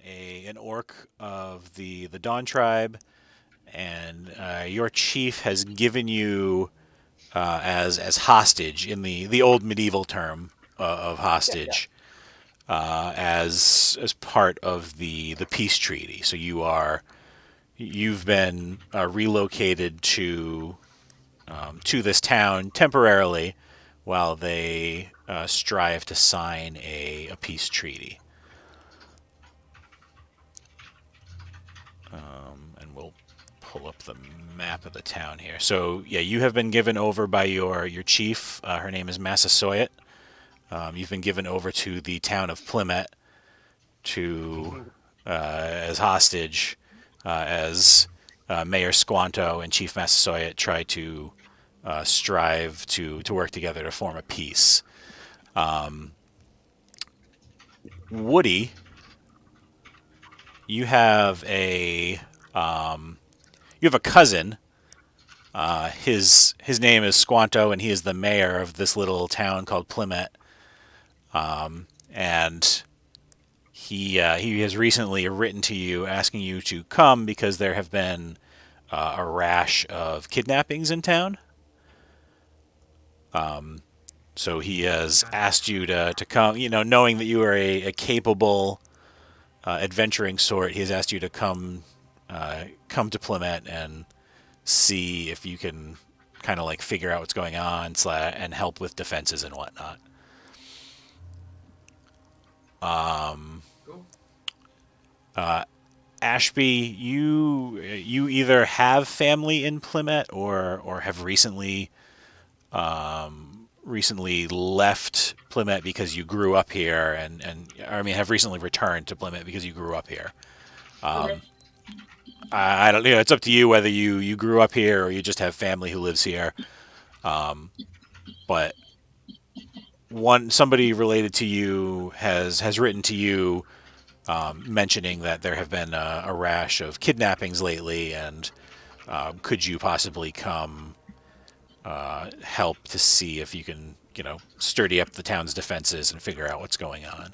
an orc of the Dawn tribe, and your chief has given you as hostage in the old medieval term of hostage as part of the peace treaty. So you've been relocated to this town temporarily while they strive to sign a peace treaty. And we'll pull up the map of the town here. So yeah, you have been given over by your chief. Her name is Massasoit. You've been given over to the town of Plymett to as hostage as Mayor Squanto and Chief Massasoit try to strive to work together to form a peace. Woody, you have a cousin. His name is Squanto, and he is the mayor of this little town called Plymett. And he has recently written to you asking you to come because there have been a rash of kidnappings in town. So he has asked you to come, knowing that you are a capable adventuring sort. He has asked you to come to Plymett and see if you can kind of like figure out what's going on and help with defenses and whatnot. Cool. Ashby, you either have family in Plymett or have recently left Plymett because you grew up here, and have recently returned to Plymett because you grew up here. Okay. I don't know. It's up to you whether you grew up here or you just have family who lives here. But somebody related to you has written to you mentioning that there have been a rash of kidnappings lately, and could you possibly come help to see if you can, sturdy up the town's defenses and figure out what's going on.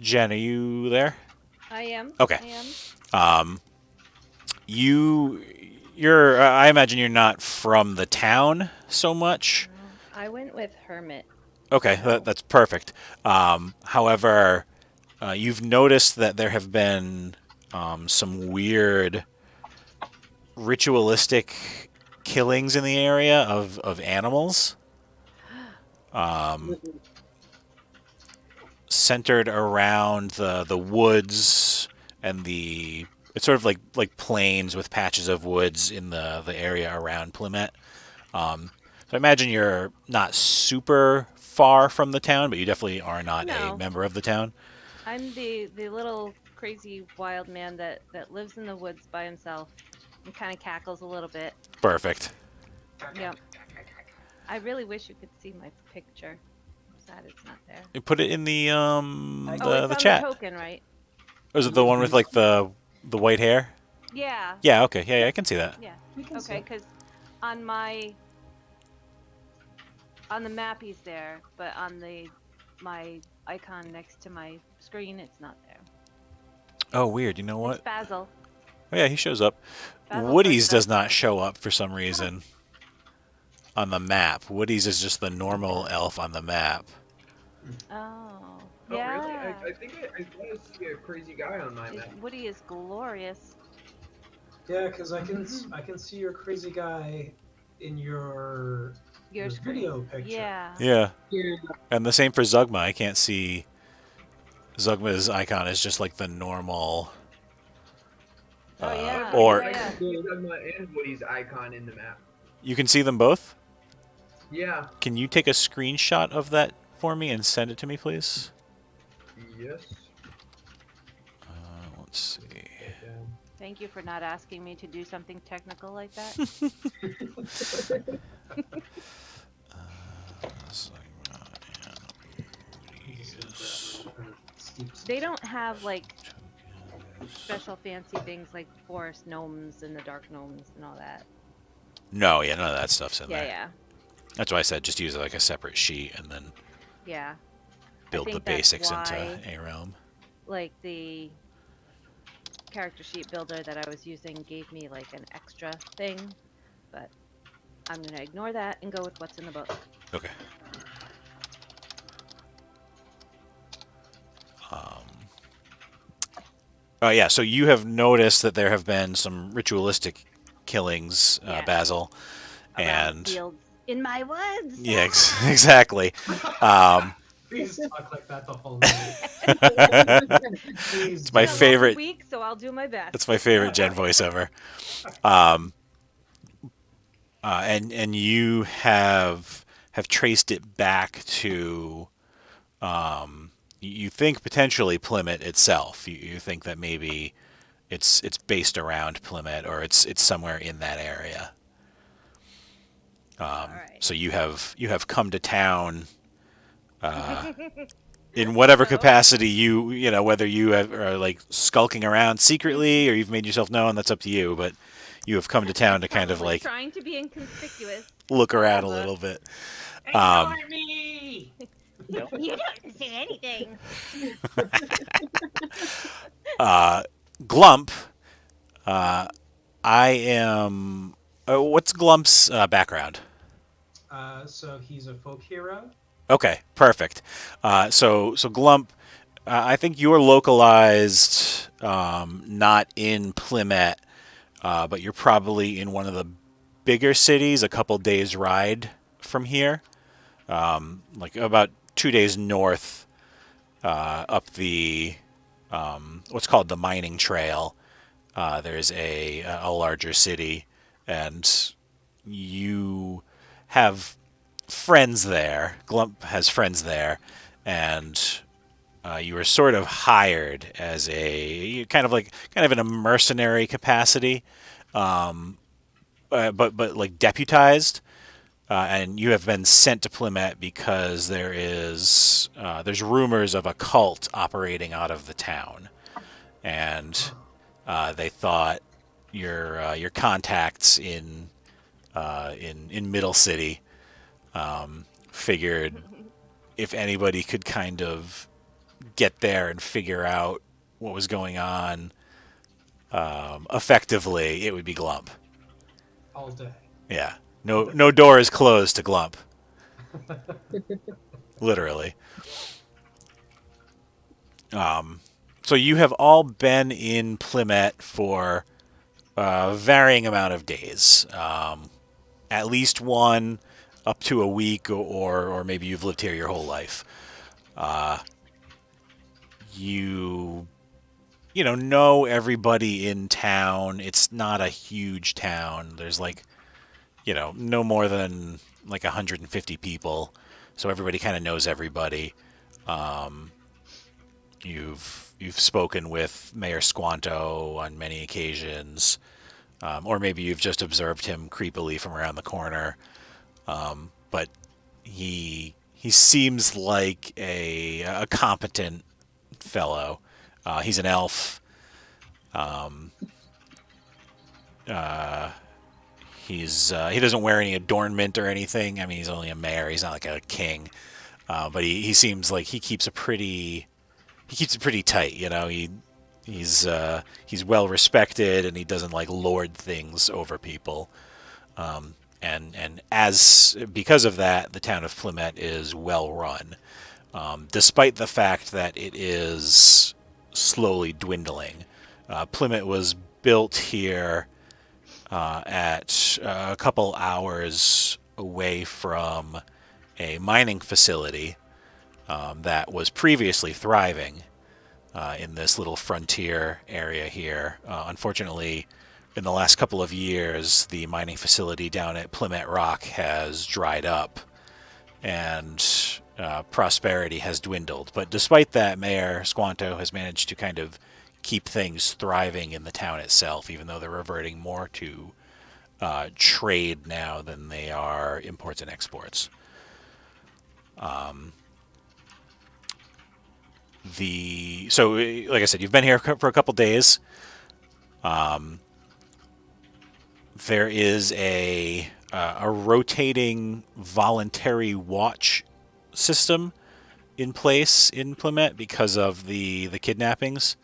Jen, are you there? I am. Okay. I am. You're. I imagine you're not from the town so much. I went with Hermit. Okay, that's perfect. However, you've noticed that there have been some weird ritualistic killings in the area of animals. Centered around the woods and it's sort of like plains with patches of woods in the area around Plymett. So I imagine you're not super far from the town, but you definitely are not a member of the town. I'm the little crazy wild man that lives in the woods by himself and kind of cackles a little bit. Perfect. Yep. I really wish you could see my picture. I'm sad it's not there. You put it in the it's on chat. The token, right? Or is it the one with like the white hair? Yeah. Yeah. Okay. Yeah, I can see that. Yeah. Okay, because on the map he's there, but on my icon next to my screen, it's not there. Oh, weird. You know what? It's Basil. Oh yeah, he shows up. Woody's does not show up for some reason on the map. Woody's is just the normal elf on the map. Oh. Oh, Yeah. really? I think I want to see a crazy guy on my map. Woody is glorious. Yeah, because I can see your crazy guy in your video picture. Yeah. Yeah. And the same for Zugma. I can't see Zugma's icon is just like the normal. Oh yeah. Or I can see Zugma and Woody's icon in the map. You can see them both? Yeah. Can you take a screenshot of that for me and send it to me, please? Yes. Let's see. Thank you for not asking me to do something technical like that. They don't have like special fancy things like forest gnomes and the dark gnomes and all that. No, yeah, none of that stuff's in there. Yeah. That's why I said just use like a separate sheet and then Yeah. build the think that's basics into why- ARealm. Like the character sheet builder that I was using gave me like an extra thing, but I'm gonna ignore that and go with what's in the book. Okay. Oh yeah, so you have noticed that there have been some ritualistic killings, Yes. Basil, Around and the fields in my woods. yeah, exactly. Please talk like that the whole night. Please. It's my Been a do. long favorite. week, so I'll do my best. It's my favorite Jen voiceover. And you have traced it back to, you think potentially Plymett itself. You think that maybe it's based around Plymett, or it's somewhere in that area. All right. So you have come to town in whatever capacity you know, whether you are like skulking around secretly or you've made yourself known. That's up to you. But you have come to town to kind of Probably like trying to be inconspicuous. look around a little bit. Ignore me! You don't see anything. Glump, I am. What's Glump's background? So he's a folk hero. Okay, perfect. So Glump, I think you're localized, not in Plymett, but you're probably in one of the bigger cities, a couple days ride from here, like about 2 days north, up the what's called the mining trail. There's a larger city, and you have friends there. Glump has friends there, and you were sort of hired as kind of in a mercenary capacity, but like deputized. And you have been sent to Plymett because there's rumors of a cult operating out of the town, and they thought your contacts in Middle City figured if anybody could kind of get there and figure out what was going on effectively, it would be Glump. All day. Yeah. No door is closed to Glump. Literally. So you have all been in Plymett for a varying amount of days. At least one, up to a week, or maybe you've lived here your whole life. You know everybody in town. It's not a huge town. There's like, no more than like 150 people. So everybody kind of knows everybody. You've spoken with Mayor Squanto on many occasions, or maybe you've just observed him creepily from around the corner. But he seems like a competent fellow. He's an elf. He doesn't wear any adornment or anything. I mean, he's only a mayor. He's not like a king. But he seems like he keeps it pretty tight. He's well respected, and he doesn't like lord things over people. And because of that, the town of Plymett is well run, despite the fact that it is slowly dwindling. Plymett was built here at a couple hours away from a mining facility that was previously thriving in this little frontier area here. Unfortunately, in the last couple of years, the mining facility down at Plymett Rock has dried up, and prosperity has dwindled. But despite that, Mayor Squanto has managed to kind of keep things thriving in the town itself, even though they're reverting more to trade now than they are imports and exports. So, like I said, you've been here for a couple days. There is a rotating voluntary watch system in place in Plymett because of the kidnappings,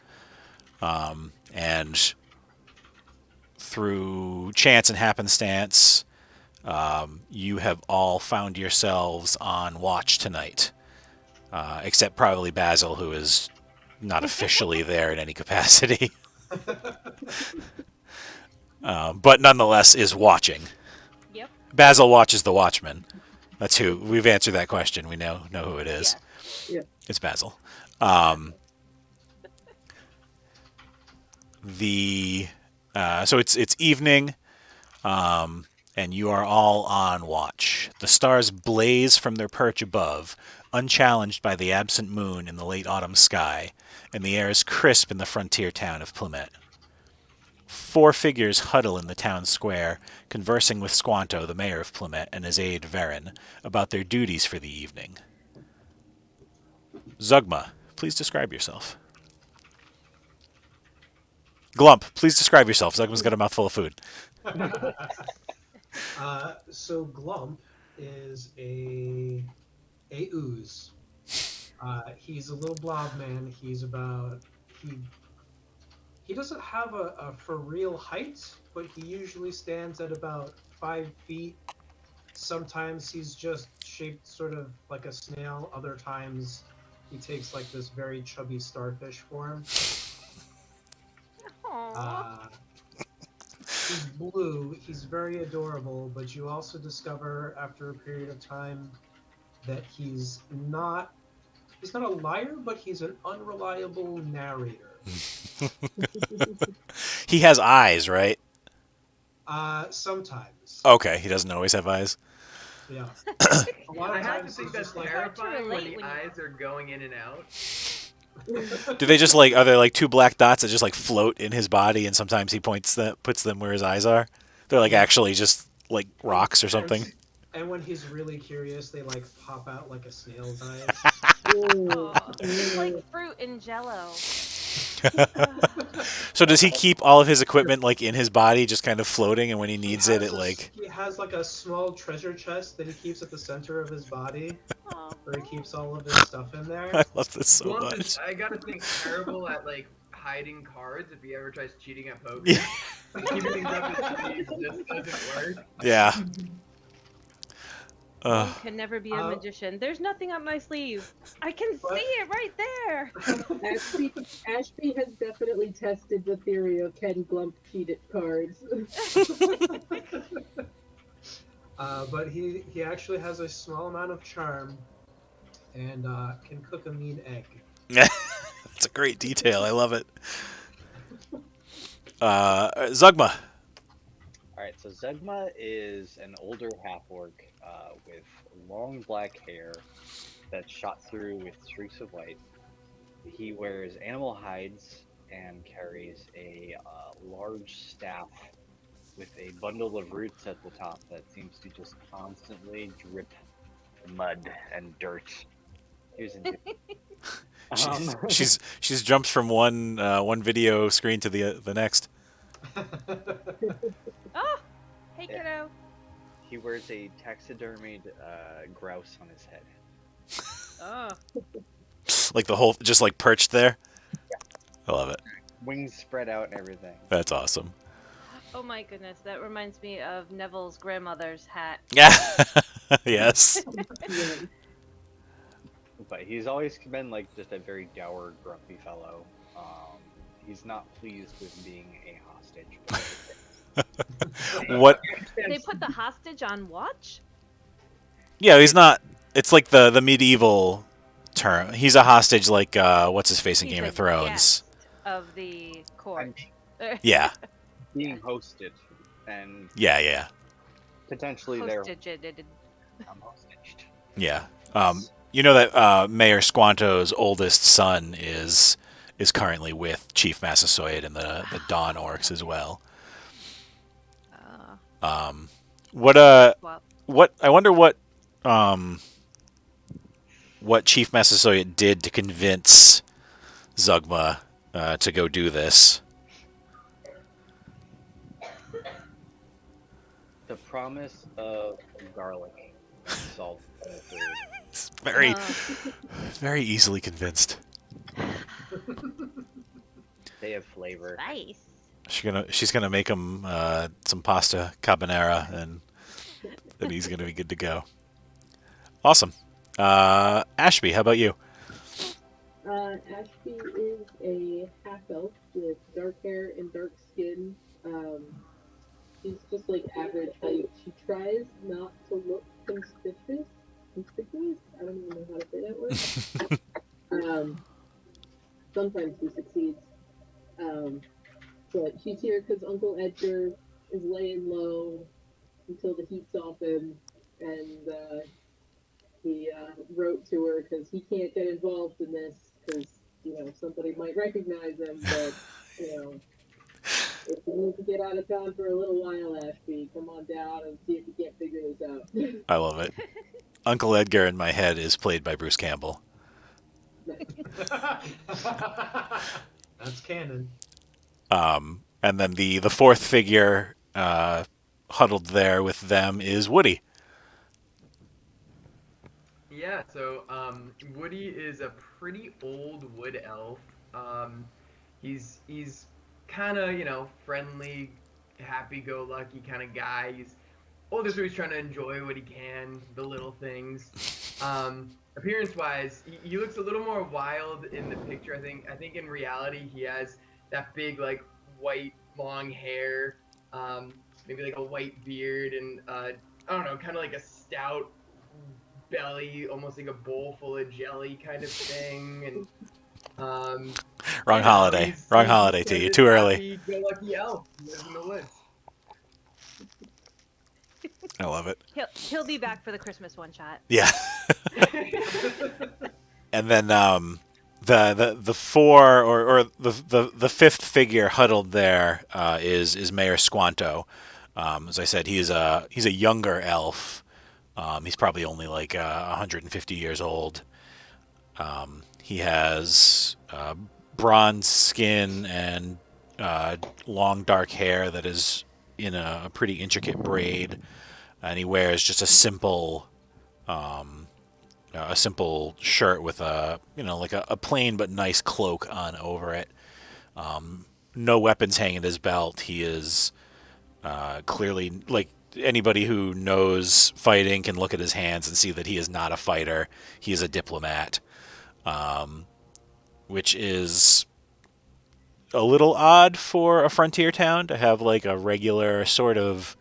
and through chance and happenstance, you have all found yourselves on watch tonight, except probably Basil, who is not officially there in any capacity, but nonetheless is watching. Yep. Basil watches the Watchman. That's who we've answered that question. We know who it is. Yes. Yeah. It's Basil. So it's evening, and you are all on watch. The stars blaze from their perch above, unchallenged by the absent moon in the late autumn sky, and the air is crisp in the frontier town of Plymett. 4 figures huddle in the town square, conversing with Squanto, the mayor of Plymett, and his aide Varen, about their duties for the evening. Zugma, please describe yourself. Glump, please describe yourself. Zugma's got a mouthful of food. So Glump is a ooze. He's a little blob man. He doesn't have a for real height, but he usually stands at about 5 feet. Sometimes he's just shaped sort of like a snail. Other times he takes like this very chubby starfish form. Aww. He's blue. He's very adorable, but you also discover after a period of time that he's not a liar, but he's an unreliable narrator. He has eyes, right? Sometimes. Okay, he doesn't always have eyes. Yeah. A lot I of have to times think he's that's just like, terrifying when relate the when you- eyes are going in and out. Do they just are there like 2 black dots that just like float in his body, and sometimes he puts them where his eyes are? They're like actually just like rocks or something. And when he's really curious, they like pop out like a snail's eyes. Aw. It's like fruit and jello. So does he keep all of his equipment like in his body, just kind of floating, and when he needs it, He has like a small treasure chest that he keeps at the center of his body, Aw. where he keeps all of his stuff in there. I love this so Glump much. is, I gotta think, terrible at like hiding cards if he ever tries cheating at poker. Yeah. Keeping things up his sleeves just doesn't work. Yeah. One can never be a magician. There's nothing up my sleeve. I can see it right there. Ashby has definitely tested the theory of can Glump cheat at cards. But he actually has a small amount of charm and can cook a mean egg. That's a great detail. I love it. Zugma. Alright, so Zugma is an older half-orc with long black hair that's shot through with streaks of white. He wears animal hides and carries a large staff with a bundle of roots at the top that seems to just constantly drip mud and dirt. Here's a She's jumped from one video screen to the next. Oh, hey kiddo. He wears a taxidermied grouse on his head. Oh. Like the whole, just like perched there. I love it. Wings spread out and everything. That's awesome. Oh my goodness, that reminds me of Neville's grandmother's hat. Yeah. Yes. But he's always been like just a very dour, grumpy fellow. He's not pleased with being a hostage. What? They put the hostage on watch? Yeah, he's not. It's like the medieval term. He's a hostage, like what's his face in He's Game a of Thrones. guest of the court. Yeah. Being hosted, and Yeah. potentially they're Hostage. hostage. Yeah. You know that Mayor Squanto's oldest son is currently with Chief Massasoit and the Dawn Orcs as well. What I wonder what Chief Massasoit did to convince Zugma to go do this. The promise of garlic and salt and food. Very, Uh, very easily convinced. They have flavor. Spice. She's gonna make him some pasta carbonara, and then he's gonna be good to go. Awesome. Ashby, how about you? Ashby is a half elf with dark hair and dark skin. She's just like average height. She tries not to look conspicuous. Conspicuous? I don't even know how to say that word. Sometimes she succeeds. But she's here because Uncle Edgar is laying low until the heat's off him, and he wrote to her because he can't get involved in this because somebody might recognize him, but if you need to get out of town for a little while, Ashby, come on down and see if you can't figure this out. I love it. Uncle Edgar in my head is played by Bruce Campbell. That's canon. And then the fourth figure huddled there with them is Woody. Yeah, so Woody is a pretty old wood elf. He's kind of friendly, happy-go-lucky kind of guy. He's older, so he's trying to enjoy what he can, the little things. Appearance-wise, he looks a little more wild in the picture. I think in reality he has that big like white long hair, maybe like a white beard, and I don't know, kind of like a stout belly, almost like a bowl full of jelly kind of thing. And Wrong holiday. Wrong holiday to you. Too early. Happy-go-lucky elf who lives in the woods. I love it. He'll be back for the Christmas one shot. Yeah. And then the four or the fifth figure huddled there is Mayor Squanto. As I said, he's a younger elf. He's probably only like 150 years old. He has bronze skin and long dark hair that is in a pretty intricate braid, and he wears just a simple shirt with like a plain but nice cloak on over it. No weapons hanging at his belt. He is clearly, like, anybody who knows fighting can look at his hands and see that he is not a fighter. He is a diplomat, which is a little odd for a frontier town to have like a regular sort of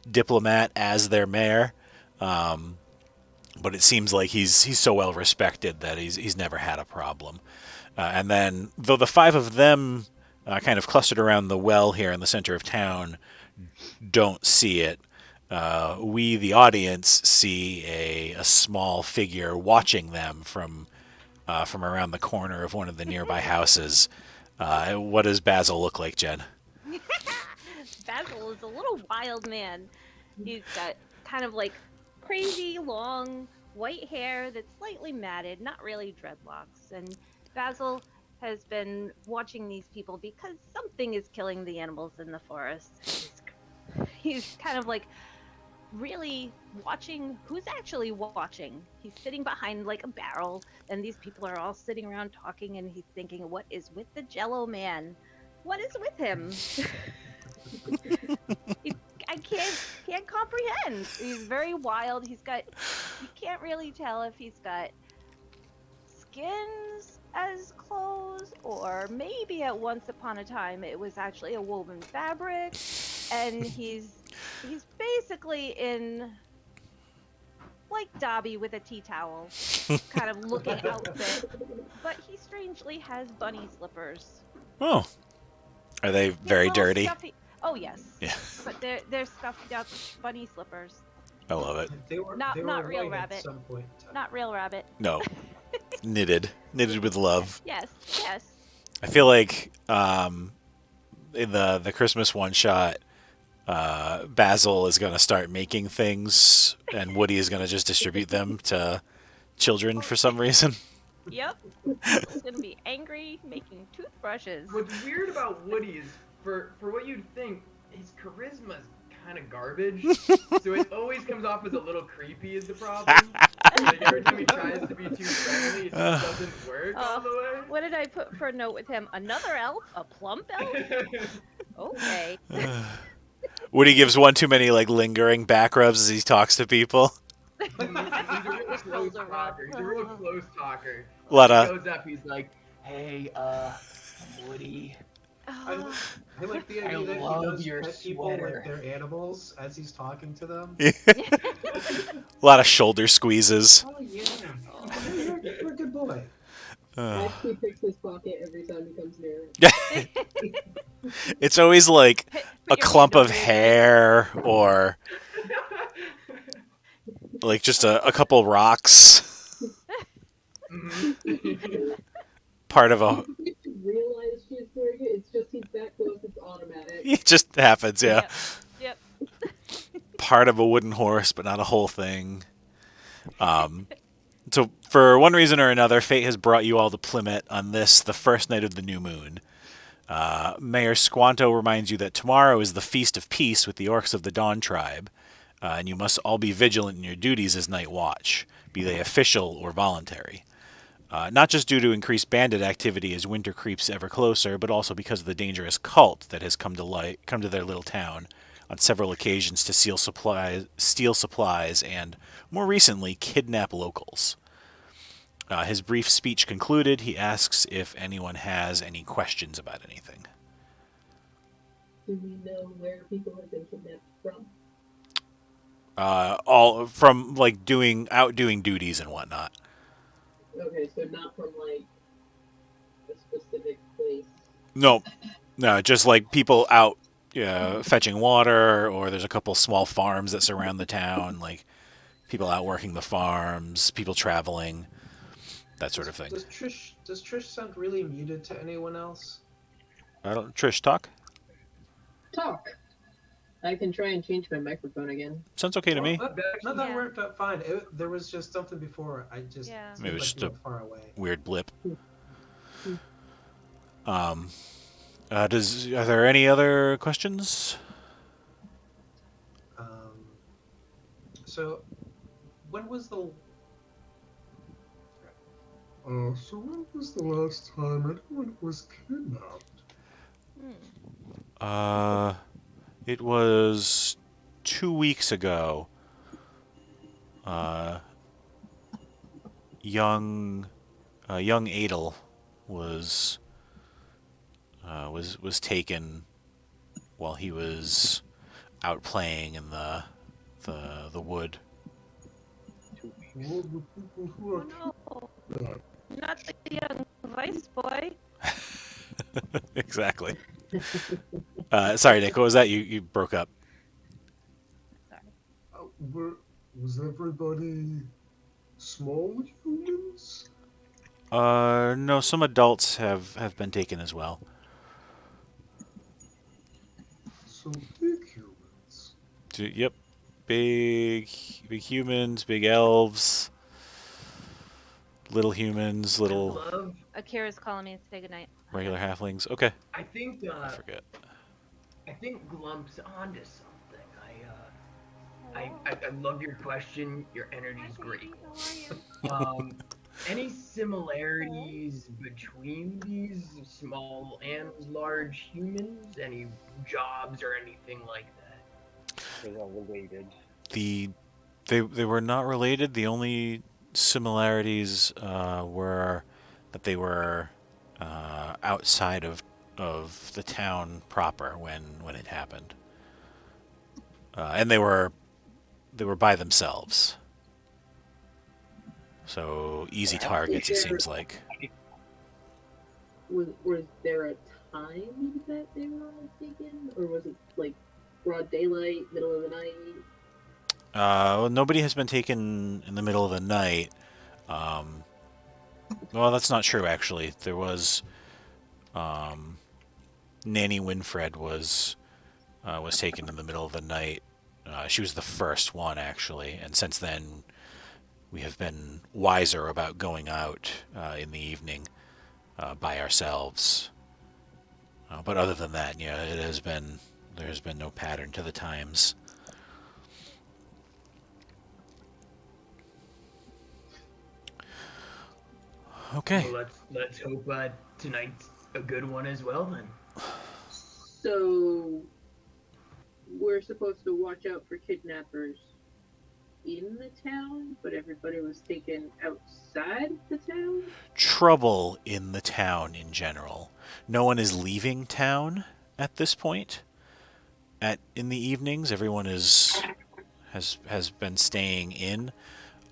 diplomat as their mayor. But it seems like he's so well respected that he's never had a problem. And then, though the five of them kind of clustered around the well here in the center of town don't see it, we, the audience, see a small figure watching them from around the corner of one of the nearby houses. What does Basil look like, Jen? Basil is a little wild man. He's got kind of like crazy long white hair that's slightly matted, not really dreadlocks. And Basil has been watching these people because something is killing the animals in the forest. He's kind of like really watching who's actually watching. He's sitting behind like a barrel, and these people are all sitting around talking, and he's thinking, what is with the Jello man? What is with him? I can't comprehend. He's very wild. You can't really tell if he's got skins as clothes, or maybe at once upon a time it was actually a woven fabric, and he's basically in like Dobby with a tea towel kind of looking outfit, but he strangely has bunny slippers. Oh, are they very dirty? Stuffy. Oh yes. Yeah. But they're stuffed up bunny slippers. I love it. They were Not real white rabbit. At some point in time. Not real rabbit. No, knitted with love. Yes. I feel like in the Christmas one shot, Basil is going to start making things, and Woody is going to just distribute them to children for some reason. Yep. He's gonna be angry making toothbrushes. What's weird about Woody is, for what you'd think, his charisma's kind of garbage. So it always comes off as a little creepy is the problem. Like every time he tries to be I put for a note with him, another elf? A plump elf? Okay. Woody gives one too many like lingering back rubs as he talks to people. He's a real close Shoulder rub. talker. He's a real close talker. A lot He of goes up. He's like, "Hey, I'm Woody. Oh, I like the I idea that he love does your pet people sweater." like they're animals as he's talking to them. a lot of shoulder squeezes. Oh yeah, you're a good boy. Ashby picks his pocket every time he comes near it. It's always like Put a your clump hand of over his hair or like just a couple rocks. Part of a. You realize she's doing it. It's just he's that close. It's automatic. It just happens, yeah. Yep. Part of a wooden horse, but not a whole thing. So, for one reason or another, fate has brought you all to Plymett on this, the first night of the new moon. Mayor Squanto reminds you that tomorrow is the Feast of Peace with the Orcs of the Dawn tribe, and you must all be vigilant in your duties as night watch, be they official or voluntary. Not just due to increased bandit activity as winter creeps ever closer, but also because of the dangerous cult that has come to their little town on several occasions to steal supplies, and, more recently, kidnap locals. His brief speech concluded, he asks if anyone has any questions about anything. Do we know where people have been kidnapped from? All from like doing duties and whatnot. Okay, so not from like a specific place. No, just like people out fetching water, or there's a couple small farms that surround the town, like people out working the farms, people traveling, that sort of thing. Does Trish sound really muted to anyone else? Trish, talk. Talk. I can try and change my microphone again. Sounds okay to me. That Yeah. worked out fine. There was just something before. I just Yeah. seemed Maybe it was like just you a were far away. weird blip. Are there any other questions? So, when was the last time anyone was kidnapped? It was 2 weeks ago. Young Adel was taken while he was out playing in the wood. Oh no, Not the young vice boy. Exactly. Sorry, Nick. What was that? You broke up. Was everybody small humans? No. Some adults have been taken as well. So big humans. Yep. Big humans, big elves, little humans, little Akira's calling me to say goodnight. regular halflings. Okay. I think I forget. I think Glump's onto something. I love your question. Your energy's great. Any similarities between these small and large humans? Any jobs or anything like that? They're all related. They were not related. The only similarities were that they were outside of the town proper when it happened, and they were by themselves. So easy targets, it seems like. was there a time that they were all taken, or was it like broad daylight, middle of the night? Well, nobody has been taken in the middle of the night. Well, that's not true, actually. There was Nanny Winfred was taken in the middle of the night. She was the first one, actually, and since then we have been wiser about going out in the evening by ourselves. But other than that, there has been no pattern to the times. Okay. Well, let's hope tonight's a good one as well then. So we're supposed to watch out for kidnappers in the town, but everybody was taken outside the town. Trouble in the town in general. No one is leaving town at this point. In the evenings, everyone has been staying in.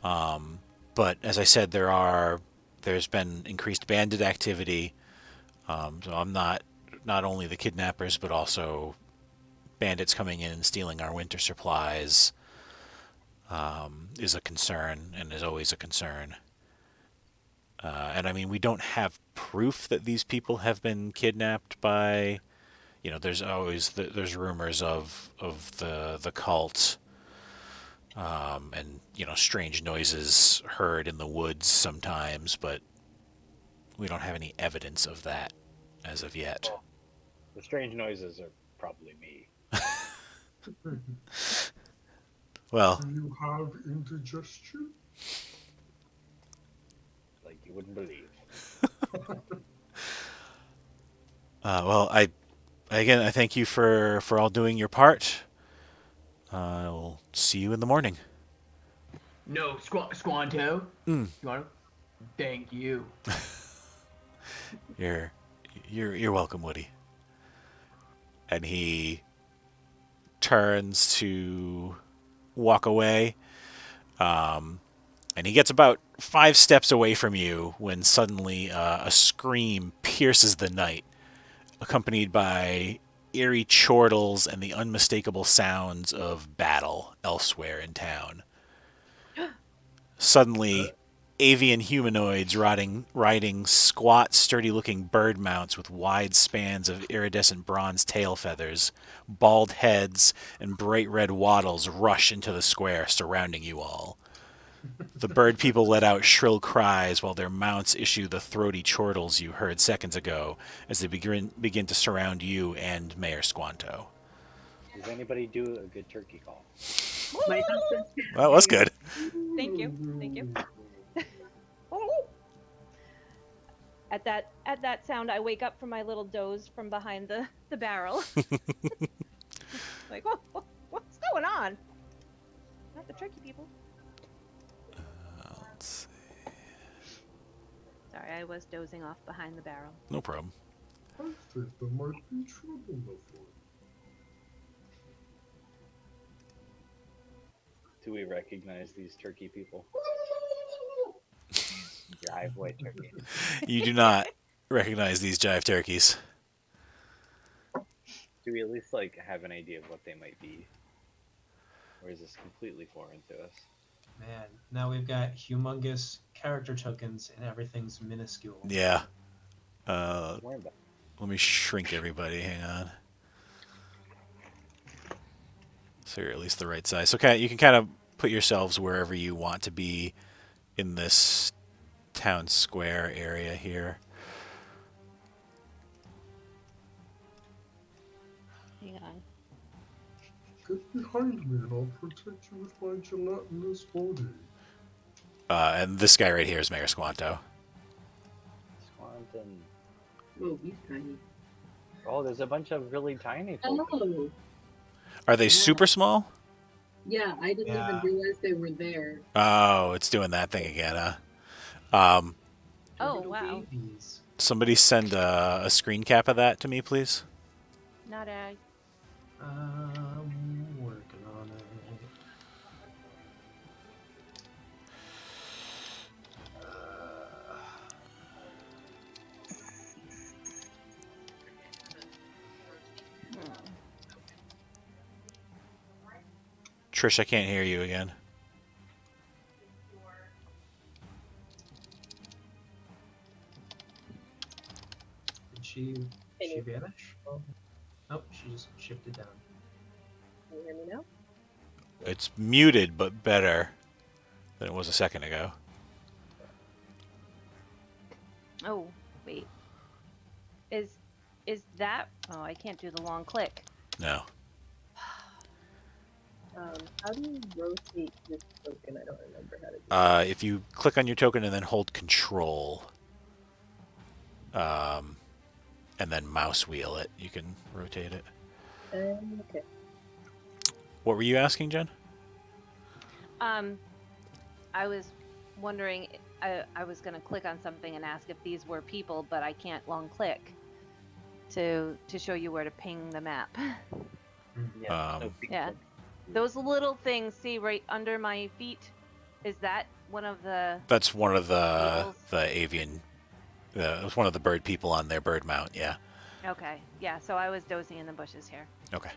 But as I said, there's been increased bandit activity. So I'm not only the kidnappers, but also bandits coming in and stealing our winter supplies is a concern, and is always a concern. And I mean, we don't have proof that these people have been kidnapped by, there's always there's rumors of the cult, and strange noises heard in the woods sometimes, but we don't have any evidence of that as of yet. Well, the strange noises are probably me. Well, Do you have indigestion? Like you wouldn't believe. well, I thank you for all doing your part. I'll see you in the morning. No, Squanto. Squanto. Thank you. You're welcome, Woody. And he turns to walk away. And he gets about 5 steps away from you when suddenly a scream pierces the night, accompanied by eerie chortles and the unmistakable sounds of battle elsewhere in town. Suddenly, avian humanoids riding squat, sturdy-looking bird mounts with wide spans of iridescent bronze tail feathers, bald heads, and bright red wattles rush into the square surrounding you all. The bird people let out shrill cries while their mounts issue the throaty chortles you heard seconds ago as they begin to surround you and Mayor Squanto. Does anybody do a good turkey call? My husband's That was good. Thank you. Thank you. At that sound, I wake up from my little doze from behind the barrel. Like, what's going on? Not the turkey people. Let's see. Sorry, I was dozing off behind the barrel. No problem. I think there might be trouble afoot. Do we recognize these turkey people? Driveway turkey. You do not recognize these jive turkeys. Do we at least have an idea of what they might be? Or is this completely foreign to us? Man, now we've got humongous character tokens and everything's minuscule. Yeah. Worry about Let me shrink everybody. Hang on. So you're at least the right size. So you can kind of put yourselves wherever you want to be in this town square area here. Hang on. Get behind me and I'll protect you with my gelatinous body. And this guy right here is Mayor Squanto. Swanton. Oh, he's tiny. Oh, there's a bunch of really tiny folk. Oh, Are they super small? yeah, I didn't Yeah. even realize they were there. Oh, it's doing that thing again, huh? Oh, Little wow. babies. Somebody send a screen cap of that to me, please. Not a. Working on it. Trish, I can't hear you again. Did she vanish? Oh. Nope, she just shifted down. Can you hear me now? It's muted, but better than it was a second ago. Oh, wait. Is that? Oh, I can't do the long click. No. How do you rotate this token? I don't remember how to do If you click on your token and then hold Control, and then mouse wheel it. You can rotate it. Okay. What were you asking, Jen? I was wondering. I was gonna click on something and ask if these were people, but I can't long click to show you where to ping the map. Yeah. Yeah. Those little things, see right under my feet, is that one of the? That's one of the Eagles? avian. It was one of the bird people on their bird mount. Yeah. Okay, yeah. So I was dozing in the bushes here, Okay.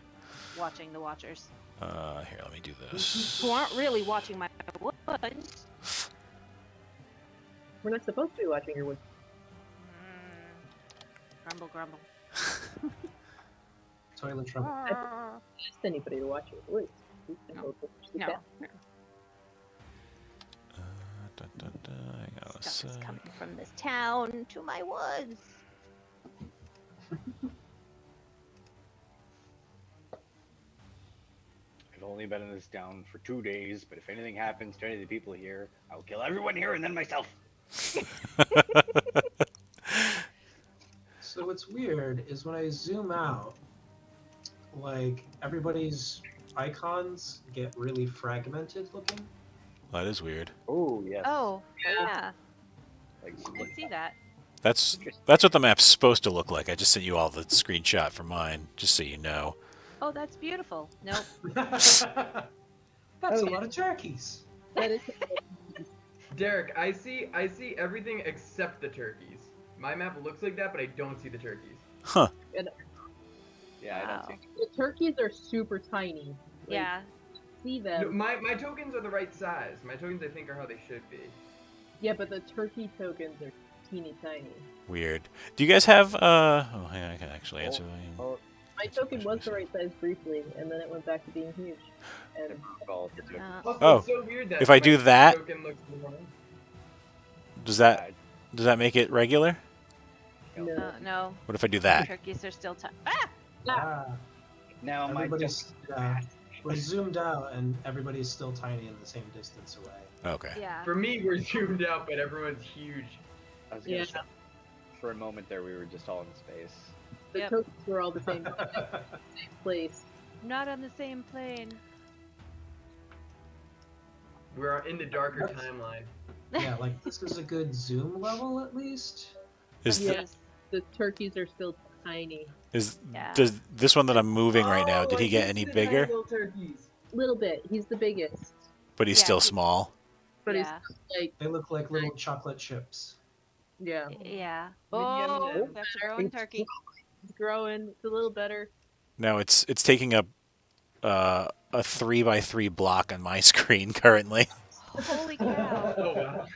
watching the watchers, Here, let me do this. who aren't really watching my woods. We're not supposed to be watching your wood. Grumble, grumble. Toilet trouble. Just anybody to watch your woods. We can No. go push the No, cat. Hang on a stuff is sec. coming from this town to my woods. I've only been in this town for 2 days, but if anything happens to any of the people here, I'll kill everyone here and then myself. So what's weird is when I zoom out, like everybody's icons get really fragmented looking. That is weird. Oh, yes. Oh, yeah. Like, I see that. That's what the map's supposed to look like. I just sent you all the screenshot for mine, just so you know. Oh, that's beautiful. Nope. That's a lot of turkeys. That is Derrick, I see everything except the turkeys. My map looks like that, but I don't see the turkeys. Huh. yeah, I Wow. don't see. the turkeys are super tiny. Like, Yeah. See No, them. my tokens are the right size. My tokens, I think, are how they should be. Yeah, but the turkey tokens are teeny tiny. Weird. Do you guys have Oh, hang on, I can actually answer that. Oh, My token was the right size briefly, and then it went back to being huge. And well, it's a- Uh, Also, Oh, it's so weird that if I my do that- token looks more. Does that make it regular? no. no. What if I do that? Turkeys are still Ah! Ah, now my everybody's we're zoomed out and everybody's still tiny and the same distance away. Okay. Yeah. For me, we're zoomed out, but everyone's huge. I was gonna Yeah. say, for a moment there, we were just all in space. The Yep. tokens were all the same place. Not on the same plane. We're in the darker That's- timeline. Yeah, like this is a good zoom level at least. Is Yeah. The turkeys are still tiny. Yeah. does this one that I'm moving right now? Did Oh, he I get do any see the tiny bigger? little turkeys. Little bit. He's the biggest. But he's Yeah, still he- small. But Yeah. he's like, They look like little chocolate chips. yeah. Yeah. Yum, Oh, yum. that's a growing turkey. It's growing. It's a little better. Now it's taking up a 3x3 block on my screen currently. Holy cow. Oh wow.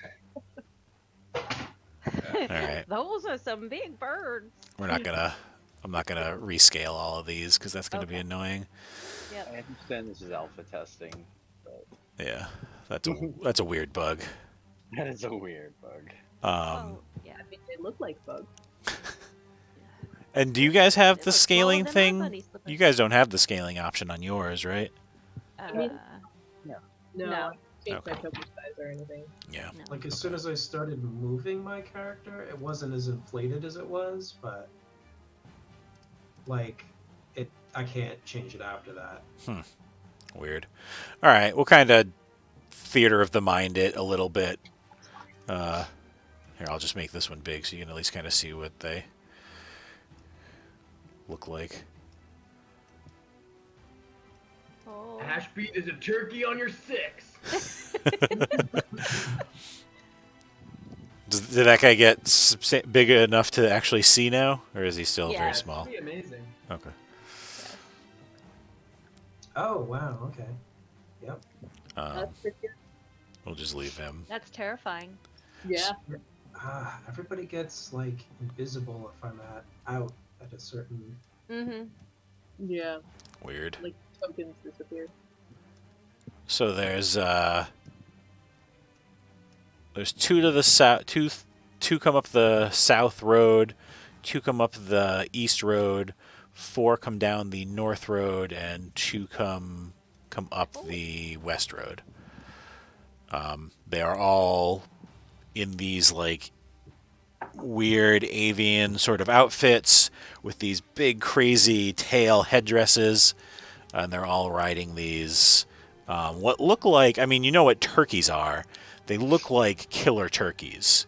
All right. Those are some big birds. I'm not gonna rescale all of these because that's gonna be Okay. annoying. Yep. I understand this is alpha testing, but Yeah, that's a weird bug. that is a weird bug. Oh, yeah. I mean, they look like bugs. And do you guys have They the look scaling smaller than my thing? bunny slippers. You guys don't have the scaling option on yours, right? mean- No. No. I didn't change my Okay. token size or anything. Yeah. No. Like as soon as I started moving my character, it wasn't as inflated as it was, but like I can't change it after that. Weird. All right, we'll kind of theater of the mind it a little bit. Here, I'll just make this one big so you can at least kind of see what they look like. Oh. Ashby, there's a turkey on your 6. Did that guy get big enough to actually see now, or is he still Yeah, very it's small? Pretty amazing. Okay. Oh wow, okay. That's pretty good. We'll just leave him. That's terrifying. Yeah. Everybody gets like invisible if I'm out at a certain. Mm-hmm. Yeah. Weird. Like tokens disappeared. So there's two to the south, two come up the south road, two come up the east road, 4 come down the north road, and 2 come up the west road. They are all in these like weird avian sort of outfits with these big, crazy tail headdresses, and they're all riding these what look like, I mean, you know what turkeys are. They look like killer turkeys.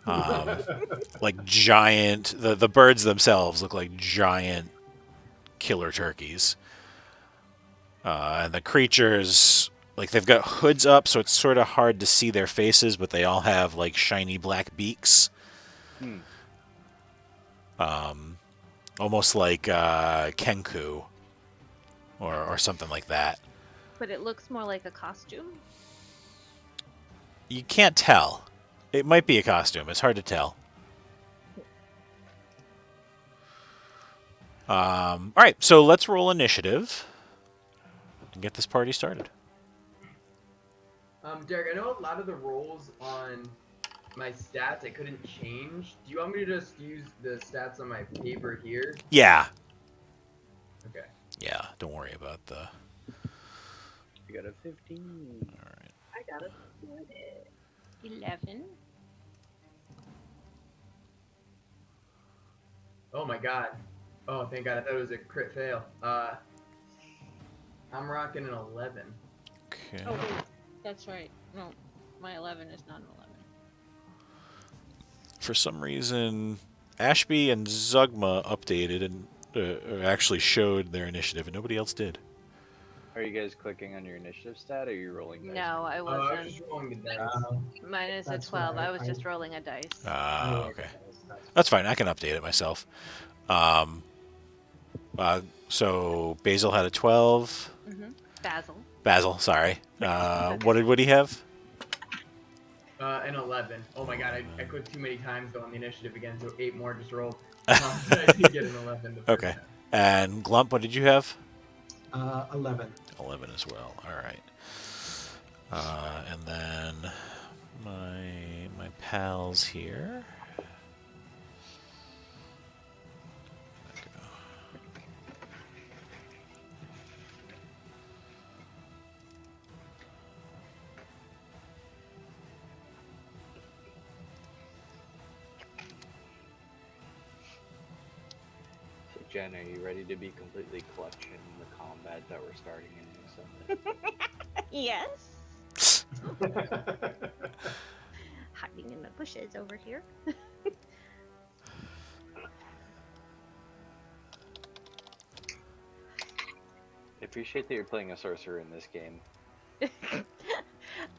Like giant, the birds themselves look like giant killer turkeys. And the creatures, like they've got hoods up, so it's sort of hard to see their faces, but they all have like shiny black beaks. Hmm. Almost like Kenku or something like that. But it looks more like a costume. You can't tell. It might be a costume. It's hard to tell. All right, so let's roll initiative and get this party started. Derek, I know a lot of the rolls on my stats I couldn't change. Do you want me to just use the stats on my paper here? Yeah. Okay. Yeah, don't worry about the... You got a 15. All right. I got it. 11. Oh my god. Oh, thank god. I thought it was a crit fail. I'm rocking an 11. Okay. Oh, wait. That's right. No, my 11 is not an 11. For some reason, Ashby and Zugma updated and actually showed their initiative, and nobody else did. Are you guys clicking on your initiative stat, or are you rolling dice? No, I I was wasn't. just rolling the dice. Mine is a That's 12. right. I was just rolling a dice. Okay. That's fine. I can update it myself. So Basil had a 12. Basil. Basil, sorry. What did Woody have? An 11. Oh my god, I clicked too many times though on the initiative again, so 8 more just rolled. I did get an 11 the first Okay. time. And Glump, what did you have? 11. 11 as well. All right. And then my pals here. So Jen, are you ready to be completely clutch in the combat that we're starting in Sunday? Yes. Hiding in the bushes over here. I appreciate that you're playing a sorcerer in this game.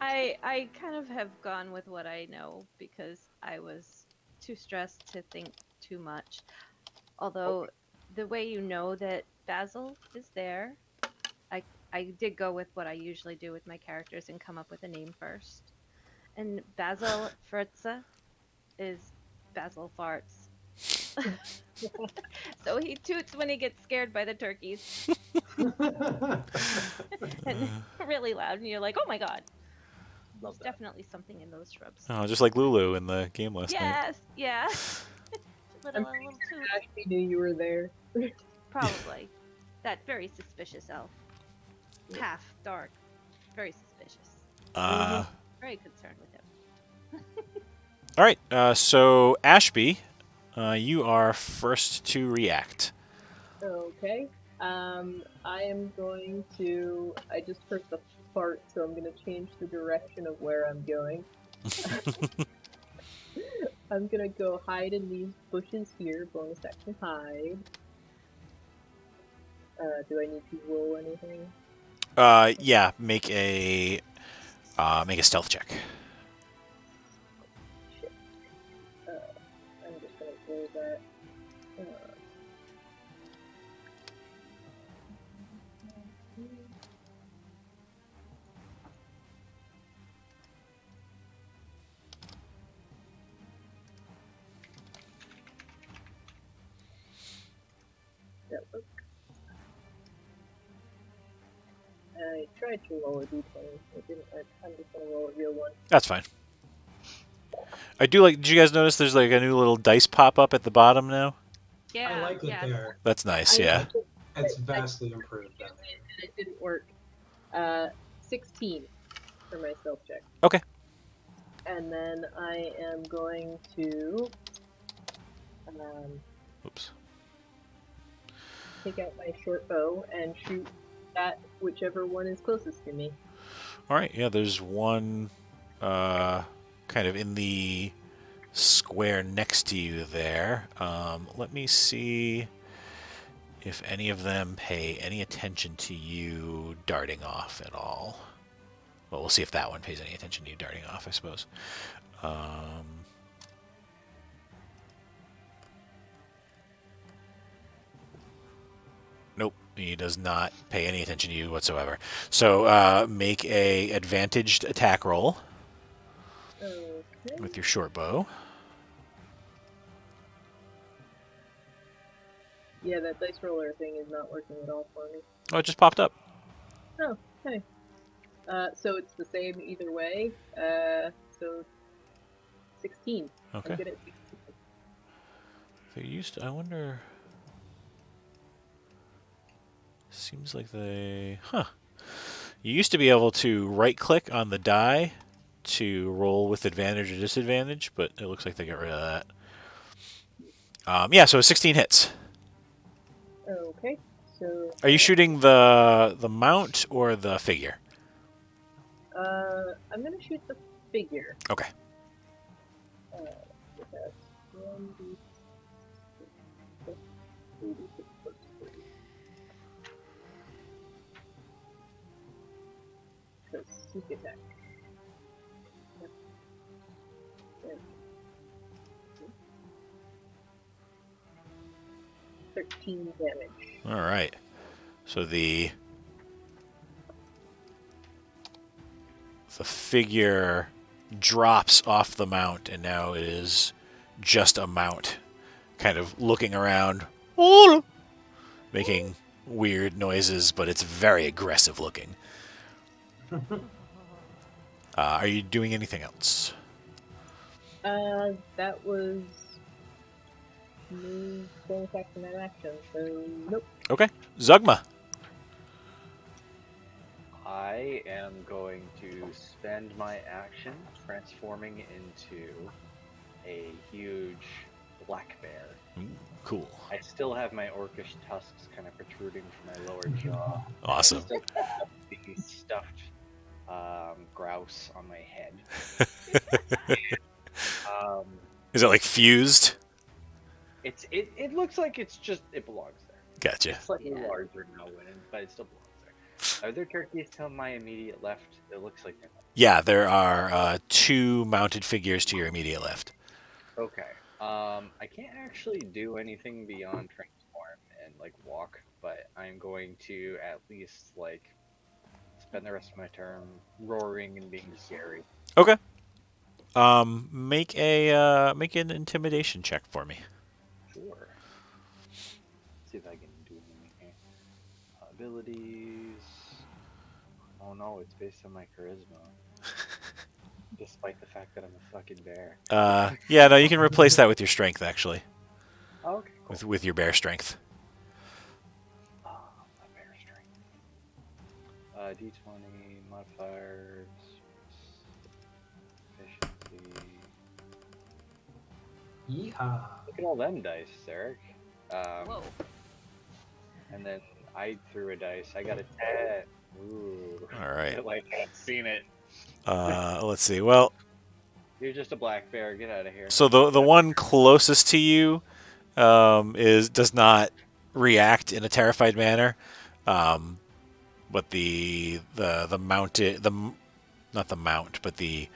I kind of have gone with what I know because I was too stressed to think too much. Although the way you know that Basil is there, I did go with what I usually do with my characters and come up with a name first. And Basil Furtza is Basil Farts. So he toots when he gets scared by the turkeys. And really loud, and you're like, oh my god. Love There's that. definitely something in those shrubs. Oh, just like Lulu in the game last night. Yes, yeah. little toot. Ashby knew you were there. Probably. That very suspicious elf. Half dark. Very suspicious. Very concerned with him. All right. So Ashby, you are first to react. Okay. I am going to. I just heard the fart, so I'm going to change the direction of where I'm going. I'm going to go hide in these bushes here. Bonus action hide. Do I need to roll anything? Yeah. Make a stealth check. Shit. I'm just going to roll that. That work. I tried to roll a d20. It didn't work. I'm just going to roll a real one. That's fine. I do like. Did you guys notice there's like a new little dice pop up at the bottom now? Yeah, I like it yeah. there. That's nice. I Yeah. like it. It's vastly improved down there. And it didn't work. 16 for my stealth check. Okay. And then I am going to Oops. take out my short bow and shoot at whichever one is closest to me. All right. Yeah, there's one kind of in the square next to you there. Let me see if any of them pay any attention to you darting off at all. Well, we'll see if that one pays any attention to you darting off, I suppose. Nope, he does not pay any attention to you whatsoever. So make a advantaged attack roll Okay. with your short bow. Yeah, that dice roller thing is not working at all for me. Oh, it just popped up. Oh, okay. So it's the same either way. So 16. Okay. I'm good at 16. They used to, I wonder. Seems like they. Huh. You used to be able to right click on the die to roll with advantage or disadvantage, but it looks like they got rid of that. Yeah, so 16 hits. Okay. So. Are you shooting the mount or the figure? I'm gonna shoot the figure. Okay. That's 1d6 plus 3d6 plus 3. Because sneak attack. Yep. There. 13 damage. All right. So the figure drops off the mount, and now it is just a mount, kind of looking around, making weird noises, but it's very aggressive looking. Are you doing anything else? That was me going back to that action, so nope. Okay. Zugma. I am going to spend my action transforming into a huge black bear. Cool. I still have my orcish tusks kind of protruding from my lower jaw. Awesome. I still have the stuffed grouse on my head. Is it like fused? It looks like it belongs there. Gotcha. It's slightly larger now, but it still belongs there. Are there turkeys to my immediate left? It looks like they're not. Yeah, there are 2 mounted figures to your immediate left. Okay. I can't actually do anything beyond transform and like walk, but I'm going to at least like spend the rest of my turn roaring and being scary. Okay. Make an intimidation check for me. Sure. See if I can do anything here. Abilities. Oh no, it's based on my charisma. Despite the fact that I'm a fucking bear. Yeah, no, you can replace that with your strength, actually. Okay, cool. With your bear strength. My bear strength. D20 modifiers. Efficiency. Yeehaw. Look at all them dice, Derrick. Whoa. And then I threw a dice. I got a 10. Ooh. All right. Like I've seen it. Let's see. Well, You're just a black bear. Get out of here. so the one closest to you does not react in a terrified manner, but the mounted not the mount, but the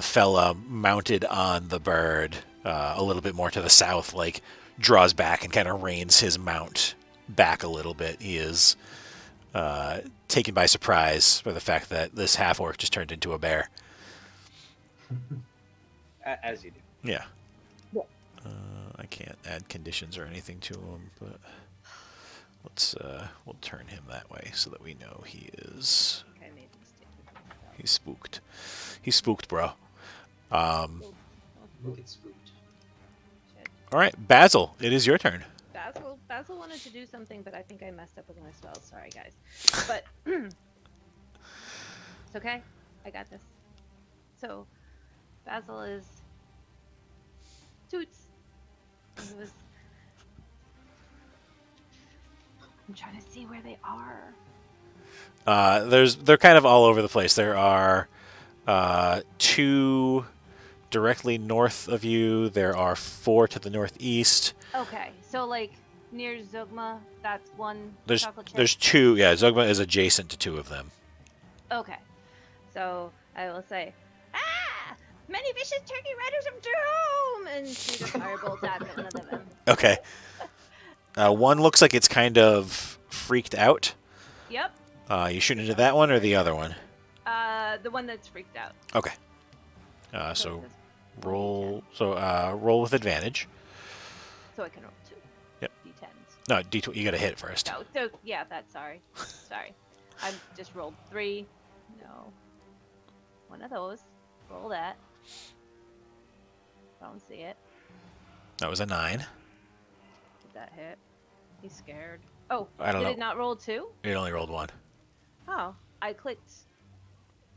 fella mounted on the bird a little bit more to the south, like draws back and kind of reins his mount back a little bit. He is taken by surprise by the fact that this half orc just turned into a bear. As you do. Yeah. Yeah. I can't add conditions or anything to him, but we'll turn him that way so that we know he is. I made a mistake. He's spooked. He's spooked, bro. Look at spooked. All right, Basil, it is your turn. Basil wanted to do something, but I think I messed up with my spells. Sorry, guys. But it's okay. I got this. So Basil is toots. It was. I'm trying to see where they are. They're kind of all over the place. There are 2 directly north of you. There are 4 to the northeast. Okay, so like near Zugma, that's one There's chocolate chip. there's 2. Yeah, Zugma is adjacent to 2 of them. Okay, so I will say, ah, many vicious turkey riders of doom, and shoot a firebolt at one of them. Okay. One looks like it's kind of freaked out. Yep. You shooting into that one or the other one? The one that's freaked out. Okay. So it's just roll. So roll with advantage. So I can roll 2. Yep. D10s. No, D20. You got to hit it first. No, so yeah, that's sorry. I just rolled 3. No. One of those. Roll that. Don't see it. That was a 9. Did that hit? He's scared. Oh, I don't did know. it not roll 2? It only rolled 1. Oh, I clicked.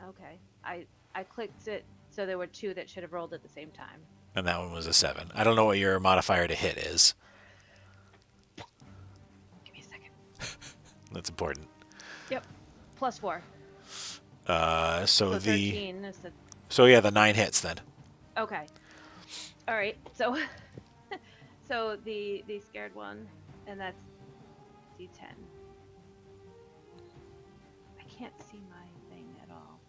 Okay, I clicked it so there were 2 that should have rolled at the same time. And that one was a 7. I don't know what your modifier to hit is. Give me a second. That's important. Yep, +4. So the 13 is the. so yeah, the 9 hits then. Okay. All right. So, so the scared one, and that's D10. I can't see my thing at all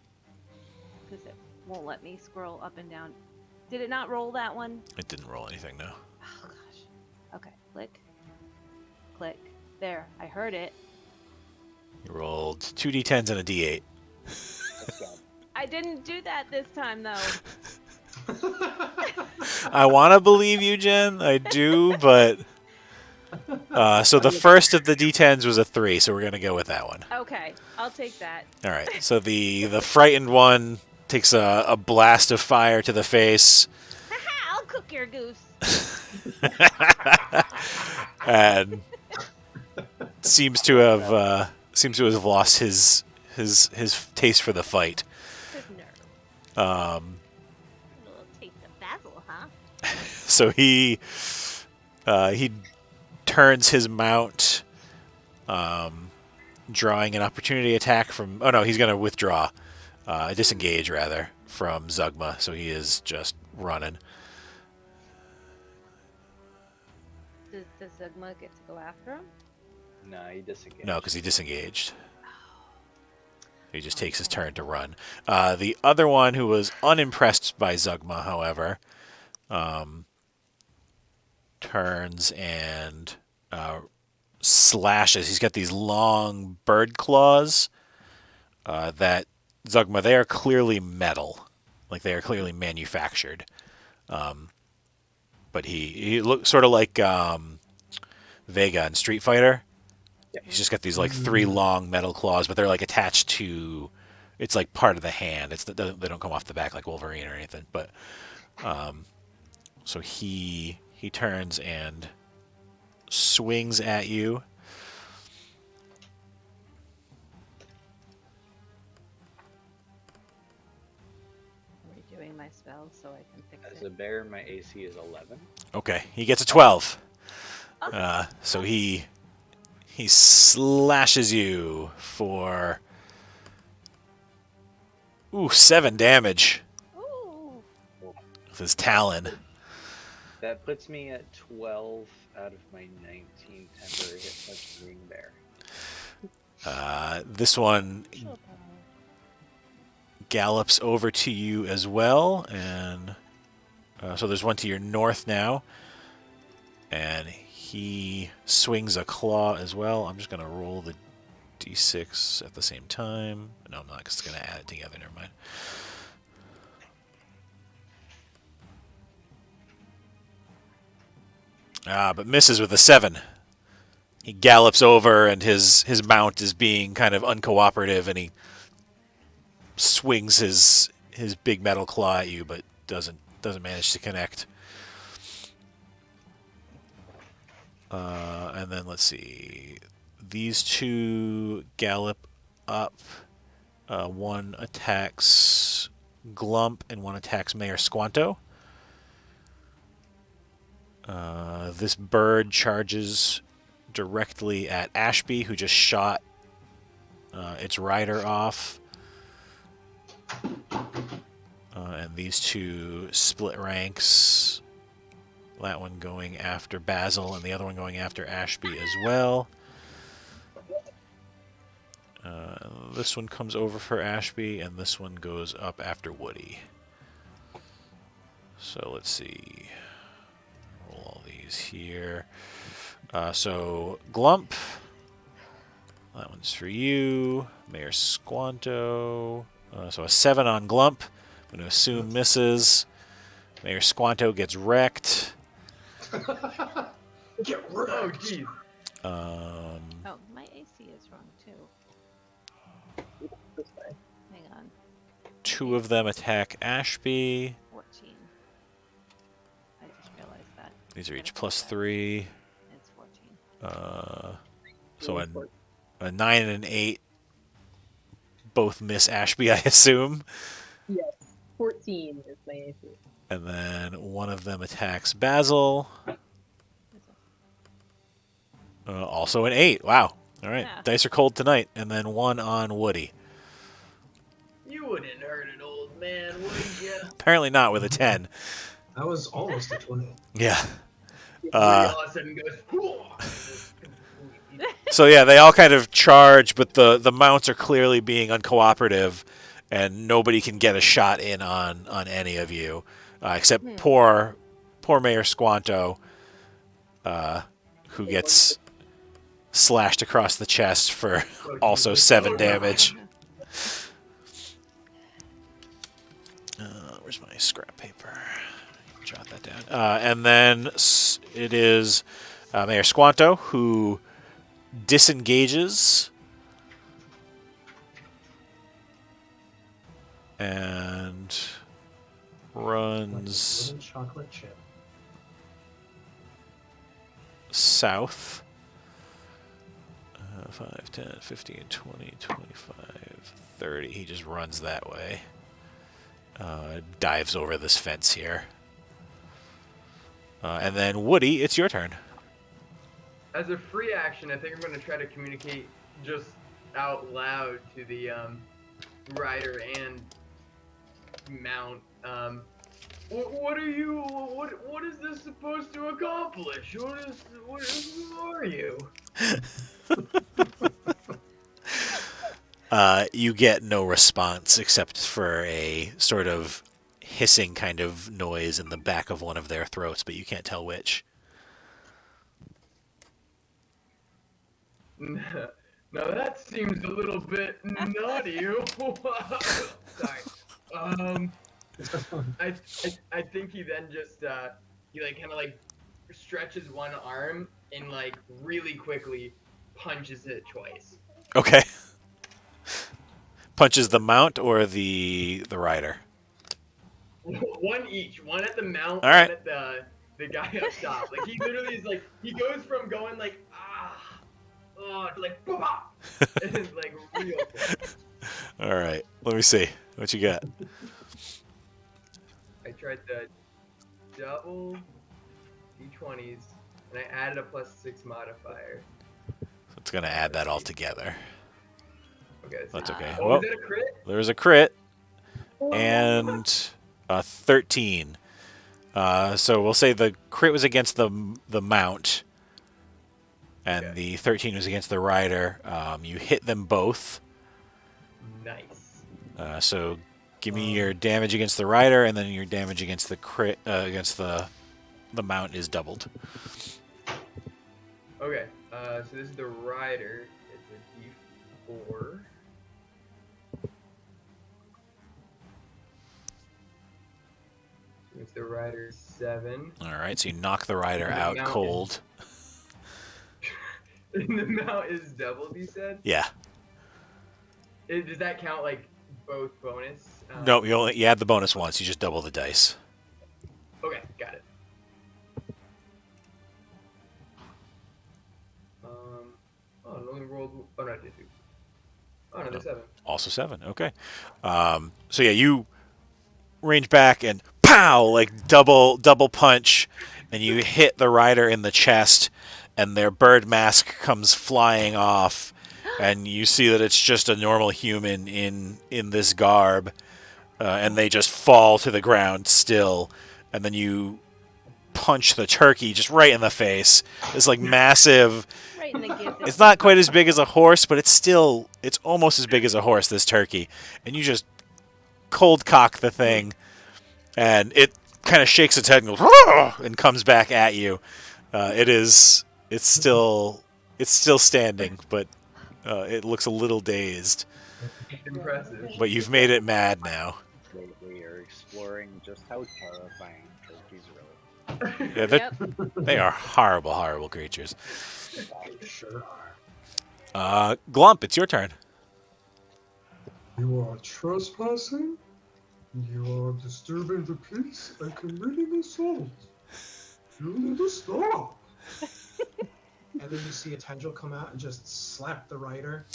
because it won't let me scroll up and down. Did it not roll that one? It didn't roll anything, no. Oh gosh. Okay. Click. Click. There. I heard it. You rolled 2 d10s and a d8. I didn't do that this time though. I want to believe you, Jen. I do, but so the first of the d10s was a 3, so we're gonna go with that one. Okay. I'll take that. All right. So the frightened one takes a blast of fire to the face, Haha! I'll cook your goose. and seems to have lost his taste for the fight. His nerve. Um, A little taste of basil, huh? so he turns his mount, drawing an opportunity attack from. Oh no, he's going to withdraw, disengage rather from Zugma. So he is just running. Does Zugma get to go after him? No, he disengaged. No, because he disengaged. He just takes his turn to run. The other one, who was unimpressed by Zugma, however, turns and slashes. He's got these long bird claws that Zugma, they are clearly metal. Like they are clearly manufactured. But he looks sort of like Vega in Street Fighter. Yep. He's just got these like 3 long metal claws, but they're like attached to. It's like part of the hand. They don't come off the back like Wolverine or anything. But so he turns and swings at you. I'm redoing my spell so I can fix As it. a bear, my AC is 11. Okay, he gets a 12. So he slashes you for 7 damage Ooh. with his talon. That puts me at 12 out of my 19 temporary hit points from being bear. This one gallops over to you as well, and so there's one to your north now, and he swings a claw as well. I'm just going to roll the d6 at the same time. No, I'm not, because it's going to add it together. Never mind. But misses with a 7. He gallops over, and his mount is being kind of uncooperative, and he swings his big metal claw at you, but doesn't manage to connect. And then let's see. These 2 gallop up. One attacks Glump, and one attacks Mayor Squanto. This bird charges directly at Ashby, who just shot its rider off. And these two split ranks. That one going after Basil, and the other one going after Ashby as well. This one comes over for Ashby, and this one goes up after Woody. So let's see. Roll all these here. So Glump. That one's for you. Mayor Squanto. So a 7 on Glump. I'm going to assume misses. Mayor Squanto gets wrecked. Get wrecked. Oh, jeez. Oh, my AC is wrong too. Hang on. 2 of them attack Ashby. 14. I just realized that. These are each +3. It's 14. So a 9 and an 8 both miss Ashby, I assume. Yes, 14 is my AC. And then one of them attacks Basil. Also an 8. Wow. All right. Yeah. Dice are cold tonight. And then 1 on Woody. You wouldn't hurt an old man, would you? Apparently not with a 10. That was almost a 20. Yeah. All of a sudden goes. So yeah, they all kind of charge, but the mounts are clearly being uncooperative, and nobody can get a shot in on any of you, except poor Mayor Squanto, who gets slashed across the chest for also 7 damage. Where's my scrap paper? Jot that down. And then it is Mayor Squanto who disengages and runs Little chocolate chip. south. 5, 10, 15, 20, 25, 30. He just runs that way. Dives over this fence here. And then Woody, it's your turn. As a free action, I think I'm going to try to communicate just out loud to the rider and mount. What are you? What is this supposed to accomplish? Who are you? You get no response except for a sort of hissing kind of noise in the back of one of their throats, but you can't tell which. Now that seems a little bit naughty. Sorry. I think he then just he like kind of like stretches one arm and like really quickly punches it twice. Okay. Punches the mount or the rider? One each. One at the mount, all right. one at the guy up top. Like he literally is like he goes from going like to like bah! And it's like real quick. All right. Let me see. What you got? I tried to double d20s and I added a +6 modifier. So it's going to add that all together. Okay. That's okay. Oh, Well, is that a crit? there's a crit and a 13. So we'll say the crit was against the mount, and Okay. the 13 was against the rider. You hit them both. Nice. So give me your damage against the rider, and then your damage against the crit against the mount is doubled. Okay. So this is the rider. It's a d4. It's the rider 7. All right. So you knock the rider The out mount cold. And the amount is doubled, you said? Yeah. Does that count like both bonus? No, you add the bonus once. You just double the dice. Okay, got it. Oh, it only rolled. Oh, no, I did 2. Oh, no, there's 7. Also 7. Okay. So yeah, you range back and pow, like double punch, and you hit the rider in the chest, and their bird mask comes flying off, and you see that it's just a normal human in this garb, and they just fall to the ground still, and then you punch the turkey just right in the face. It's like massive. Right in the gift. It's not quite as big as a horse, but it's almost as big as a horse, this turkey. And you just cold cock the thing, and it kind of shakes its head and goes, "Roar!" and comes back at you. It's still standing, but it looks a little dazed. Impressive. But you've made it mad now. We are exploring just how terrifying turkeys really. Yeah, Yep. they are horrible, horrible creatures. Sure are. Glump, it's your turn. You are trespassing. You are disturbing the peace and committing assault. You need to stop. And then you see a tendril come out and just slap the rider.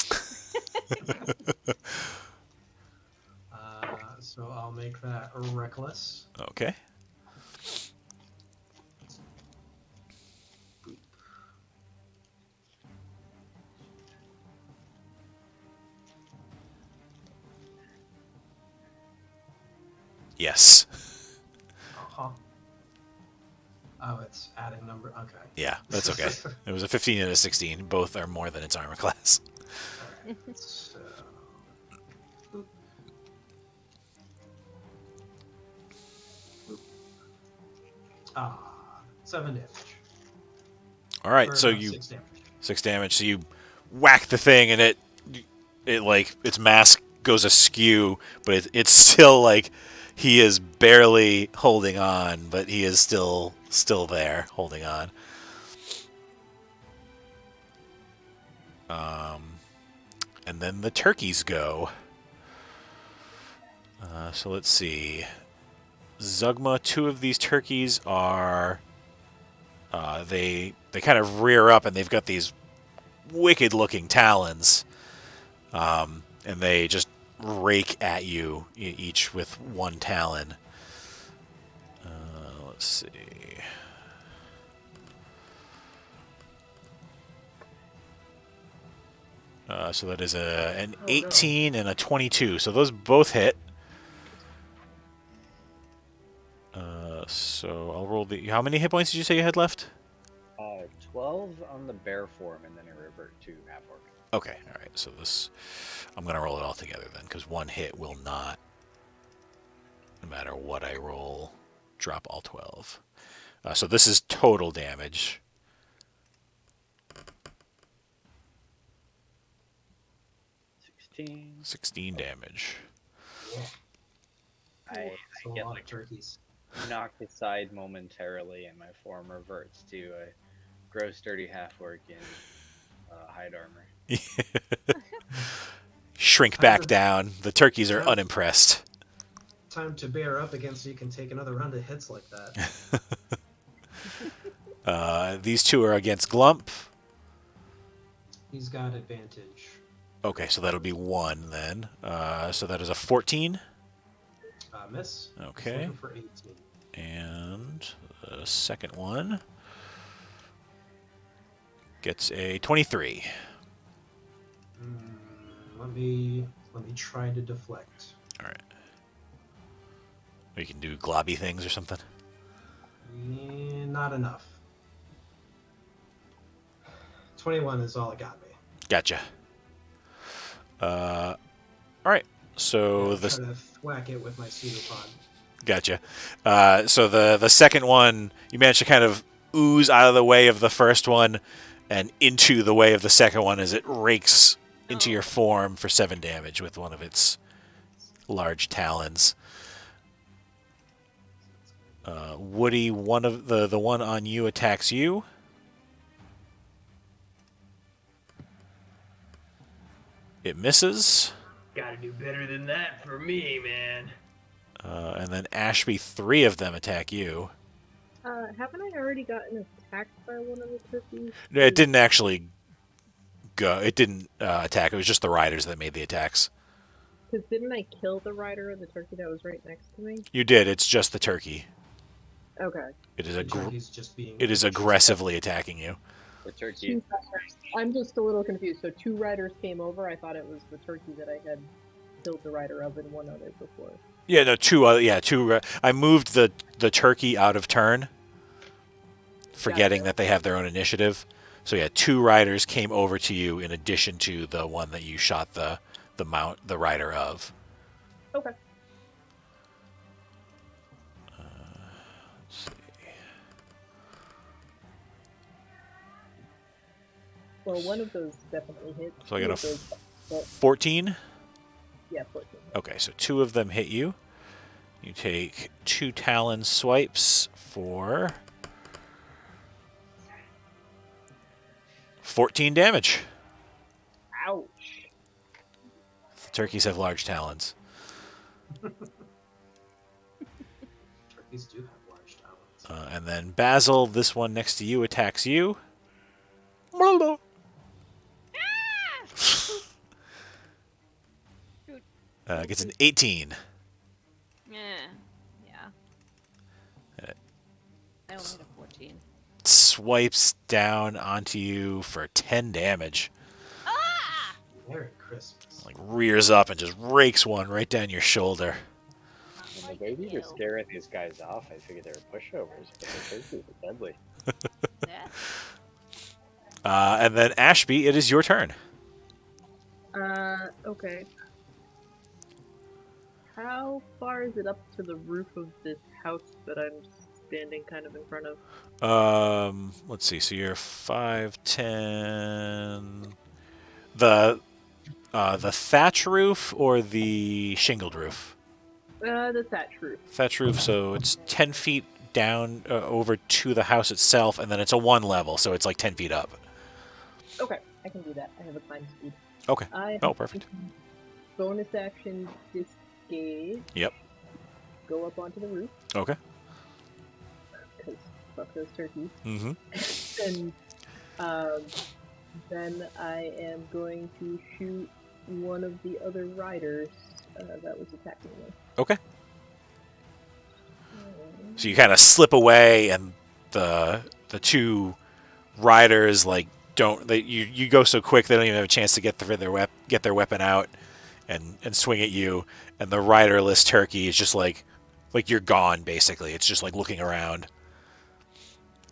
So I'll make that reckless. Okay. Yes. Uh-huh. Oh, it's adding number. Okay. Yeah, that's okay. It was a 15 and a 16. Both are more than its armor class. Alright, so... 7 damage. All right, Or, so no, you 6 damage. 6 damage. So you whack the thing, and it like its mask goes askew, but it's still like he is barely holding on, but he is still there holding on. And then the turkeys go. So let's see. Zugma, 2 of these turkeys are they kind of rear up, and they've got these wicked looking talons, and they just rake at you, each with 1 talon. Let's see. So that is an 18 and a 22. So those both hit. So I'll roll the... How many hit points did you say you had left? 12 on the bear form, and then I revert to half orc. Okay, all right. So this... I'm going to roll it all together then, because 1 hit will not, no matter what I roll, drop all 12. So this is total damage. 16 damage. I So a get lot like of turkeys. knocked aside momentarily, and my form reverts to a gross, dirty half orc in hide armor. Shrink back down. The turkeys are unimpressed. Time to bear up against so you can take another round of hits like that. These 2 are against Glump. He's got advantage. Okay, so that'll be 1 then. So that is a 14. Miss. Okay. He's looking for 18. And the second one gets a 23. Let me try to deflect. All right. Or you can do globby things or something. Not enough. 21 is all it got me. Gotcha. All right. So Try to thwack it with my pseudopod. Gotcha. So the second one, you managed to kind of ooze out of the way of the first one and into the way of the second one as it rakes into your form for 7 damage with one of its large talons. Woody, one of the one on you attacks you. It misses. Gotta do better than that for me, man. And then Ashby, 3 of them attack you. Haven't I already gotten attacked by one of the turkeys? No, it didn't actually go. It didn't attack. It was just the riders that made the attacks. Because didn't I kill the rider of the turkey that was right next to me? You did. It's just the turkey. Okay. It is The turkey's just being. it is aggressively attacking you. The turkey. Two riders. I'm just a little confused. So 2 riders came over. I thought it was the turkey that I had killed the rider of and one other before. Yeah, no, two. I moved the turkey out of turn, forgetting that they have their own initiative. So yeah, 2 riders came over to you in addition to the one that you shot the rider of. Okay. Let's see. Well, one of those definitely hit. So I got a Two of those- 14. Yeah, 14. Okay, so 2 of them hit you. You take 2 talon swipes for 14 damage. Ouch. Turkeys have large talons. Turkeys do have large talons. And then Basil, this one next to you, attacks you. Gets an 18. Yeah. Uh, I only hit a 14. Swipes down onto you for 10 damage. Ah! Merry Christmas. Like rears up and just rakes one right down your shoulder. When the babies are scaring these guys off, I figured they were pushovers, but the turkeys are deadly. Yeah. And then Ashby, it is your turn. Okay. How far is it up to the roof of this house that I'm standing kind of in front of? Let's see. So you're 5, 10. The thatch roof or the shingled roof? The thatch roof. Thatch roof. So it's 10 feet down over to the house itself, and then it's a 1 level, so it's like 10 feet up. Okay, I can do that. I have a climb speed. Okay. I Oh, perfect. Bonus action disengage. Yep. Go up onto the roof, Okay. because fuck those turkeys. Mm-hmm. And then I am going to shoot one of the other riders that was attacking me. Okay. So you kind of slip away, and the 2 riders you go so quick they don't even have a chance to get their weapon out and swing at you, and the riderless turkey is just like you're gone basically. It's just like looking around,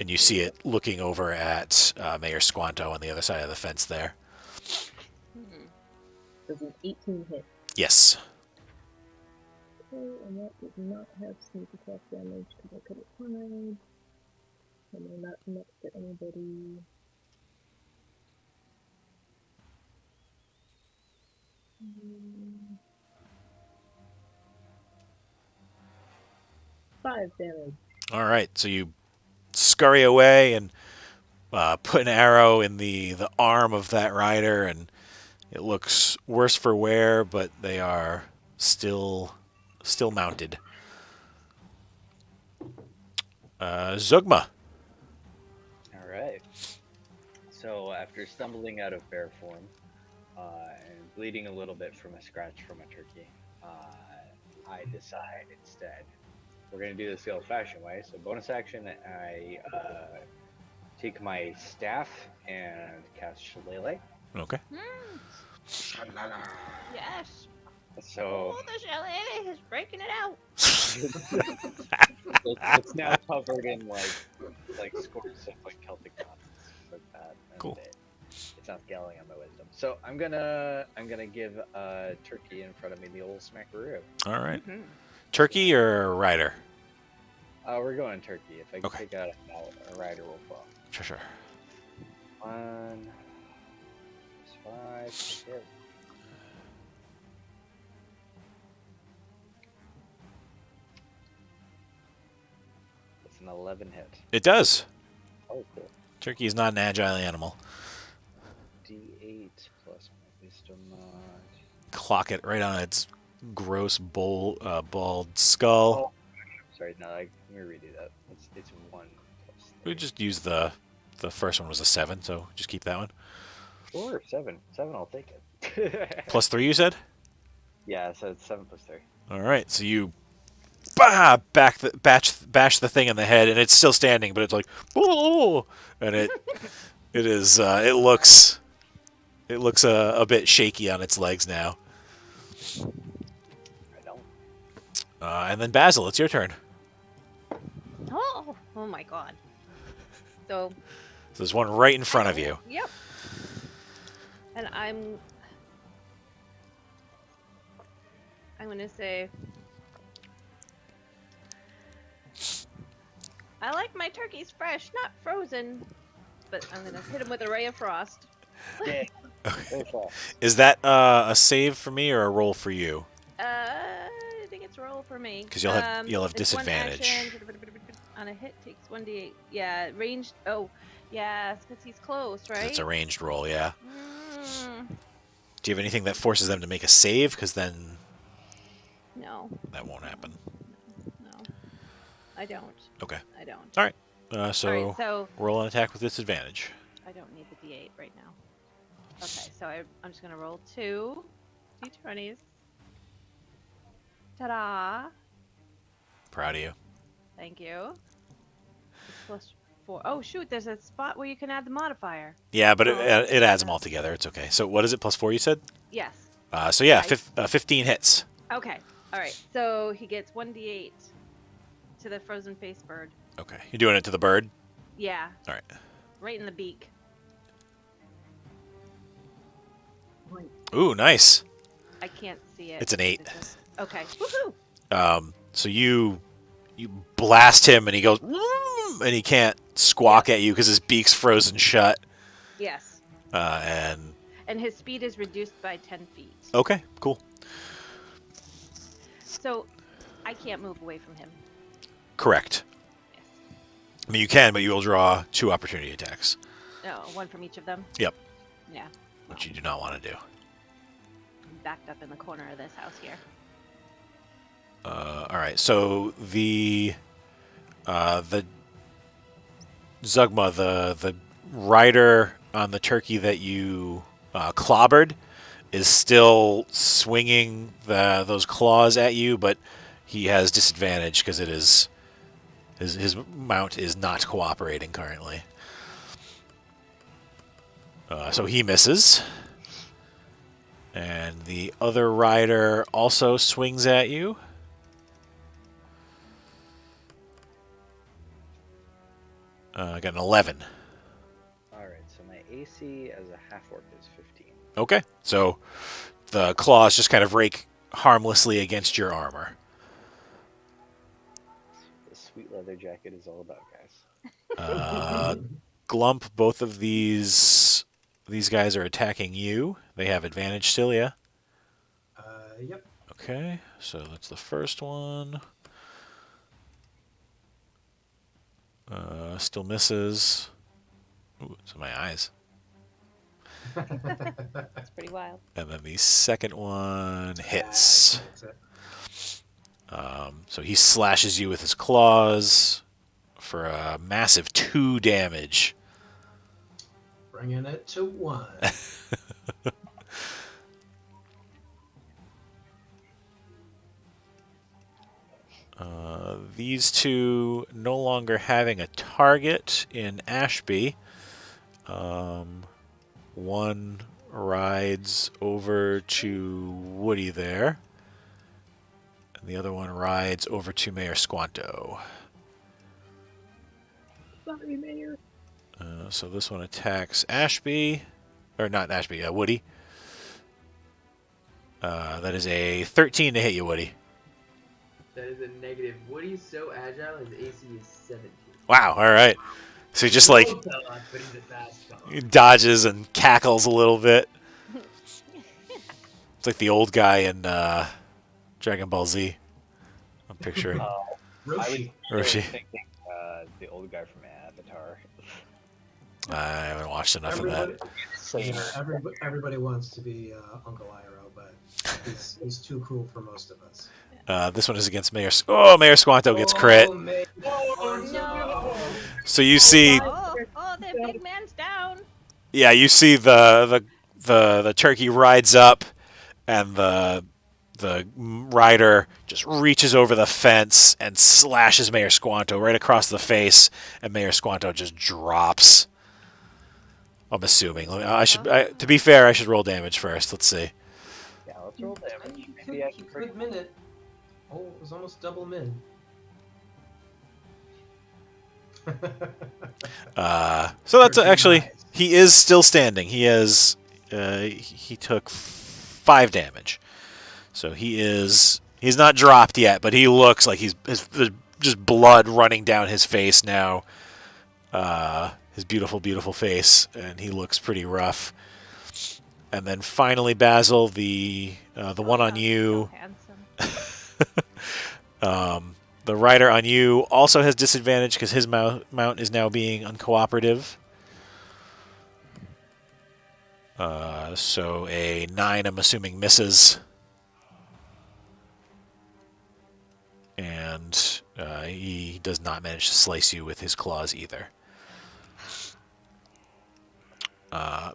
and you see it looking over at Mayor Squanto on the other side of the fence there. Does an 18 hit? Yes. Okay, and that did not have sneak attack damage because I couldn't find. And I'm not next to anybody. Mm. 5 damage. All right. So you scurry away and put an arrow in the arm of that rider, and it looks worse for wear, but they are still mounted. Zugma. All right. So after stumbling out of bear form and bleeding a little bit from a scratch from a turkey, I decide instead we're going to do this the old-fashioned way. So bonus action, I take my staff and cast Shillelagh. Okay. Yes. So Oh, the shillelagh is breaking it out. it's now covered in like scores of like Celtic gods like that. And Cool. It's not scaling on my wisdom. So I'm gonna give turkey in front of me the old smackaroo. All right. Mhm. Turkey or rider? We're going turkey. If I can Okay. take out a rider, will fall. Sure. 1 + 5. Hit. It's an 11 hit. It does. Oh, cool. Turkey is not an agile animal. D8 plus my wisdom mod. Clock it right on its gross bald skull. Oh, sorry, no, let me redo that. It's 1 + 3. We just use the first one was a 7, so just keep that one. Sure, 7. 7, I'll take it. +3, you said? Yeah, so it's 7 plus 3. All right, so you bash the thing in the head, and it's still standing, but it's like, oh, and it looks a bit shaky on its legs now. I don't. And then Basil, it's your turn. Oh my god. So There's one right in front of you. Yep. And I'm gonna say I like my turkeys fresh, not frozen. But I'm gonna hit him with a ray of frost. Yeah. Very fast. Is that a save for me or a roll for you? I think it's a roll for me. 'Cause you'll have it's one disadvantage. action, on a hit takes 1d8. Yeah, ranged. Oh, yeah, because he's close, 'Cause right? it's a ranged roll, yeah. Mm, Do you have anything that forces them to make a save? Because then no, that won't happen. no, I don't. Okay. I don't. All right. All So right, so roll an attack with disadvantage. I don't need the d8 right now. Okay, so I'm just gonna roll 2 d20s. Ta-da! Proud of you. Thank you. Plus 4. Oh shoot! There's a spot where you can add the modifier. Yeah, but it adds them all together. It's okay. So what is it? +4, you said? Yes. So yeah, Right. 15 hits. Okay. All right. So he gets 1d8 to the frozen face bird. Okay. You're doing it to the bird? Yeah. All right. Right in the beak. Ooh, nice. I can't see it. It's an 8. Okay. Woohoo! So you blast him, and he goes, "Mm," and he can't squawk at you because his beak's frozen shut. Yes. And his speed is reduced by 10 feet. okay, cool. So I can't move away from him. Correct. Yes. I mean, you can, but you will draw 2 opportunity attacks, No, one from each of them. Yep. Yeah. which you do not want to do. I'm backed up in the corner of this house here. All right, so the Zugma, the rider on the turkey that you clobbered, is still swinging those claws at you, but he has disadvantage because it is his mount is not cooperating currently. So he misses. And the other rider also swings at you. I got an 11. Alright, so my AC as a half-orc is 15. Okay, so the claws just kind of rake harmlessly against your armor. The sweet leather jacket is all about, guys. Glump, both of these guys are attacking you. They have advantage still, yeah? Yep. Okay, so that's the first one. Still misses. Ooh, it's in my eyes. It's pretty wild. And then the second one hits. That's it. So he slashes you with his claws for a massive 2 damage. Bringing it to 1. These two no longer having a target in Ashby. One rides over to Woody there, and the other one rides over to Mayor Squanto. Sorry, Mayor. So this one attacks Ashby, or not Ashby, Woody. That is a 13 to hit you, Woody. That is a negative. Woody's so agile, his AC is 17. Wow, all right. So he just like Old fella, but he's a fast fella. dodges and cackles a little bit. It's like the old guy in Dragon Ball Z. I'm picturing. Roshi. Roshi. Thinking, the old guy from Avatar. I haven't watched enough of that. Everybody wants to be Uncle Iroh, but he's too cool for most of us. This one is against Mayor. Mayor Squanto gets crit. Oh, no. So you see, Oh, the big man's down. yeah, you see the turkey rides up, and the the rider just reaches over the fence and slashes Mayor Squanto right across the face, and Mayor Squanto just drops. I'm assuming. To be fair, I should roll damage first. Let's see. Yeah, let's roll damage. He Maybe I he can break. could min it. Oh, it was almost double min. So that's actually, he is still standing. He has he took 5 damage. So he's not dropped yet, but he looks like there's just blood running down his face now. His beautiful, beautiful face, and he looks pretty rough. And then finally, Basil, the one on you. The rider on you also has disadvantage because his mount is now being uncooperative. So a 9, I'm assuming, misses. And he does not manage to slice you with his claws either.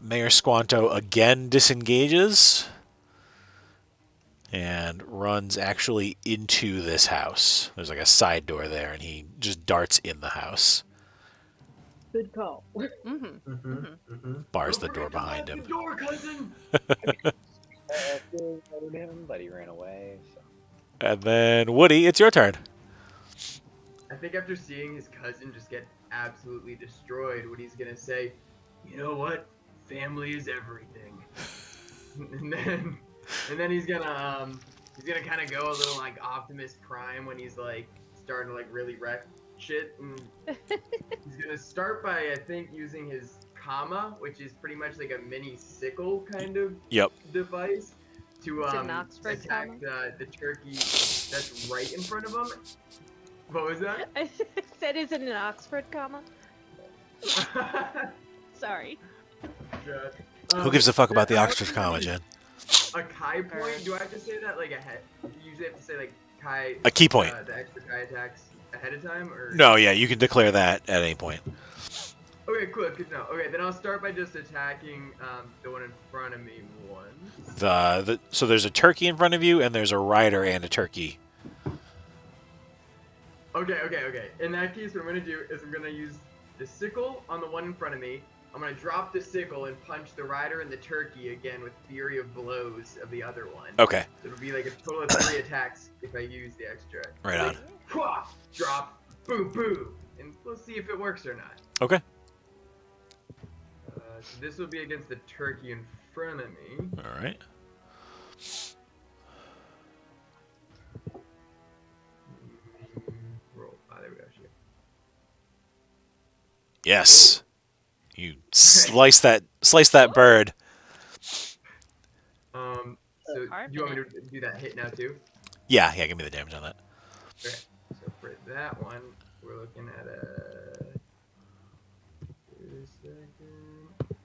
Mayor Squanto again disengages and runs actually into this house. There's like a side door there, and he just darts in the house. Good call. Bars the door behind him. The door, cousin. Him, but he ran away. So. And then Woody, it's your turn. I think after seeing his cousin just get absolutely destroyed, Woody's gonna say, "You know what? Family is everything." and then he's gonna kind of go a little like Optimus Prime when he's like starting to like really wreck shit, and he's gonna start by, I think, using his comma, which is pretty much like a mini sickle kind of device, to attack the turkey that's right in front of him. What was that? I said, is it an Oxford comma? Sorry. Who gives a fuck about the Oxford comma, Jen? A Kai point? Do I have to say that like ahead? You usually have to say like Kai. A key point. The extra Kai attacks ahead of time, or? No, yeah, you can declare that at any point. Okay, cool. Good to know. Okay, then I'll start by just attacking the one in front of me once. So there's a turkey in front of you, and there's a rider and a turkey. Okay. In that case, what I'm gonna do is I'm gonna use the sickle on the one in front of me. I'm gonna drop the sickle and punch the rider and the turkey again with fury of blows of the other one. Okay. So it'll be like a total of 3 attacks if I use the extra. Right on. Like, drop, boom, boom, and we'll see if it works or not. Okay. So this will be against the turkey in front of me. All right. Roll. There we go. Shoot. Yes. You slice that bird. So do you want me to do that hit now too? Yeah, give me the damage on that. Okay. So for that one, we're looking at a. Wait a second.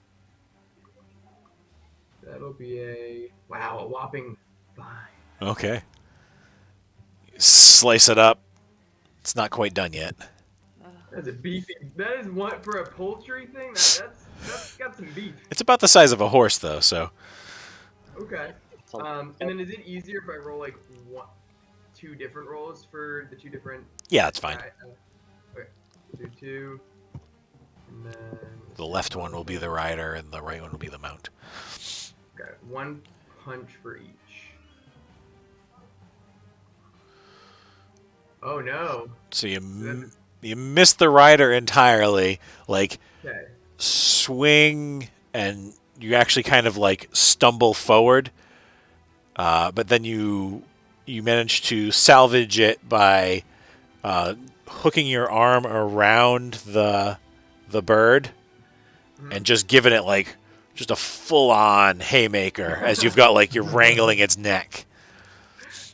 That'll be a whopping 5. Okay. Slice it up. It's not quite done yet. That's a beefy. That is one for a poultry thing. That's got some beef. It's about the size of a horse, though. So. Okay. And then is it easier if I roll like 2 different rolls for the 2 different? Yeah, that's fine. Okay. 2, and then The left one will be the rider, and the right one will be the mount. Okay, 1 punch for each. Oh no! So you miss the rider entirely, like swing, and you actually kind of like stumble forward, but then you manage to salvage it by hooking your arm around the bird and just giving it like just a full-on haymaker as you've got like you're wrangling its neck.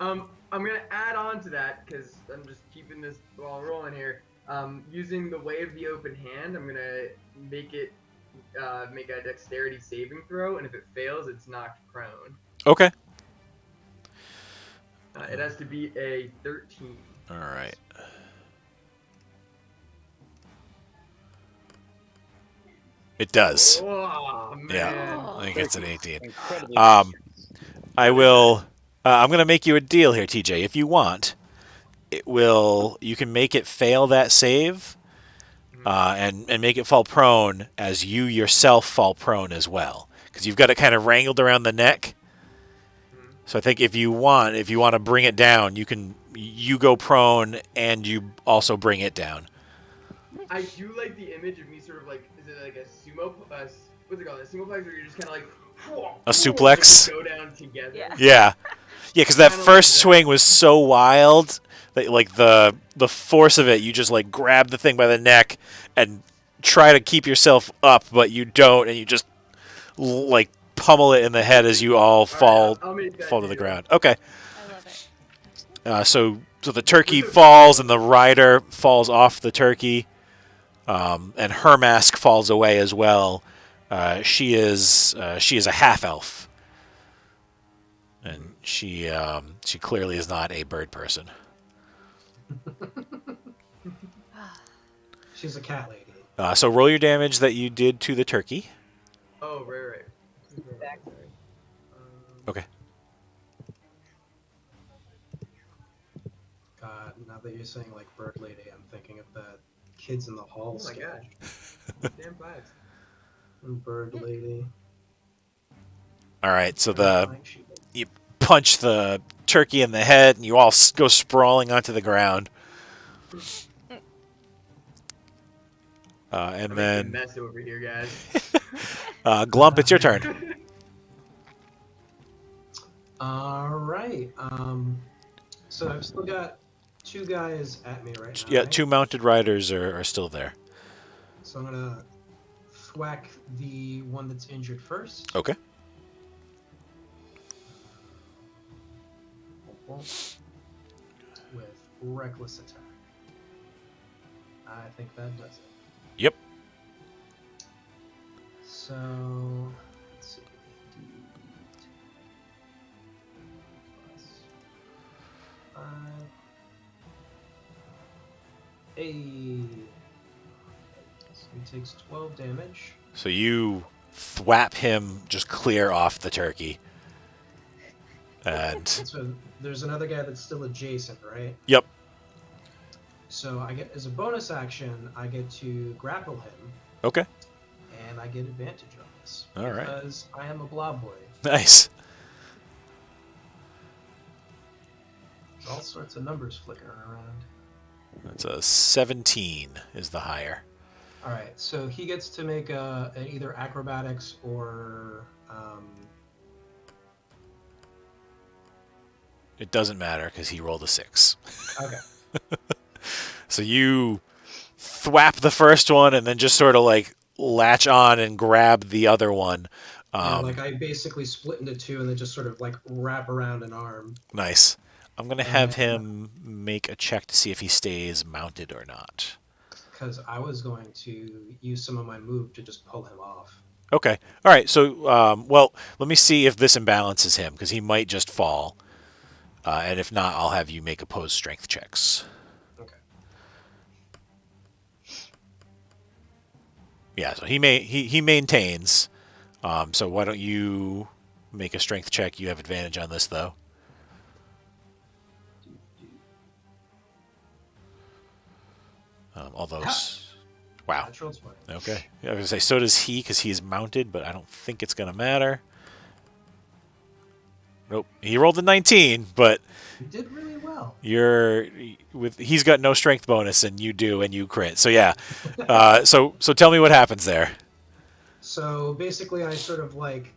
I'm gonna add on to that because I'm just keeping this ball rolling here. Using the way of the open hand, I'm gonna make it make a dexterity saving throw, and if it fails, it's knocked prone. Okay. It has to be a 13. All right. It does. Oh, man. Yeah, I think it's an 18. Incredibly I will I'm going to make you a deal here, TJ. If you want, you can make it fail that save, and make it fall prone as you yourself fall prone as well, because you've got it kind of wrangled around the neck. So I think if you want to bring it down, you go prone and you also bring it down. I do like the image of me sort of like, is it like a sumo, what's it called? A sumo plex where you're just kind of like, A suplex? Go down together. Yeah, because that Kinda first like that. swing was so wild that like the force of it, you just like grab the thing by the neck and try to keep yourself up, but you don't, and you just like pummel it in the head as you all fall I'll make that fall to the deal. ground. Okay. I love it. So the turkey falls and the rider falls off the turkey, and her mask falls away as well. She is a half elf, and she clearly is not a bird person. She's a cat lady. So roll your damage that you did to the turkey. Oh, right. Okay. God, now that you're saying like bird lady, I'm thinking of that Kids in the Hall Oh my sketch. gosh. Damn flags. Bird lady. All right. So Flying sheep. you punch the turkey in the head, and you all go sprawling onto the ground. And I'm making a then mess over here, guys. Glump, it's your turn. All right. So I've still got 2 guys at me right now. Yeah, right? 2 mounted riders are still there. So I'm gonna thwack the one that's injured first. Okay. With reckless attack. I think that does it. Yep. So let's see. D10 plus 5. So he takes 12 damage. So you thwap him just clear off the turkey. And So there's another guy that's still adjacent, right? yep. So I get, as a bonus action, I get to grapple him, Okay. and I get advantage on this. All right. Because I am a blob boy. Nice. There's all sorts of numbers flickering around. That's a 17 is the higher. All right, so he gets to make an either acrobatics or It doesn't matter because he rolled a 6. okay. So you thwap the first one and then just sort of like latch on and grab the other one. Yeah, like I basically split into 2 and then just sort of like wrap around an arm. Nice. I'm going to have him make a check to see if he stays mounted or not. Because I was going to use some of my move to just pull him off. Okay. All right. So, well, let me see if this imbalances him because he might just fall. And if not, I'll have you make opposed strength checks. Okay. Yeah. So he maintains. So why don't you make a strength check? You have advantage on this though. Although, wow. Natural 20. Okay. Yeah, I was gonna say so does he because he is mounted, but I don't think it's gonna matter. Nope. He rolled a 19, but You did really well. he's got no strength bonus and you do, and you crit. So yeah. So tell me what happens there. So basically, I sort of like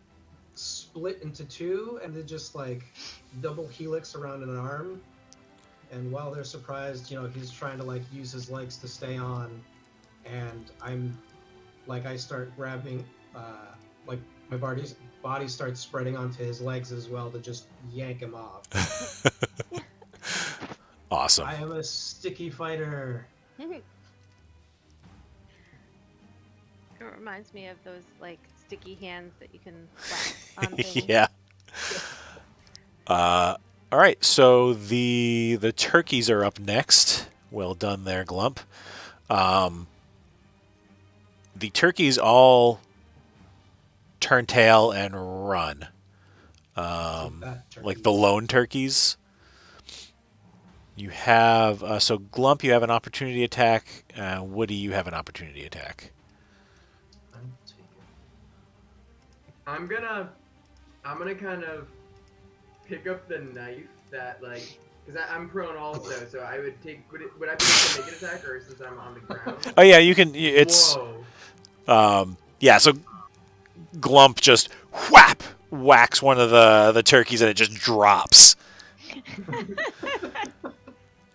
split into 2 and then just like double helix around an arm. And while they're surprised, he's trying to like use his legs to stay on, and I start grabbing, like my body starts spreading onto his legs as well to just yank him off. Awesome. I am a sticky fighter. It reminds me of those like sticky hands that you can slap on things. Yeah. All right, so the turkeys are up next. Well done there, Glump. The turkeys all turn tail and run. Fat like the turkeys. lone turkeys. You have so Glump, you have an opportunity attack. Woody, you have an opportunity attack. I'm taking. I'm gonna kind of pick up the knife that like, because I'm prone also, so I would take. Would I be able to make an attack, or since I'm on the ground? Oh yeah, you can. It's Whoa. yeah. So Glump just whacks one of the turkeys and it just drops.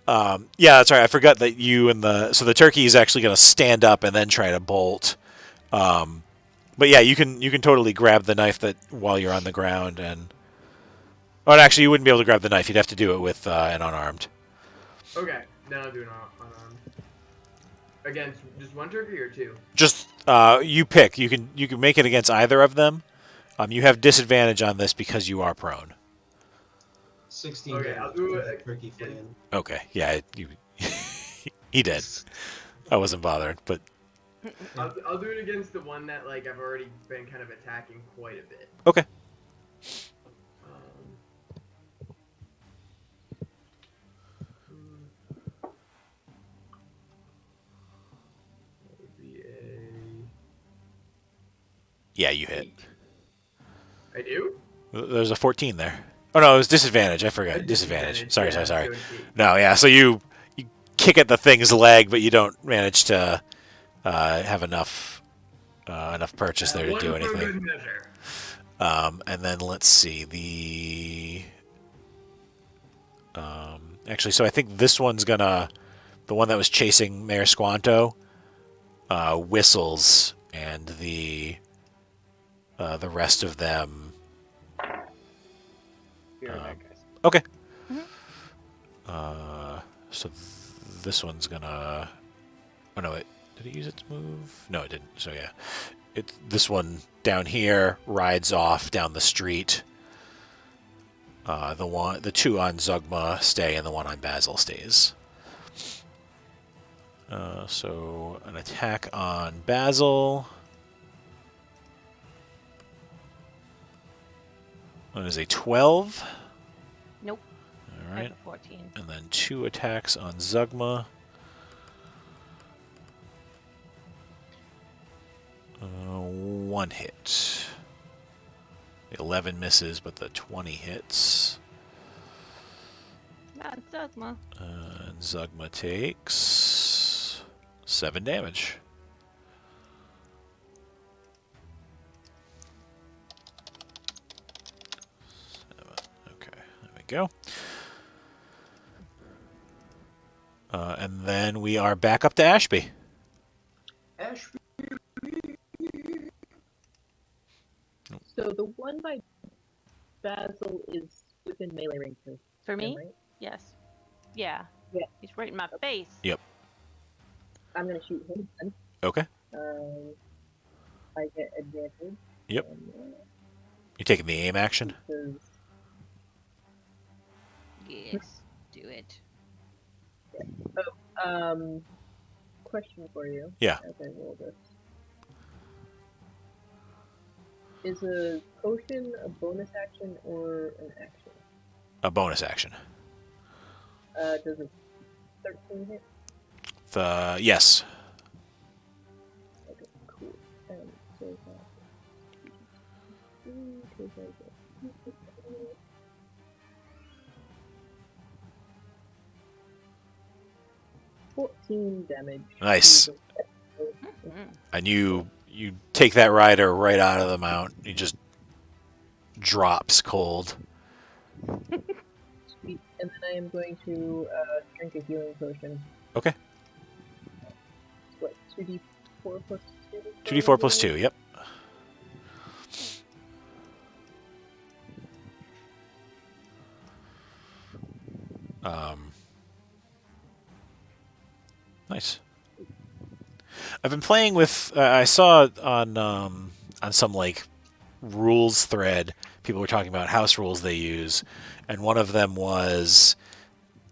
Yeah, that's right. I forgot that you and the turkey is actually going to stand up and then try to bolt. But yeah, you can totally grab the knife that while you're on the ground and. Oh, and actually, you wouldn't be able to grab the knife. You'd have to do it with an unarmed. Okay, now I'm doing unarmed. Against just one turkey or two? Just you pick. You can make it against either of them. You have disadvantage on this because you are prone. 16 Okay, damage I'll do to it the turkey again. fleeing. Okay, yeah, he did. I wasn't bothered, but I'll do it against the one that like I've already been kind of attacking quite a bit. okay. That would be a. Yeah, you hit. I do? There's a 14 there. Oh no, it was disadvantage. I forgot. A Disadvantage. disadvantage, Sorry. yeah, so No, yeah. So you kick at the thing's leg, but you don't manage to have enough purchase there to do one for anything. good measure. And then let's see actually, so I think this one's the one that was chasing Mayor Squanto, whistles, and the rest of them. You're right, guys. Okay. Mhm. So this one's gonna. Oh no! Did it use its move? No, it didn't. So yeah, this one down here rides off down the street. The two on Zugma stay, and the one on Basil stays. So an attack on Basil. That is a 12. Nope. All I have right. a 14. And then 2 attacks on Zugma. 1 hit. The 11 misses, but the 20 hits. Not Zugma. And Zugma takes 7 damage. Okay, there we go. And then we are back up to Ashby. Ashby. So the one by Basil is within melee range For me? right? Yes. Yeah. Yeah. He's right in my face. Yep. I'm gonna shoot him then. Okay. I get advantage. Yep. And, You taking the aim action? because Yes. Do it. question for you. Yeah. As I roll this. Is a potion a bonus action or an action? A bonus action. Does a 13 hit? Yes. Okay, cool. So that. 14 damage. Nice. Mhm. And you take that rider right out of the mount. He just drops cold. Sweet. And then I am going to drink a healing potion. Okay. What, 2d4 plus 2? 2d4 plus 2, yep. Nice. I've been playing with. I saw on some like rules thread, people were talking about house rules they use, and one of them was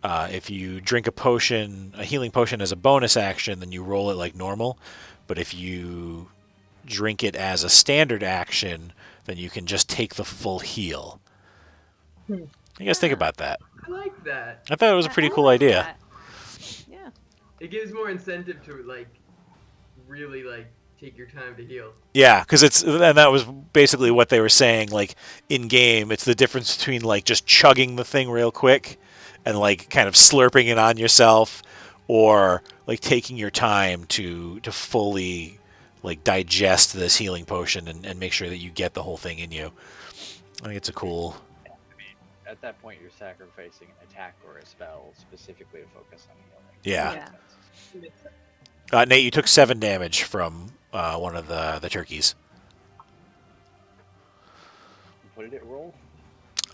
if you drink a healing potion as a bonus action, then you roll it like normal. But if you drink it as a standard action, then you can just take the full heal. You guys think about that. I like that. I thought it was a pretty I cool like idea. that. Yeah. It gives more incentive to like really like take your time to heal. Yeah, because and that was basically what they were saying. Like in game, it's the difference between like just chugging the thing real quick and like kind of slurping it on yourself, or like taking your time to fully like digest this healing potion and make sure that you get the whole thing in you. I think it's a cool. At that point, you're sacrificing an attack or a spell specifically to focus on healing. Yeah. Yeah. Nate, you took 7 damage from one of the turkeys. What did it roll?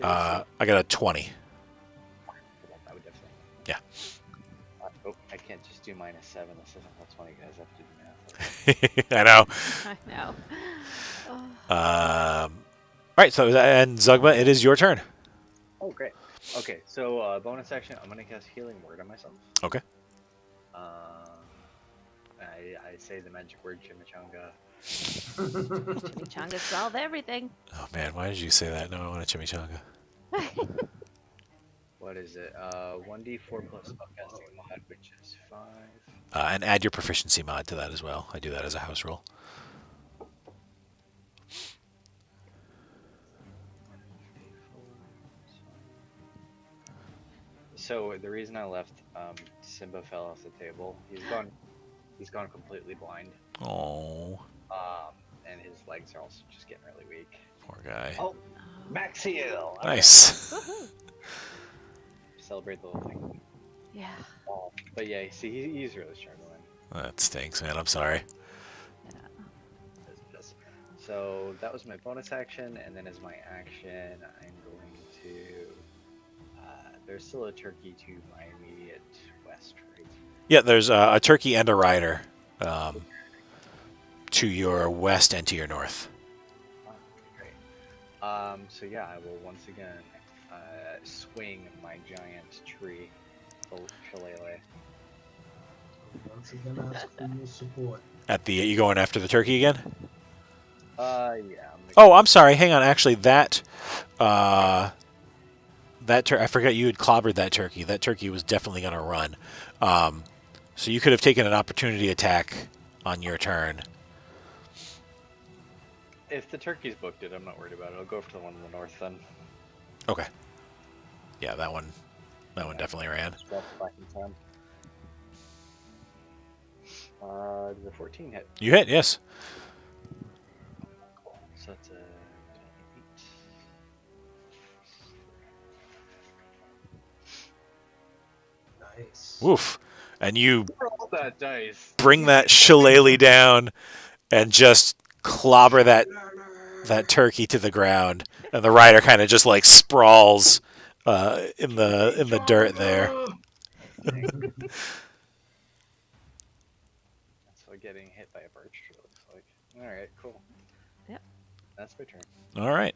I got a 20. That would definitely. Yeah. Oh, I can't just do -7. This isn't how 20 guys have to do math. I know. I know. All right, so and Zugma, it is your turn. Oh, great. Okay, so bonus action, I'm gonna cast Healing Word on myself. Okay. I say the magic word Chimichanga. Chimichanga solve everything. Oh man, why did you say that? No, I want a chimichanga. What is it? 1d4 plus spellcasting mod, which is 5. And add your proficiency mod to that as well. I do that as a house rule. So the reason I left Simba fell off the table. He's gone completely blind. Oh, And his legs are also just getting really weak. poor guy. Oh, max heal. Nice. Woohoo. Celebrate the little thing. Yeah. But yeah, see, he's really struggling. That stinks, man. I'm sorry. So that was my bonus action, and then as my action, I'm going to. There's still a turkey to my immediate west, right? Yeah, there's a turkey and a rider to your west and to your north. Great. So yeah, I will once again swing my giant tree, the shillelagh. Once again, ask for your support. You going after the turkey again? Yeah. Oh, I'm sorry. Hang on. Actually, I forgot you had clobbered that turkey. That turkey was definitely going to run. So you could have taken an opportunity attack on your turn. If the turkey's booked it, I'm not worried about it. I'll go for the one in the north then. Okay. Yeah, that one definitely ran. Back in time. Does a 14 hit? You hit, yes. So that's a 8. Nice. Woof. And you Roll that dice. bring that shillelagh down and just clobber that turkey to the ground. And the rider kind of just like sprawls in the dirt there. So getting hit by a birch tree looks like. Alright, cool. Yep. That's my turn. All right.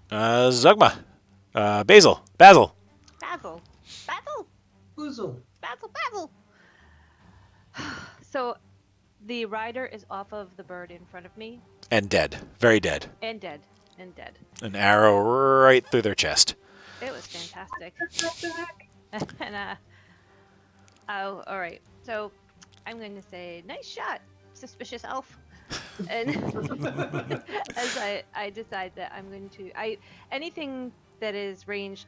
Zugma. Basil. Basil. Basil. Boozle. Basil. So, the rider is off of the bird in front of me. And dead. Very dead. And dead. An arrow right through their chest. It was fantastic. And oh, all right. So, I'm going to say, nice shot, suspicious elf. And as I decide that I'm going to, anything that is ranged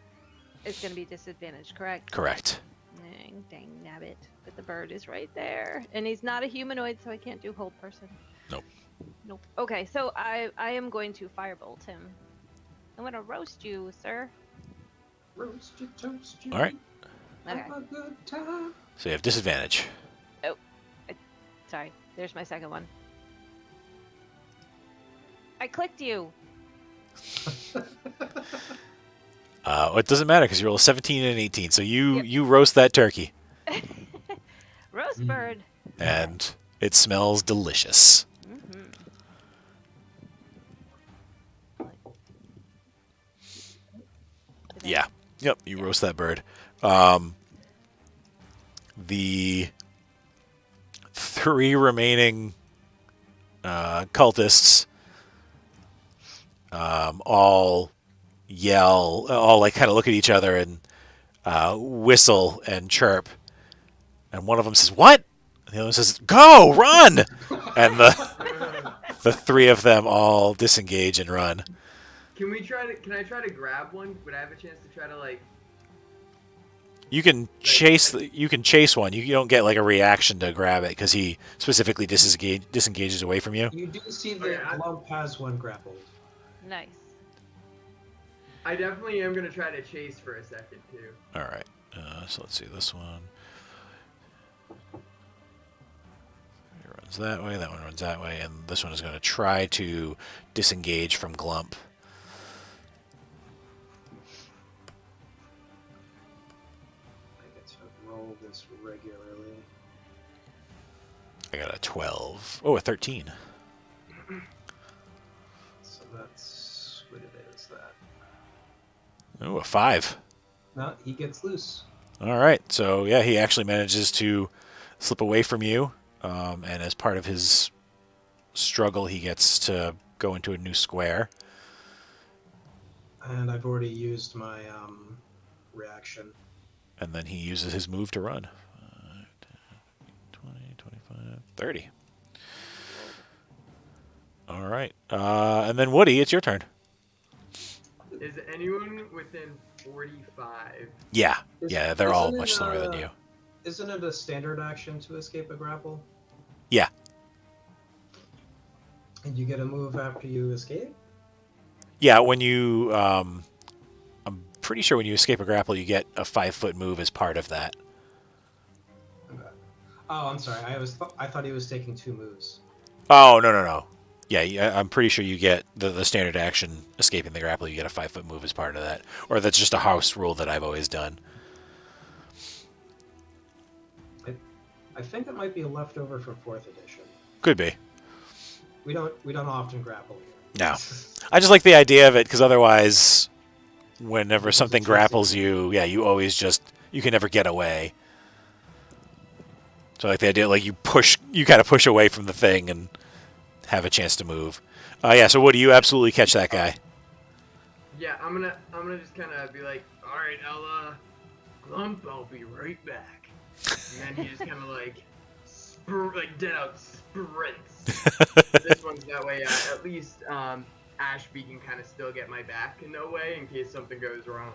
is going to be disadvantaged, correct? Correct. Dang nabbit. But the bird is right there. And he's not a humanoid, so I can't do hold person. Nope. Okay, so I am going to firebolt him. I'm going to roast you, sir. Roast you, toast you. All right. Okay. Have a good time. So you have disadvantage. Sorry, there's my second one. I clicked you. It doesn't matter because you roll a 17 and an 18. So you roast that turkey. Roast bird. And it smells delicious. Mm-hmm. Yeah. Yep. You roast that bird. The 3 remaining cultists all yell, all like kind of look at each other and whistle and chirp. And one of them says, "What?" And the other one says, "Go, run!" And the three of them all disengage and run. Can I try to grab one? Would I have a chance to try to like? You can chase one. You don't get like a reaction to grab it because he specifically disengages away from you. You do see that Glump has one grappled. Nice. I definitely am gonna try to chase for a second too. All right. So let's see this one. It runs that way. That one runs that way, and this one is going to try to disengage from Glump. I get to roll this regularly. I got a 12. Oh, a 13. So that's what it is. That. Oh, a 5. No, he gets loose. All right. So yeah, he actually manages to slip away from you, and as part of his struggle, he gets to go into a new square. And I've already used my reaction. And then he uses his move to run. 20, 25, 30. All right. And then Woody, it's your turn. Is anyone within 45? Yeah. Yeah, they're all Isn't it, much slower than you. Isn't it a standard action to escape a grapple? Yeah. And you get a move after you escape? Yeah, when you... I'm pretty sure when you escape a grapple, you get a 5-foot move as part of that. Okay. Oh, I'm sorry. I thought he was taking 2 moves. Oh, no. Yeah, I'm pretty sure you get the standard action, escaping the grapple, you get a 5-foot move as part of that. Or that's just a house rule that I've always done. I think it might be a leftover from 4th edition. Could be. We don't often grapple here. No. I just like the idea of it, because otherwise, whenever something grapples you, yeah, you always just, you can never get away. So I like the idea, like you kind of push away from the thing and have a chance to move. Yeah, so what do you absolutely catch that guy? Yeah, I'm gonna just kind of be like, all right, Glump, I'll be right back. And then he just kind of like, dead out sprints. This one's that way. At least Ashby can kind of still get my back in no way in case something goes wrong.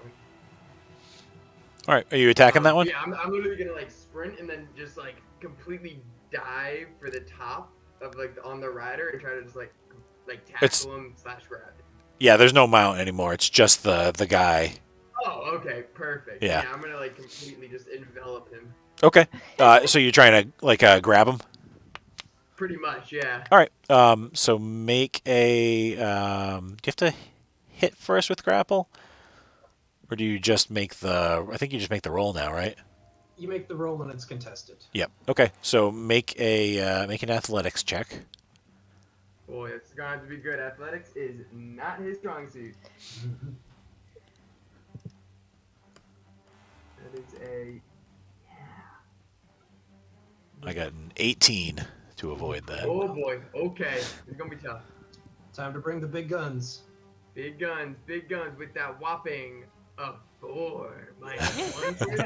All right, are you attacking that one? Yeah, I'm literally gonna like sprint and then just like completely dive for the top of like on the rider and try to just like tackle him / grab him. Yeah, there's no mount anymore. It's just the guy. Oh, okay, perfect. Yeah. I'm gonna like completely just envelop him. Okay. So you're trying to like grab him? Pretty much, yeah. All right. So make a. Do you have to hit first with grapple, or do you just make the? I think you just make the roll now, right? You make the roll and it's contested. Yep. Okay. So make an athletics check. Boy, it's going to have to be good. Athletics is not his strong suit. That is a. I got an 18 to avoid that. Oh boy. Okay, it's gonna be tough. Time to bring the big guns. Big guns with that whopping 4 minus 1 3.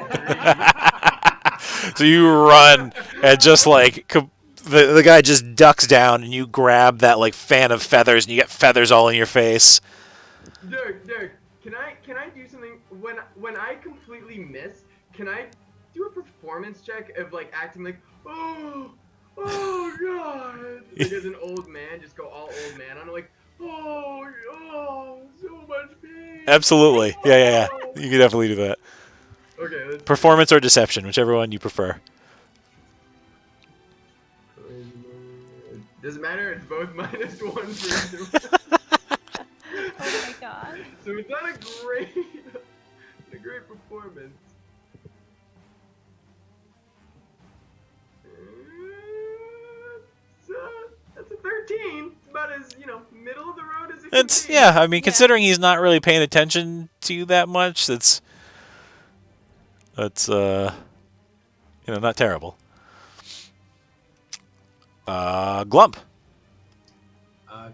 So you run and just like the guy just ducks down and you grab that like fan of feathers and you get feathers all in your face. Derrick, can I do something when I completely miss? Can I do a performance check of like acting like oh god, like as an old man, just go all old man on it, like oh so much pain. Absolutely, yeah. You can definitely do that. Okay. Performance or deception, whichever one you prefer. Doesn't matter. It's both -1 for Oh my god. So it's not a great performance. That's a 13. It's about as, middle of the road as it can be. Yeah. I mean, considering he's not really paying attention to you that much, that's not terrible. Glump.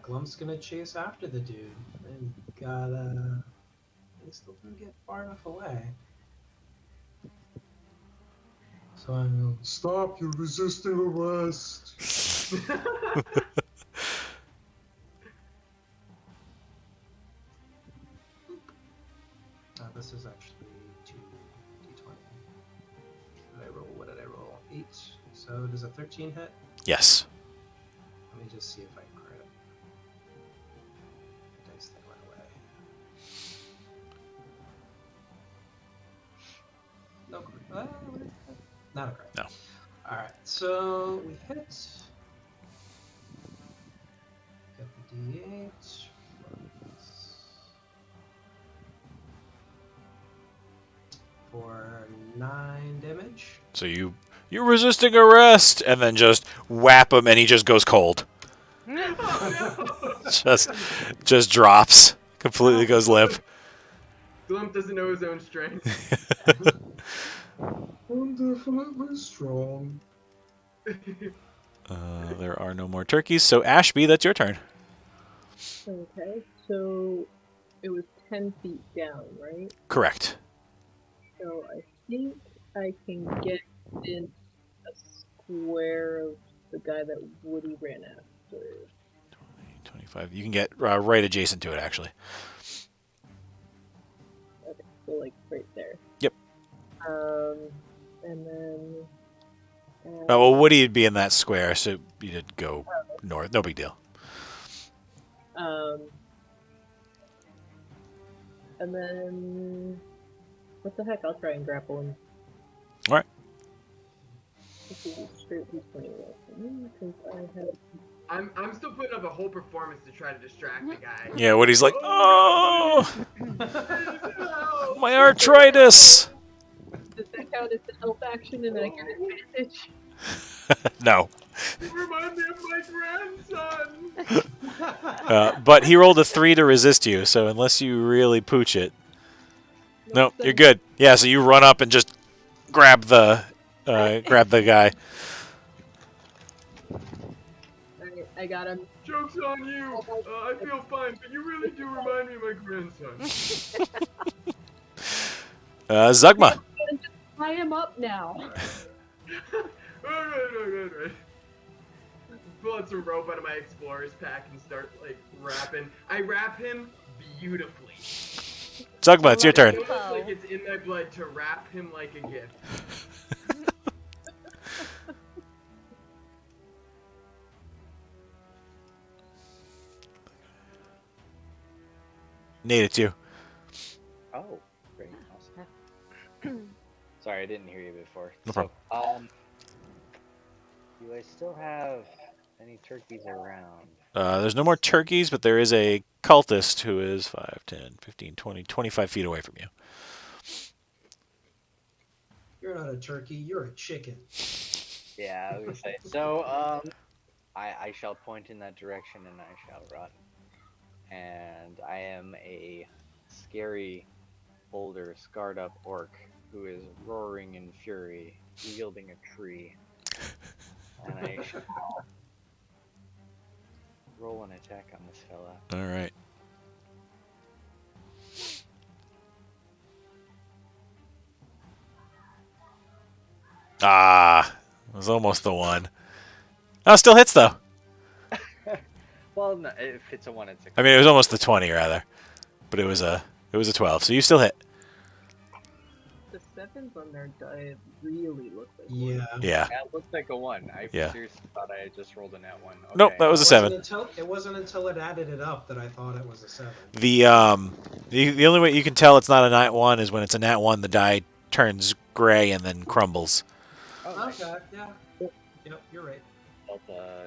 Glump's gonna chase after the dude. And gotta They still don't get far enough away. So I'm going to Stop, you're resisting arrest. this is actually 2d20. Did I roll? What did I roll? 8. So does a 13 hit? Yes. Let me just see if I crit. The dice thing went away. No crit. Not a crit. No. Alright, so we hit. Get the d8. For 9 damage. So you're resisting arrest, and then just whap him, and he just goes cold. just drops. Completely goes limp. Glump doesn't know his own strength. I'm definitely strong. There are no more turkeys, so Ashby, that's your turn. Okay, so it was 10 feet down, right? Correct. So I think I can get in a square of the guy that Woody ran after. 25. You can get right adjacent to it, actually. Okay, so like right there. Yep. And then. Well, Woody would be in that square, so you did go north. No big deal. And then. What the heck? I'll try and grapple him. All right. This is a straight d20 roll for me, because I have. I'm still putting up a whole performance to try to distract the guy. Yeah, Woody's like, oh, No! my arthritis. Does that count as an elf action and I get advantage? No. You remind me of my grandson! But he rolled a 3 to resist you, so unless you really pooch it. No, you're good. Yeah, so you run up and just grab the guy. Alright, I got him. Joke's on you! I feel fine, but you really do remind me of my grandson. Zugma. Just tie him up now. Right. Pull out some rope out of my explorer's pack and start, like, wrapping. I wrap him beautifully. Zugma, it's your turn. It's almost like it's in my blood to wrap him like a gift. Nate, it's you. Oh, great, awesome. Sorry, I didn't hear you before. No problem. Do I still have any turkeys around? There's no more turkeys, but there is a cultist who is 5, 10, 15, 20, 25 feet away from you. You're not a turkey, you're a chicken. Yeah, I was gonna say. So, I shall point in that direction and I shall run. And I am a scary, older, scarred up orc who is roaring in fury, wielding a tree. And I shall roll an attack on this fella. All right. Ah, it was almost the one. Oh, still hits though. Well, no, if it's a 1, it's a... I mean, it was almost the 20 rather, but it was a 12. So you still hit. The sevens on their die really look like Yeah. Yeah. That looks like a 1. I Yeah. seriously thought I had just rolled a nat 1. Okay. Nope, that was a 7. It wasn't until it added it up that I thought it was a 7. The only way you can tell it's not a nat 1 is when it's a nat 1, the die turns gray and then crumbles. Oh, nice. Okay, yeah. Yep, you're right. Dealt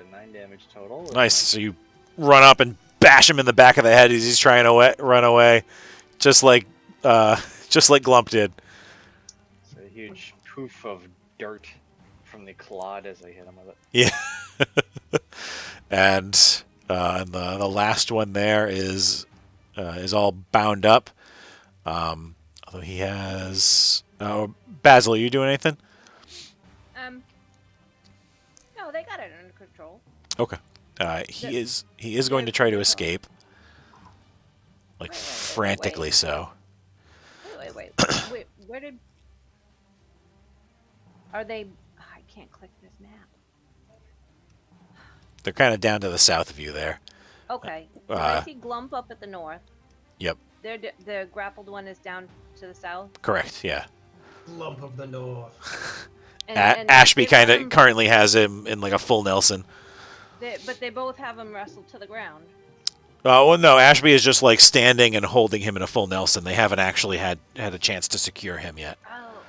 9 damage total. with Nice. my- So you run up and bash him in the back of the head as he's trying to run away, just like Glump did. It's a huge poof of dirt from the clod as I hit him with it. Yeah. And the last one there is all bound up. Although he has Basil, are you doing anything? No, they got it under control. Okay. He is going to try to escape, like Wait, frantically so. Where did? Are they? I can't click this map. They're kind of down to the south of you there. Okay. Because I see Glump up at the north. Yep. The grappled one is down to the south. Correct. Yeah. Lump of the North. And Ashby they've got kind of him- currently has him in like a full Nelson. But they both have him wrestled to the ground. Well, no. Ashby is just like standing and holding him in a full Nelson. They haven't actually had a chance to secure him yet.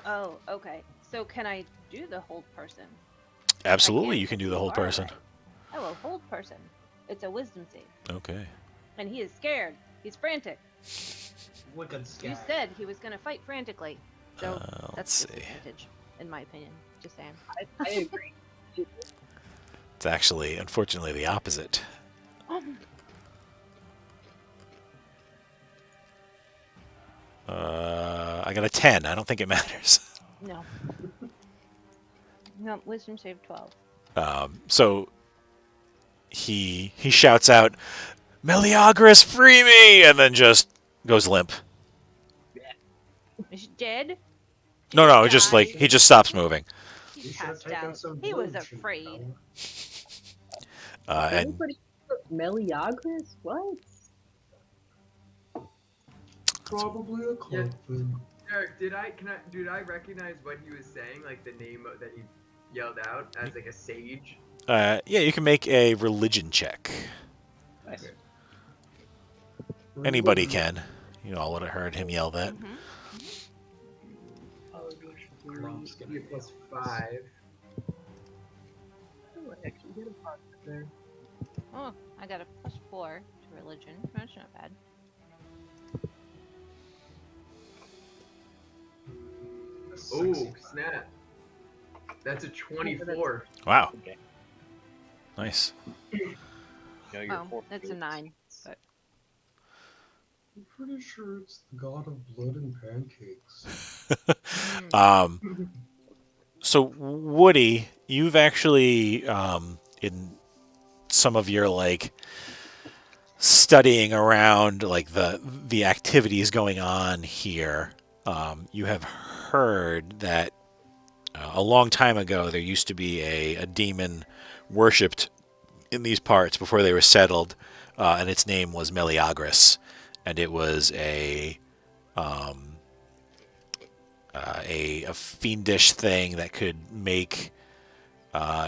Oh, okay. So can I do the hold person? Absolutely, can't you can do get the too hold far person. away. Oh, a hold person. It's a wisdom save. Okay. And he is scared. He's frantic. Wicked You scared. said he was going to fight frantically. So Let's that's see. disadvantage, in my opinion. Just saying. I agree. It's actually, unfortunately, the opposite. I got a 10. I don't think it matters. No. No, wisdom save 12. So he shouts out, "Meleagris, free me!" and then just goes limp. Is she dead? No, just like Die. he just stops moving. You He should have passed taken out. some He was blood, shouldn't afraid. you? And Anybody Meleagris? What? Probably a cloak thing. Derrick, did I recognize what he was saying? Like the name that he yelled out as like a sage? yeah, you can make a religion check. Nice. Anybody can. You all would have heard him yell that. Mm-hmm. Oh gosh. Grump's gonna Three be plus on. 5. Oh, I actually get a positive there. Oh, I got a +4 to religion. That's not bad. A Oh, sexy snap. That's a 24. Wow. Okay. Nice. You know your Oh, four that's a 9. But I'm pretty sure it's the god of blood and pancakes. So Woody, you've actually in some of your like studying around like the activities going on here, you have heard that a long time ago there used to be a demon worshipped in these parts before they were settled, and its name was Meleagris, and it was a fiendish thing that could make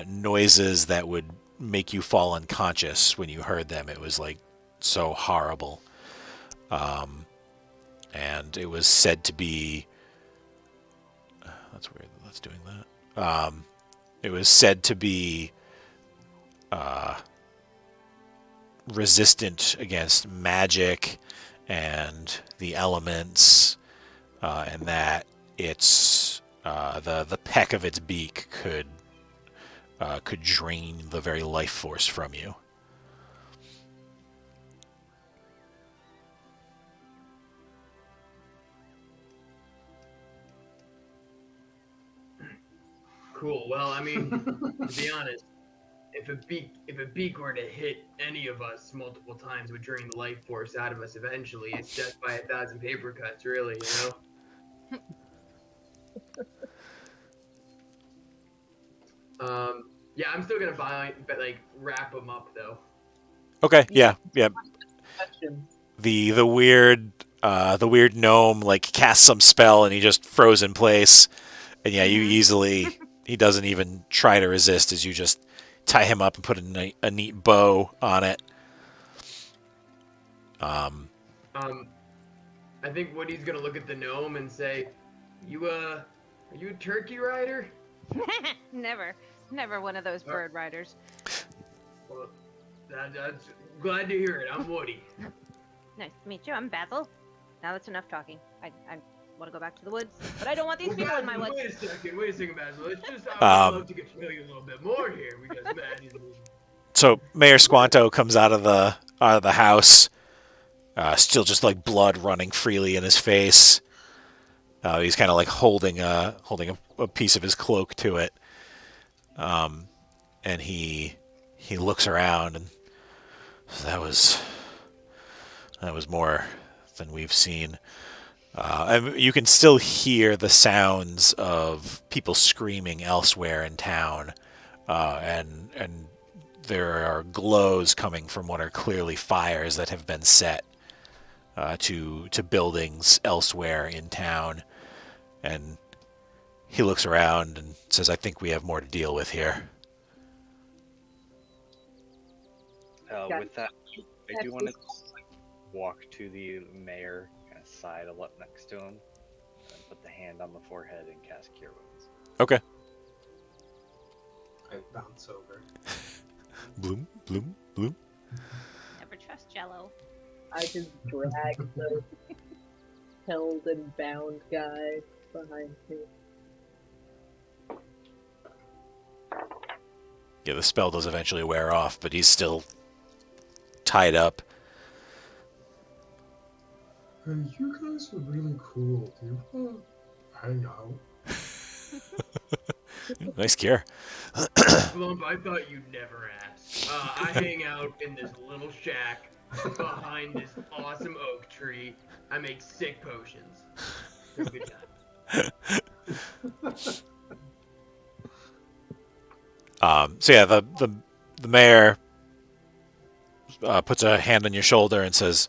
noises that would make you fall unconscious when you heard them. It was like so horrible. And it was said to be... that's weird that's doing that. It was said to be resistant against magic and the elements, and that its the peck of its beak could drain the very life force from you. Cool. Well, I mean, to be honest, if a beak were to hit any of us multiple times, it would drain the life force out of us eventually. It's death by 1,000 paper cuts, really, you know? Yeah, I'm still gonna but like wrap them up though. Okay, yeah. Questions. The weird gnome like casts some spell and he just froze in place. And yeah, you easily, he doesn't even try to resist as you just tie him up and put a neat bow on it. I think Woody's gonna look at the gnome and say, are you a turkey rider?" Never one of those bird riders. Well, that's glad to hear it. I'm Woody. Nice to meet you. I'm Basil. Now that's enough talking. I want to go back to the woods, but I don't want these people in my woods. Wait a second, Basil. It's just I'd love to get to know you a little bit more here because man, So Mayor Squanto comes out of the house, still just like blood running freely in his face. He's kind of like holding a piece of his cloak to it, and he looks around and says, that was more than we've seen. And you can still hear the sounds of people screaming elsewhere in town, and there are glows coming from what are clearly fires that have been set to buildings elsewhere in town. And he looks around and says, "I think we have more to deal with here." With that, I do want to walk to the mayor, kind of sidle up next to him, and put the hand on the forehead and cast Cure Wounds. Okay. I bounce over. Bloom, bloom, bloom. Never trust Jello. I just drag the held and bound guy behind me. Yeah, the spell does eventually wear off, but he's still tied up. Hey, you guys are really cool. Do you want to hang out? Nice cure. Glump, I thought you'd never ask. I hang out in this little shack behind this awesome oak tree. I make sick potions. Have a good time. So yeah, the mayor puts a hand on your shoulder and says,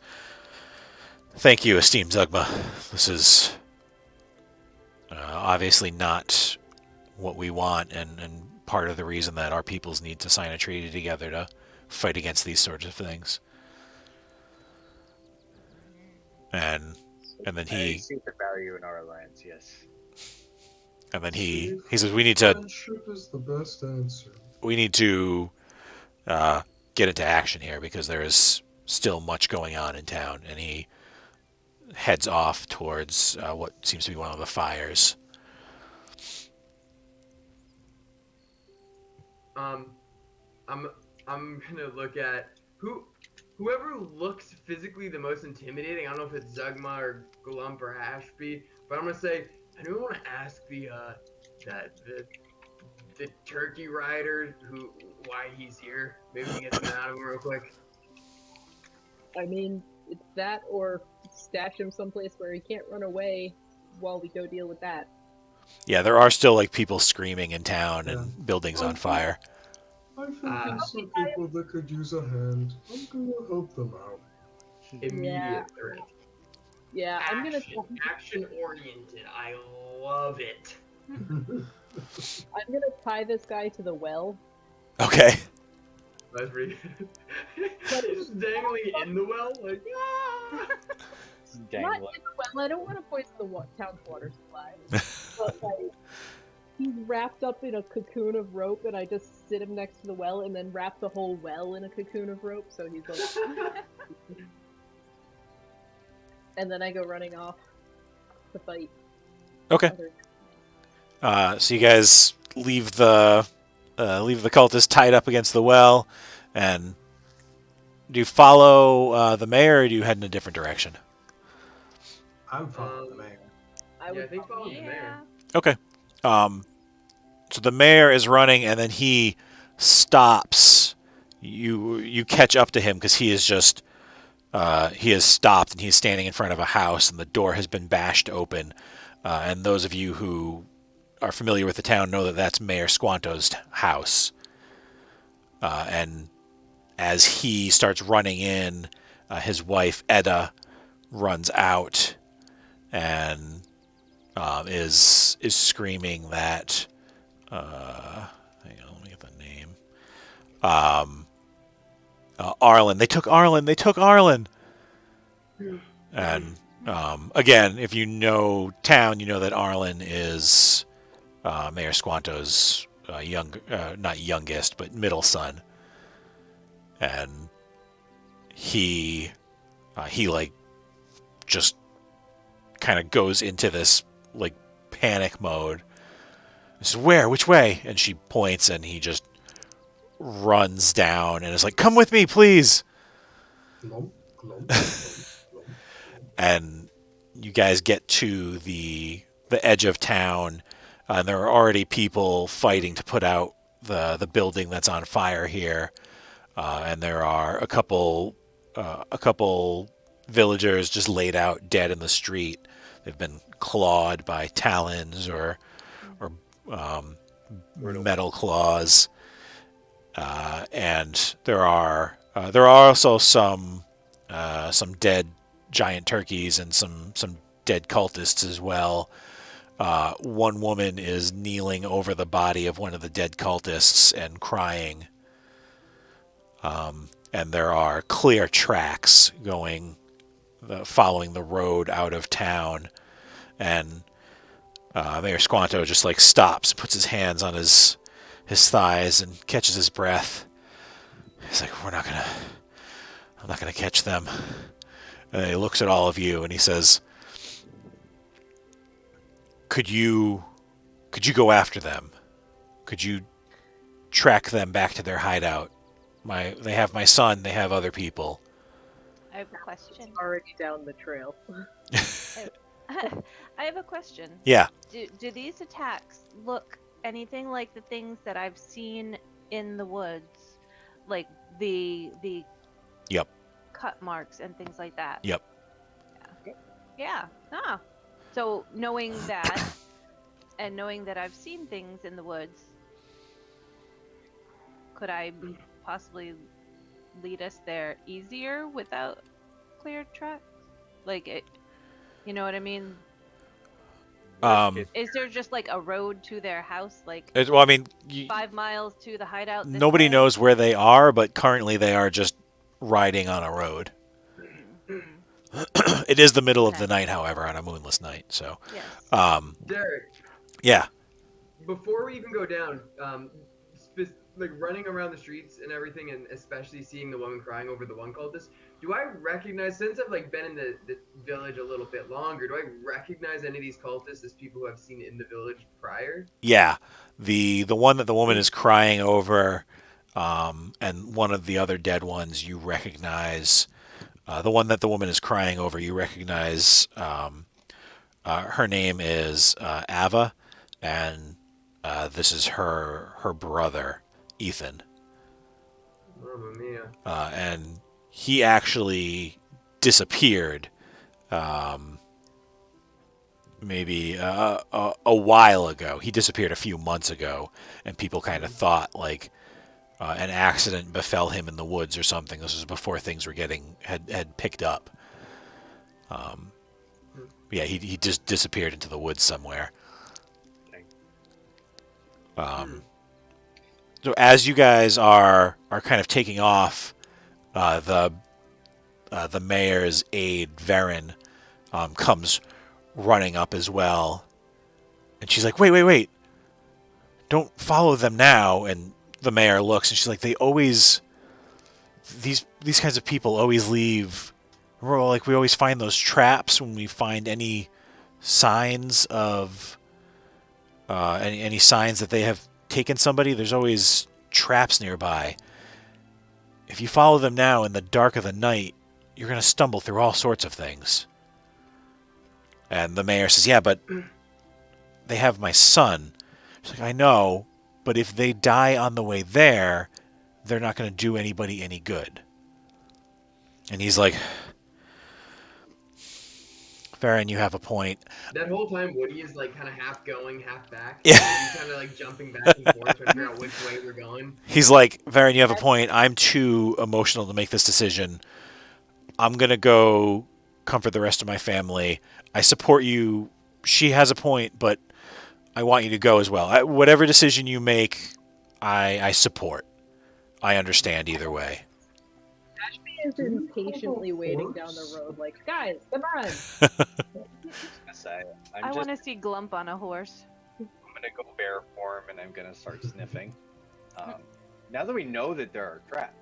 "Thank you, esteemed Zugma. This is obviously not what we want, and part of the reason that our peoples need to sign a treaty together to fight against these sorts of things." And then I he see the value in our alliance, yes. he says, "We need to Friendship is the best answer. get into action here because there is still much going on in town." And he heads off towards what seems to be one of the fires. I'm gonna look at whoever looks physically the most intimidating. I don't know if it's Zugma or Glump or Ashby, but I'm gonna say, anyone want to ask the turkey rider why he's here? Maybe we can get something out of him real quick. I mean, it's that or stash him someplace where he can't run away while we go deal with that. Yeah, there are still like people screaming in town Yeah. and buildings on fire. I think there's some people that could use a hand. I'm gonna help them out. Immediate threat. Yeah, I'm gonna Action oriented. I love it. I'm gonna tie this guy to the well. Okay. That's pretty just dangling in the well, like, ah! Not Dangling. in the well. I don't want to poison the town's water supply. But like, he's wrapped up in a cocoon of rope, and I just sit him next to the well, and then wrap the whole well in a cocoon of rope, so he's like. And then I go running off to fight. Okay. So you guys leave the cultist tied up against the well, and do you follow the mayor, or do you head in a different direction? I'm following the mayor. I think follow the mayor. Okay. So the mayor is running, and then he stops. You catch up to him because he is just he has stopped, and he's standing in front of a house, and the door has been bashed open. And those of you who are familiar with the town know that that's Mayor Squanto's house. And as he starts running in, his wife Edda runs out and is screaming that. Hang on, let me get the name. Arlen. They took Arlen. They took Arlen. And again, if you know town, you know that Arlen is Mayor Squanto's not youngest, but middle son. And he like just kind of goes into this like panic mode. He says, "Where? Which way?" And she points, and he just runs down and is like, "Come with me, please." Glump, glump, glump, glump. And you guys get to the edge of town, and there are already people fighting to put out the building that's on fire here. And there are a couple villagers just laid out dead in the street. They've been clawed by talons or metal claws, and there are also some dead giant turkeys and some dead cultists as well. One woman is kneeling over the body of one of the dead cultists and crying. And there are clear tracks following the road out of town. And Mayor Squanto just like stops, puts his hands on his thighs and catches his breath. He's like, I'm not gonna catch them. And he looks at all of you and he says, Could you go after them? Could you track them back to their hideout? They have my son, they have other people. I have a question. Already down the trail. I have a question. Yeah. Do these attacks look anything like the things that I've seen in the woods, like the Yep. cut marks and things like that? Yep. Yeah. Ah. So knowing that, and knowing that I've seen things in the woods, could I possibly lead us there easier without clear tracks? Like it, you know what I mean? Is there just like a road to their house, like Well, I mean, 5 miles to the hideout? This nobody way? knows where they are, but currently they are just riding on a road. It is the middle of the night, however, on a moonless night. So, Yes. Derrick, yeah. before we even go down, like running around the streets and everything, and especially seeing the woman crying over the one cultist, do I recognize, since I've like been in the village a little bit longer, do I recognize any of these cultists as people who I've seen in the village prior? Yeah. The one that the woman is crying over, and one of the other dead ones you recognize. The one that the woman is crying over, you recognize. Her name is Ava, and this is her brother, Ethan. Mamma mia. And he actually disappeared maybe a while ago. He disappeared a few months ago, and people kind of thought like an accident befell him in the woods or something. This was before things were had picked up. Yeah, he just disappeared into the woods somewhere. So as you guys are kind of taking off, the mayor's aide Varen comes running up as well, and she's like, "Wait! Don't follow them now." And the mayor looks, and she's like, "They always these kinds of people always leave. Like we always find those traps when we find any signs of any signs that they have taken somebody. There's always traps nearby. If you follow them now in the dark of the night, you're going to stumble through all sorts of things." And the mayor says, "Yeah, but they have my son." She's like, "I know, but if they die on the way there, they're not going to do anybody any good." And he's like, "Farron, you have a point." That whole time, Woody is like kind of half going, half back. Yeah. He's kind of like jumping back and forth, trying to figure out which way we're going. He's like, "Varen, you have a point. I'm too emotional to make this decision. I'm going to go comfort the rest of my family. I support you. She has a point, but I want you to go as well. Whatever decision you make, I support. I understand either way." Ashby is impatiently waiting down the road, like, guys, come on! I want to see Glump on a horse. I'm gonna go bear form and I'm gonna start sniffing. Now that we know that there are traps,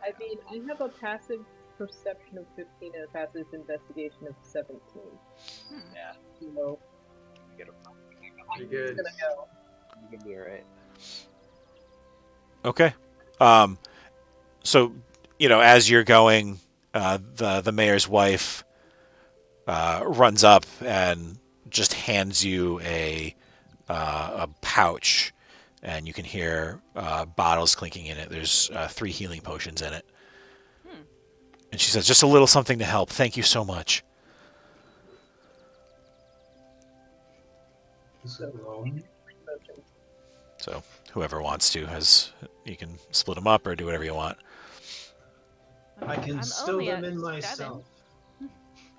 I mean, I have a passive perception of 15 and a passive investigation of 17. yeah, So, get a Pretty good. gonna go. you can be alright. Okay. So, as you're going, the mayor's wife runs up and just hands you a pouch, and you can hear bottles clinking in it. There's 3 healing potions in it. And she says, "Just a little something to help. Thank you so much." Is it long? Motion. So whoever wants to you can split them up or do whatever you want. I can I'm still only them a in 7. myself.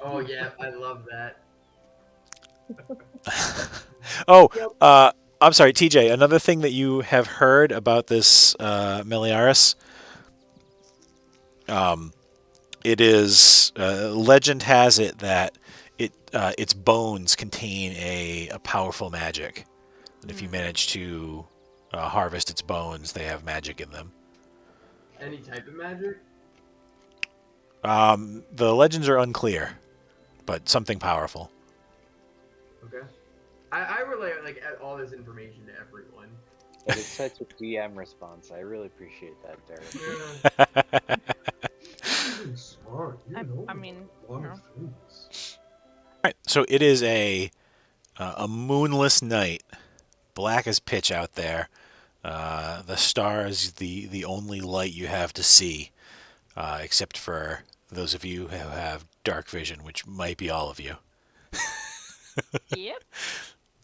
Oh yeah, I love that. Oh, Yep. I'm sorry, TJ. Another thing that you have heard about this Meliaris, it is legend has it that its bones contain a powerful magic, and if you manage to harvest its bones, they have magic in them. Any type of magic? The legends are unclear, but something powerful. Okay. I relay like all this information to everyone. But it's such a DM response. I really appreciate that, Derrick. Yeah. Really smart. You know I mean, a lot you of know. things. Right, so it is a moonless night, black as pitch out there. The stars, the only light you have to see, except for those of you who have dark vision, which might be all of you. Yep.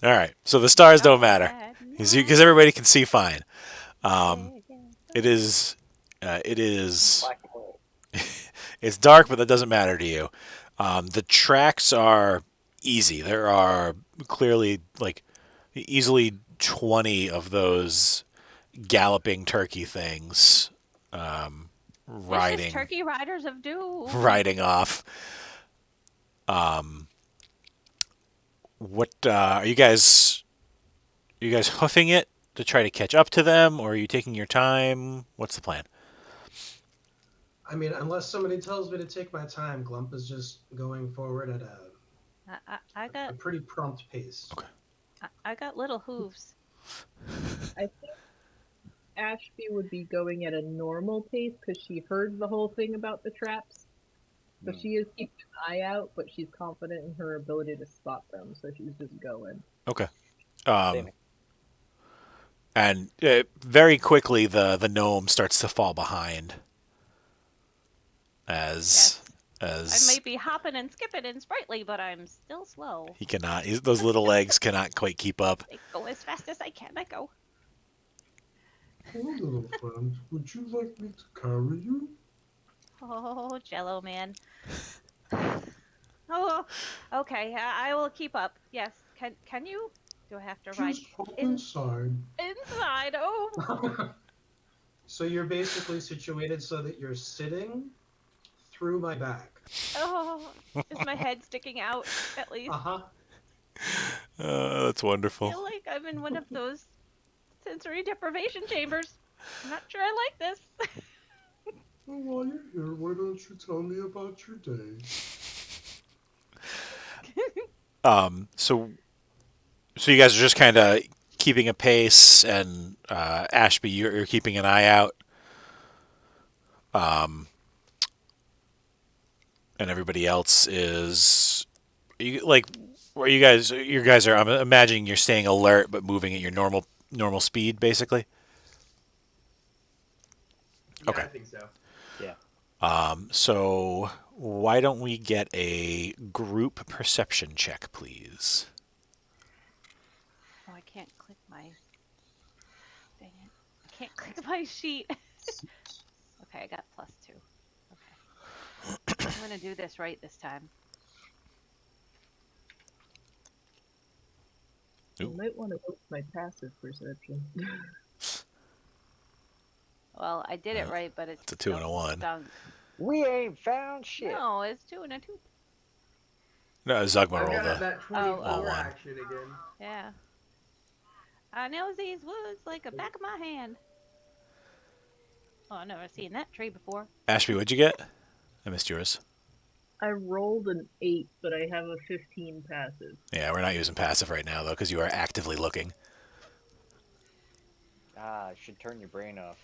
All right, so the stars don't Oh, matter that because everybody can see fine. night. It is Black and white. it's dark, but that doesn't matter to you. The tracks are easy. There are clearly easily 20 of those galloping turkey things Vicious turkey riders of doom. riding off. What are you guys hoofing it to try to catch up to them, or are you taking your time? What's the plan? I mean, unless somebody tells me to take my time, Glump is just going forward at I a got pretty prompt pace. Okay. I got little hooves. I think Ashby would be going at a normal pace because she heard the whole thing about the traps. So she is keeping an eye out, but she's confident in her ability to spot them, so she's just going. Okay. Same. And very quickly, the gnome starts to fall behind as I might be hopping and skipping and sprightly, but I'm still slow. he cannot. Those little legs cannot quite keep up. I go as fast as I can. I go. Hello, little friend. Would you like me to carry you? Oh, Jello man. Oh, okay. I will keep up. Yes. Can you? Do I have to ride Just hop in- inside. inside? Oh. So you're basically situated so that you're sitting through my back. Oh. Is my head sticking out at least? Uh-huh. That's I wonderful. feel like I'm in one of those sensory deprivation chambers. I'm not sure I like this. Well, while you're here, why don't you tell me about your day? So you guys are just kind of keeping a pace, and Ashby, you're keeping an eye out. And everybody else is where you guys are. I'm imagining you're staying alert but moving at your normal speed, basically. Yeah, Okay. I think so. Yeah. So why don't we get a group perception check, please? Oh, I can't click my. Dang it! I can't click my sheet. Okay, I got +2. Okay. I'm gonna do this right this time. You might want to look at my passive perception. Well, I did it right, but It's a 2 and a still 1. stunk. We ain't found shit. No, it's 2 and a 2. No, Zugma I've rolled got a. that 24 one. action again. Yeah. I know these woods like the back of my hand. Oh, I've never seen that tree before. Ashby, what'd you get? I missed yours. I rolled an 8, but I have a 15 passive. Yeah, we're not using passive right now though, because you are actively looking. Ah, should turn your brain off.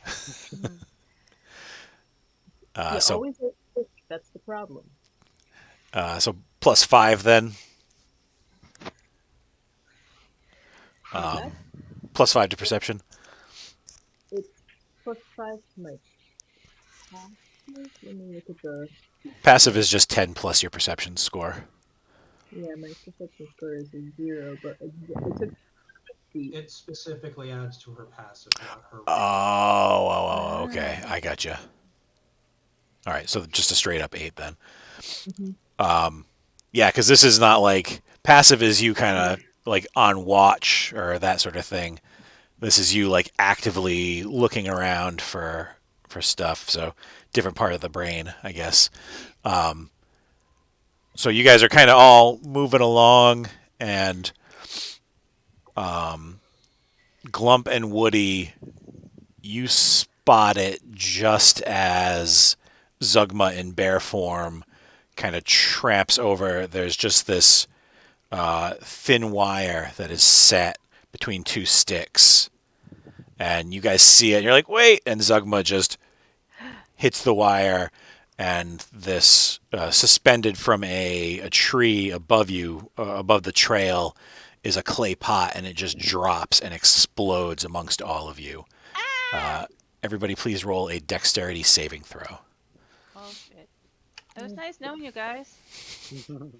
You So always have to look, that's the problem. so +5 then. That +5 to perception. it's +5 to my passive. Let me look at the. Passive is just 10 plus your perception score. Yeah, my perception score is a 0, but it took feet. It specifically adds to her passive, not her. Okay. I got you. All right, so just a straight up 8 then. Mm-hmm. Yeah, because this is not like passive is you kind of like on watch or that sort of thing. This is you like actively looking around for stuff. So different part of the brain, I guess. So you guys are kind of all moving along, and Glump and Woody, you spot it just as Zugma in bear form kind of tramps over. There's just this thin wire that is set between two sticks. And you guys see it, and you're like, wait! And Zugma just hits the wire, and this suspended from a tree above you, above the trail, is a clay pot, and it just drops and explodes amongst all of you. Everybody, please roll a dexterity saving throw. Oh shit. It was nice knowing you guys. Hang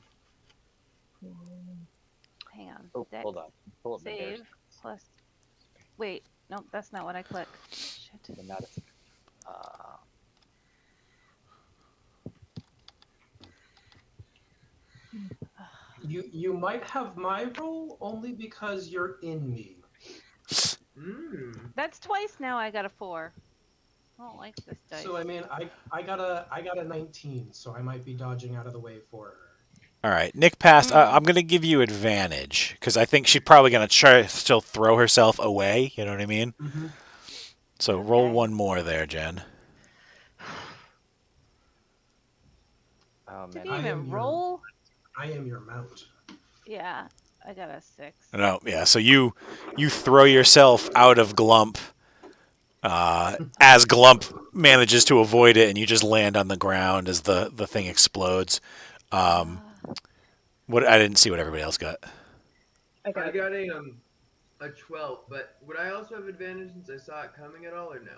on. Oh, Dex hold on. Pull up my save plus. Wait, no, that's not what I clicked. Shit. You might have my roll only because you're in me. That's twice now. I got a 4. I don't like this dice. So I mean, I got a 19, so I might be dodging out of the way for her. All right, Nick passed. I'm going to give you advantage because I think she's probably going to try to still throw herself away. You know what I mean? Mm-hmm. So roll Okay. one more there, Jen. Oh Did man. he even roll? I am your mount. Yeah, I got a 6. No, yeah. So you throw yourself out of Glump as Glump manages to avoid it, and you just land on the ground as the thing explodes. What I didn't see what everybody else got. I got a 12, but would I also have advantage since I saw it coming at all, or no?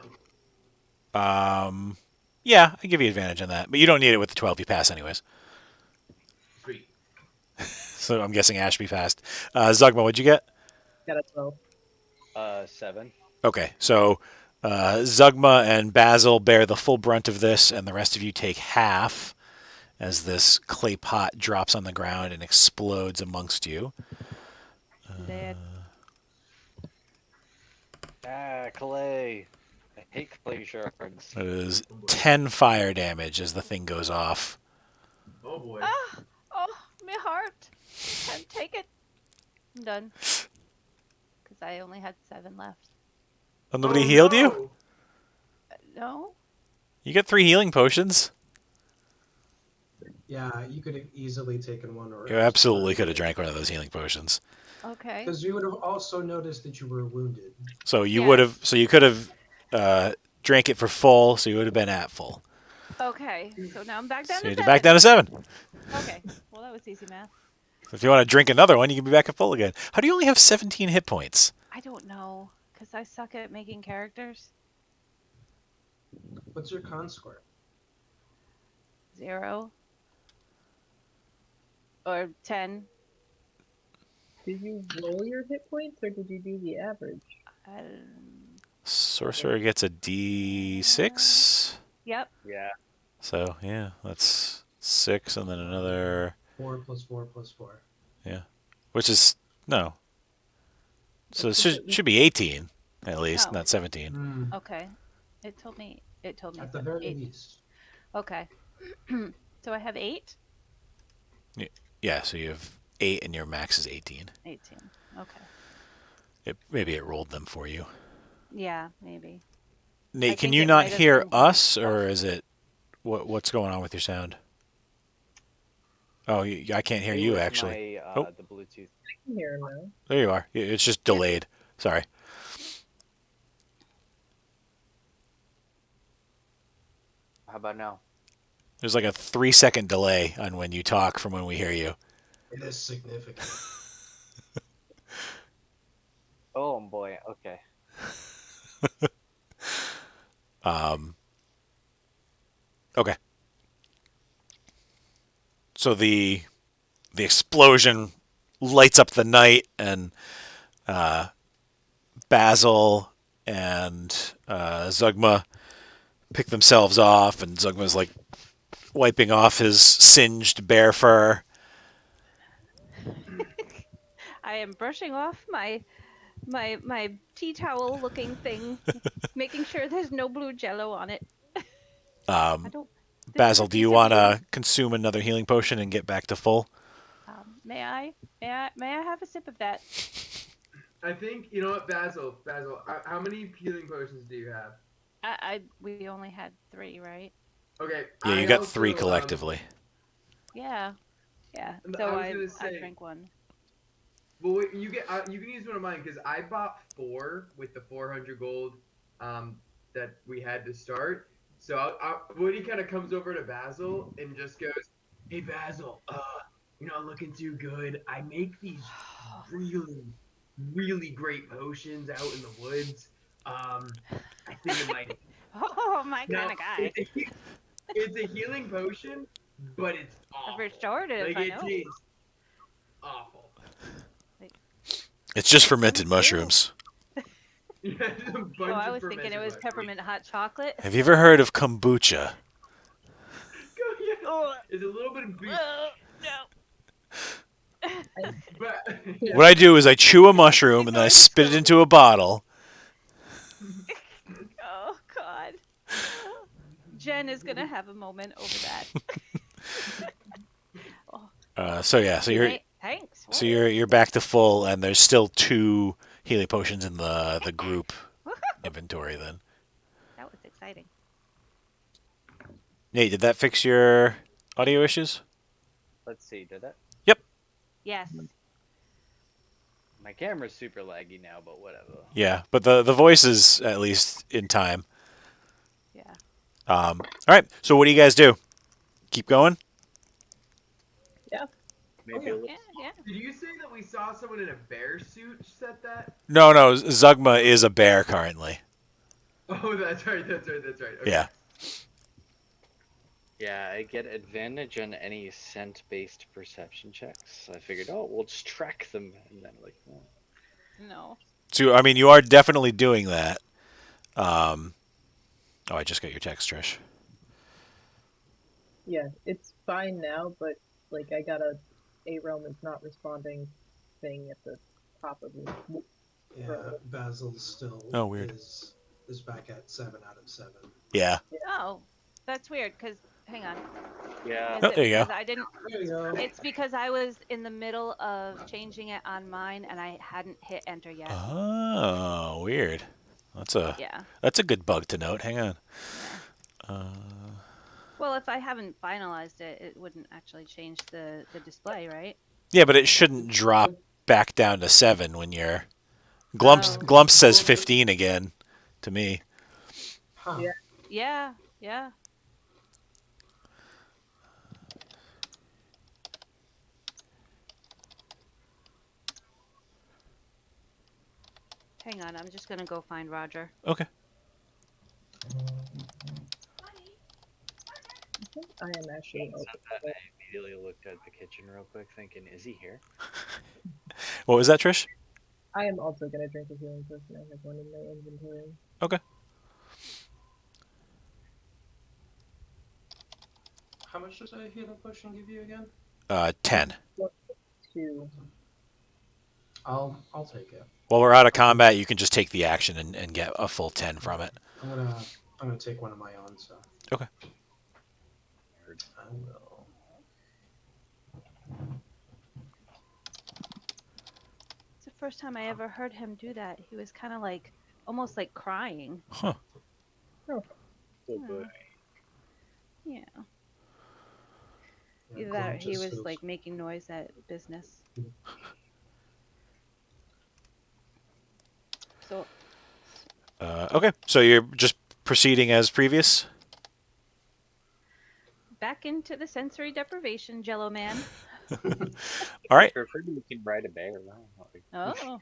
Yeah, I give you advantage on that, but you don't need it with the 12. You pass anyways. Sweet. So I'm guessing Ashby passed. Zugma, what'd you get? Got a 12. 7. Okay, so Zugma and Basil bear the full brunt of this, and the rest of you take half as this clay pot drops on the ground and explodes amongst you. Dead. Clay. I hate clay shards. It is 10 fire damage as the thing goes off. Oh boy. Ah! Oh, my heart. Can't take it. I'm done. Because I only had 7 left. Oh, nobody healed you? no. No? You got 3 healing potions. Yeah, you could have easily taken one or. You absolutely could have drank one of those healing potions. Okay. Because you would have also noticed that you were wounded. So you Yes. would have. So you could have drank it for full. So you would have been at full. Okay. So now I'm back down So to you're 7. back down to 7. Okay. Well, that was easy math. So if you want to drink another one, you can be back at full again. How do you only have 17 hit points? I don't know. Because I suck at making characters. What's your con score? 0. Or 10. Did you roll your hit points or did you do the average? Sorcerer gets a D6. Yep. Yeah. So yeah, that's 6, and then another. 4 plus 4 plus 4. Yeah, which is no. So it should be 18 at least, Oh. not 17. Okay. It told me. At the very 8. least. Okay. So I have 8? Yeah, so you have 8, and your max is 18. 18. Okay. Maybe it rolled them for you. Yeah, maybe. Nate, I can think you it not might have hear been- us, or is it what's going on with your sound? Oh, I can't hear It you was actually. My, the Bluetooth. I can hear him now. There you are. It's just delayed. Sorry. How about now? There's like a 3-second delay on when you talk from when we hear you. It is significant. Oh boy. Okay. Okay. So the the explosion lights up the night, and Basil and Zugma pick themselves off, and Zugma's like wiping off his singed bear fur. I am brushing off my tea towel looking thing, making sure there's no blue jello on it. I don't. This is Basil, a do you piece of want cake. to consume another healing potion and get back to full? May I? May I have a sip of that? I think you know what, Basil. How many healing potions do you have? We only had 3, right? Okay. Yeah, you I got also, 3 collectively. Yeah. And So I was gonna say- drank 1. Well, wait, you can use one of mine because I bought 4 with the 400 gold that we had to start. So Woody kind of comes over to Basil and just goes, "Hey Basil, you're not looking too good. I make these really, really great potions out in the woods. I think it might." Oh, my Now, kind of guy. it's a healing potion, but it's awful. Restorative, Like I it know. tastes awful. It's just fermented mushrooms. Yeah, just a bunch Oh, I of was thinking it fermented was mushrooms. peppermint hot chocolate. Have you ever heard of kombucha? Yeah. Oh, It's a little bit of beef, no. but What I do is I chew a mushroom and then I spit it into a bottle. Oh, God. Jen is going to have a moment over that. So Thanks. you're back to full, and there's still 2 healing potions in the group inventory. Then, That was exciting. Nate, did that fix your audio issues? Let's see, did it? Yes. My camera's super laggy now, but whatever. Yeah, but the voice is at least in time. Yeah. All right. So what do you guys do? Keep going? Maybe a little. Yeah. did you say that we saw someone in a bear suit set that? No. Zugma is a bear currently. Oh, that's right. Okay. Yeah. Yeah, I get advantage on any scent-based perception checks. I figured, we'll just track them, and then No. So I mean, you are definitely doing that. I just got your text, Trish. Yeah, it's fine now, but like I got a ARealm is not responding thing at the top of me. Yeah, Basil still weird. is back at 7 out of 7. Yeah. Oh, that's weird, because, hang on. Yeah. Oh, there you go. Because I didn't. There you go. It's because I was in the middle of changing it on mine, and I hadn't hit enter yet. Oh, weird. That's a good bug to note. Hang on. Well, if I haven't finalized it, it wouldn't actually change the display, right? Yeah, but it shouldn't drop back down to 7 when you're. Glump says 15 again to me. Huh. Yeah. Yeah. Hang on, I'm just gonna go find Roger. Okay. I am actually Said that, I immediately looked at the kitchen real quick, thinking, is he here? What was that, Trish? I am also gonna drink a healing potion. I have one in my inventory. Okay. How much does a healing potion give you again? 10. 2. I'll take it. While we're out of combat, you can just take the action and get a full 10 from it. I'm gonna take one of my own, so Okay. I will. It's the first time I ever heard him do that. He was kind of like, almost like crying. Huh. Oh boy. Yeah. Yeah, Either that or Glump he just was goes, like making noise at business. So, Okay. So you're just proceeding as previous? back into the sensory deprivation, Jello Man. All right. For free, you can ride a bear. Oh,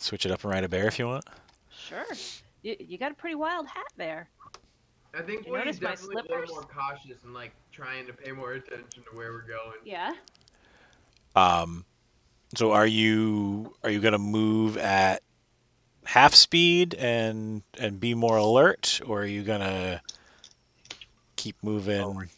Switch it up and ride a bear if you want. sure. You got a pretty wild hat there. I think You Woody's notice my definitely a little slippers? more cautious and like trying to pay more attention to where we're going. Yeah. So are you gonna move at half speed and be more alert, or are you gonna keep moving? Oh, we're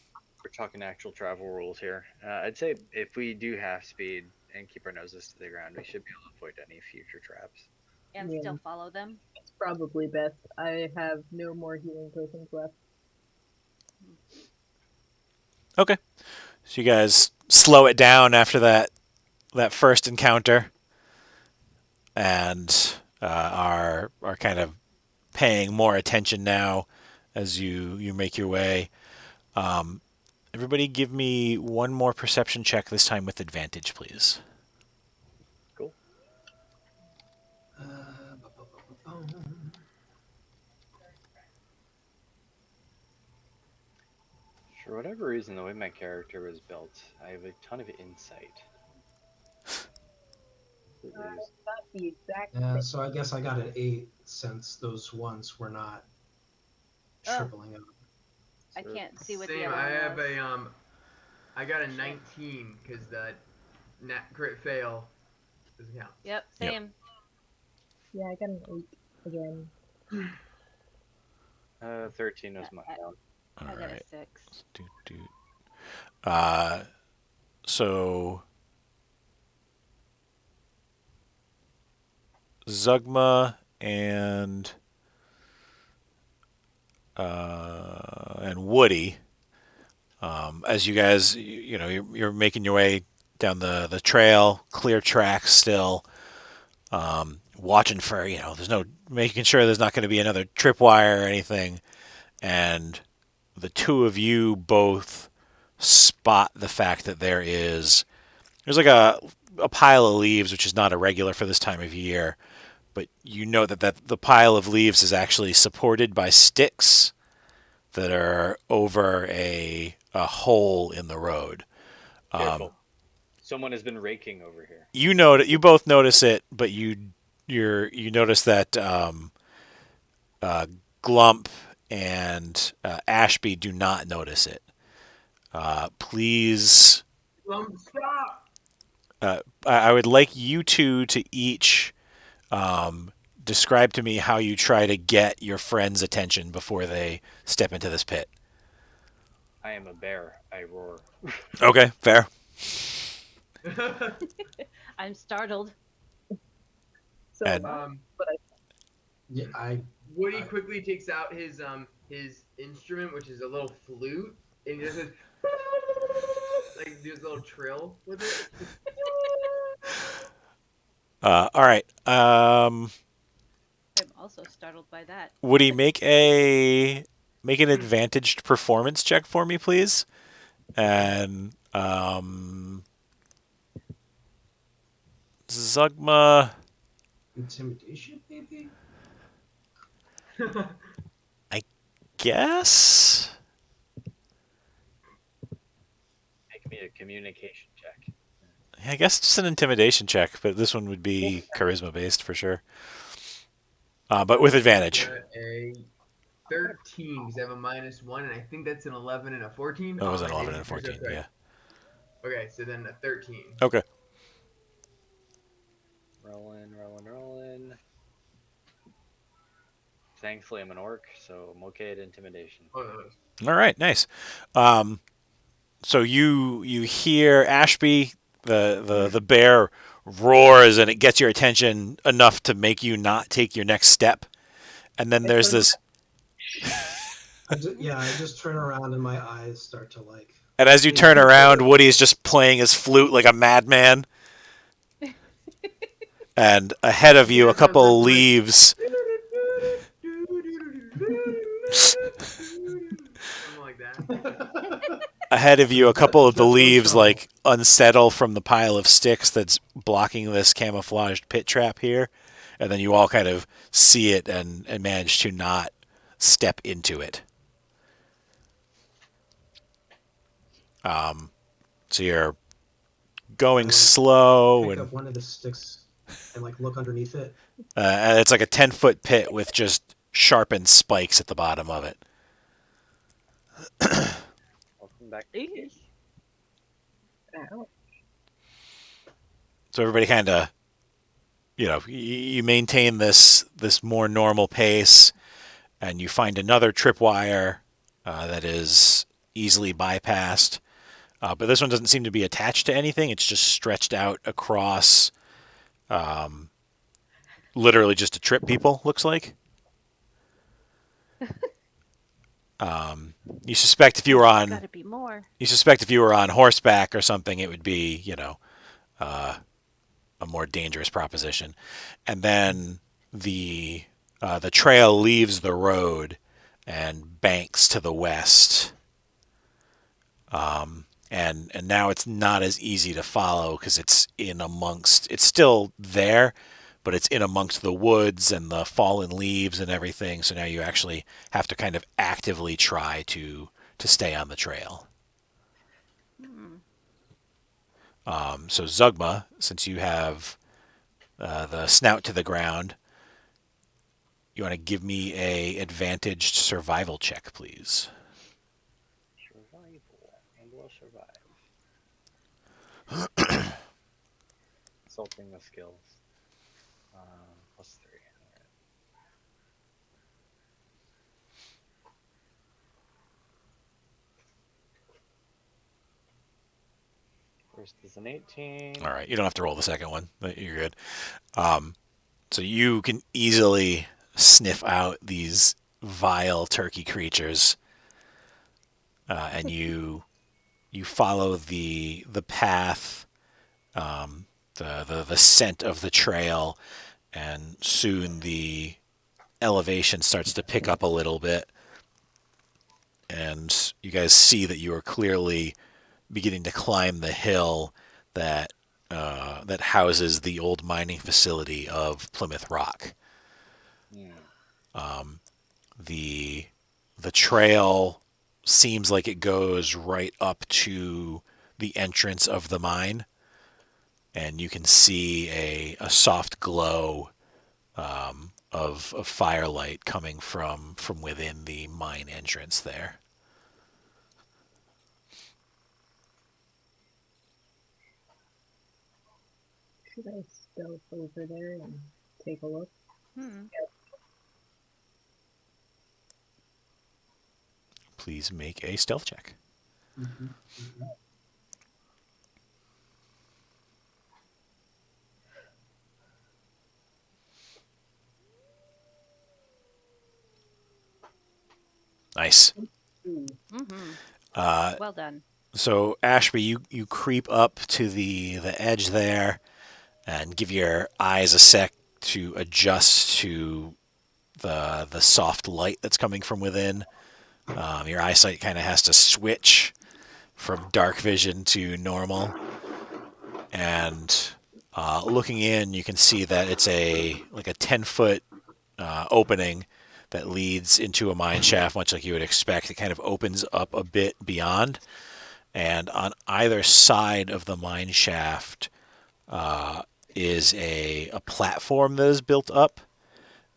talking actual travel rules here. I'd say if we do half speed and keep our noses to the ground, we should be able to avoid any future traps. And Yeah. still follow them. It's probably best. I have no more healing potions left. Okay. So you guys slow it down after that first encounter, and are kind of paying more attention now as you make your way. Everybody, give me one more perception check, this time with advantage, please. Cool. For whatever reason, the way my character was built, I have a ton of insight. Not the exact Yeah, thing. so I guess I got an 8 since those ones were not Oh. tripling up. I can't see what the Same. other I one have was. I got a 19 because the crit fail doesn't count. Yep, Yep. same. Yeah, I got an 8 again. 13 was my count. I All got right. a 6. So Zugma and Woody, as you guys, you're making your way down the trail, clear tracks still, watching for, making sure there's not going to be another tripwire or anything, and the two of you both spot the fact that there's like a pile of leaves, which is not irregular for this time of year, but you know that the pile of leaves is actually supported by sticks that are over a hole in the road. Careful. Someone has been raking over here. You both notice it, but you notice that Glump and Ashby do not notice it. Please, Stop! I would like you two to each describe to me how you try to get your friends' attention before they step into this pit. I am a bear. I roar. Okay, fair. I'm startled. So, And- but Yeah, Woody quickly takes out his instrument, which is a little flute, and he does this like does a little trill with it. All right. I'm also startled by that. Woody, make an advantaged performance check for me, please. And Zugma, intimidation, maybe? guess. Make me a communication check. I guess just an intimidation check, but this one would be charisma based for sure. But with advantage. A 13 because I have a -1, and I think that's an 11 and a 14. That was an my 11 name and a is 14, just right. yeah. Okay, so then a 13. Okay. Rolling. Thankfully, I'm an orc, so I'm okay at intimidation. Oh, no. All right, nice. So you hear Ashby, the bear roars, and it gets your attention enough to make you not take your next step. And then there's this, I just turn around and my eyes start to like. and as you turn around, Woody's just playing his flute like a madman. And ahead of you, a couple leaves. Something like that. Ahead of you, a couple of the leaves like unsettle from the pile of sticks that's blocking this camouflaged pit trap here, and then you all kind of see it and manage to not step into it. So you're going slow, Pick and up one of the sticks and like look underneath it. and it's like a 10-foot pit with just sharpened spikes at the bottom of it. Welcome back to the game. Ow. So everybody kind of, you maintain this more normal pace, and you find another tripwire that is easily bypassed. But this one doesn't seem to be attached to anything. It's just stretched out across, literally just to trip people, looks like. You suspect if you were on Gotta be more. horseback or something, it would be, a more dangerous proposition. And then the trail leaves the road and banks to the west. And now it's not as easy to follow because it's still there, but it's in amongst the woods and the fallen leaves and everything. So now you actually have to kind of actively try to stay on the trail. So Zugma, since you have the snout to the ground, you want to give me a advantaged survival check, please. Survival, and we'll survive. Consulting the skills. +3. Alright. First is an 18. All right, you don't have to roll the second one. You're good. So you can easily sniff out these vile turkey creatures, and you follow the path, the scent of the trail, and soon the elevation starts to pick up a little bit, and you guys see that you are clearly beginning to climb the hill that houses the old mining facility of Plymouth Rock. The trail seems like it goes right up to the entrance of the mine, and you can see a soft glow of firelight coming from within the mine entrance there. Should I stealth over there and take a look? Please make a stealth check. Nice. Well done. So Ashby, you creep up to the edge there and give your eyes a sec to adjust to the soft light that's coming from within. Your eyesight kind of has to switch from dark vision to normal, and looking in, you can see that it's a 10-foot opening that leads into a mine shaft, much like you would expect. It kind of opens up a bit beyond, and on either side of the mine shaft is a platform that is built up,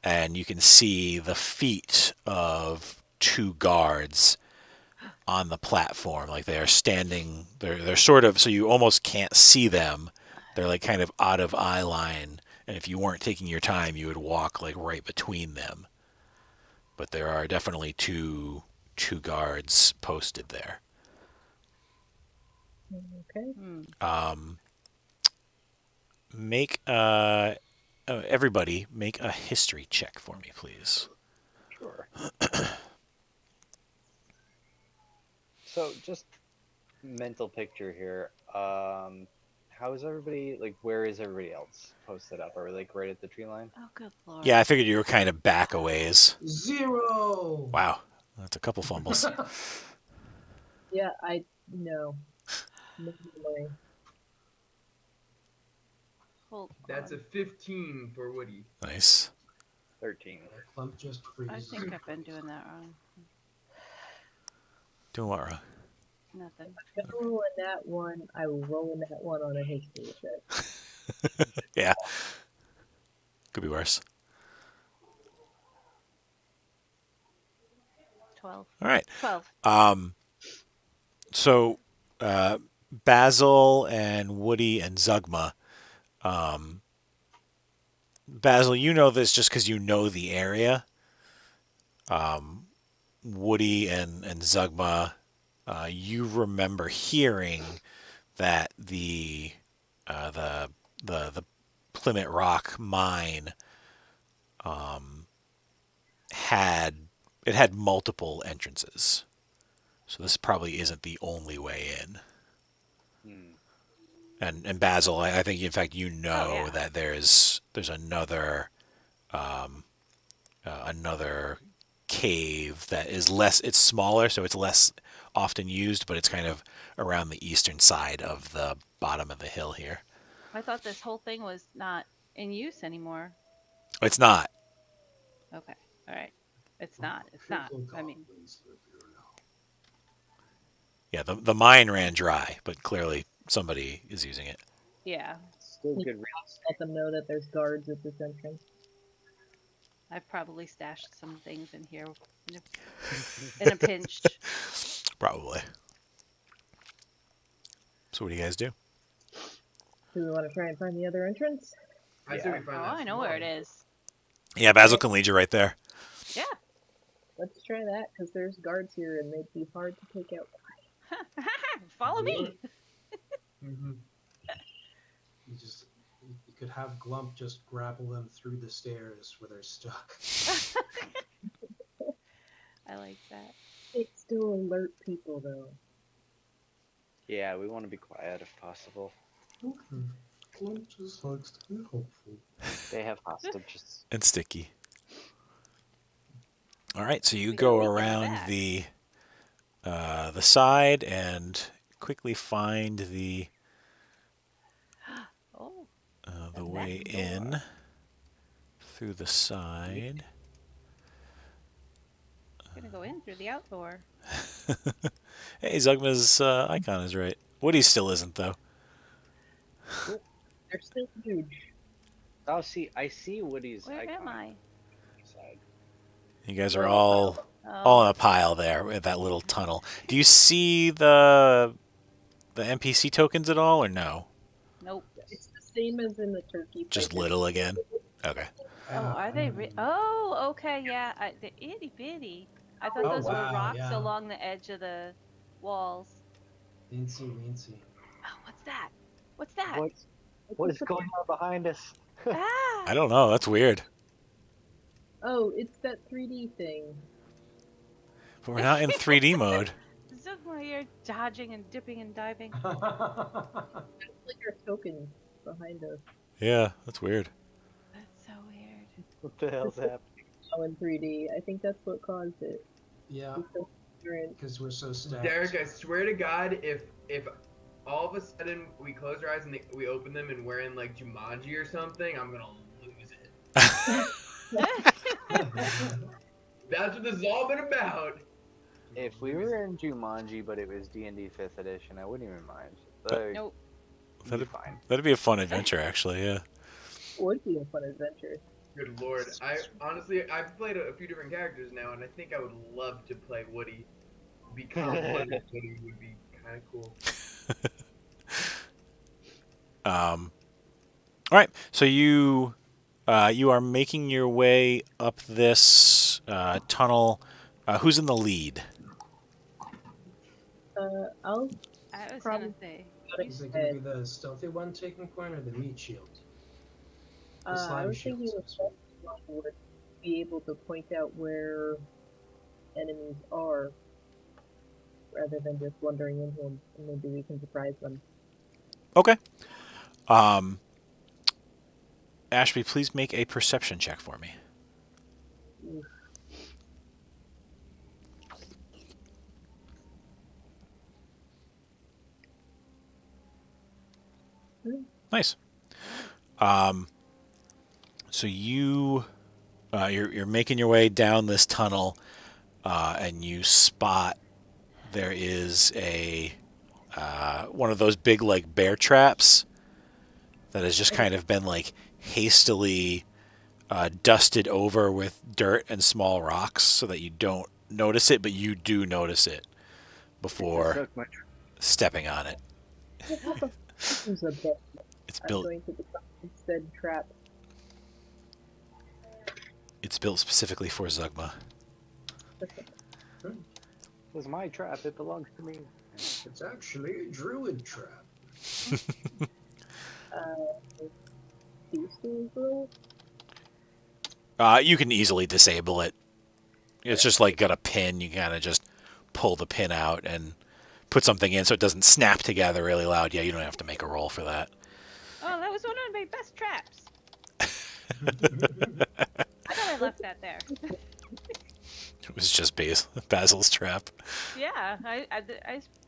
and you can see the feet of 2 guards on the platform. Like they are standing, they're sort of, so you almost can't see them. They're like kind of out of eye line, and if you weren't taking your time, you would walk like right between them. But there are definitely two guards posted there. Okay. Make everybody make a history check for me, please. Sure. So, just mental picture here. How is everybody, like, where is everybody else posted up? Are we, like, right at the tree line? Oh, good lord. Yeah, I figured you were kind of back a ways. 0. Wow, that's a couple fumbles. Yeah, I know. No way. Hold That's on. a 15 for Woody. Nice. 13. Glump just I freezes. think I've been doing that wrong. Doing what, Ron? Nothing. If I'm rolling that one, I will roll that one on a history check. Yeah. Could be worse. 12. All right. 12. So Basil and Woody and Zugma. Basil, you know this just because you know the area. Woody and Zugma, you remember hearing that the Plymett Rock mine had multiple entrances, so this probably isn't the only way in. And Basil, I think in fact you know that there's another another cave that is less. It's smaller, so it's less often used, but it's kind of around the eastern side of the bottom of the hill here. I thought this whole thing was not in use anymore. It's not. Okay. All right. It's not. It's not. I mean, Yeah, the mine ran dry, but clearly somebody is using it. yeah. Still good real Let them know that there's guards at this entrance. I've probably stashed some things in here in a pinch. Probably. So what do you guys do? Do we want to try and find the other entrance? I say we Oh, find that I know where it small. is. Yeah, Basil can lead you right there. Yeah. Let's try that, because there's guards here and they'd be hard to take out. Follow me. Mm-hmm. You could have Glump just grapple them through the stairs where they're stuck. I like that. It still alert people, though. Yeah, we want to be quiet if possible. Okay. Glump just likes to be helpful. They have hostages. And sticky. All right, so you We go can take them around back. the side and quickly find the Oh, the the way back door. in through the side. gonna go in through the outdoor. Hey, Zugma's icon is right. Woody still isn't though. They're still huge. Oh, I see Woody's Where icon. am I? Side. You guys are all Oh, in a pile there with that little tunnel. Do you see the NPC tokens at all, or no? nope. It's the same as in the turkey. Just fight. little again. Okay. Oh, are they? Oh, okay, yeah. They're itty bitty. I thought Oh, those wow, were rocks yeah. along the edge of the walls. Weensy. Oh, what's that? What's that? What is going on behind us? Ah! I don't know. That's weird. Oh, it's that 3D thing. But we're not in 3D mode. Zugma, you're dodging and dipping and diving. It's like our token behind us. Yeah, that's weird. That's so weird. What the hell's happening? Oh, in 3D. I think that's what caused it. Yeah, It's so ignorant. because we're so stacked. Derrick, I swear to God, if all of a sudden we close our eyes and we open them and we're in like Jumanji or something, I'm gonna lose it. That's what this is all been about. If we were in Jumanji, but it was D&D 5th edition, I wouldn't even mind. Like, Nope. it'd be fine. That'd be a fun adventure, actually. Yeah. Would be a fun adventure. Good lord, I've played a few different characters now, and I think I would love to play Woody. Become Woody would be kind of cool. All right. So you are making your way up this tunnel. Who's in the lead? I'll I was Probably- gonna say. Is it going to be the stealthy one taking point or the meat shield? The I slime was thinking shield. the stealthy one would be able to point out where enemies are, rather than just wandering into them, and maybe we can surprise them. Okay. Ashby, please make a perception check for me. Nice. So you're making your way down this tunnel, and you spot there is a one of those big like bear traps that has just kind of been like hastily dusted over with dirt and small rocks so that you don't notice it, but you do notice it before Zugma stepping on it. This is a bit. It's I'm built. going to become instead trap. It's built specifically for Zugma. was my trap. It belongs to me. It's actually a druid trap. Disable? You can easily disable it. It's just like got a pin. You kind of just pull the pin out and put something in so it doesn't snap together really loud. Yeah, you don't have to make a roll for that. Oh, that was one of my best traps. I thought I left that there. It was just Basil's trap. Yeah,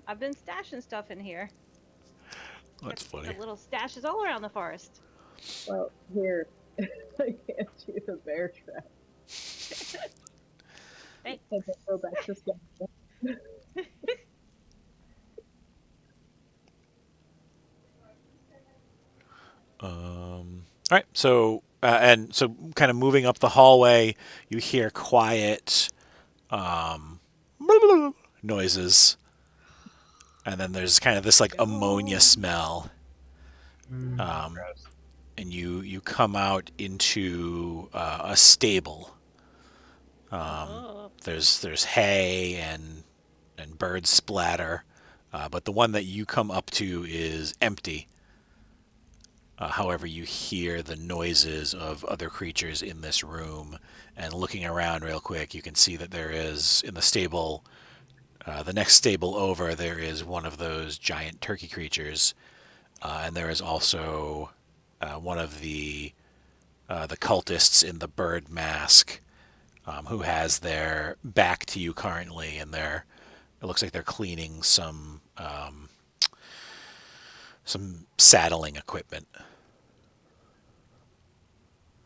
I've been stashing stuff in here. That's funny. Got little stashes all around the forest. Well, here. I can't do the bear trap. Hey. I can go back to stuff. All right, so kind of moving up the hallway, you hear quiet noises, and then there's kind of this like ammonia smell, and you come out into a stable. There's hay and bird splatter, but the one that you come up to is empty. However, you hear the noises of other creatures in this room, and looking around real quick, you can see that there is in the stable, the next stable over, there is one of those giant turkey creatures, and there is also one of the cultists in the bird mask, who has their back to you currently, and it looks like they're cleaning some saddling equipment.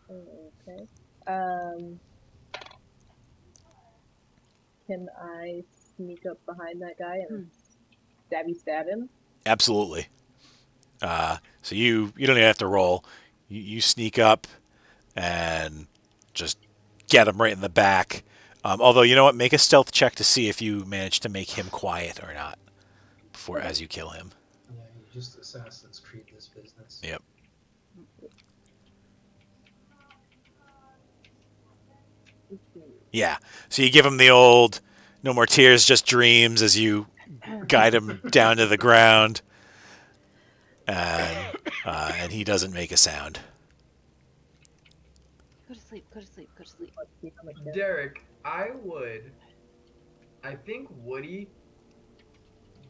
Okay. Can I sneak up behind that guy and stab him? Absolutely. So you don't even have to roll. You sneak up and just get him right in the back. Although, you know what? Make a stealth check to see if you manage to make him quiet or not as you kill him. Yeah, you just Assassin's Creed this business. Yep. Yeah. So you give him the old "no more tears, just dreams" as you guide him down to the ground, and he doesn't make a sound. Go to sleep, go to sleep, go to sleep. Derrick, I think Woody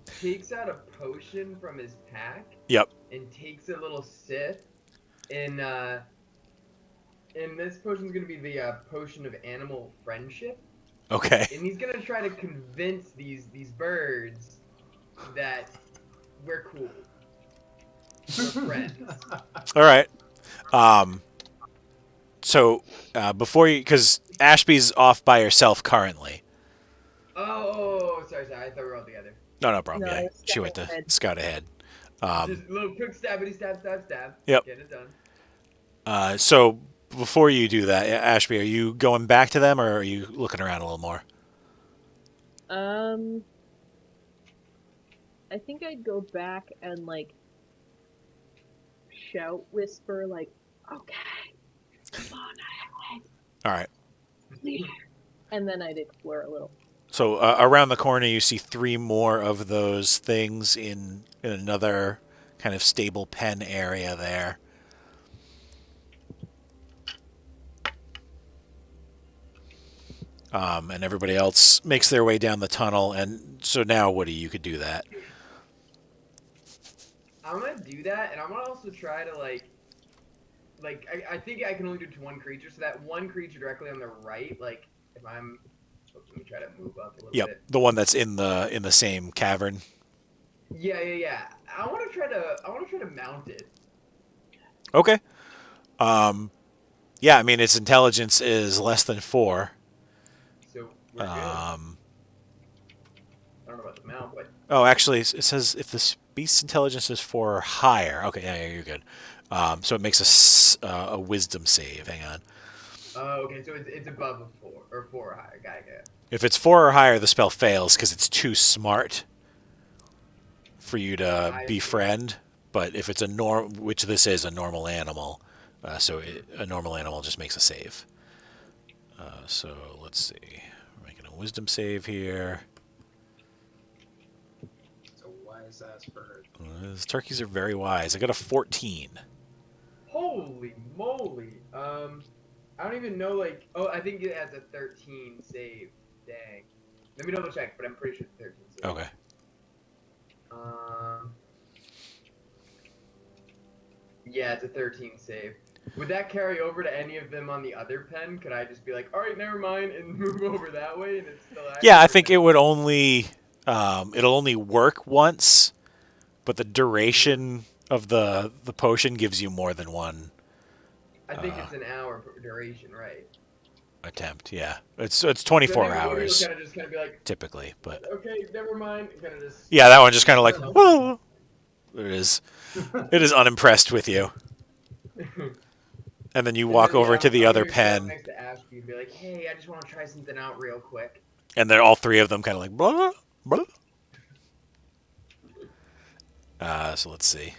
takes out a potion from his pack. Yep. And takes a little sip. And this potion's gonna be the potion of animal friendship. Okay. And he's gonna try to convince these birds that we're cool. We're friends. All right. So before you, because Ashby's off by herself currently. Oh, sorry. I thought we were all together. No problem. No, Yeah, she went to scout ahead. Just a little quick stab. Yep. Get it done. So before you do that, Ashby, are you going back to them, or are you looking around a little more? I think I'd go back and like shout, whisper, like, "Okay, come on ahead." All right. And then I'd explore a little. So around the corner, you see 3 more of those things in another kind of stable pen area there. And everybody else makes their way down the tunnel. And so now, Woody, you could do that. I'm gonna do that, and I'm gonna also try to I think I can only do it to one creature, so that one creature directly on the right, like if I'm, let me try to move up a little bit. The one that's in the same cavern. Yeah. I want to try to mount it. Okay. Yeah, I mean its intelligence is less than 4. So we're good. I don't know about the mount, but Oh, actually, it says if the beast's intelligence is 4 or higher. Okay, yeah, you're good. So it makes a wisdom save. Hang on. oh, okay, so it's above a 4 or 4 or higher. Got it. If it's 4 or higher, the spell fails because it's too smart for you to I see. befriend. But if it's which this is a normal animal, a normal animal just makes a save. So let's see. We're making a wisdom save here. It's a wise ass bird. These turkeys are very wise. I got a 14. Holy moly. I don't even know, like, oh, I think it has a 13 save. Dang. Let me double check, but I'm pretty sure it's 13 save. Okay. Yeah, it's a 13 save. Would that carry over to any of them on the other pen? Could I just be like, all right, never mind, and move over that way, and it's still active? Yeah, I think it would only it'll only work once, but the duration of the potion gives you more than one I think it's an hour duration, right? attempt. Yeah, it's 24 So maybe hours Woody will just kind of be like, typically, but okay, never mind. Kind of just. yeah, that one just kind of like, whoa. It is unimpressed with you, and then you walk over to the other pen, Next to Ashby and be like, hey, I just want to try something out real quick. and they're all 3 of them kind of like blah blah. So let's see.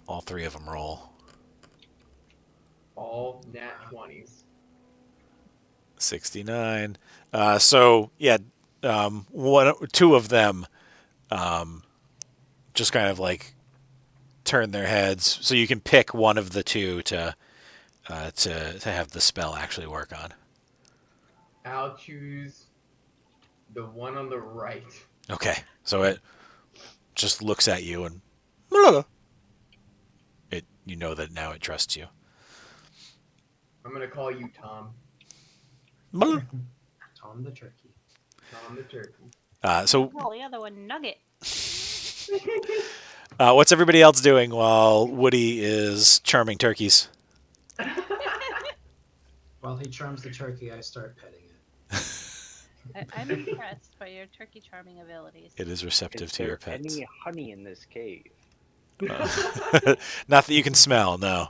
All 3 of them roll. All nat 20s. 69. So yeah, 2 of them just kind of like turn their heads. So you can pick one of the 2 to have the spell actually work on. I'll choose the one on the right. Okay, so it just looks at you and you know that now it trusts you. I'm gonna call you Tom. Tom the turkey. Tom the turkey. So Oh, the other one, Nugget. what's everybody else doing while Woody is charming turkeys? While he charms the turkey, I start petting it. I'm impressed by your turkey charming abilities. It is receptive Is to your there pets. any honey in this cave? Not that you can smell, no.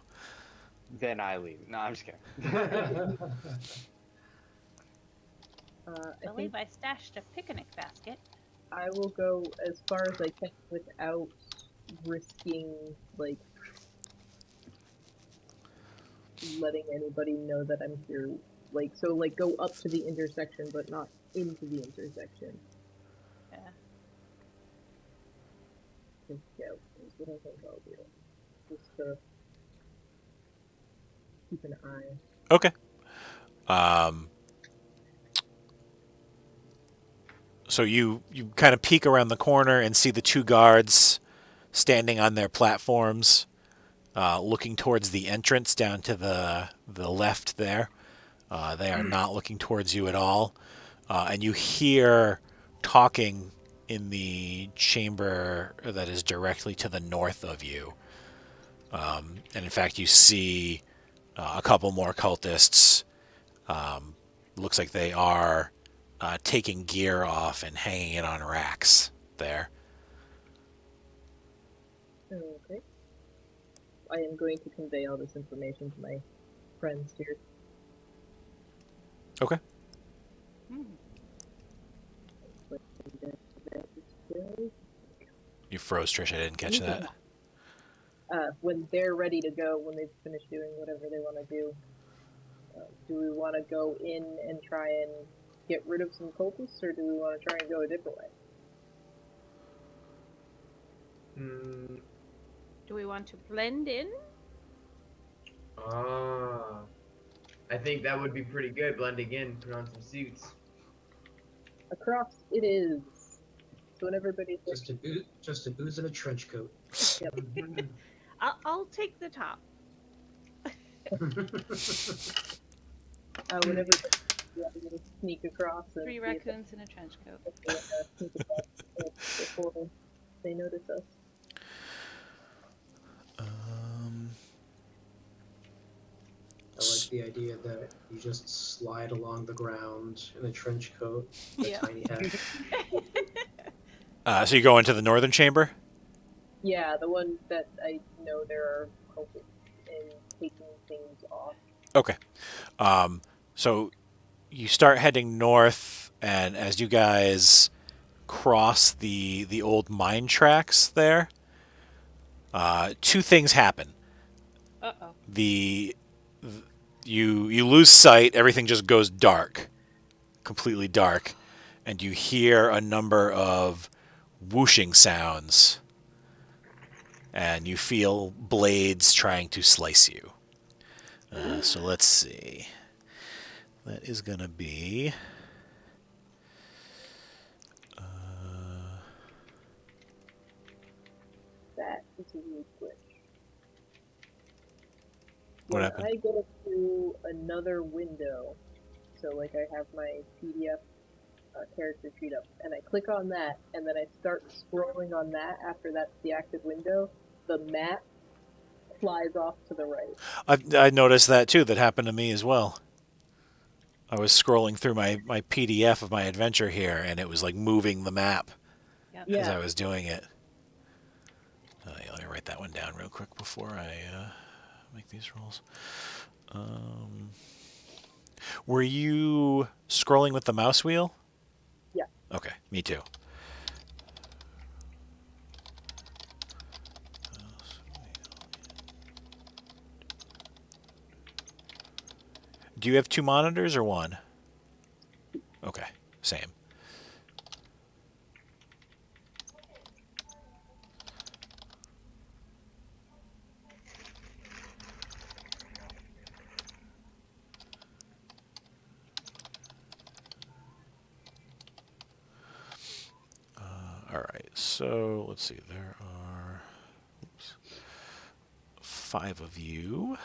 Then I leave. No, I'm just kidding. I I believe think I stashed a picnic basket. I will go as far as I can without risking, like, letting anybody know that I'm here. Like, so, like, go up to the intersection, but not into the intersection. Yeah. Yeah, that's what I think I'll do. Just to keep an eye. Okay. So you kind of peek around the corner and see the 2 guards standing on their platforms, looking towards the entrance down to the left there. They are not looking towards you at all. And you hear talking in the chamber that is directly to the north of you. And in fact, you see a couple more cultists. Looks like they are taking gear off and hanging it on racks there. Okay. I am going to convey all this information to my friends here. Okay. You froze, Trish. I didn't catch that. When they're ready to go, when they've finished doing whatever they want to do, do we want to go in and try and get rid of some cultists, or do we want to try and go a different way? Do we want to blend in? I think that would be pretty good, blending in, put on some suits. Across it is. So when everybody's Just a booze in a trench coat. Yep. I'll take the top. When everybody sneak across and 3 raccoons in a trench coat. sneak across before they notice us. I like the idea that you just slide along the ground in a trench coat, a Yeah. tiny hat. So you go into the northern chamber? Yeah, the one that I know there are cultists and taking things off. Okay. So you start heading north, and as you guys cross the old mine tracks there, two things happen. Uh-oh. You lose sight, everything just goes dark, completely dark, and you hear a number of whooshing sounds, and you feel blades trying to slice you. So let's see. That is going to be... That is a weird glitch. What When happened? I go through another window, so like I have my PDF character sheet up, and I click on that, and then I start scrolling on that after that's the active window, the map flies off to the right. I noticed that too. That happened to me as well. I was scrolling through my PDF of my adventure here, and it was like moving the map Yep. as I Yeah, was doing it. Let me write that one down real quick before I make these rolls. Were you scrolling with the mouse wheel? yeah. Okay, me too. Do you have two monitors or one? Okay, same. All right, so let's see. There are 5 of you.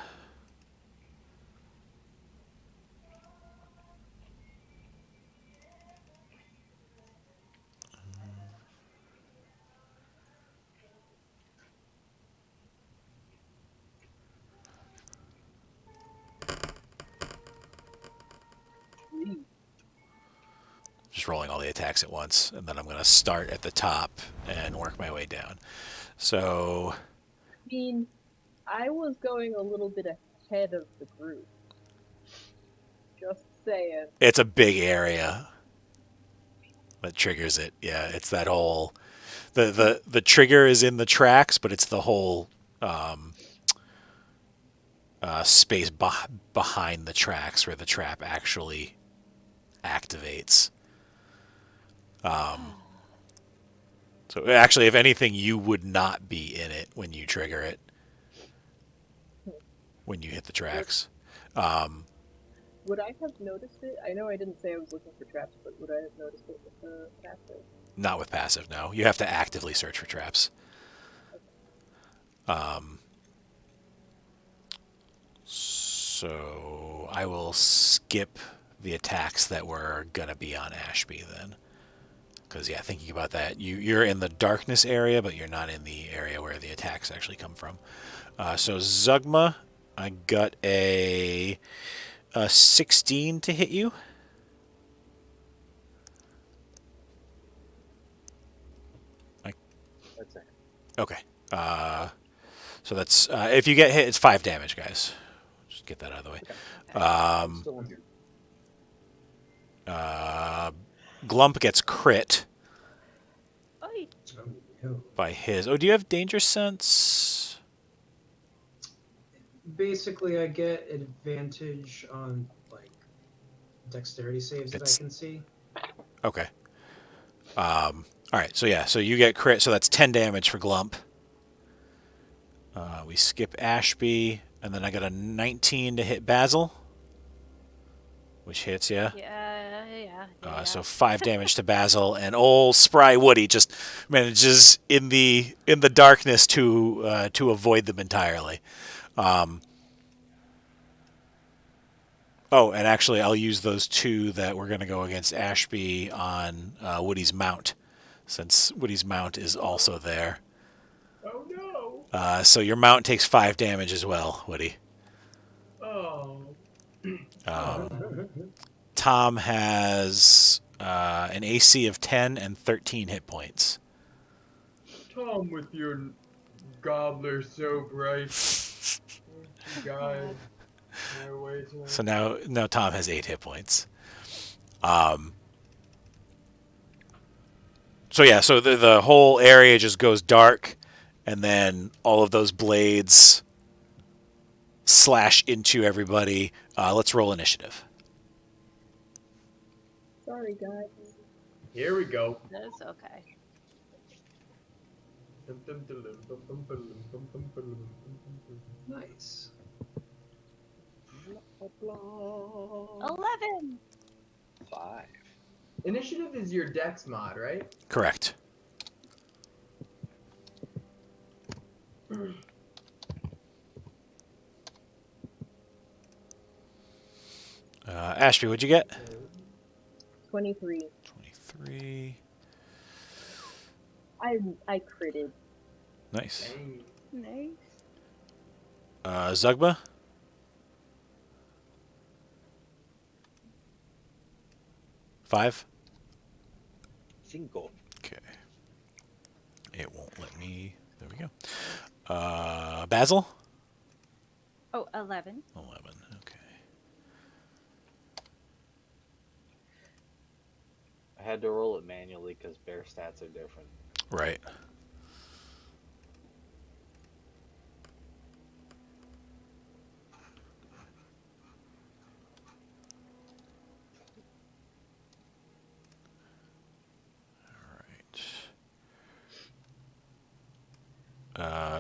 Just rolling all the attacks at once, and then I'm going to start at the top and work my way down. So, I mean, I was going a little bit ahead of the group. Just saying. it's a big area that triggers it. Yeah, it's that whole... The trigger is in the tracks, but it's the whole space behind the tracks where the trap actually activates. So actually, if anything, you would not be in it when you trigger it, when you hit the tracks. Would I have noticed it? I know I didn't say I was looking for traps, but would I have noticed it with the passive? Not with passive, no. You have to actively search for traps. So I will skip the attacks that were going to be on Ashby then. Because, yeah, thinking about that, you're in the darkness area, but you're not in the area where the attacks actually come from. So Zugma, I got a 16 to hit you. That's it. Okay. So that's if you get hit, it's 5 damage, guys. Just get that out of the way. I'm still in here. Glump gets crit Oy. Oh, no. by his. Oh, do you have danger sense? Basically, I get advantage on like dexterity saves that I can see. Okay. All right. So yeah. So you get crit. So that's 10 damage for Glump. We skip Ashby, and then I got a 19 to hit Basil, which hits you. Yeah. So 5 damage to Basil, and old spry Woody just manages in the darkness to avoid them entirely. Oh, and actually, I'll use those 2 that we're going to go against Ashby on Woody's mount, since Woody's mount is also there. Oh no! So your mount takes 5 damage as well, Woody. Oh. Tom has an AC of 10 and 13 hit points. Tom with your gobbler so bright. God. So now Tom has 8 hit points. So yeah, so the whole area just goes dark, and then all of those blades slash into everybody. Let's roll initiative. Sorry, guys. Here we go. That's okay. Nice. 11. 5. Initiative is your dex mod, right? Correct. Ashby, what'd you get? 23. 23. I critted. Nice. Nice. Zugma? Five. Cinco. Okay. It won't let me. There we go. Basil? Oh, 11. 11. Okay. I had to roll it manually because bear stats are different. Right.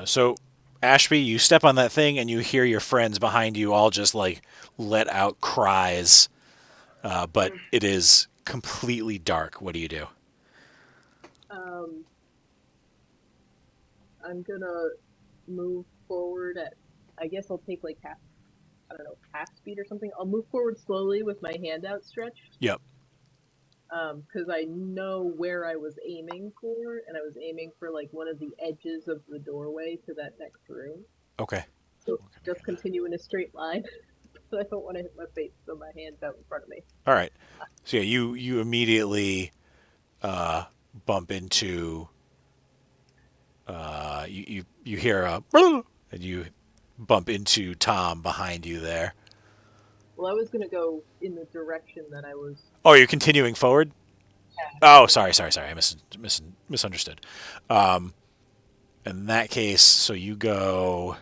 So, Ashby, you step on that thing and you hear your friends behind you all just like let out cries, but it is completely dark. What do you do? I'm gonna move forward at. I guess I'll take like half speed or something. I'll move forward slowly with my hand outstretched. Yep. Because I know where I was aiming for, and I was aiming for like one of the edges of the doorway to that next room. Okay. So just continue in a straight line. I don't want to hit my face, so my hand's out in front of me. All right. So yeah, you immediately bump into. You hear a and you bump into Tom behind you there. Well, I was gonna go in the direction that I was. Oh, you're continuing forward? Oh, sorry. I misunderstood. In that case, so you go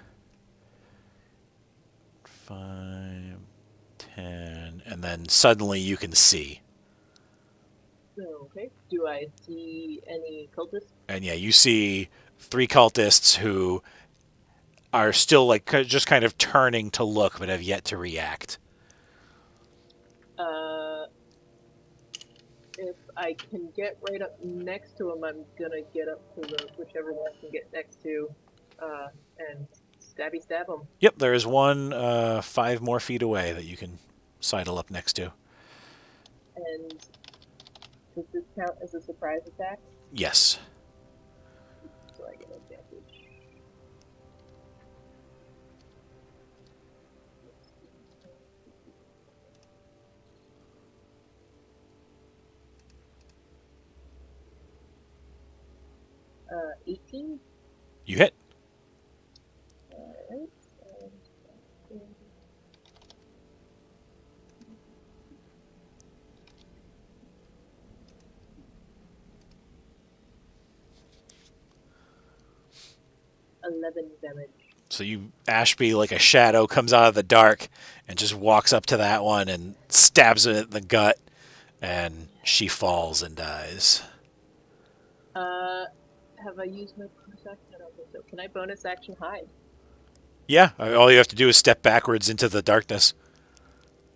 5, 10, and then suddenly you can see. Okay. Do I see any cultists? And yeah, you see 3 cultists who are still like just kind of turning to look, but have yet to react. If I can get right up next to him, I'm gonna get up to whichever one I can get next to, and stab him. Yep, there is one 5 more feet away that you can sidle up next to. And does this count as a surprise attack? Yes. So I get advantage. Uh, 18. You hit. Alright. 11 damage. So Ashby, like a shadow, comes out of the dark and just walks up to that one and stabs it in the gut, and she falls and dies. Have I used my bonus action? I don't think so. Can I bonus action hide? Yeah, all you have to do is step backwards into the darkness.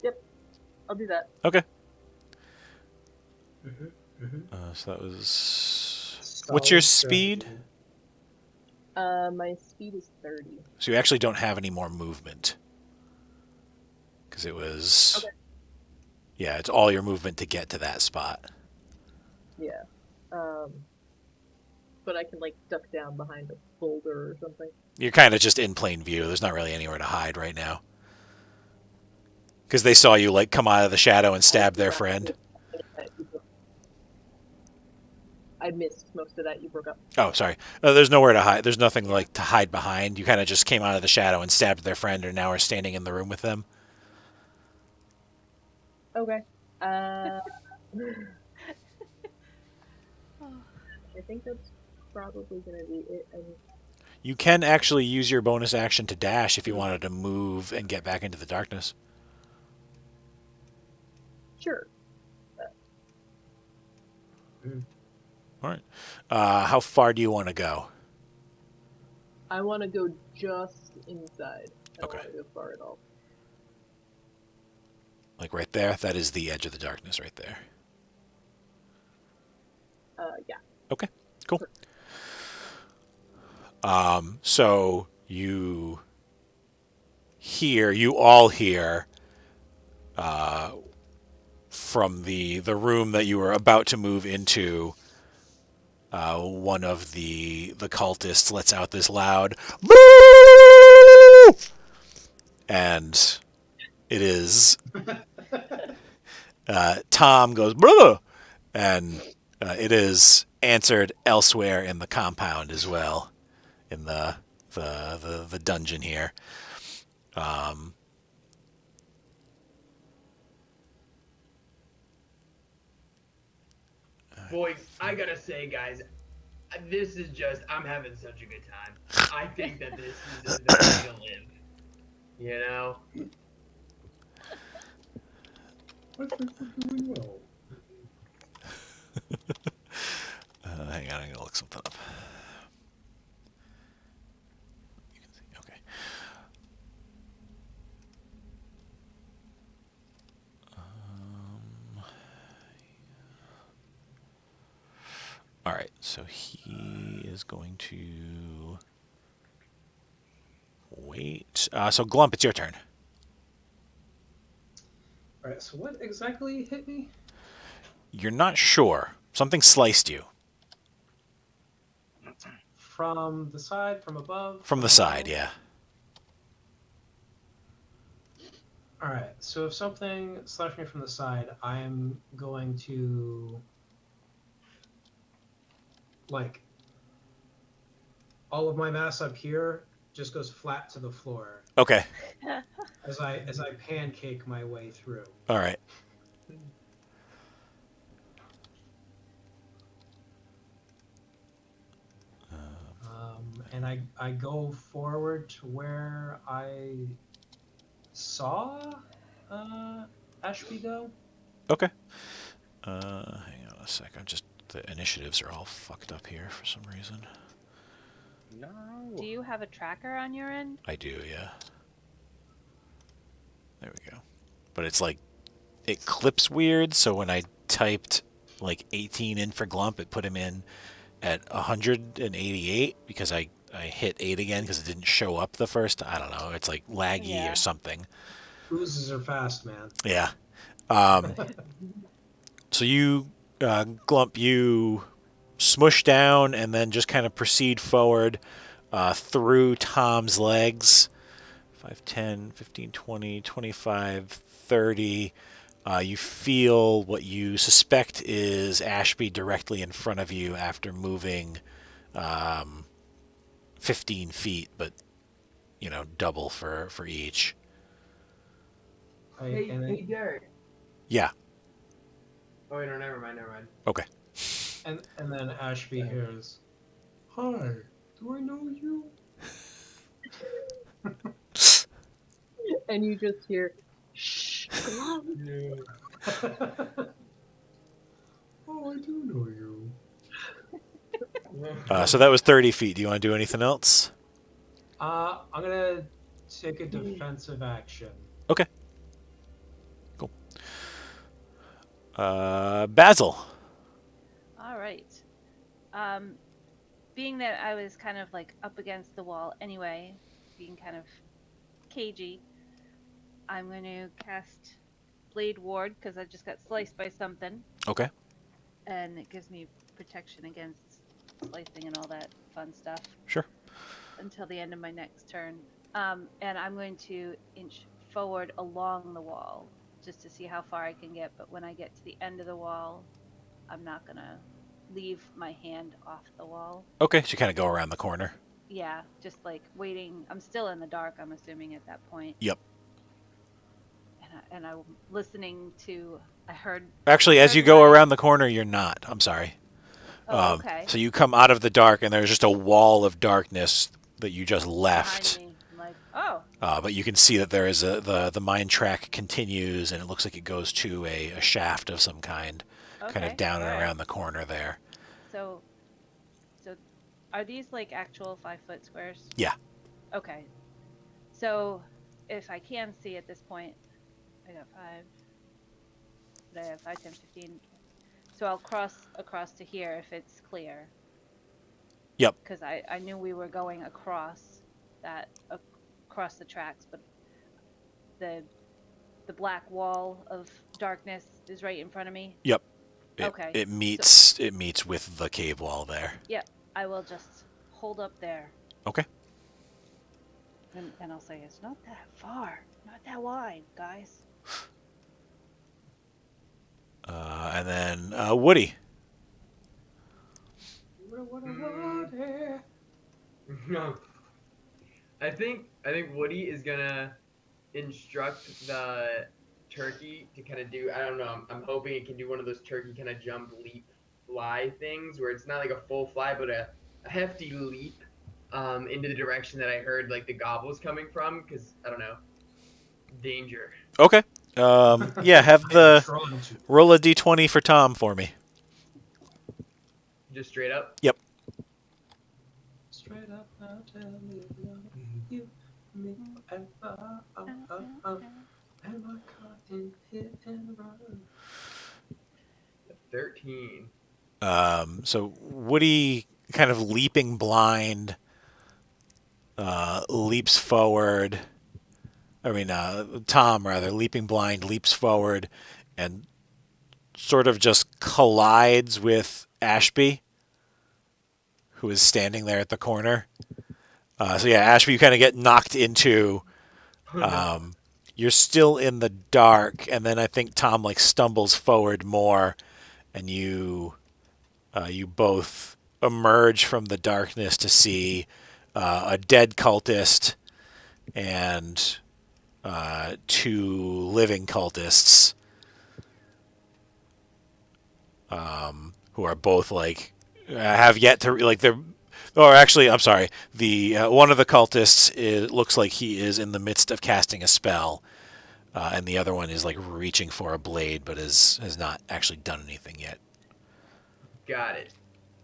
Yep, I'll do that. Okay. Mm-hmm. So that was... What's your speed? My speed is 30. So you actually don't have any more movement. Because it was... Okay. Yeah, it's all your movement to get to that spot. Yeah. But I can, like, duck down behind a boulder or something. You're kind of just in plain view. There's not really anywhere to hide right now. Because they saw you, like, come out of the shadow and stab their friend. I missed most of that. You broke up. Oh, sorry. There's nowhere to hide. There's nothing like to hide behind. You kind of just came out of the shadow and stabbed their friend, and now are standing in the room with them. Okay. I think that's probably gonna be it. You can actually use your bonus action to dash if you wanted to move and get back into the darkness. Sure. All right. How far do you want to go? I want to go just inside. I don't Okay. want to go far at all. Like right there? That is the edge of the darkness right there. Yeah. Okay, cool. So you all hear from the room that you were about to move into, one of the cultists lets out this loud "Boo!" And it is Tom goes "Boo!" And it is answered elsewhere in the compound as well, in the dungeon here. Boys, I gotta say, guys, this is just, I'm having such a good time. I think that this is the way to live. You know? I think we're doing well. Hang on, I'm gonna look something up. You can see. Okay. All right, so he is going to wait. So Glump, it's your turn. Alright, so what exactly hit me? You're not sure. Something sliced you. From the side, from above? From the side, yeah. Alright, so if something slashed me from the side, I'm going to, like, all of my mass up here just goes flat to the floor Okay. as I pancake my way through. All right. And I go forward to where I saw Ashby go. Okay. Hang on a second. Just the initiatives are all fucked up here for some reason. No. Do you have a tracker on your end? I do, yeah. There we go. But it's like, it clips weird, so when I typed like 18 in for Glump, it put him in at 188 because I hit 8 again because it didn't show up the first. I don't know. It's like laggy or something. Oozes are fast, man. Yeah. So you, Glump, you smush down and then just kind of proceed forward through Tom's legs. 5, 10, 15, 20, 25, 30. You feel what you suspect is Ashby directly in front of you after moving 15 feet, but, double for each. Hey, Derrick. Yeah. Oh, wait, no, never mind. Okay. And then Ashby hears, Hi, do I know you? And you just hear, shh, Glump. Oh, I do know you. So that was 30 feet. Do you want to do anything else? I'm gonna take a defensive action. Okay. Cool. Basil. All right. Being that I was kind of like up against the wall anyway, being kind of cagey, I'm going to cast Blade Ward because I just got sliced by something. Okay. And it gives me protection against slicing and all that fun stuff. Sure. Until the end of my next turn. And I'm going to inch forward along the wall just to see how far I can get. But when I get to the end of the wall, I'm not going to leave my hand off the wall. Okay, so you kind of go around the corner. Yeah, just like waiting. I'm still in the dark, I'm assuming, at that point. Yep. And I'm listening to. I heard. Actually, as you go around the corner, you're not. I'm sorry. Oh, okay. So you come out of the dark, and there's just a wall of darkness that you just left. Behind me. I'm like, oh. But you can see that there is the mine track continues, and it looks like it goes to a shaft of some kind, Okay. kind of down and alright. around the corner there. So are these like actual 5-foot squares? Yeah. Okay. So if I can see at this point, I got 5. But I have 5, 10, 15. So I'll cross across to here if it's clear. Yep. Because I knew we were going across the tracks, but the black wall of darkness is right in front of me. Yep. Okay. It meets with the cave wall there. Yep. I will just hold up there. Okay. And I'll say, it's not that far, not that wide, guys. And then Woody. No. I think Woody is gonna instruct the turkey to kind of do. I don't know. I'm hoping it can do one of those turkey kind of jump, leap, fly things where it's not like a full fly, but a hefty leap into the direction that I heard like the gobbles coming from. Because I don't know, danger. Okay. Yeah. Have the roll a d20 for Tom for me. Just straight up. Yep. Straight up, now tell me you, me, and my car in hit and run. 13. So Woody, kind of leaping blind, leaps forward. Tom rather, leaping blind, leaps forward, and sort of just collides with Ashby, who is standing there at the corner. So yeah, Ashby, you kind of get knocked into. You're still in the dark, and then I think Tom like stumbles forward more, and you both emerge from the darkness to see a dead cultist and 2 living cultists, who are both like have yet to like they're. Or actually, I'm sorry. The one of the cultists looks like he is in the midst of casting a spell, and the other one is like reaching for a blade, but has not actually done anything yet. Got it.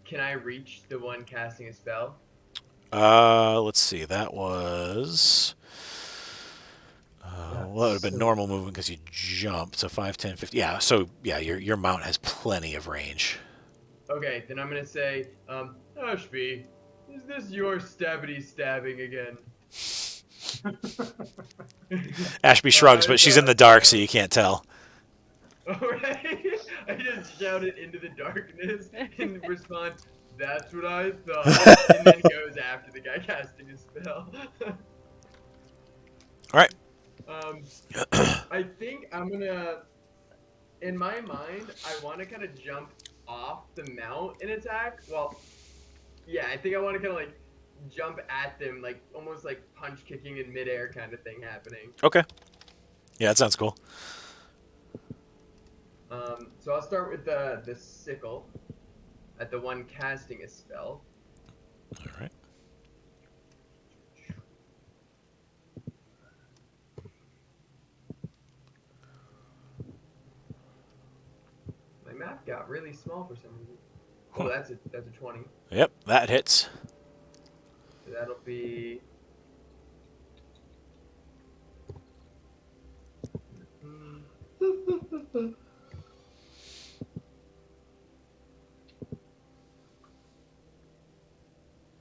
Can I reach the one casting a spell? Let's see. That was. Well, it would have been normal movement because you jumped. So 5, 10, 50. Yeah. So yeah, your mount has plenty of range. Okay, then I'm gonna say, Ashby, is this your stabbity stabbing again? Ashby shrugs, but she's in the dark, so you can't tell. Alright, I just shouted into the darkness in response, that's what I thought, and then goes after the guy casting his spell. Alright. I think I'm gonna, in my mind, I want to kind of jump off the mount and attack. Well, yeah, I think I want to kind of like jump at them, like almost like punch kicking in midair kind of thing happening. Okay. Yeah, that sounds cool. So I'll start with the sickle at the one casting a spell. All right. My map got really small for some reason. Oh, that's a 20. Yep, that hits. So that'll be.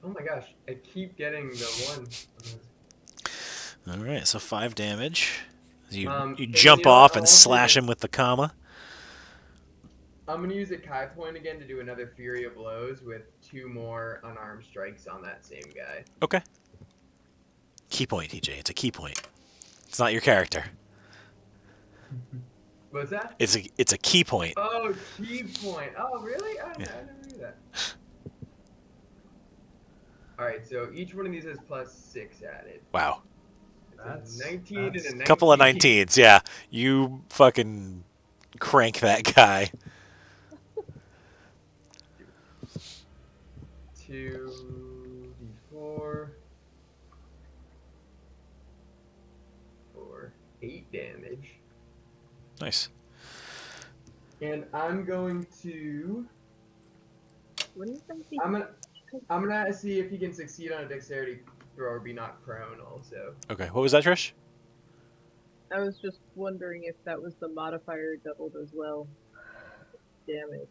Oh my gosh, I keep getting the 1. All right, so 5 damage. You and jump you know off what, and I'll slash also him with the comma. I'm gonna use a Kai point again to do another Fury of Blows with 2 more unarmed strikes on that same guy. Okay. Key point, TJ. It's a key point. It's not your character. What's that? It's a key point. Oh, key point. Oh, really? I never knew that. All right, so each one of these has +6 added. Wow. It's a 19 and a 19. Couple of 19s, yeah. You fucking crank that guy. 2d4 for 8 damage. Nice. And I'm going to. I'm gonna see if he can succeed on a dexterity throw or be knocked prone. Also. Okay, what was that, Trish? I was just wondering if that was the modifier doubled as well. Damage.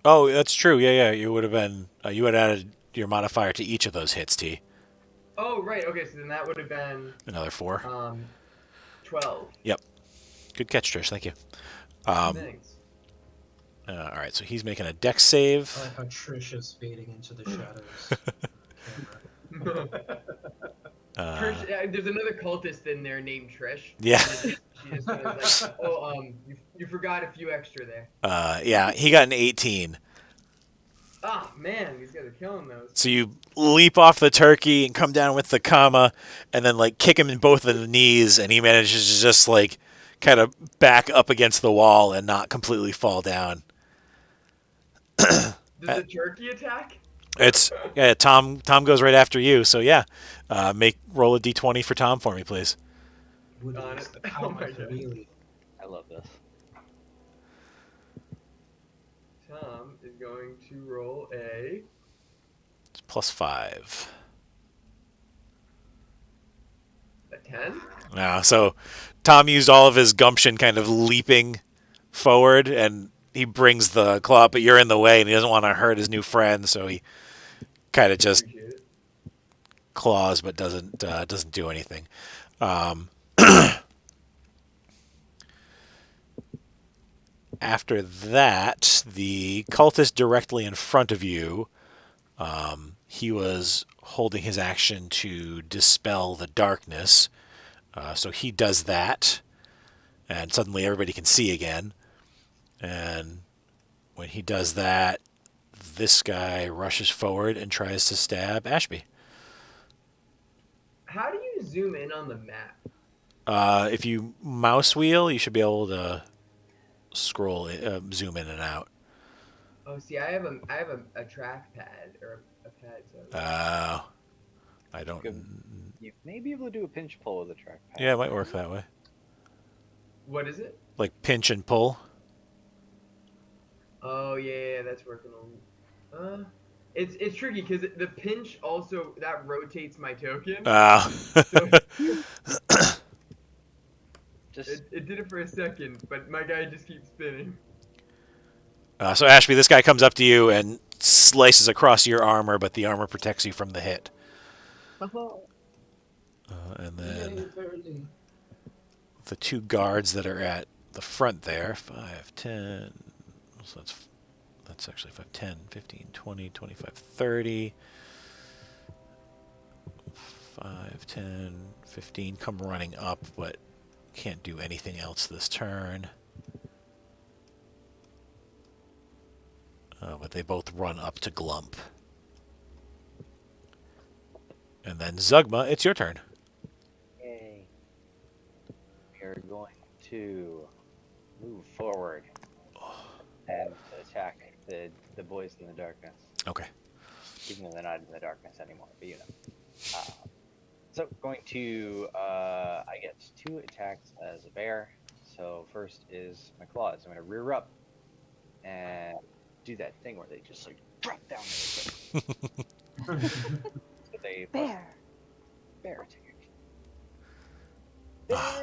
Oh, that's true. Yeah. You would have been. You had added your modifier to each of those hits, T. Oh right. Okay. So then that would have been Another 4. 12. Yep. Good catch, Trish. Thank you. Thanks. All right, so he's making a dex save. I like how Trish is fading into the shadows. Trish, there's another cultist in there named Trish. Yeah. She just was like, oh, you forgot a few extra there. Yeah, he got an 18. Ah, man, these guys are killing those. So you leap off the turkey and come down with the comma, and then like kick him in both of the knees, and he manages to just like kind of back up against the wall and not completely fall down. Does the turkey attack? Tom goes right after you. So yeah, roll a d20 for Tom for me, please. Oh my god. I love this. Tom is going to roll a. It's +5. A 10? No, so Tom used all of his gumption kind of leaping forward, and he brings the claw, but you're in the way, and he doesn't want to hurt his new friend, so he kind of just claws, but doesn't do anything. After that, the cultist directly in front of you, he was holding his action to dispel the darkness. So he does that, and suddenly everybody can see again. And when he does that, this guy rushes forward and tries to stab Ashby. How do you zoom in on the map? If you mouse wheel, you should be able to scroll, zoom in and out. Oh, see, I have a trackpad or a pad. So I don't. You may be able to do a pinch pull with a trackpad. Yeah, it might work that way. What is it? Like pinch and pull. Oh yeah, that's working on. It's tricky because the pinch also that rotates my token. So it did it for a second, but my guy just keeps spinning. So Ashby, this guy comes up to you and slices across your armor, but the armor protects you from the hit. And then the two guards that are at the front there, 5, 10, so that's actually 5, 10, 15, 20, 25, 30, 5, 10, 15, come running up, but can't do anything else this turn. But they both run up to Glump. And then Zugma, it's your turn. Yay. We are going to move forward and attack the boys in the darkness. Okay. Even though they're not in the darkness anymore, but you know. So going to, I get 2 attacks as a bear. So first is my claws. I'm going to rear up and do that thing where they just like drop down. So they Bear. Bear attack.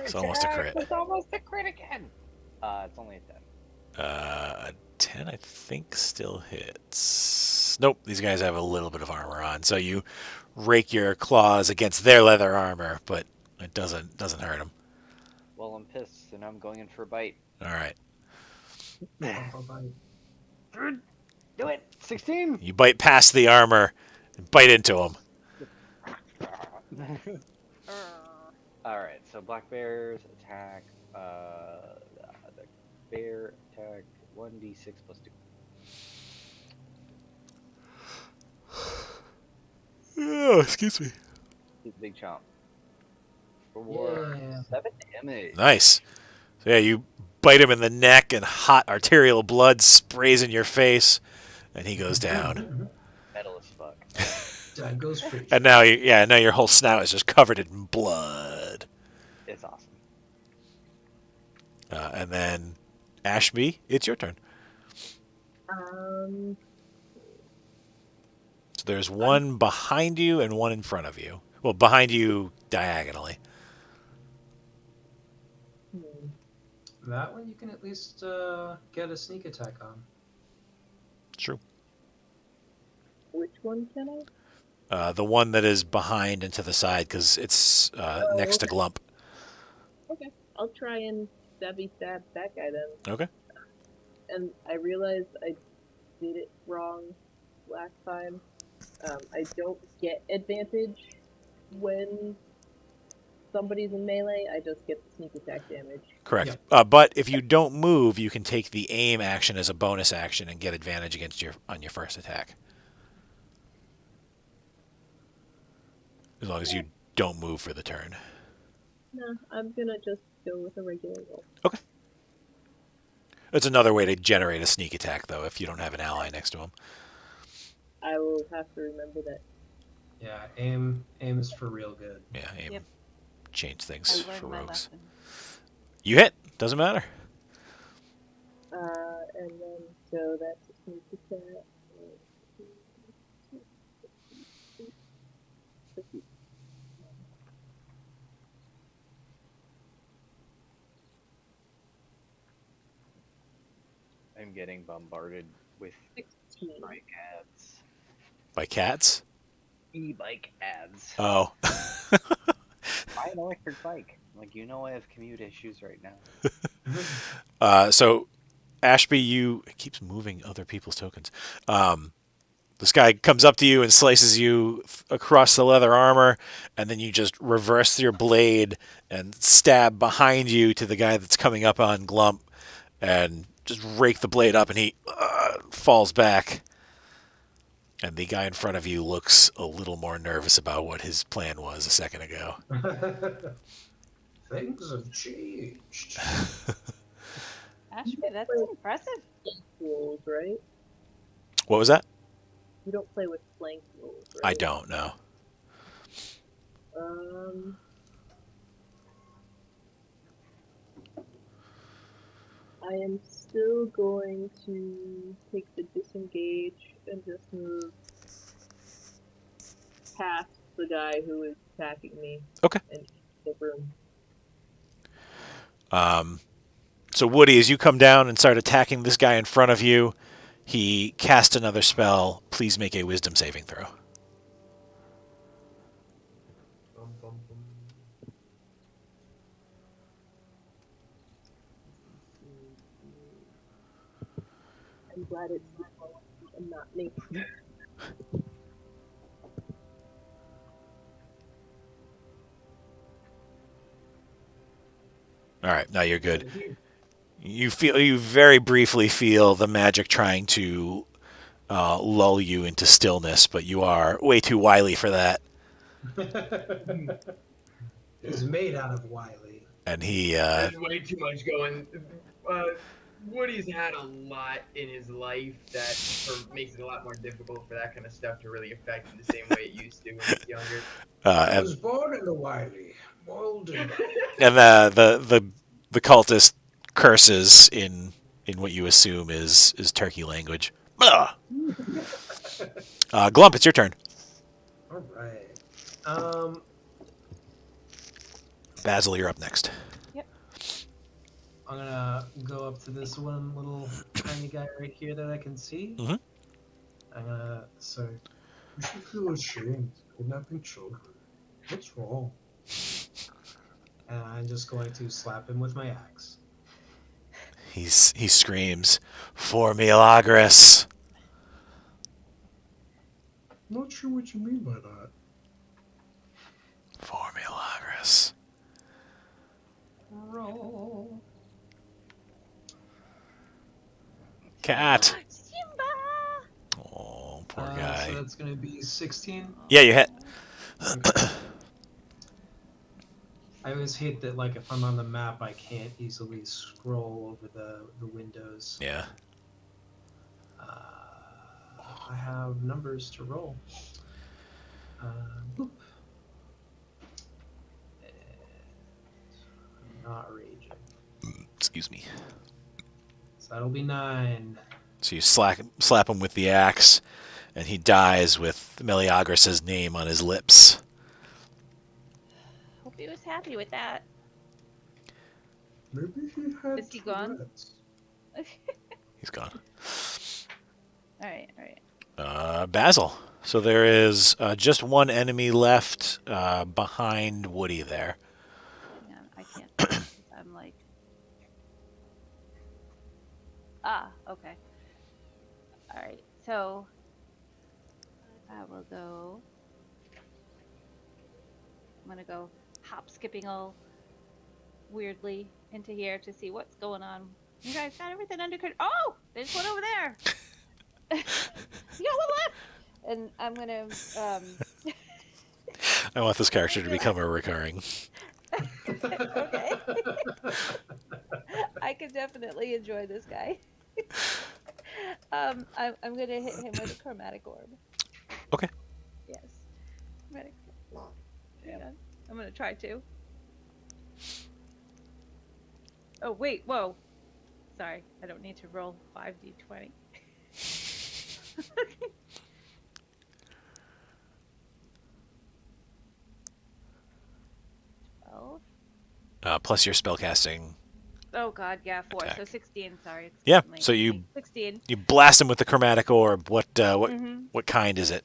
It's almost a crit. It's almost a crit again. It's only a 10. A 10, I think, still hits. Nope, these guys have a little bit of armor on, so you rake your claws against their leather armor, but it doesn't hurt them. Well, I'm pissed, and I'm going in for a bite. All right. Do it. 16. You bite past the armor and bite into them. All right, so black bears attack the bear attack 1d6 plus 2. Oh, excuse me. He's a big chomp. For Yeah. 7 damage. Nice. So yeah, you bite him in the neck, and hot arterial blood sprays in your face, and he goes down. Metal as fuck. Down goes Preach. And now, now your whole snout is just covered in blood. It's awesome. And then, Ashby, it's your turn. So there's one behind you and one in front of you. Well, behind you diagonally. That one you can at least get a sneak attack on. True. Which one can The one that is behind and to the side, because it's next to Glump. Okay. I'll try and stabby stab that guy then. Okay. And I realized I did it wrong last time. I don't get advantage when somebody's in melee. I just get the sneak attack damage. Correct. But if you don't move, you can take the aim action as a bonus action and get advantage on your first attack. As long as you don't move for the turn. No, I'm gonna just go with a regular roll. Okay. It's another way to generate a sneak attack, though, if you don't have an ally next to him. I will have to remember that. Yeah, aim is for real good. Yeah, aim. Yep. Change things I for learned my rogues. lesson. You hit. Doesn't matter. And then so that's a sneak attack. I'm getting bombarded with 16. e-bike ads. By cats? E-bike ads. Oh. Buy an electric bike. Like, I have commute issues right now. So, Ashby, it keeps moving other people's tokens. This guy comes up to you and slices you across the leather armor, and then you just reverse your blade and stab behind you to the guy that's coming up on Glump, and just rake the blade up, and he falls back. And the guy in front of you looks a little more nervous about what his plan was a second ago. Things have changed. Ashby, that's impressive. Rolls, right? What was that? You don't play with flank rolls, right? I don't know. I am still going to take the disengage and just move past the guy who is attacking me. Okay. And the room. So Woody, as you come down and start attacking this guy in front of you, he casts another spell. Please make a wisdom saving throw. Bum, bum, bum. I'm glad it's not me. All right, now you're good. You very briefly feel the magic trying to lull you into stillness, but you are way too wily for that. He's made out of Wiley. And he There's way too much going. Woody's had a lot in his life that makes it a lot more difficult for that kind of stuff to really affect him the same way it used to when he was younger. I was born in the Wiley, molded. and the cultist curses in what you assume is turkey language. Glump, it's your turn. All right. Basil, you're up next. I'm gonna go up to this one little tiny guy right here that I can see. Mhm. I'm gonna say, You should feel ashamed kidnapping children. What's wrong? and I'm just going to slap him with my axe. He screams, "For Milagros!" Not sure what you mean by that. For Milagros. Roll. cat. Simba! Oh, poor guy. So that's going to be 16. Yeah, you hit. I always hate that, like, if I'm on the map, I can't easily scroll over the windows. Yeah. I have numbers to roll. Boop. And I'm not raging. Excuse me. So that'll be 9. So you slap him with the axe, and he dies with Meleagris' name on his lips. Hope he was happy with that. Maybe he had Is he gone? Tourette's. He's gone. Alright, alright. Basil. So there is just one enemy left behind Woody there. Hang on, I can't. 'Cause I'm like. Okay. Alright, so. I will go. I'm gonna go skipping all weirdly into here to see what's going on. You guys got everything under control. Oh! There's one over there! You got one left! And I'm gonna, I want this character to become a recurring. Okay. I could definitely enjoy this guy. I'm gonna hit him with a chromatic orb. Okay. Yes. Chromatic orb. Hang on. I'm gonna try to. Oh wait, whoa. Sorry, I don't need to roll 5d20. 12. Plus your spellcasting. Oh god, yeah, 4. Attack. So 16, sorry. It's Yeah, late. so you 16. you blast him with the chromatic orb. What Mhm. what kind is it?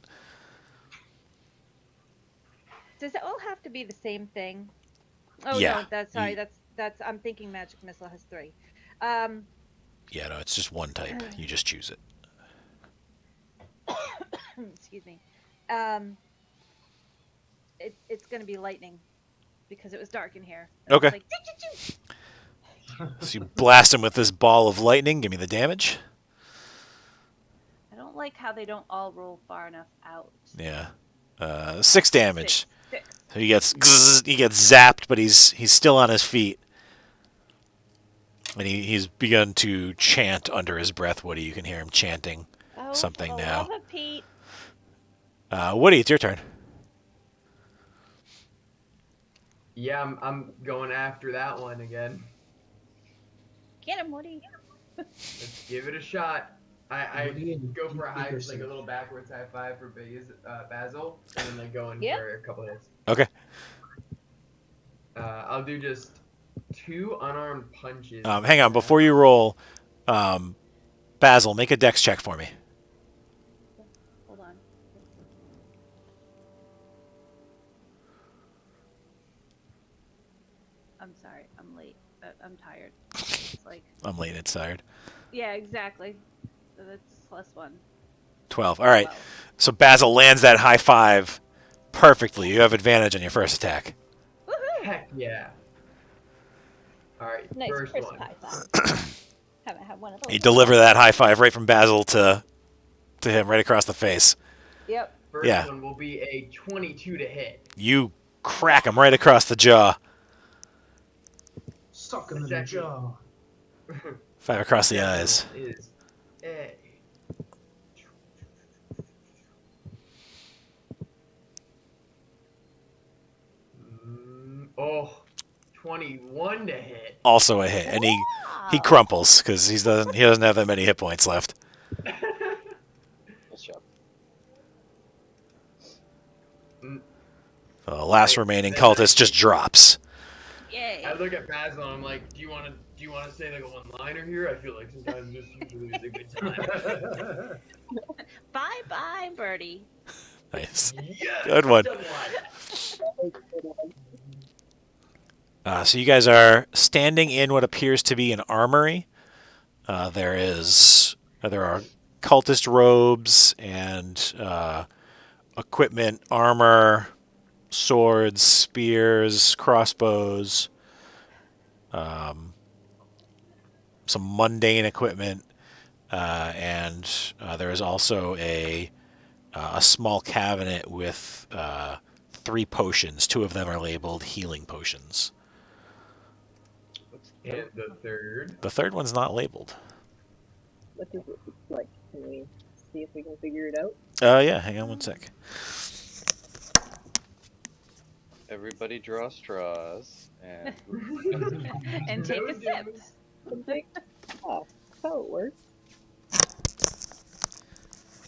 Does it all have to be the same thing? Oh Yeah, no, that's sorry. you- That's I'm thinking magic missile has 3. Yeah, no, it's just one type. You just choose it. Excuse me. It's gonna be lightning because it was dark in here. And Okay. it's like, "Choo-choo-choo." So you blast him with this ball of lightning. Give me the damage. I don't like how they don't all roll far enough out. Yeah. 6 damage. 6. So he gets zapped, but he's still on his feet. And he's begun to chant under his breath. Woody, you can hear him chanting Oh, something for the now. love of Pete. Woody, it's your turn. Yeah, I'm going after that one again. Get him, Woody. Let's give it a shot. I Woody and go for a high, Peterson. like a little backwards high five for Basil, and then like go in Yep. for a couple hits. Okay. I'll do just 2 unarmed punches. Hang on. Before you roll, Basil, make a dex check for me. Hold on. I'm sorry. I'm late. I'm tired. It's like, I'm late and tired. yeah, exactly. So that's +1. 12. All right. 12. So Basil lands that high five perfectly. You have advantage on your first attack. Woohoo! Heck yeah. All right, Nice first crisp one. high five. Haven't had one of those. You deliver that high five right from Basil to him right across the face. Yep. First Yeah. one will be a 22 to hit. You crack him right across the jaw. Suck him in the Second. jaw. 5 across the Second eyes. one is a oh, 21 to hit. Also a hit, and he Wow. crumples because he doesn't have that many hit points left. Nice job. The last remaining cultist just drops. Yay. I look at Basil and I'm like, do you want to say like a one-liner here? I feel like sometimes this usually is a good time. Bye bye, Birdie. Nice. Yes, Good one. done So you guys are standing in what appears to be an armory. There are cultist robes and equipment, armor, swords, spears, crossbows, some mundane equipment. and there is also a small cabinet with 3 potions. 2 of them are labeled healing potions. What's And the third. The third one's not labeled. What does it look like? Can we see if we can figure it out? Yeah, hang on one sec. Everybody draw straws and And take No a sip. dues. Something? Oh, that's how it works. Yeah,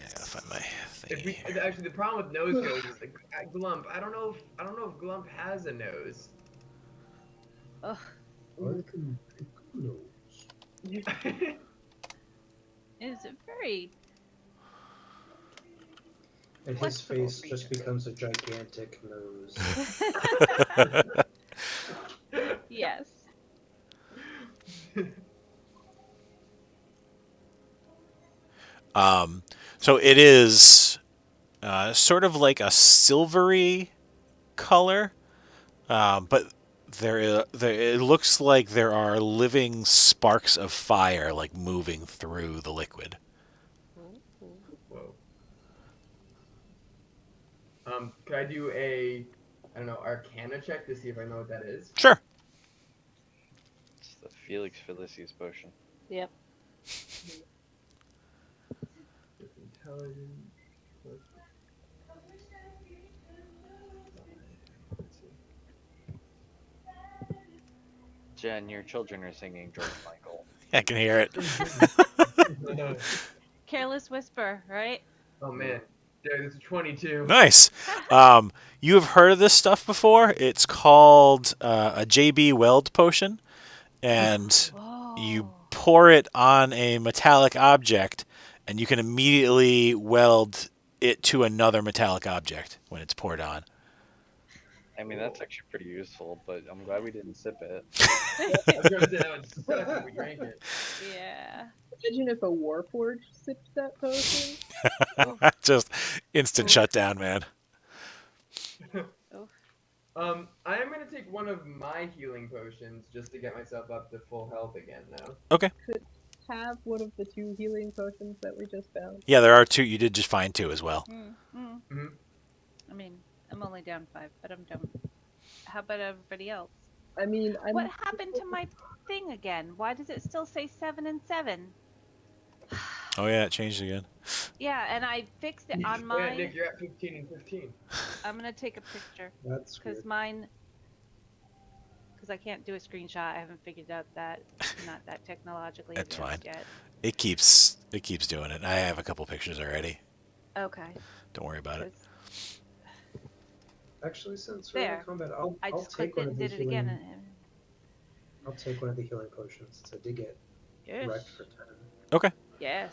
I gotta find my If thing we, here. actually, the problem with nose goes is like Glump. I don't know if Glump has a nose. Ugh. I can pick a nose. It's a very And his Flexible face just creature. becomes a gigantic nose. yes. So it is sort of like a silvery color, but it looks like there are living sparks of fire like moving through the liquid. Whoa. Could I do a, I don't know, Arcana check to see if I know what that is? Sure. it's the Felix Felicis potion. Yep. Intelligence. Let's see. Jen, your children are singing George Michael. I can hear it. No. Careless whisper, right? Oh man, Derrick, this is 22. Nice. You have heard of this stuff before. It's called a JB Weld potion, and you pour it on a metallic object, and you can immediately weld it to another metallic object when it's poured on. I mean, that's actually pretty useful, but I'm glad we didn't sip it. I was gonna say that would suck if we drank it. Yeah. Imagine if a Warforged sipped that potion. Just instant shutdown, man. I am gonna take one of my healing potions just to get myself up to full health again now. Okay. Have one of the 2 healing potions that we just found. Yeah, there are 2. You did just find 2 as well. Mhm. I mean, I'm only down 5, but I'm done. How about everybody else? I mean, What happened to my thing again? Why does it still say 7 and 7? Oh yeah, it changed again. Yeah, and I fixed it on Yeah, mine. Nick, you're at 15 and 15. I'm gonna take a picture That's because weird. because I can't do a screenshot. I haven't figured out that not that technologically That's advanced fine. yet. It keeps doing it. I have a couple pictures already. Okay. Don't worry about it. 'Cause Actually, since we're in There. combat, I I'll just take clicked one it of and the did it healing. again. I'll take one of the healing potions. So I did get Yes. wrecked for 10. Okay. Yes.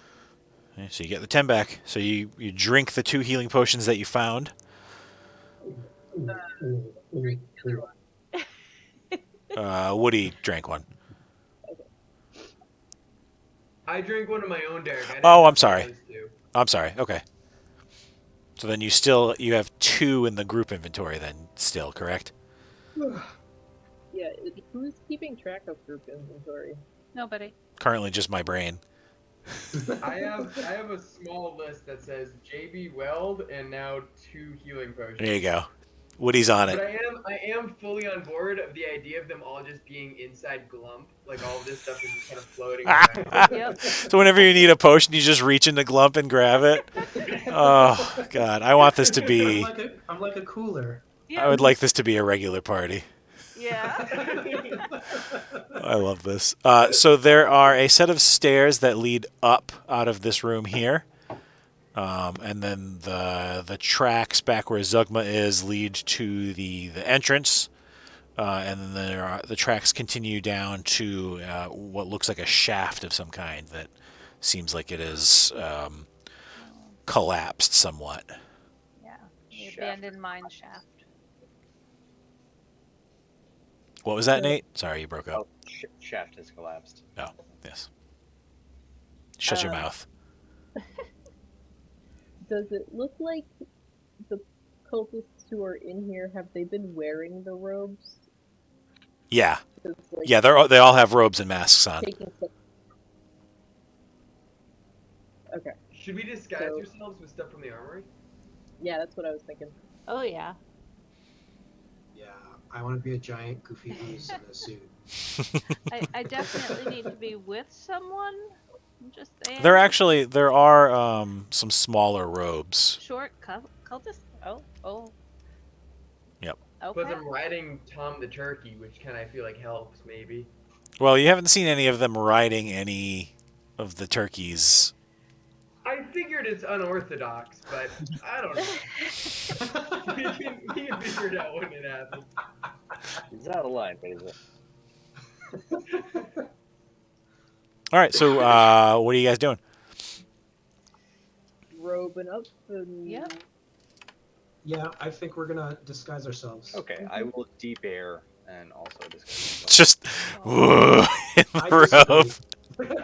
Okay, so you get the 10 back. So you drink the 2 healing potions that you found. Woody drank one. I drank one of my own, Derrick. I didn't Oh, I'm have sorry. those 2. I'm sorry. Okay. So then you have 2 in the group inventory then still, correct? Yeah, who's keeping track of group inventory? Nobody. Currently just my brain. I have a small list that says JB Weld and now 2 healing potions. There you go. Woody's on But it. I am fully on board of the idea of them all just being inside Glump. Like all of this stuff is just kind of floating around. Yep. So whenever you need a potion, you just reach into Glump and grab it. Oh God, I want this to be. I'm like a cooler. I would like this to be a regular party. Yeah. I love this. So there are a set of stairs that lead up out of this room here. And then the tracks back where Zugma is lead to the entrance. And then the tracks continue down to what looks like a shaft of some kind that seems like it is collapsed somewhat. Yeah. The abandoned mine shaft. What was that, Nate? Sorry, you broke up. Oh, shaft has collapsed. Oh, yes. Shut your mouth. Does it look like the cultists who are in here, have they been wearing the robes? Yeah. 'Cause, like, Yeah, they all have robes and masks on. taking some... Okay. Should we disguise So- ourselves with stuff from the armory? Yeah, that's what I was thinking. Oh yeah. Yeah, I want to be a giant goofy goose in a suit. I definitely need to be with someone. I'm just saying. There are some smaller robes. Short cultist. Oh. Yep. Plus, Okay. I'm riding Tom the turkey, which kind of feel like helps maybe. Well, you haven't seen any of them riding any of the turkeys. I figured it's unorthodox, but I don't know. we can figure it out when it happens. He's out of line, Basil. All right, so what are you guys doing? Robing up and Yep. Yeah, I think we're gonna disguise ourselves. Okay, I will debear and also discuss. It's just Oh. in I the robe. disagree.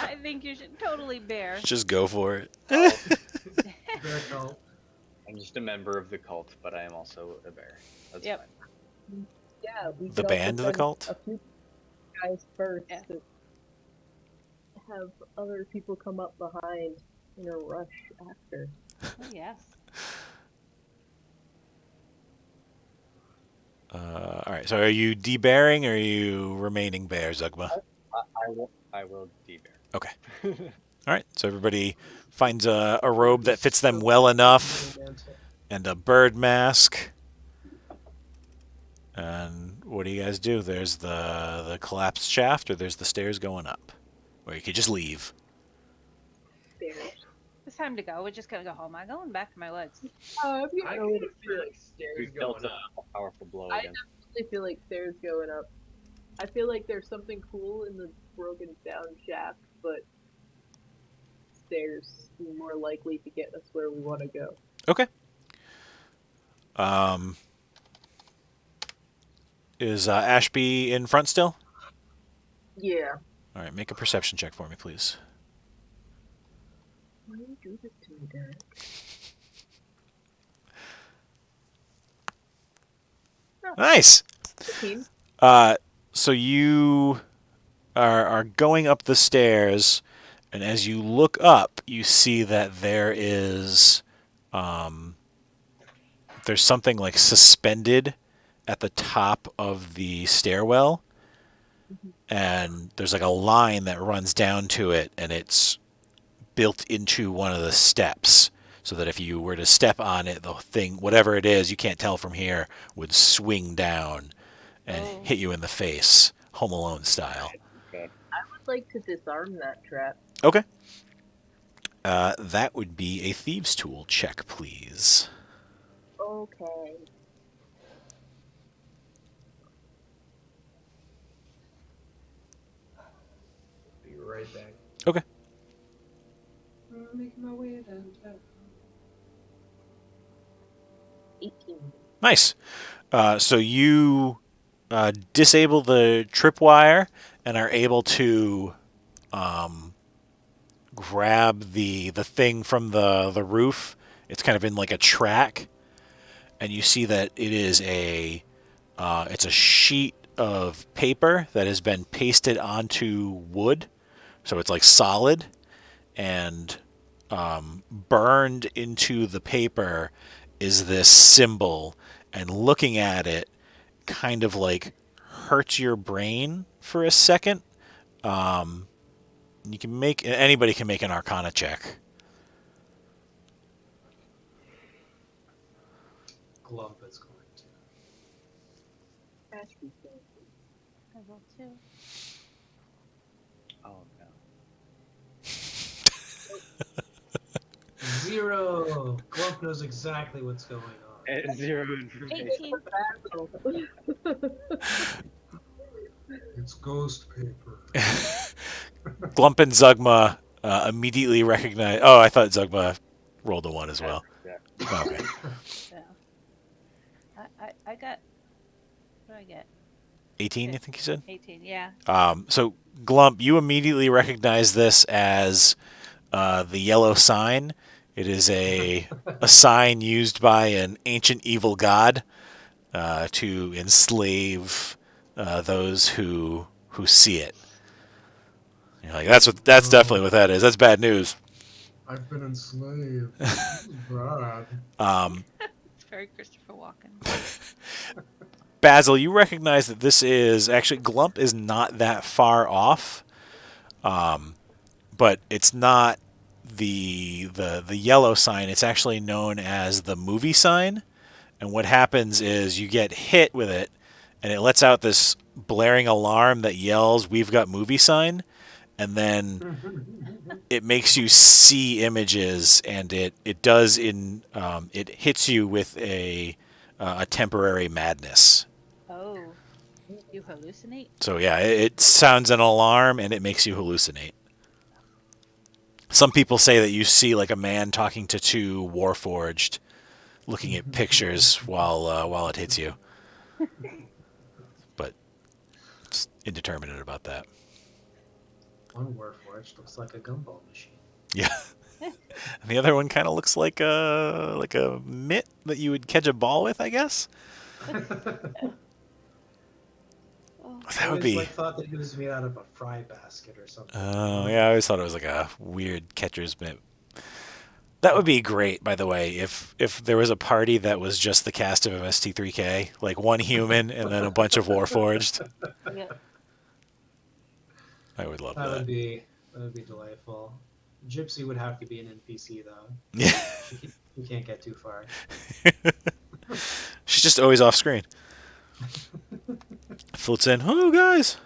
I think you should totally bear. Just go for it. Bear cult. I'm just a member of the cult, but I am also a bear. That's Yep. fine. yeah, we The could band also of the send cult? A few guys first Yeah. to have other people come up behind in a rush after. Oh, yes. All right, so are you debearing or are you remaining bear, Zugma? I will debear. Okay. All right, so everybody finds a robe that fits them well enough and a bird mask. And what do you guys do? There's the collapsed shaft, or there's the stairs going up, or you could just leave. Stairs. It's time to go. We're just gonna go home. I'm going back to my woods. I I feel kind of feel like stairs We going felt up. a powerful blow I again. definitely feel like stairs going up. I feel like there's something cool in the broken down shaft, but stairs seem more likely to get us where we want to go. Okay. Is Ashby in front still? Yeah. All right, make a perception check for me, please. Why do you do this to me, Derrick? Nice. 15. So you are going up the stairs, and as you look up, you see that there's something like suspended at the top of the stairwell, and there's like a line that runs down to it, and it's built into one of the steps, so that if you were to step on it, the thing, whatever it is, you can't tell from here, would swing down and Oh. hit you in the face, Home Alone style. Okay. I would like to disarm that trap. Okay. That would be a thieves' tool check, please. Okay. Be right back. Okay. I'm making my way downtown. 18. Nice. So you disable the tripwire and are able to grab the thing from the roof. It's kind of in like a track, and you see that it is it's a sheet of paper that has been pasted onto wood, so it's like solid, and burned into the paper is this symbol, and looking at it kind of like hurts your brain for a second. Anybody can make an Arcana check. Glump is going to. Ashby Trish. I will too. Oh no. 0. Glump knows exactly what's going on. And 0 information. 18. It's ghost paper. Glump and Zugma immediately recognize. Oh, I thought Zugma rolled a 1 as well. Yeah. Okay. Yeah. I got. What did I get? 18, I think you said? 18. Yeah. So, Glump, you immediately recognize this as the yellow sign. It is a sign used by an ancient evil god to enslave those who see it. You're like, that's definitely what that is. That's bad news. I've been enslaved. This is bad. It's very Christopher Walken. Basil, you recognize that this is actually Glump is not that far off, but it's not the yellow sign. It's actually known as the movie sign. And what happens is you get hit with it, and it lets out this blaring alarm that yells, "We've got movie sign," and then it makes you see images, and it hits you with a temporary madness. Oh, you hallucinate? So yeah, it sounds an alarm, and it makes you hallucinate. Some people say that you see like a man talking to two Warforged, looking at pictures while it hits you, but it's indeterminate about that. One Warforged looks like a gumball machine. Yeah, and the other one kind of looks like a mitt that you would catch a ball with, I guess. Oh, That would be. I thought that it was made out of a fry basket or something. Oh yeah, I always thought it was like a weird catcher's mitt. That would be great, by the way, if there was a party that was just the cast of MST3K, like one human and then a bunch of Warforged. yeah. I would love That that. would be delightful. Gypsy would have to be an NPC though. Yeah, She can't get too far. she's just always off screen. Floats in, oh guys.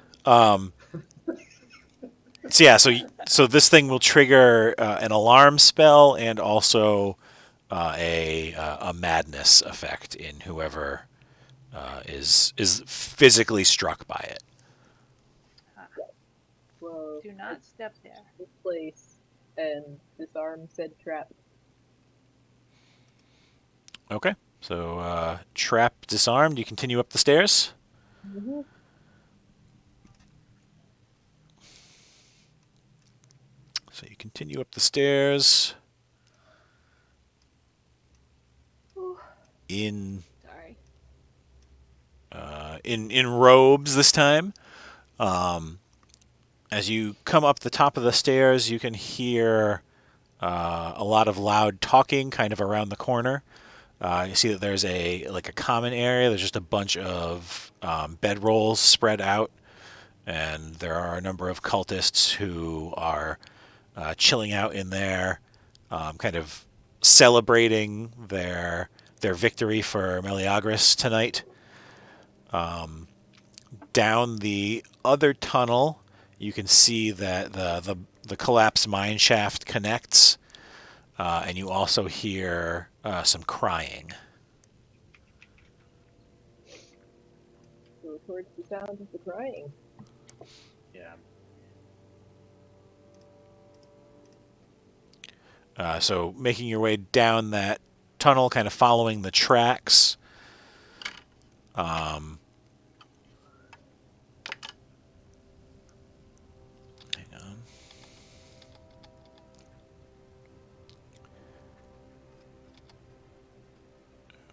So yeah, so this thing will trigger an alarm spell and also a madness effect in whoever is physically struck by it. Well, Do not step there. this place and disarm said trap. Okay, so trap disarmed. You continue up the stairs. Mm-hmm. So you continue up the stairs in Sorry. in robes this time. As you come up the top of the stairs, you can hear a lot of loud talking kind of around the corner. You see that there's a common area. There's just a bunch of bedrolls spread out, and there are a number of cultists who are chilling out in there, kind of celebrating their victory for Meleagris tonight. Down the other tunnel, you can see that the collapsed mine shaft connects, and you also hear some crying. Go towards the sound of the crying. Yeah. So making your way down that tunnel, kind of following the tracks. Hang on.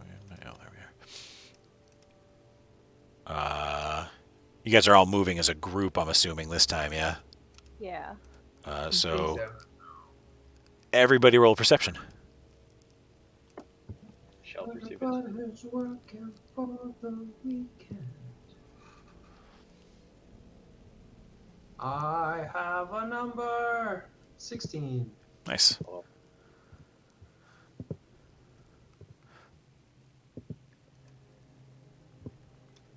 Oh, there we are. You guys are all moving as a group, I'm assuming, this time, yeah? Yeah. So everybody roll perception. Shelter too. Everybody's working for the weekend. I have a number 16. Nice.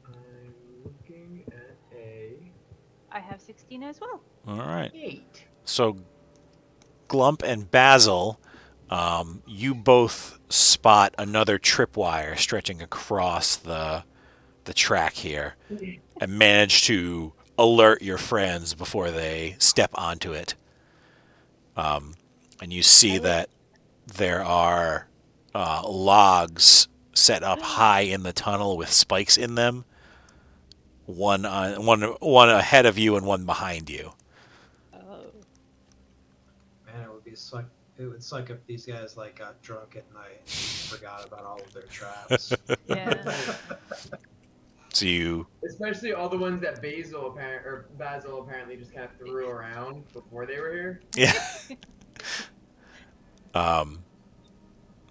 I'm looking at a I have 16 as well. All right. 8. So Glump and Basil, you both spot another tripwire stretching across the track here and manage to alert your friends before they step onto it. And you see that there are logs set up high in the tunnel with spikes in them. One ahead of you and one behind you. Oh. Man, it would suck if these guys got drunk at night and forgot about all of their traps. Yeah. So you, Especially all the ones that Basil apparently just kind of threw around before they were here. yeah. So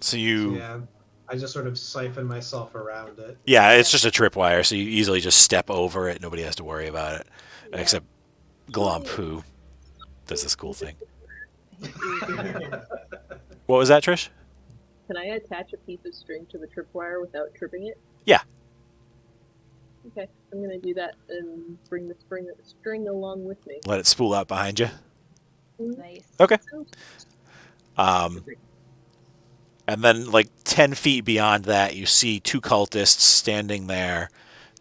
So you, yeah, I just sort of siphon myself around it. yeah, it's just a tripwire, so you easily just step over it. Nobody has to worry about it, Yeah. except Glump, who does this cool thing. What was that, Trish? Can I attach a piece of string to the tripwire without tripping it? Yeah. Okay, I'm gonna do that and bring the string along with me. Let it spool out behind you. Nice. Okay. And then, like 10 feet beyond that, you see two cultists standing there.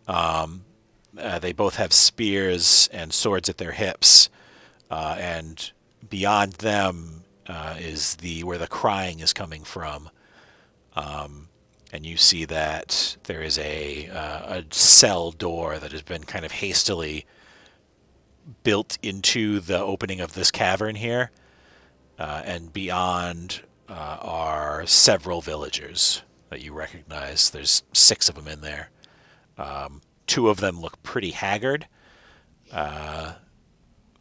They both have spears and swords at their hips, and beyond them is where the crying is coming from. And you see that there is a cell door that has been kind of hastily built into the opening of this cavern here, and beyond are several villagers that you recognize. There's 6 of them in there. 2 of them look pretty haggard.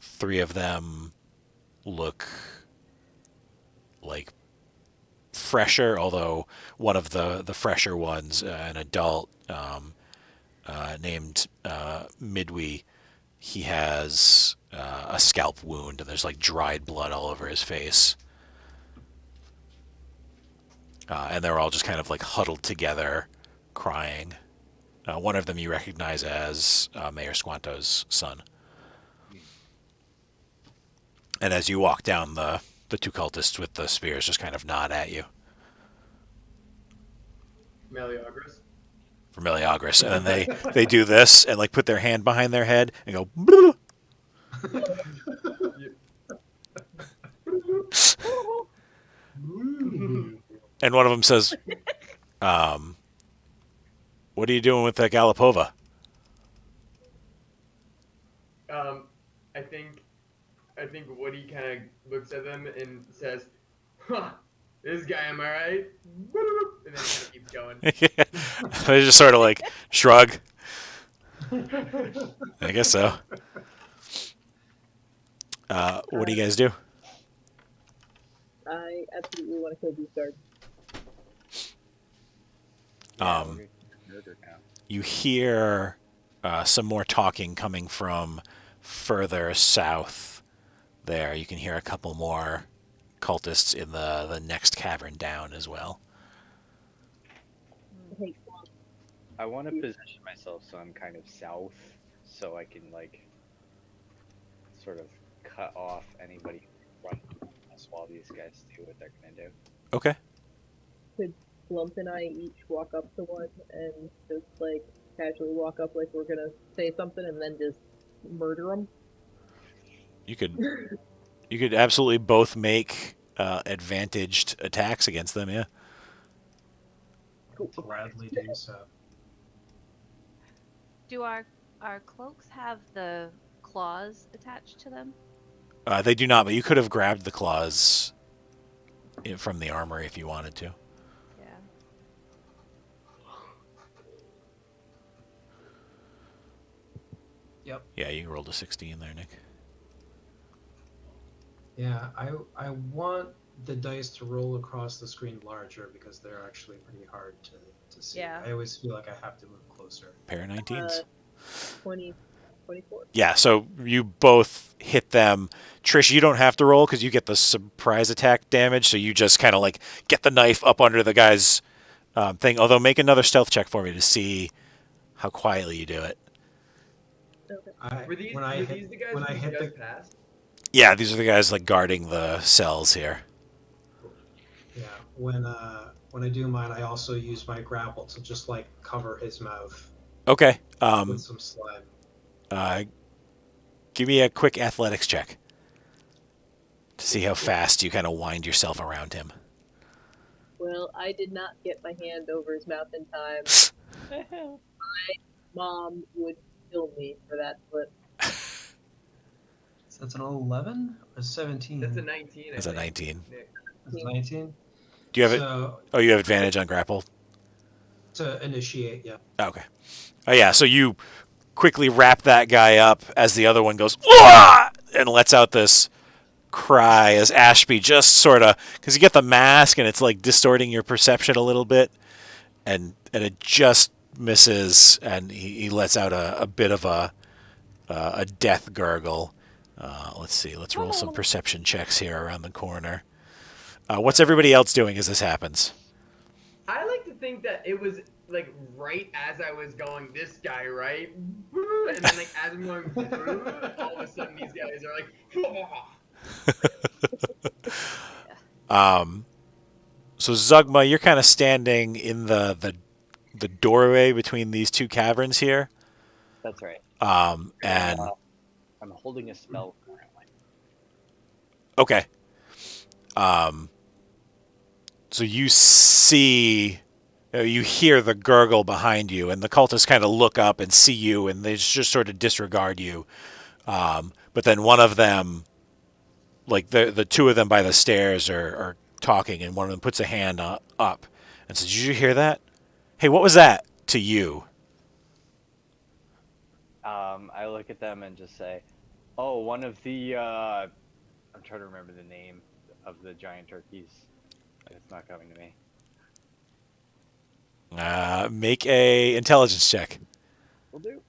3 of them look like fresher, although one of the fresher ones, an adult named Midwee, he has a scalp wound, and there's like dried blood all over his face. And they're all just kind of like huddled together, crying. One of them you recognize as Mayor Squanto's son. And as you walk down, the 2 cultists with the spears just kind of nod at you. Meliagris. For Meliagris. And then they do this and like put their hand behind their head and go, "Bleh." And one of them says, what are you doing with that Galapova? I think Woody kind of looks at them and says, "Huh, this guy, am I right?" And then he kind of keeps going. They just sort of like shrug. I guess so. What do you guys do? I absolutely want to kill these guards. Murder now. You hear some more talking coming from further south there. You can hear a couple more cultists in the next cavern down as well. Hey, I want to position myself so I'm kind of south, so I can like sort of cut off anybody who runs us while these guys do what they're gonna do. Okay. Glump and I each walk up to one and just like casually walk up like we're gonna say something and then just murder them. You could absolutely both make advantaged attacks against them, yeah. Gladly do so. Do our cloaks have the claws attached to them? They do not, but you could have grabbed the claws from the armory if you wanted to. Yeah. Yep. Yeah, you rolled a 16 there, Nick. Yeah, I want the dice to roll across the screen larger because they're actually pretty hard to see. Yeah. I always feel like I have to move closer. Pair of 19s. 24. Yeah, so you both hit them. Trish, you don't have to roll because you get the surprise attack damage, so you just kind of like get the knife up under the guy's thing. Although make another stealth check for me to see how quietly you do it. Okay. Were these the guys when I we hit just the passed? Yeah, these are the guys like guarding the cells here. yeah when I do mine, I also use my grapple to just like cover his mouth Okay. with some slime. Give me a quick athletics check to see how fast you kind of wind yourself around him. Well, I did not get my hand over his mouth in time. My mom would kill me for that, but So that's an 11 or 17? That's a 19. It's a 19. Nick. That's a 19. Do you have it? So Oh, you have advantage on grapple. to initiate, yeah. Okay. Oh yeah, so you quickly wrap that guy up as the other one goes "Wah!" and lets out this cry as Ashby just sort of, because you get the mask and it's like distorting your perception a little bit, and it just misses, and he lets out a bit of a death gurgle. Let's see, let's roll some perception checks here around the corner. What's everybody else doing as this happens? I like to think that it was like right as I was going, this guy, right? Woo, and then like as I'm going through, all of a sudden these guys are like, So Zugma, you're kind of standing in the doorway between these two caverns here. That's right. And I'm holding a spell currently. okay. So you see, you hear the gurgle behind you, and the cultists kind of look up and see you, and they just sort of disregard you. But then one of them, like the two of them by the stairs, are talking, and one of them puts a hand up and says, "Did you hear that? Hey, what was that to you?" I look at them and just say, "Oh, one of the I'm trying to remember the name of the giant turkeys. It's not coming to me." Make a intelligence check. Will do.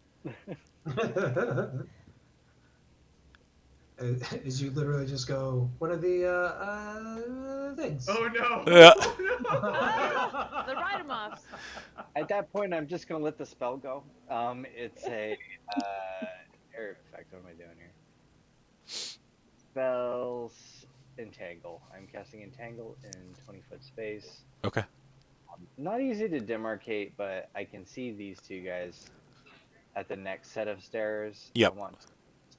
As you literally just go, one of the things. oh no, Yeah. oh no. The Rhymoffs. At that point, I'm just gonna let the spell go. It's a area effect. What am I doing here? Spells entangle. I'm casting entangle in 20-foot space. Okay. Not easy to demarcate, but I can see these two guys at the next set of stairs. Yep. I want to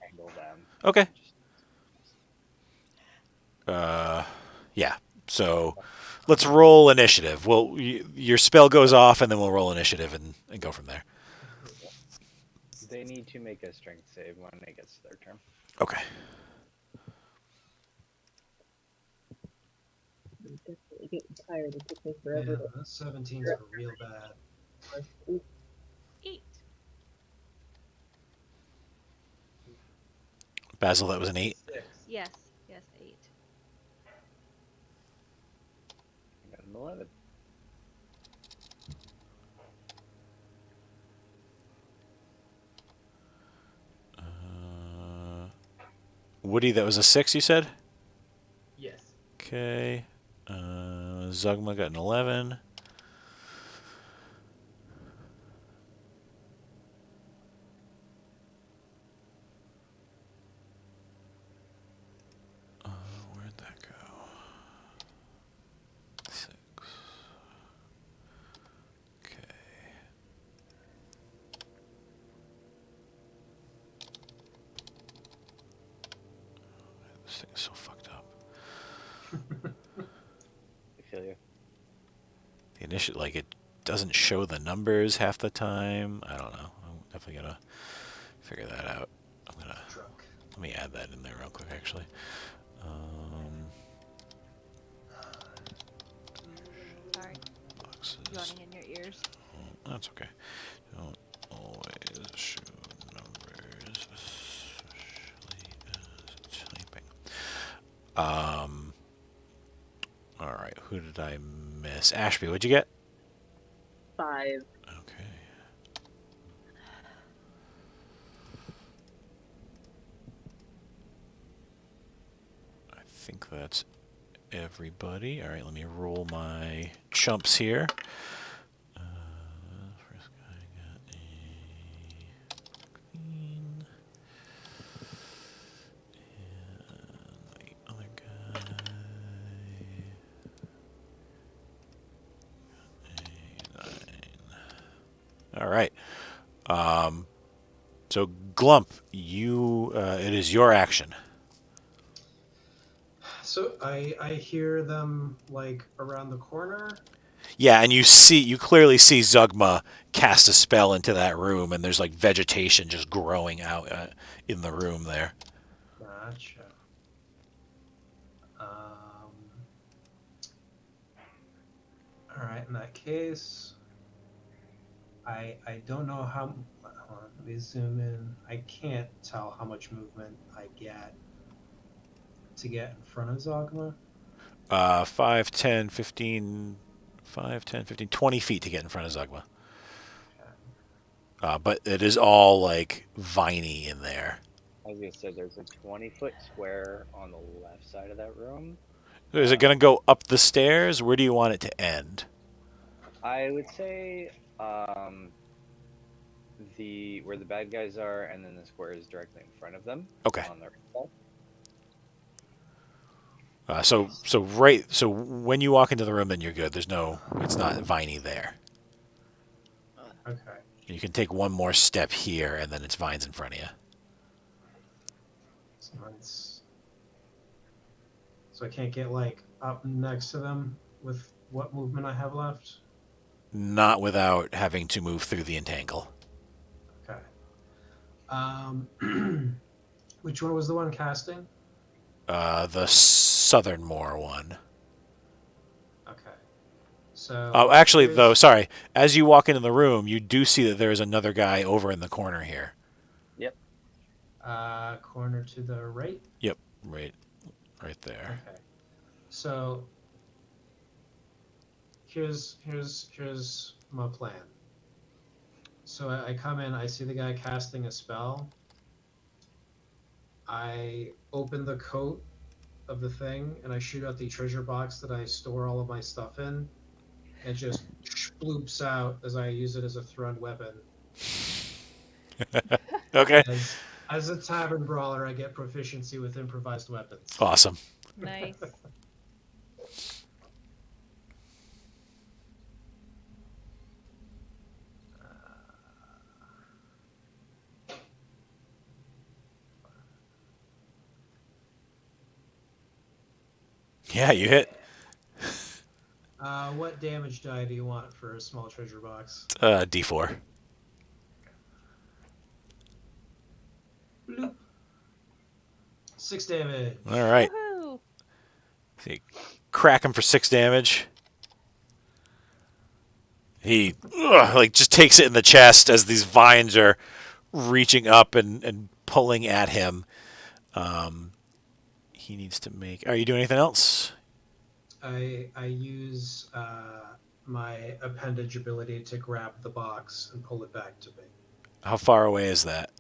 entangle them. Okay. Yeah. So let's roll initiative. Your spell goes off, and then we'll roll initiative and go from there. They need to make a strength save when it gets to their turn. Okay. I'm definitely getting tired. It took me Yeah, forever that 17's real bad. to. 8. Basil, that was an 8. Yes. Yes, 8. I got an 11. Woody, that was a 6, you said? Yes. Okay. Zugma got an 11. Where'd that go? 6. Okay. This thing is so fucked up. I feel you. The initial, like, it doesn't show the numbers half the time. I don't know. I'm definitely gonna figure that out. Let me add that in there real quick, actually. Sorry. Boxes. Yawning in your ears. Oh, that's okay. Don't always show numbers, especially as typing. All right. Who did I miss? Ashby, what'd you get? 5. Okay. I think that's everybody. All right, let me roll my chumps here. First guy got a queen. And the other guy got a 9. All right. So Glump, it is your action. So I hear them like around the corner. Yeah, and you clearly see Zugma cast a spell into that room, and there's like vegetation just growing out in the room there. Gotcha. All right. In that case, I don't know how. Hold on, let me zoom in. I can't tell how much movement I get to get in front of Zogma. 5, 10, 15, 5, 10, 15, 20 feet to get in front of Zugma. But it is all like viney in there. I was gonna say there's a 20-foot square on the left side of that room. Is it going to go up the stairs? Where do you want it to end? I would say where the bad guys are, and then the square is directly in front of them. Okay. On their side. So when you walk into the room, then you're good. It's not viney there. Okay. You can take one more step here, and then it's vines in front of you. So I can't get like up next to them with what movement I have left? Not without having to move through the entangle. Okay. Which one was the one casting? The southernmore one. Okay. So. Oh, actually, though, sorry. As you walk into the room, you do see that there is another guy over in the corner here. Yep. Corner to the right? Yep, right there. Okay. So here's my plan. So I come in, I see the guy casting a spell. I open the coat of the thing and I shoot out the treasure box that I store all of my stuff in. It just sploops out as I use it as a thrown weapon. Okay. As a tavern brawler, I get proficiency with improvised weapons. Awesome. Nice. Yeah, you hit. What damage die do you want for a small treasure box? D4. Bloop. 6 damage. All right. Woohoo! So you crack him for 6 damage. He just takes it in the chest as these vines are reaching up and pulling at him. He needs to make... Are you doing anything else? I use my appendage ability to grab the box and pull it back to me. How far away is that?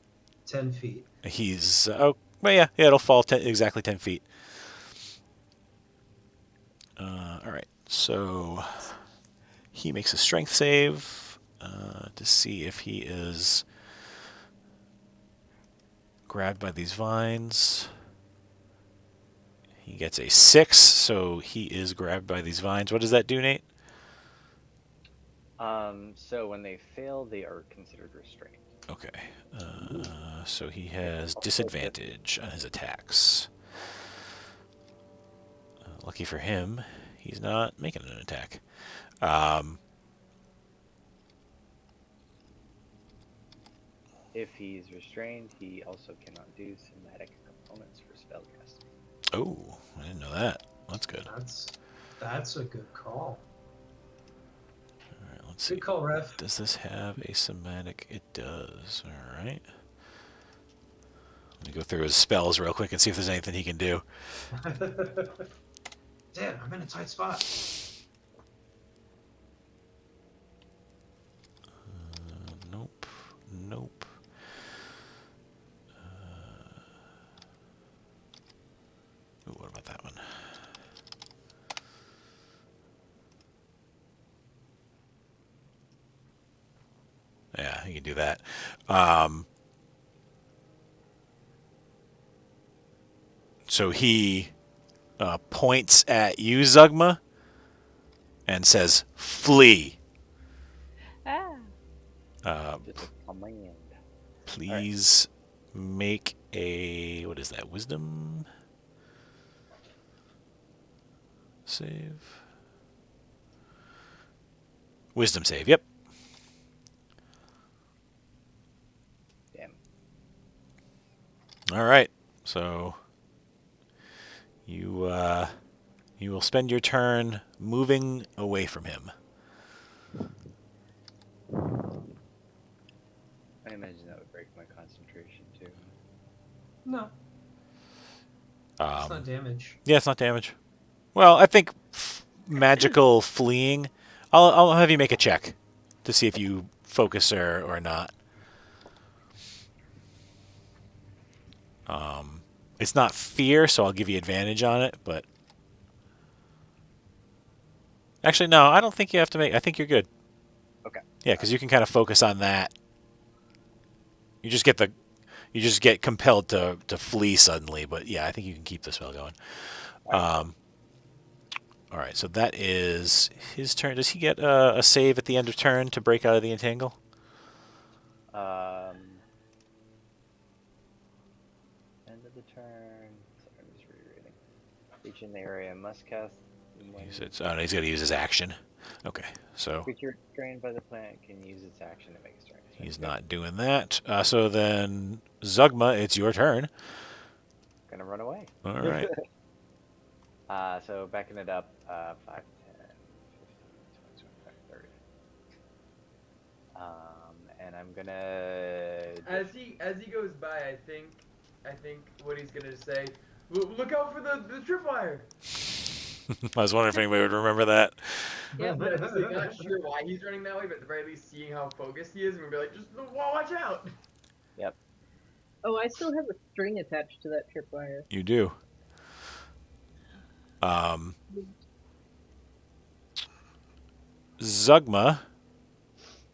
10 feet. He's... yeah, it'll fall exactly 10 feet. All right, so he makes a strength save to see if he is grabbed by these vines. He gets a 6, so he is grabbed by these vines. What does that do, Nate? So when they fail, they are considered restrained. Okay. So he has disadvantage on his attacks. Lucky for him, he's not making an attack. If he's restrained, he also cannot do somatic components for spellcasting. Oh, I didn't know that. That's good. That's a good call. All right, let's see. Good call, Ref. Does this have a somatic? It does. All right. Let me go through his spells real quick and see if there's anything he can do. Damn, I'm in a tight spot. Nope. Nope. Ooh, what about that one? Yeah, he can do that. So he points at you, Zugma, and says, "Flee." Just a command. Please make a... What is that? Wisdom? Save? Wisdom save, yep. Damn. All right. So you will spend your turn moving away from him. I imagine that would break my concentration too. No, it's not damage. Yeah, it's not damage. Well, I think magical fleeing. I'll have you make a check to see if you focus or not. It's not fear, so I'll give you advantage on it. But actually, no, I don't think you have to make. I think you're good. Okay. Yeah, because you can kind of focus on that. You just get compelled to flee suddenly. But yeah, I think you can keep the spell going. All right, so that is his turn. Does he get a save at the end of turn to break out of the entangle? End of the turn. Sorry, I'm just rereading. Each in the area must cast. He's got to use his action. Okay, so Creature trained by the plant can use its action to make a strength check. he's not doing that. So then, Zugma, it's your turn. Gonna run away. All right. So backing it up, 5, 10, 15, 20, 25, 30. And I'm gonna. As he goes by, I think what he's gonna say. Look out for the tripwire. I was wondering if anybody would remember that. Yeah, but I'm like, not sure why he's running that way, but at the very least, seeing how focused he is, and we'll be like, just watch out. Yep. Oh, I still have a string attached to that tripwire. You do. Zugma,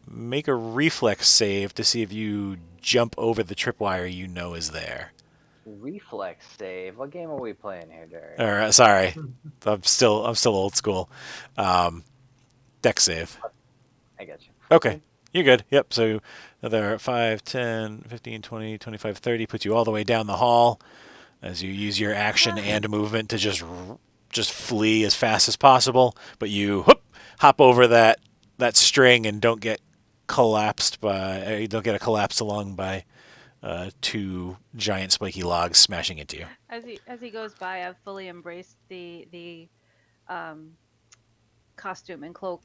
make a reflex save to see if you jump over the tripwire you know is there. Reflex save. What game are we playing here, Derrick? All right, sorry, I'm still old school. Dex save. I got you. Okay, you're good. Yep. So another 5, 10, 15, 20, 25, 30 puts you all the way down the hall as you use your action and movement to just flee as fast as possible. But you hop over that string and don't get collapsed along by 2 giant spiky logs smashing into you. As he goes by, I've fully embraced the costume and cloak.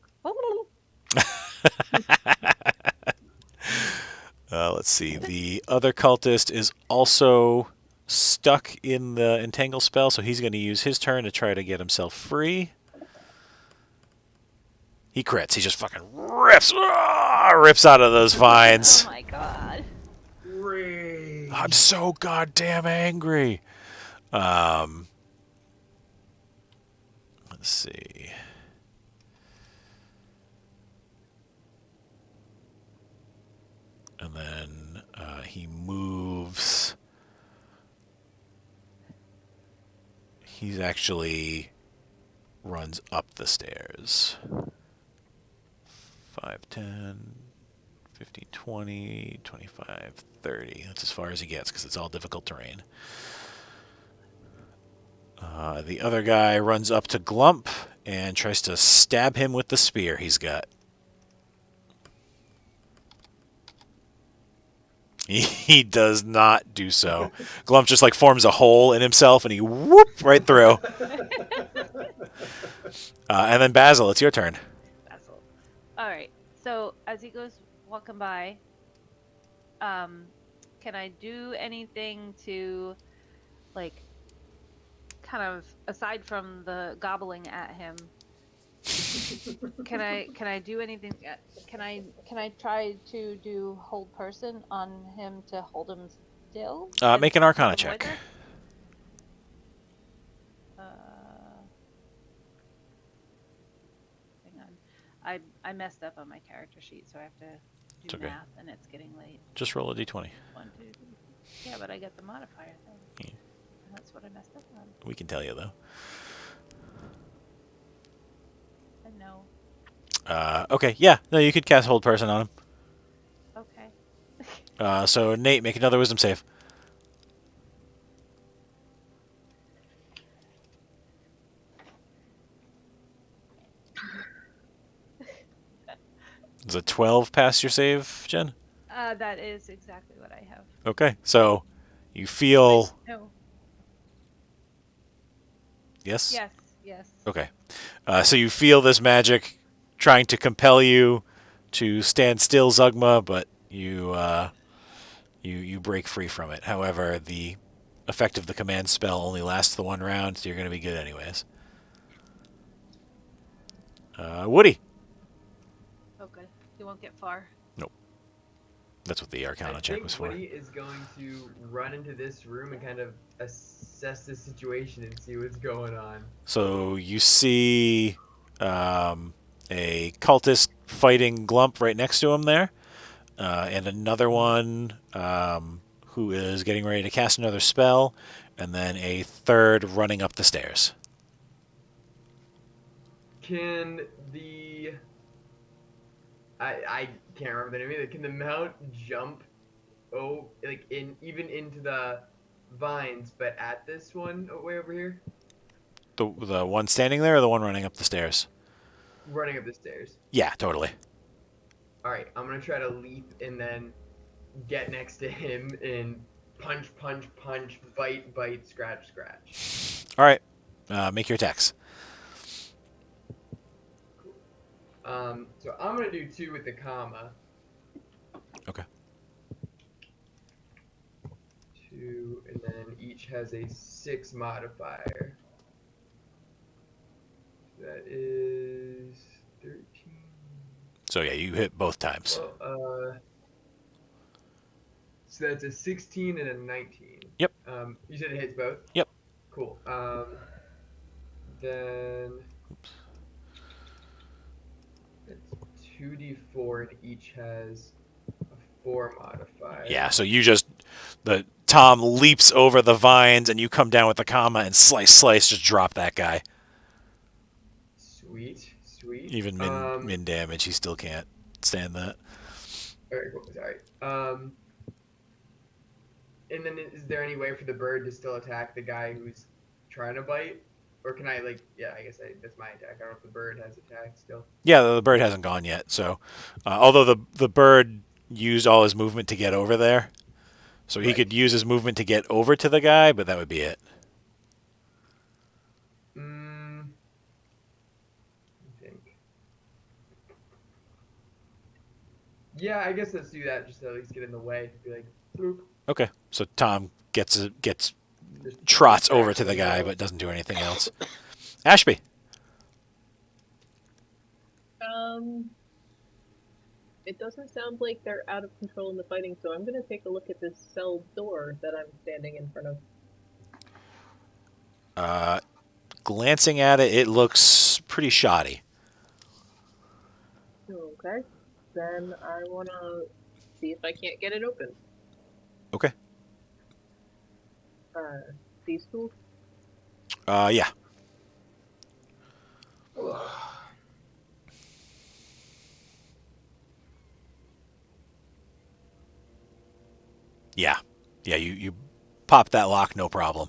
Let's see. The other cultist is also stuck in the entangle spell, so he's going to use his turn to try to get himself free. He crits. He just fucking rips out of those vines. Oh my god. Rage. I'm so goddamn angry. Let's see. And then he moves. He's actually runs up the stairs. 5, 10, 15, 20, 25, 30. That's as far as he gets because it's all difficult terrain. The other guy runs up to Glump and tries to stab him with the spear he's got. He does not do so. Glump just like forms a hole in himself and he whoop right through. And then Basil, it's your turn. Basil. All right. So as he goes walking by, can I do anything to, like, kind of aside from the gobbling at him? Can I do anything? Can I try to do hold person on him to hold him still? Make an Arcana Avoid check. it? Hang on. I messed up on my character sheet, so I have to do It's okay. math, and it's getting late. Just roll a d20. 1, 2, 3. Yeah, but I got the modifier thing. Yeah. And that's what I messed up on. We can tell you though. I know. Okay, yeah, no, you could cast hold person on him. Okay. So Nate, make another wisdom save. Does a 12 pass your save, Jen? That is exactly what I have. Okay, so you feel... No. Yes? Yes. Yes. Okay. So you feel this magic trying to compel you to stand still, Zugma, but you You break free from it. However, the effect of the command spell only lasts the 1 round, so you're going to be good anyways. Woody. Okay, you won't get far. Nope. That's what the I Arcana check think was for. Woody is going to run into this room and kind of assess the situation and see what's going on. So you see a cultist fighting Glump right next to him there, and another one who is getting ready to cast another spell, and then a third running up the stairs. Can the I can't remember the name of it. Can the mount jump even into the vines, but at this one way over here? The one standing there or the one running up the stairs? Running up the stairs. Yeah, totally. Alright, I'm gonna try to leap and then get next to him and punch, punch, punch, bite, bite, scratch, scratch. All right. Make your attacks. So I'm gonna do 2 with the comma. Okay. 2, and then each has a 6 modifier. That is 13. So yeah, you hit both times. Well, so that's a 16 and a 19. Yep. You said it hits both? Yep. Cool. Then it's 2d4 and each has a 4 modifier. Yeah, so Tom leaps over the vines and you come down with the comma and slice, just drop that guy. Sweet. Even min damage, he still can't stand that. Very cool. Sorry. And then is there any way for the bird to still attack the guy who's trying to bite? Or can I, I guess that's my attack. I don't know if the bird has attack still. Yeah, the bird hasn't gone yet. So, although the bird used all his movement to get over there, so he could use his movement to get over to the guy, but that would be it. I think. Yeah, I guess let's do that. Just to at least get in the way. Be like, bloop. Okay, so Tom trots over to the guy, but doesn't do anything else. Ashby. It doesn't sound like they're out of control in the fighting, so I'm gonna take a look at this cell door that I'm standing in front of. Glancing at it, it looks pretty shoddy. Okay, then I wanna see if I can't get it open. Okay. These two? Yeah. Yeah. Yeah, you pop that lock, no problem.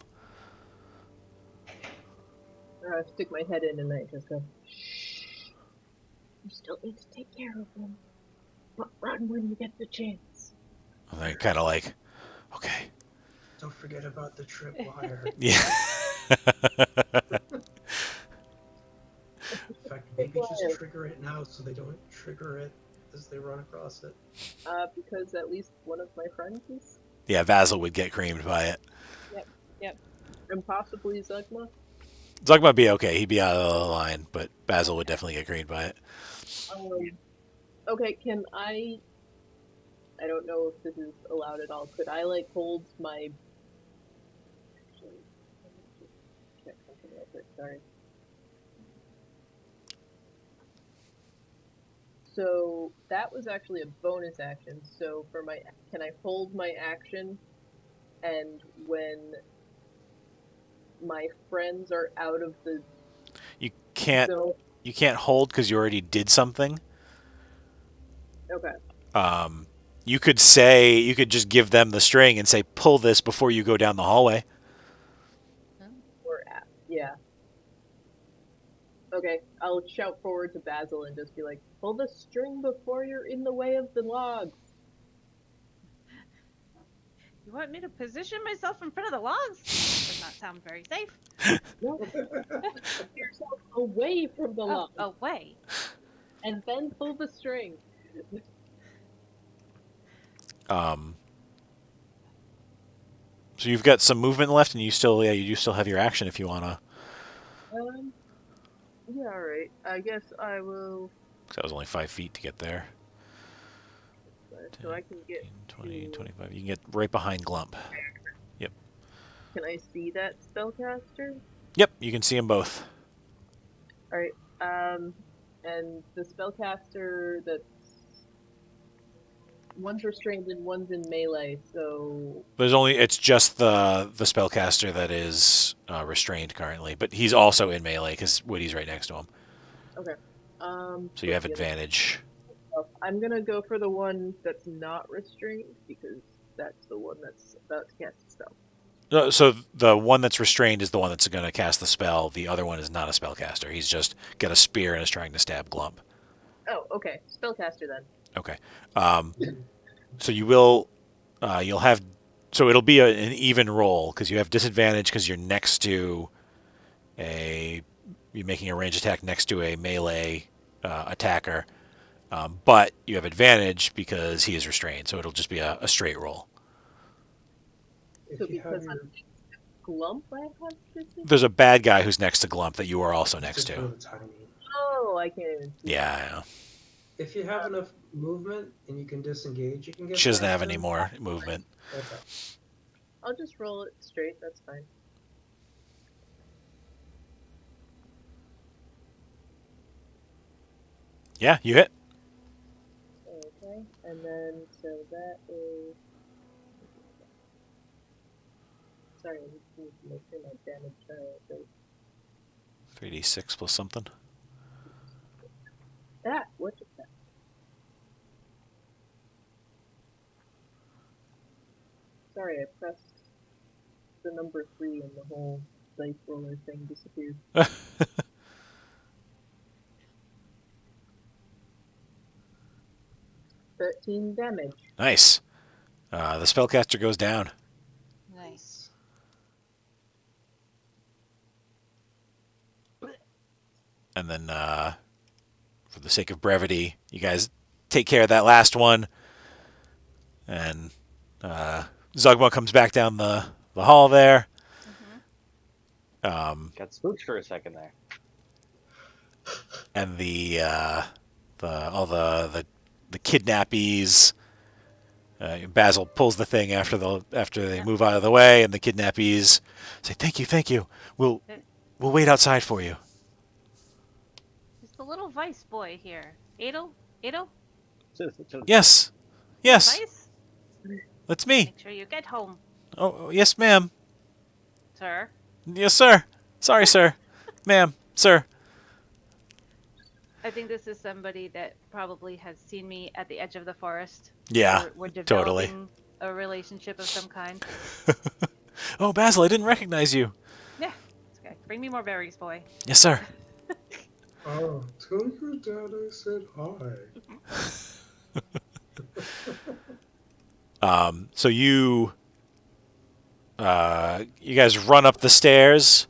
I stick my head in and I just go, shh. You still need to take care of them. But run when you get the chance. And they kind of like, okay. Don't forget about the tripwire. Yeah. In fact, maybe just trigger it now so they don't trigger it as they run across it. Because at least one of my friends is. Yeah, Basil would get creamed by it. Yep. And possibly Zugma. Zugma would be okay. He'd be out of the line, but Basil would definitely get creamed by it. Okay, can I don't know if this is allowed at all. Could I, hold my... Actually, let me just check something real quick, sorry. So, that was actually a bonus action. So, can I hold my action, and when my friends are out of the... You can't hold because you already did something. Okay. You could just give them the string and say, pull this before you go down the hallway. Yeah. Okay, I'll shout forward to Basil and just be like, pull the string before you're in the way of the logs. You want me to position myself in front of the logs? Does not sound very safe. No. Put yourself away from the logs. Away. And then pull the string. So you've got some movement left, and you still have your action if you wanna. Yeah, alright. I guess I will. 'Cause that was only 5 feet to get there. So I can get 20, to... 25. You can get right behind Glump. Yep. Can I see that spellcaster? Yep. You can see them both. Alright. And the spellcaster that's... One's restrained and one's in melee, so... It's just the spellcaster that is restrained currently, but he's also in melee because Woody's right next to him. Okay. So you have advantage. I'm gonna go for the one that's not restrained, because that's the one that's about to cast a spell. No, so the one that's restrained is the one that's going to cast the spell. The other one is not a spellcaster. He's just got a spear and is trying to stab Glump. Oh, okay. Spellcaster then. Okay. So you will, you'll have, so it'll be an even roll because you have disadvantage because you're next to you're making a range attack next to a melee attacker. But you have advantage because he is restrained, so it'll just be a straight roll. So because I'm Glump, I have disadvantage? There's a bad guy who's next to Glump that you are also next Just to. really tiny. Oh, I can't even see. Yeah. If you have enough movement and you can disengage, you can get. She doesn't have past any them. more movement. Okay. I'll just roll it straight, that's fine. Yeah, you hit. Okay, and then, so that is... Sorry, I just need to make sure my damage right. 3d6 plus something. That, what is that? Sorry, I pressed the number 3 and the whole dice roller thing disappeared. 13 damage. Nice. The spellcaster goes down. Nice. And then, for the sake of brevity, you guys take care of that last one. And Zugma comes back down the hall there. Got spooked for a second there. And all the kidnappies. Basil pulls the thing after they move out of the way, and the kidnappies say, "Thank you. We'll wait outside for you." It's the little vice boy here. Adel? Yes, Vice? that's me. Make sure you get home, Oh, yes, ma'am. sir. Yes, sir. Sorry, sir. Ma'am, sir. I think this is somebody that probably has seen me at the edge of the forest. Yeah, We're totally. developing a relationship of some kind. Oh, Basil, I didn't recognize you. Yeah, it's okay. Bring me more berries, boy. Yes, sir. Oh, tell your dad I said hi. So you guys run up the stairs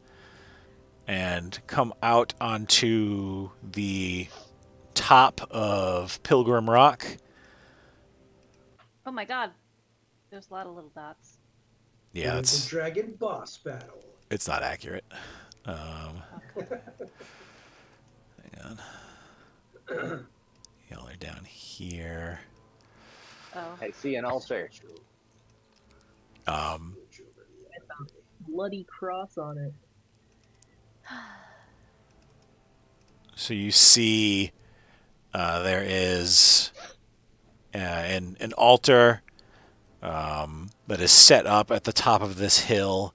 and come out onto the top of Pilgrim Rock. Oh my god. There's a lot of little dots. Yeah, It is the dragon boss battle. it's not accurate. Hang on. Y'all are down here. Oh. I see an altar. Bloody cross on it. So you see there is an altar that is set up at the top of this hill,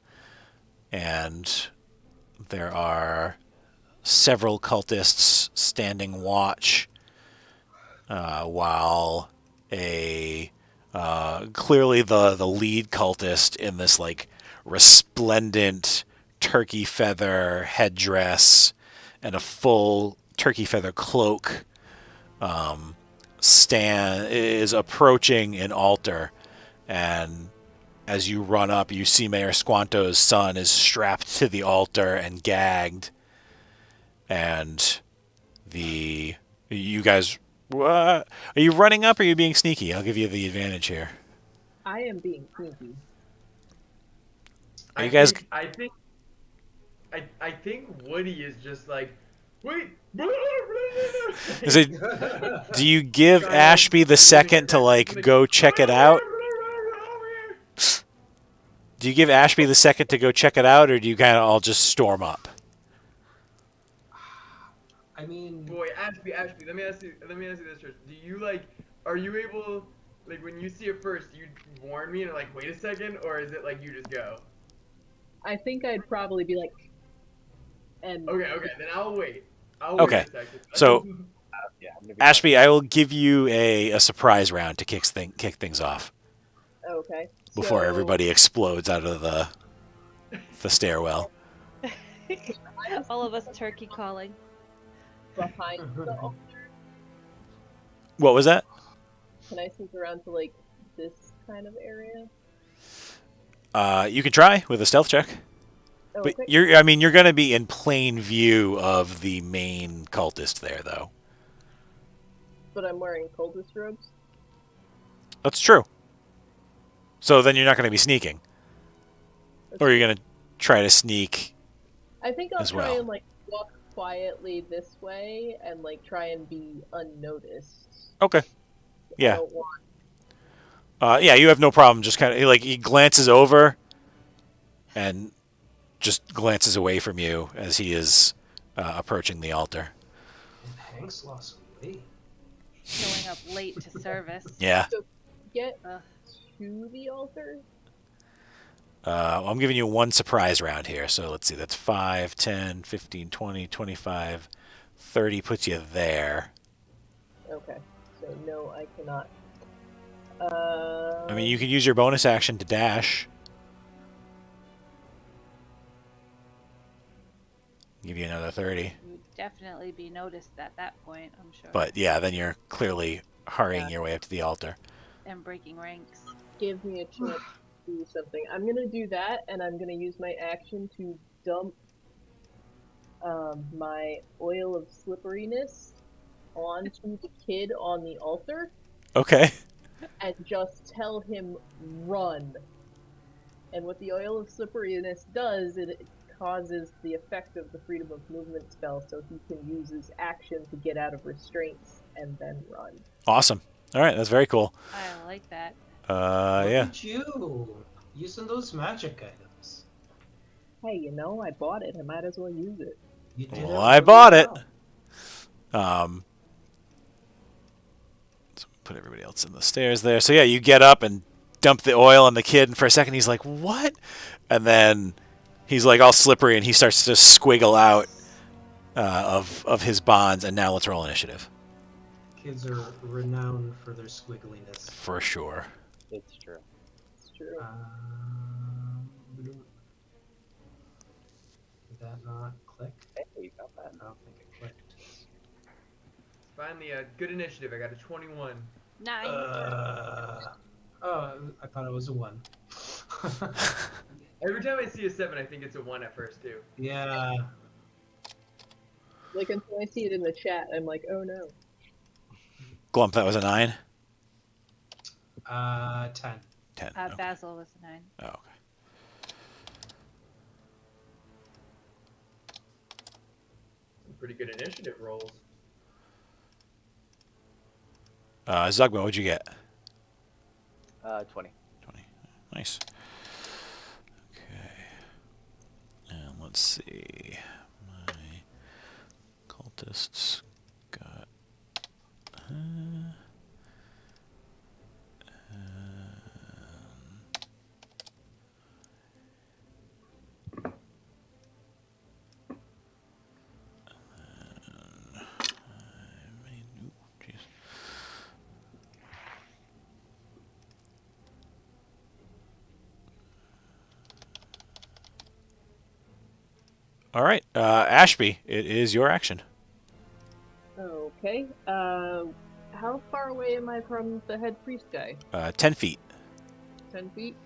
and there are several cultists standing watch while clearly the lead cultist in this like resplendent turkey feather headdress and a full turkey feather cloak is approaching an altar, and as you run up, you see Mayor Squanto's son is strapped to the altar and gagged, and you guys, are you running up or are you being sneaky? I'll give you the advantage here. I am being sneaky. Are you guys? I think Woody is just like, wait. Is it? Do you give Ashby the second to like go check it out? Do you give Ashby the second to go check it out, or do you kind of all just storm up? I mean, Boy, Ashby, let me ask you this, Trish. Do you like, are you able, like, when you see it first, do you warn me and like, wait a second, or is it like you just go? I think I'd probably be like, and Okay, then I'll wait. Okay. Wait a second. So, Yeah, I'm gonna be Ashby, I will give you a surprise round to kick things off okay. before So, everybody explodes out of the stairwell. All of us turkey calling. behind the altar, What was that? can I sneak around to like this kind of area? You can try with a stealth check. Oh, But okay. you're going to be in plain view of the main cultist there, though. But I'm wearing cultist robes. That's true. So then you're not going to be sneaking. Or you're going to try to sneak. I think I'll as try well. and like walk quietly this way and like try and be unnoticed. Okay. I Yeah. don't want. Yeah, you have no problem. Just kind of like he glances over and just glances away from you as he is approaching the altar. and Hank's lost weight. Showing up late to service. Yeah. So get Ugh. to the altar. I'm giving you one surprise round here. So let's see. That's 5, 10, 15, 20, 25, 30 puts you there. Okay. So no, I cannot. I mean, you can use your bonus action to dash. Give you another 30. You'd definitely be noticed at that point, I'm sure. But yeah, then you're clearly hurrying your way up to the altar. And breaking ranks. Give me a chance to do something. I'm gonna do that, and I'm gonna use my action to dump my oil of slipperiness onto the kid on the altar, Okay. and just tell him run. And what the oil of slipperiness does, it causes the effect of the freedom of movement spell, so he can use his action to get out of restraints and then run. Awesome. All right, that's very cool. I like that. Look Yeah. at you using those magic items. Hey, you know, I bought it. I might as well use it. You did Well, it I really bought it. well. Let's put everybody else in the stairs there. So yeah, you get up and dump the oil on the kid, and for a second he's like, "What?" And then he's like all slippery, and he starts to squiggle out of his bonds. And now let's roll initiative Kids are renowned for their squiggliness. for sure. It's true. It's true. Did that not click? Hey, you got that. I don't think it clicked. Finally, a good initiative. I got a 21. 9. Oh, I thought it was a 1. Every time I see a 7, I think it's a 1 at first, too. Yeah. Like, until I see it in the chat, I'm like, oh no. Glump, that was a 9? 10. 10. Okay. Basil was a 9. Oh, okay. Some pretty good initiative rolls. Zugma, what'd you get? 20. 20. Nice. Okay. And let's see. My cultists got. All right, Ashby, it is your action. Okay. How far away am I from the head priest guy? 10 feet. 10 feet?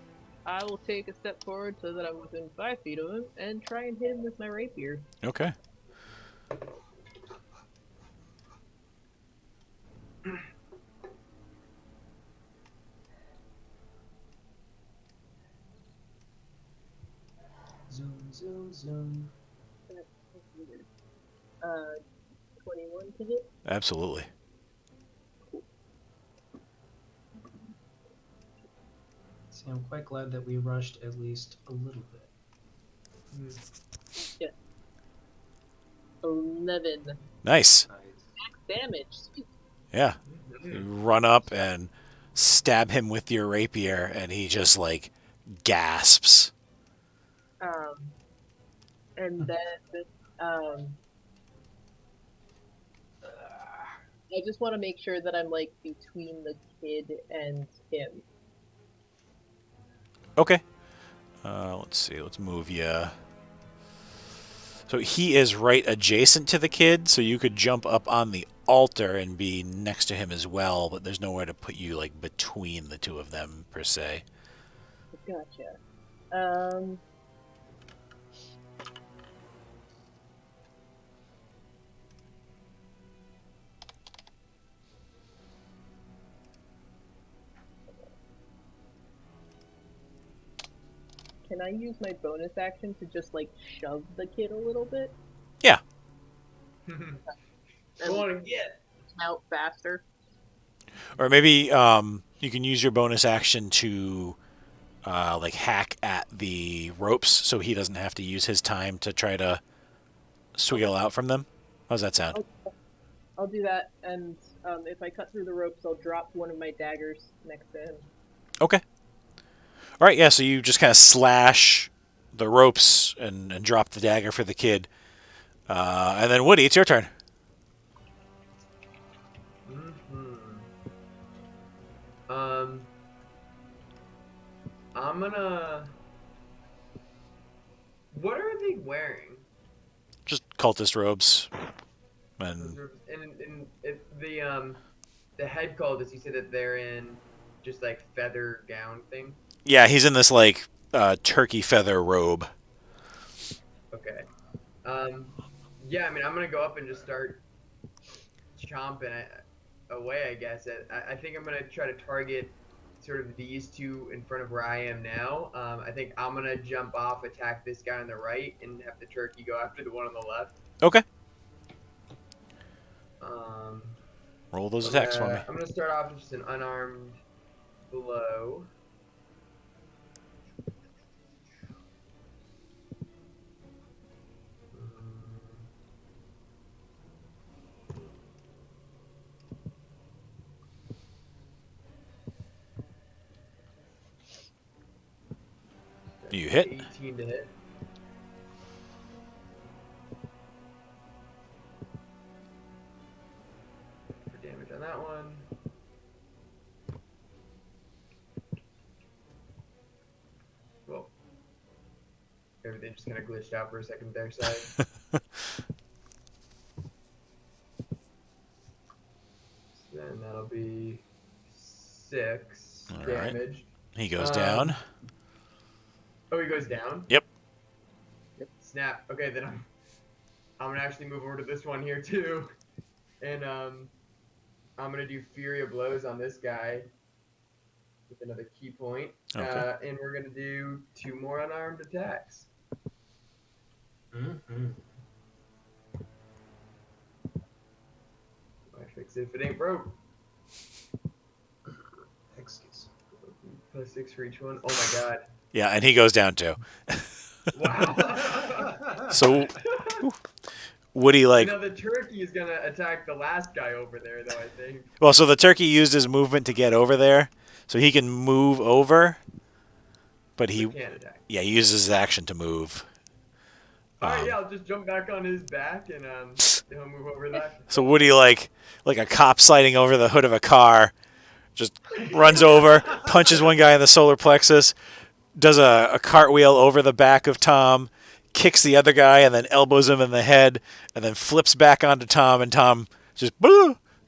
I will take a step forward so that I'm within 5 feet of him and try and hit him with my rapier. Okay. Zoom. That's weird. 21 to hit. Absolutely. See, I'm quite glad that we rushed at least a little bit. Yeah. 11 Nice. damage. Sweet. Yeah. You run up and stab him with your rapier, and he just, like, gasps. And then I just want to make sure that I'm like between the kid and him. Okay. Let's see. Let's move you. So he is right adjacent to the kid, so you could jump up on the altar and be next to him as well, but there's nowhere to put you, like, between the two of them, per se. Gotcha. Can I use my bonus action to just like shove the kid a little bit? Yeah. I want to get Out faster. Or maybe you can use your bonus action to like hack at the ropes so he doesn't have to use his time to try to swiggle out from them. How's that sound? I'll do that, and if I cut through the ropes, I'll drop one of my daggers next to him. Okay. All right, yeah, so you just kind of slash the ropes and drop the dagger for the kid. And then, Woody, it's your turn. I'm gonna. What are they wearing? Just cultist robes. And And the head cultist, you said that they're in just like feather gown thing. yeah, he's in this like turkey feather robe. Okay. Yeah, I mean, I'm gonna go up and just start chomping away. I guess. I think I'm gonna try to target sort of these two in front of where I am now. I think I'm gonna jump off, attack this guy on the right, and have the turkey go after the one on the left. Okay. Roll those attacks for me. I'm gonna start off with just an unarmed blow. You hit. 18 to hit. For damage on that one. Well, everything just kind of glitched out for a second there, side. Then that'll be 6 All right. damage. He goes down. Oh, he goes down? Yep. Snap. Okay, then I'm gonna actually move over to this one here too, and I'm gonna do Fury of Blows on this guy with another key point, Okay. and we're gonna do 2 more unarmed attacks. I fix it if it ain't broke. Excuse. +6 for each one. Oh my god. Yeah, and he goes down too. Wow. So Woody, like, You know, the turkey is gonna attack the last guy over there, though, I think. well, so the turkey used his movement to get over there, so he can move over, but he Can't attack. he uses his action to move. Alright, yeah, I'll just jump back on his back and he'll move over that. So Woody, like a cop sliding over the hood of a car, just runs over, punches one guy in the solar plexus, does a cartwheel over the back of Tom, kicks the other guy, and then elbows him in the head, and then flips back onto Tom, and Tom just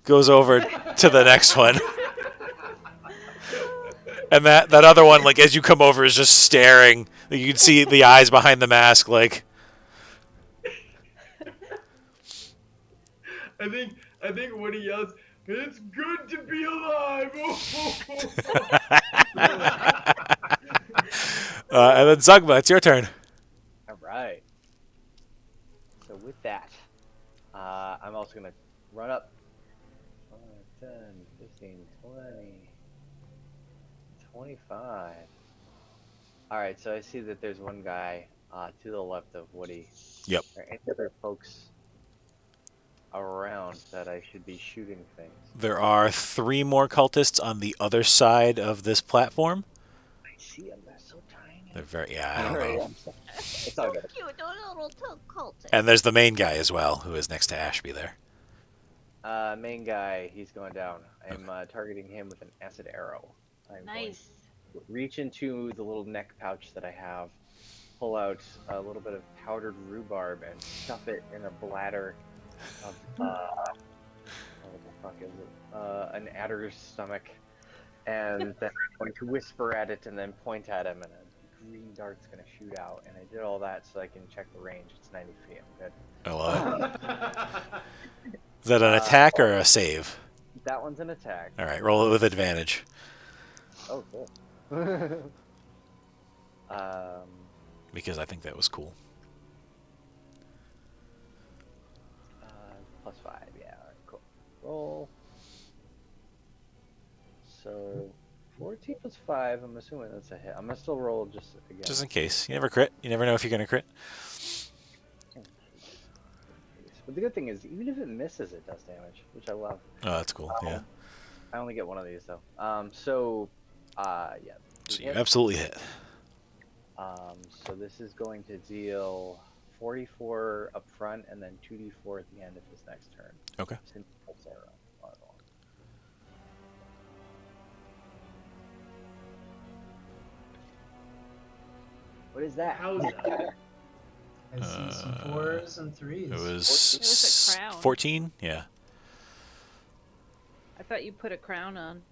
goes over to the next one. And that other one, like, as you come over, is just staring. Like, you can see the eyes behind the mask, like. I think Woody yells, "It's good to be alive!" And then Zugma, it's your turn. All right. I'm also gonna run up 5, 10, 15, 20, 25. Alright, so I see that there's one guy to the left of Woody. Yep. Are any other folks around that I should be shooting things? There are 3 more cultists on the other side of this platform. I see them, they're so tiny. They're very, I don't know. It's all good. Cute, little cultist. And there's the main guy as well, who is next to Ashby there. Main guy, he's going down. I'm targeting him with an acid arrow. I'm Nice. going to reach into the little neck pouch that I have, pull out a little bit of powdered rhubarb, and stuff it in a bladder of, what the fuck is it? An adder's stomach. And then I'm going to whisper at it and then point at him, and a green dart's going to shoot out. And I did all that so I can check the range. It's 90 feet. I'm good. I love it. Is that an attack or a save? That one's an attack. All right, roll it with advantage. Oh, cool. Because I think that was cool. +5, yeah, alright, cool. Roll. So, 14 plus 5, I'm assuming that's a hit. I'm gonna still roll just again. Just in case. You never crit. You never know if you're going to crit. But the good thing is, even if it misses, it does damage, which I love. Oh, that's cool, yeah. I only get one of these, though. Yeah. So you absolutely hit. So this is going to deal 44 up front, and then 2d4 at the end of his next turn. Okay. What is that? How's that? I see some 4s and 3s. It It was a crown. 14? Yeah. I thought you put a crown on.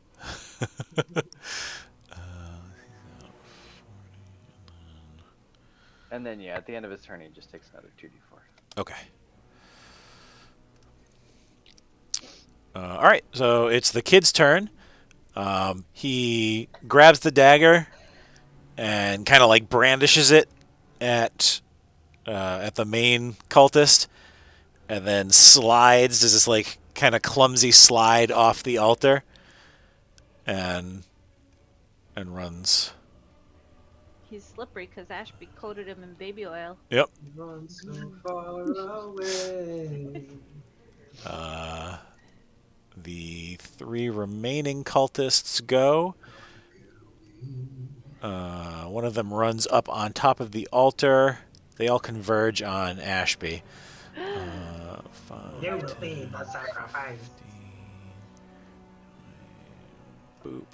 And then, yeah, at the end of his turn, he just takes another 2d4. Okay. All right, so it's the kid's turn. He grabs the dagger and kind of like brandishes it at the main cultist, and then slides. Does this like kind of clumsy slide off the altar, and runs. He's slippery because Ashby coated him in baby oil. Yep. Run so far away. The 3 remaining cultists go. One of them runs up on top of the altar. They all converge on Ashby. 5, There will be the sacrifice. 15,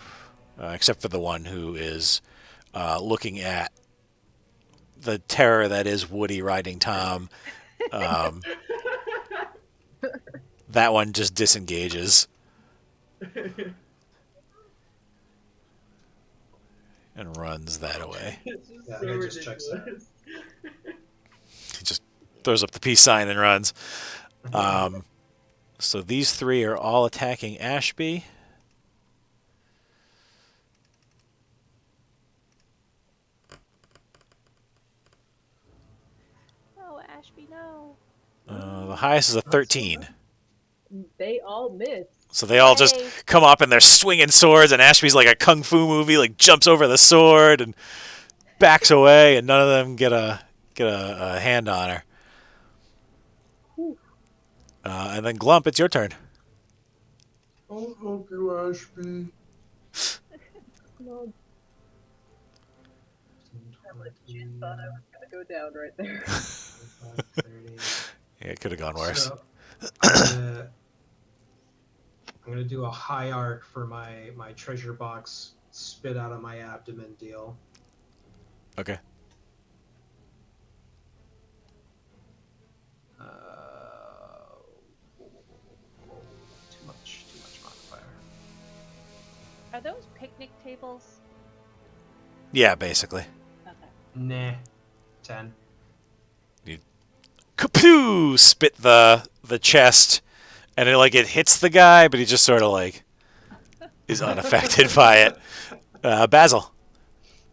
boop. Except for the one who is looking at the terror that is Woody riding Tom. That one just disengages. And runs that away. It's just Yeah, so it just checks out. ridiculous. He just throws up the peace sign and runs. So these 3 are all attacking Ashby. Oh, Ashby, no. The highest is a 13. They all miss. So they all just Yay. come up and they're swinging swords, and Ashby's like a kung fu movie, like jumps over the sword and backs away, and none of them get a hand on her. And then Glump, it's your turn. I'll help you, Ashby. Come on. June thought I was gonna go down right there. 30. Yeah, it could have gone worse. So, I'm gonna do a high arc for my treasure box spit out of my abdomen deal. Okay. Too much modifier. Are those picnic tables? Yeah, basically. Okay. Nah. 10. Kapoo! Spit the chest, and it hits the guy, but he just sort of like is unaffected by it. Basil. All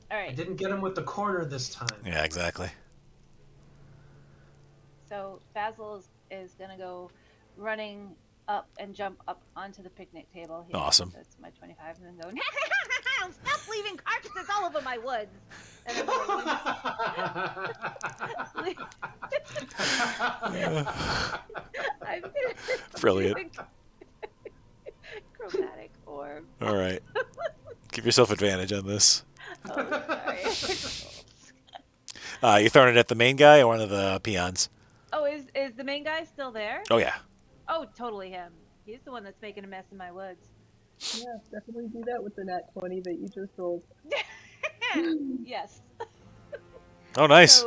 I right. didn't get him with the corner this time. Yeah, exactly. So Basil is gonna go running up and jump up onto the picnic table here. Awesome. So it's my 25, and then go, stop leaving carcasses all over my woods. And then I'm Brilliant. Chromatic orb. All right. Give yourself advantage on this. Oh, sorry. You throwing it at the main guy or one of the peons? Oh, is the main guy still there? Oh, yeah. Oh, totally him. He's the one that's making a mess in my woods. Yeah, definitely do that with the nat 20 that you just rolled. Yes. Oh, nice.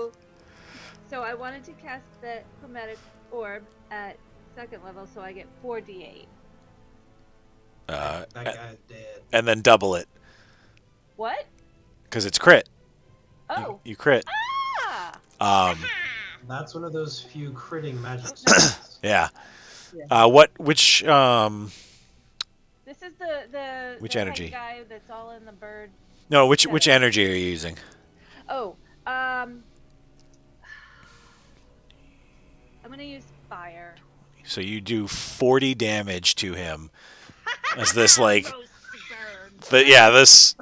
So I wanted to cast the chromatic orb at 2nd level, so I get 4d8. That guy's dead. And then double it. What? Because it's crit. Oh. You crit. Ah! That's one of those few critting magic spells. Yeah. Yeah. Which This is the Which the energy? head guy that's all in the bird. No, which energy are you using? Oh, I'm gonna use fire. So you do 40 damage to him as this like this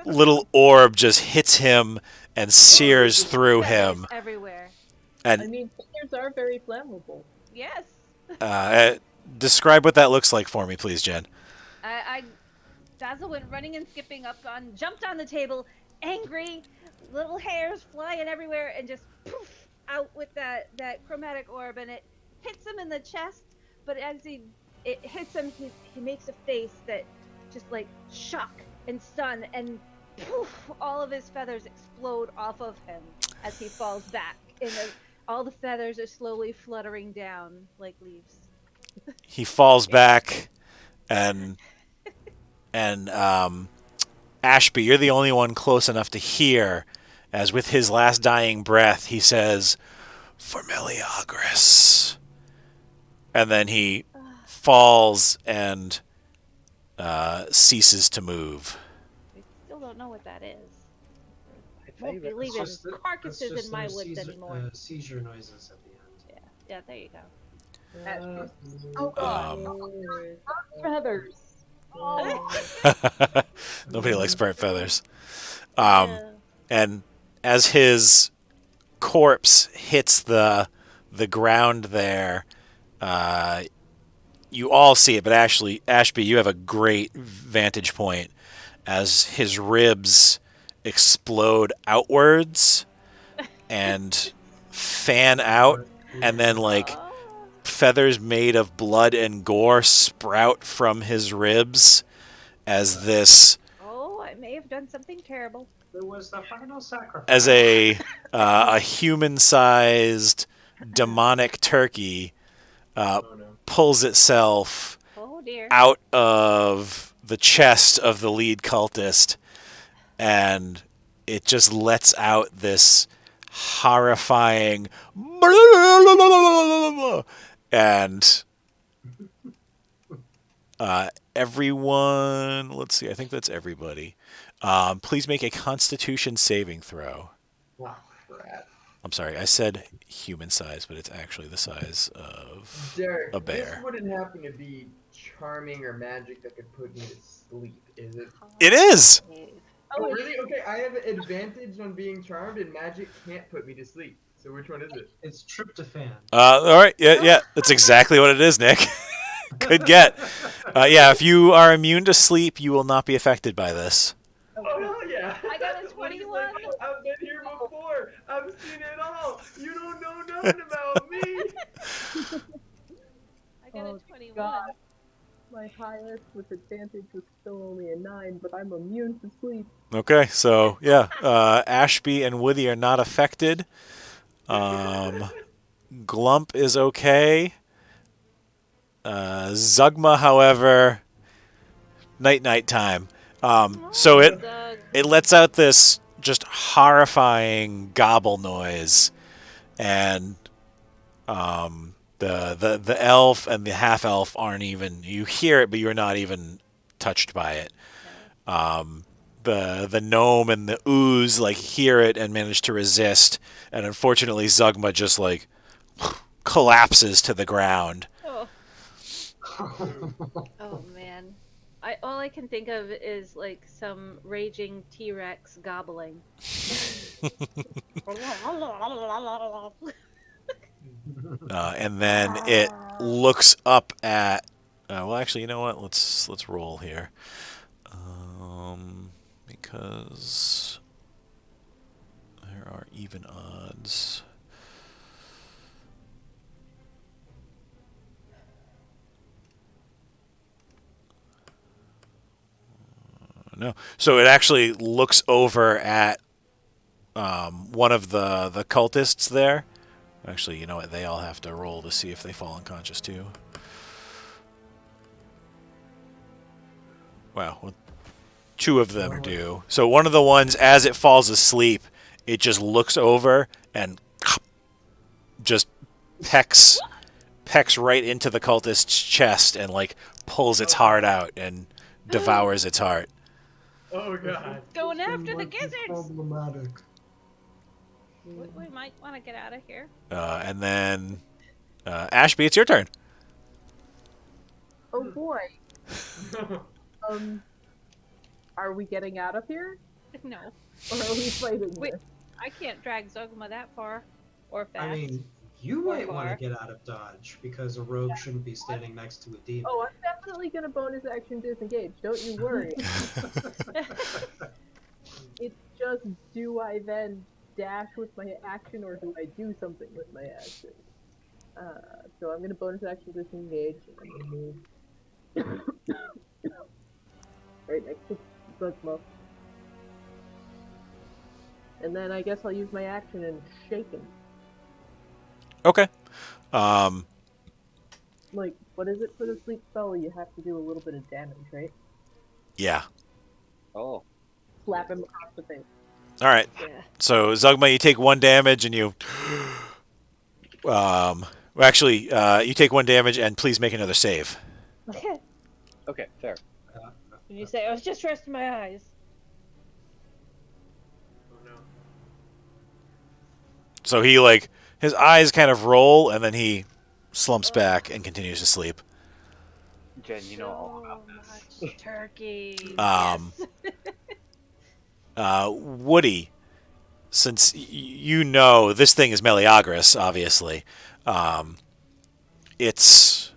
little orb just hits him and sears through him. Everywhere. I And mean, fingers are very flammable. Yes. describe what that looks like for me, please, Jen. Basil went running and skipping jumped on the table, angry, little hairs flying everywhere, and just poof out with that chromatic orb, and it hits him in the chest. But as it hits him, he makes a face that just like shock and stun, and poof, all of his feathers explode off of him as he falls back. And all the feathers are slowly fluttering down like leaves. He falls back, and Ashby, you're the only one close enough to hear, as with his last dying breath, he says, "Familiagris," and then he falls and ceases to move. We still don't know what that is. I'd Won't say be that- leaving It's just carcasses just in my their woods anymore. seizure noises at the end. Yeah, there you go. Feathers. Nobody likes burnt feathers. Yeah. And as his corpse hits the ground there, you all see it, but actually, Ashby, you have a great vantage point as his ribs explode outwards and fan out, and then like Oh. feathers made of blood and gore sprout from his ribs as this Oh, I may have done something terrible. There was the final sacrifice. as a human-sized demonic turkey Oh no. pulls itself Oh dear. out of the chest of the lead cultist, and it just lets out this horrifying and everyone, let's see, I think that's everybody. Please make a Constitution saving throw. Wow, crap. I'm sorry, I said human size, but it's actually the size of Derrick, a bear. this wouldn't happen to be charming or magic that could put me to sleep, is it? It is! Oh, really? Okay, I have an advantage on being charmed, and magic can't put me to sleep. So which one is it? It's tryptophan. All right, yeah, that's exactly what it is, Nick. Good get. Yeah, if you are immune to sleep, you will not be affected by this. Oh, hell yeah! I got a What is 21. like, oh, I've been here before. I've seen it all. You don't know nothing about me. I got Oh, a 21. God. My highest with advantage was still only a 9, but I'm immune to sleep. Okay, so yeah, Ashby and Woody are not affected. Glump is okay. Zugma, however, night time. So it lets out this just horrifying gobble noise, and the elf and the half elf aren't even. You hear it, but you're not even touched by it. The gnome and the ooze like hear it and manage to resist, and unfortunately Zugma just like collapses to the ground. Oh, oh man. All I can think of is like some raging T-Rex gobbling. And then it looks up at. Well, actually, you know what? Let's roll here, because there are even odds. No, so it actually looks over at one of the cultists there. Actually, you know what? They all have to roll to see if they fall unconscious too. Wow, well, two of them do. So one of the ones, as it falls asleep, it just looks over and just pecks right into the cultist's chest and like pulls its heart out and devours its heart. Oh god. Going after the Might be gizzards. Problematic. We might want to get out of here. And then Ashby, it's your turn. Oh boy. Are we getting out of here? No, Or are we fighting Wait. this? I can't drag Zugma that far or fast. I mean, you Or might want far. to get out of dodge because a rogue shouldn't be standing next to a demon. Oh, I'm definitely gonna bonus action disengage. Don't you worry. It's just, do I then dash with my action or do I do something with my action? So I'm gonna bonus action disengage. I'm gonna move right next to Zugma. And then I guess I'll use my action and shake him. Okay. Like, what is it for the sleep spell? You have to do a little bit of damage, right? Yeah. Oh. Slap him across the face. All right. Yeah. So Zugma, you take 1 damage and you. Well, actually, you take 1 damage and please make another save. Okay, fair. And you say, I was just resting my eyes. Oh no. So he his eyes kind of roll and then he slumps back and continues to sleep. Jen, you know all So about this. much turkey. Woody, since you know this thing is Meleagris, obviously, its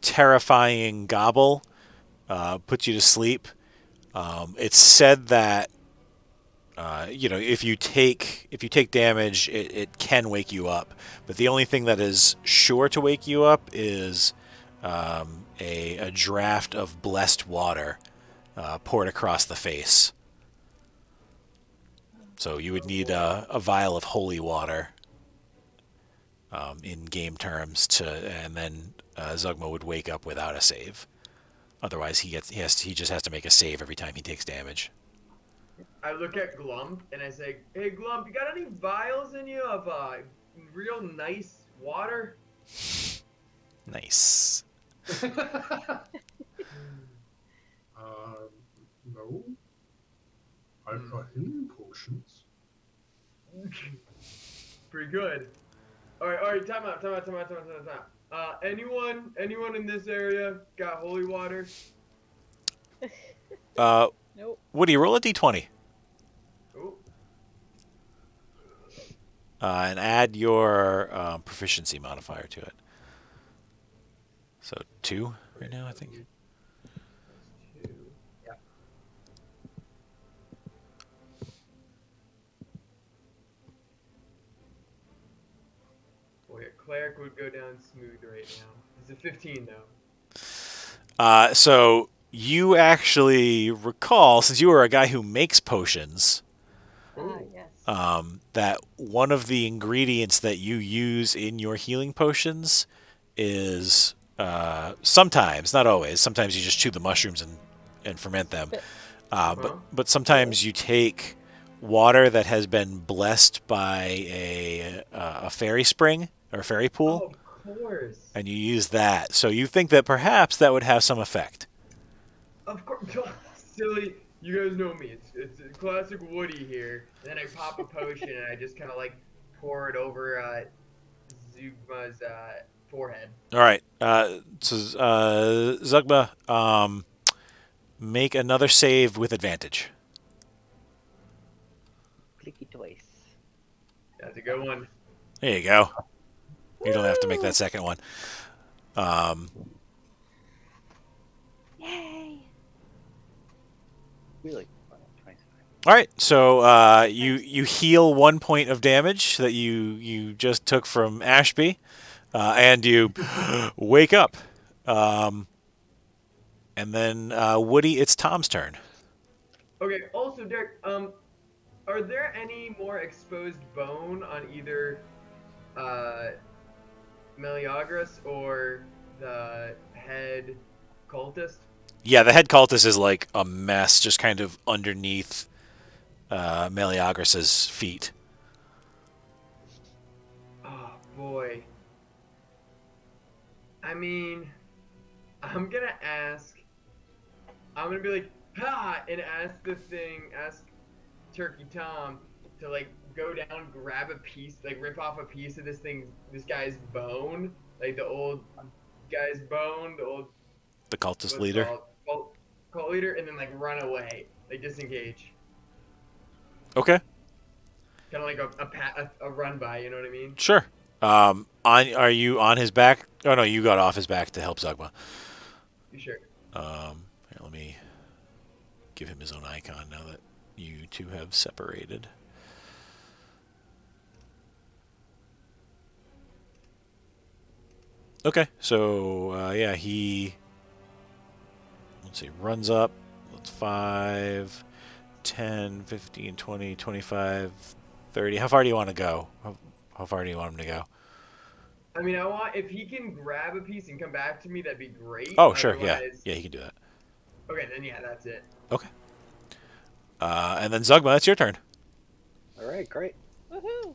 terrifying gobble puts you to sleep. It's said that if you take damage, it can wake you up. But the only thing that is sure to wake you up is a draft of blessed water poured across the face. So you would need a vial of holy water in game terms and then Zugma would wake up without a save. Otherwise, he just has to make a save every time he takes damage. I look at Glump and I say, "Hey Glump, you got any vials in you of real nice water?" Nice. No. I've got healing potions. Pretty good. All right. Time out. Anyone in this area got holy water? Nope. Woody, roll a d20 Oh, and add your proficiency modifier to it. So 2 right now, I think. Yeah. boy, a cleric would go down smooth right now. It's a 15 though. So you actually recall, since you were a guy who makes potions, Yes. that one of the ingredients that you use in your healing potions is sometimes, not always, sometimes you just chew the mushrooms and ferment them. But sometimes you take water that has been blessed by a fairy spring or a fairy pool, Oh, of course. and you use that. So you think that perhaps that would have some effect. Of course. Silly. You guys know me. It's a classic Woody here. And then I pop a potion and I just kind of like pour it over Zugma's forehead. All right. So Zugma, make another save with advantage. Clicky twice. That's a good one. There you go. You don't have to make that second one. Yay! Really? 25. All right. So you heal 1 point of damage that you just took from Ashby, and you wake up. And then Woody, it's Tom's turn. Okay. Also, Derek, are there any more exposed bone on either Meleagris or the head cultist? Yeah, the head cultist is like a mess, just kind of underneath Meleagris's feet. Oh boy. I mean, I'm gonna be like, ha, and ask Turkey Tom to like go down, grab a piece, like rip off a piece of this guy's bone, like the old guy's bone, The cultist what's it leader. called? Cult leader, and then like run away, like disengage, Okay. kind of like a run by, you know what I mean? Sure. Are you on his back? Oh no, you got off his back to help Zugma. You sure? Here, let me give him his own icon now that you two have separated. Okay, so yeah, he runs up. That's 5, 10, 15, 20, 25, 30. How far do you want to go? How far do you want him to go? I mean, if he can grab a piece and come back to me, that'd be great. Oh, sure, yeah. Otherwise- Yeah, he can do that. Okay, then yeah, that's it. Okay. And then Zugma, that's your turn. All right, great. Woohoo!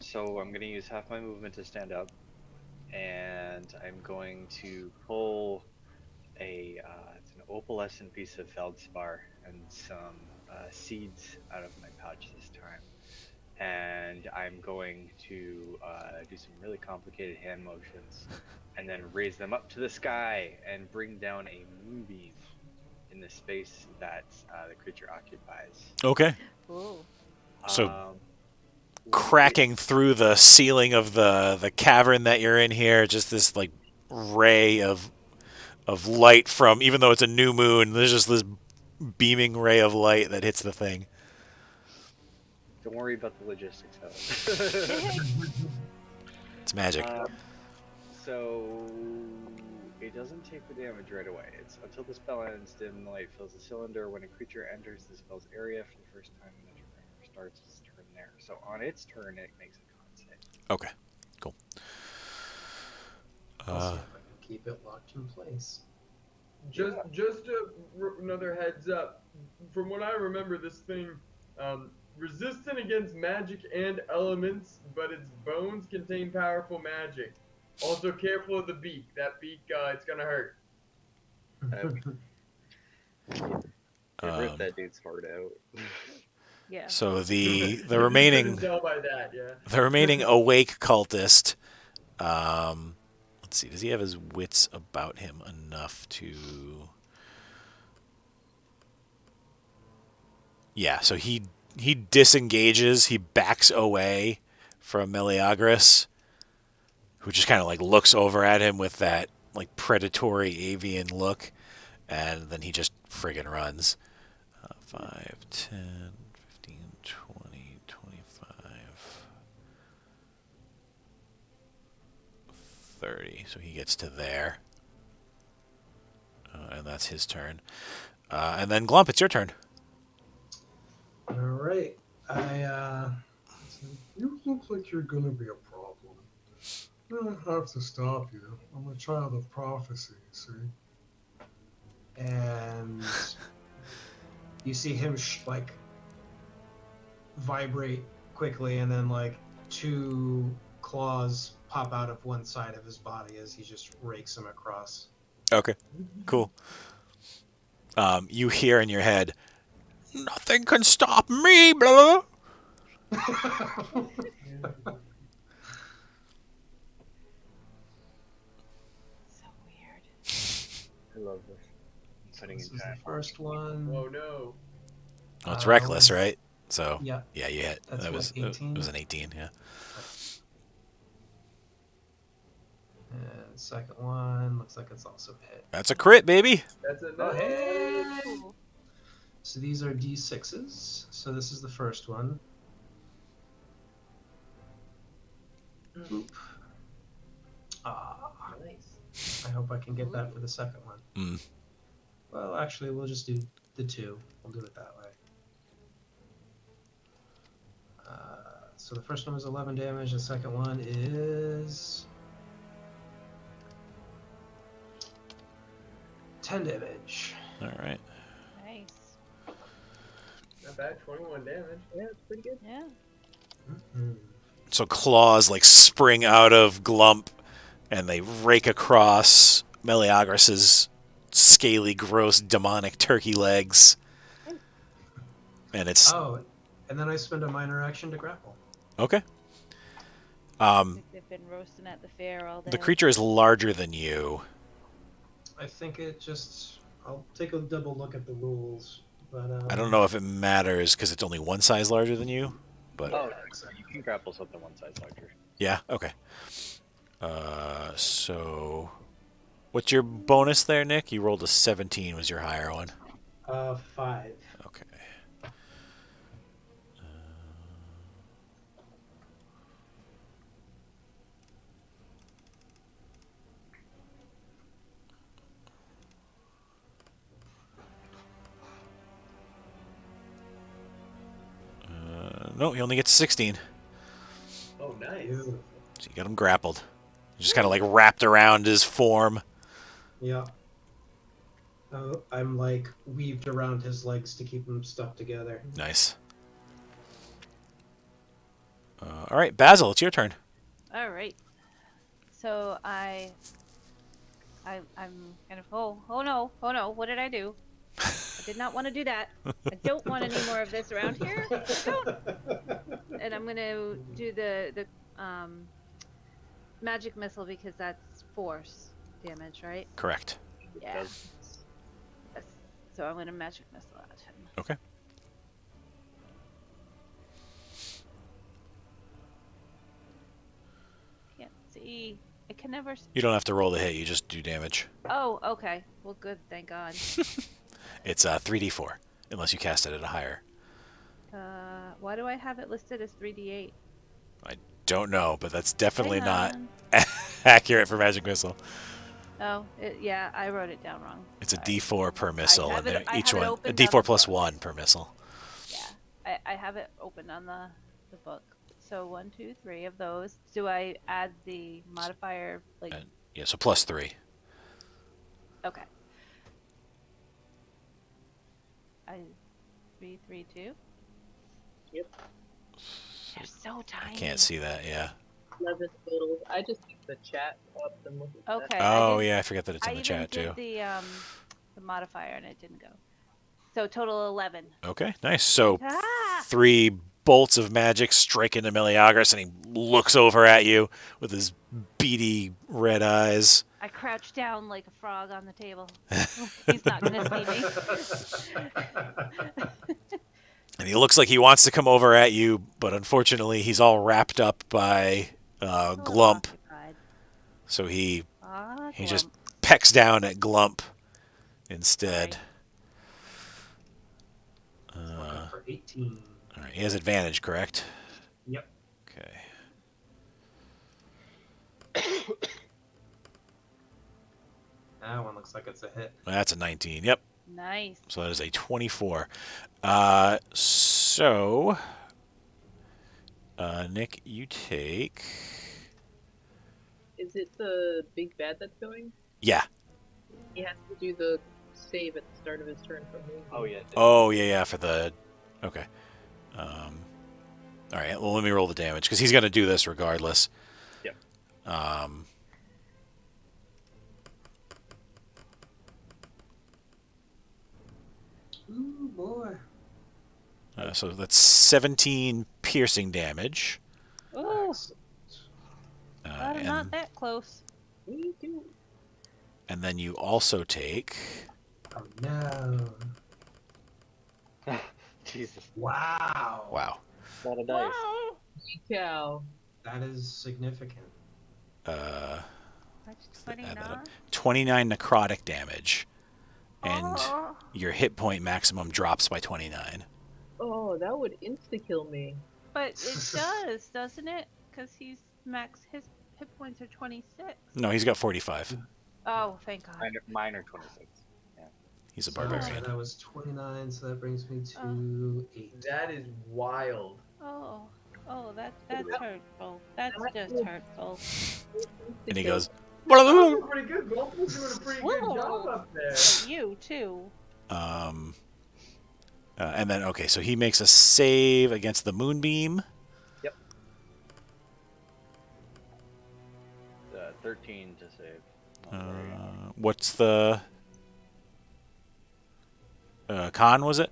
So I'm gonna use half my movement to stand up, and I'm going to pull it's an opalescent piece of feldspar and some seeds out of my pouch this time, and I'm going to do some really complicated hand motions, and then raise them up to the sky and bring down a moonbeam in the space that the creature occupies. Okay. Ooh. So cracking through the ceiling of the cavern that you're in here, just this like ray of light from, even though it's a new moon, there's just this beaming ray of light that hits the thing. Don't worry about the logistics of it. It's magic. So it doesn't take the damage right away. It's until the spell ends, dim light fills the cylinder. When a creature enters the spell's area for the first time, the turn starts its turn there. So on its turn, it makes a con save. Okay, cool. Also, keep it locked in place. Just another heads up. From what I remember, this thing resistant against magic and elements, but its bones contain powerful magic. Also, careful of the beak. That beak, it's gonna hurt. Rip that dude's heart out. Yeah. So the You remaining couldn't tell by that, yeah. the remaining awake cultist. Let's see. Does he have his wits about him enough to? Yeah. So he disengages. He backs away from Meleagris, who just kind of like looks over at him with that like predatory avian look, and then he just friggin' runs. 5, 10, 15, 20, 25, 30. So he gets to there. And that's his turn. And then Glump, it's your turn. All right. You look like you're gonna be a problem. I have to stop you. I'm a child of prophecy, you see. And you see him like vibrate quickly, and then like 2 claws pop out of one side of his body as he just rakes him across. Okay, cool. You hear in your head, "Nothing can stop me, blah." love this. Putting This in is the time. first one. Whoa, no. Well, it's reckless, was- right? So Yeah. yeah, you hit. That's That what, was 18? it was an 18. Yeah. And second one looks like it's also hit. That's a crit, baby. That's a Oh, no. hey! Ooh. So these are D6s. So this is the first one. Oop. Ah, Nice. I hope I can get that for the second one. Mm. Well, actually, we'll just do the 2. We'll do it that way. So the first one was 11 damage. The second one is 10 damage. All right. Nice. Not bad. 21 damage. Yeah, it's pretty good. Yeah. Mhm. So claws like spring out of Glump, and they rake across Meleagros's scaly, gross, demonic turkey legs. And it's Oh, and then I spend a minor action to grapple. okay. Like they've been roasting at the fair all day. The creature is larger than you. I think it just. I'll take a double look at the rules, but I don't know if it matters because it's only one size larger than you. But Oh, you can grapple something one size larger. yeah, okay. So what's your bonus there, Nick? You rolled a 17. Was your higher one? 5. Okay. No, he only gets 16. Oh, nice. Ew. So you got him grappled. Just kind of like wrapped around his form. Yeah. I'm like weaved around his legs to keep him stuck together. Nice. All right, Basil, it's your turn. All right. So I'm kind of oh no, what did I do? I did not want to do that. I don't want any more of this around here. Don't. And I'm gonna do the magic missile because that's force damage, right? Correct. Yeah. Yes. So I'm gonna magic missile at him. Okay. Can't see. I can never. You don't have to roll the hit. You just do damage. Oh, okay. Well, good. Thank God. It's 3d4, unless you cast it at a higher. Why do I have it listed as 3d8? I don't know, but that's definitely Hang not on. accurate for magic missile. Oh, yeah, I wrote it down wrong. It's a Sorry. d4 per missile, have and it- they're I each have it one a open on d4 the plus book. 1 per missile. Yeah, I have it open on the book. So 1, 2, 3 of those. Do I add the modifier? Like, Yeah, so plus 3. okay. 3, 3, 2. Yep. They're so tiny. I can't see that. Yeah. 11 total. I just keep the chat up and look at that. Okay. Oh I did, yeah, I forget that it's I in the even chat did too. the modifier and it didn't go. So total 11. Okay, nice. So Ah! 3 bolts of magic strike into Meleagros, and he looks over at you with his beady red eyes. I crouch down like a frog on the table. He's not gonna see me. And he looks like he wants to come over at you, but unfortunately he's all wrapped up by Glump. Occupied. So he Ah, just Glump. pecks down at Glump instead. Looking for 18. All right, he has advantage, correct? Yep. Okay. That one looks like it's a hit. That's a 19. Yep. Nice. So that is a 24. So, Nick, you take... Is it the big bad that's going? Yeah. He has to do the save at the start of his turn from me. Oh yeah. Oh, yeah, for the... Okay. All right, well, let me roll the damage, because he's going to do this regardless. Yep. Ooh, boy. So that's 17 piercing damage. Oh, Excellent. I'm not that close. Me too. And then you also take... Oh no! Jesus. Wow. Wow. A lot of dice. Wow. Cow. That is significant. That's Add that 29. up. 29 necrotic damage. And Oh. your hit point maximum drops by 29. Oh, that would insta-kill me. But it does, doesn't it? Because his hit points are 26. No, he's got 45. Oh, thank God. Mine are 26. He's a So barbarian. that was 29, so that brings me to 8. That is wild. Oh, that's hurtful. That's just hurtful. And he goes... Oh, pretty good. Glump was doing a pretty good job up there. You too. And then, okay, so he makes a save against the moonbeam. Yep. 13 to save. What's the... con, was it?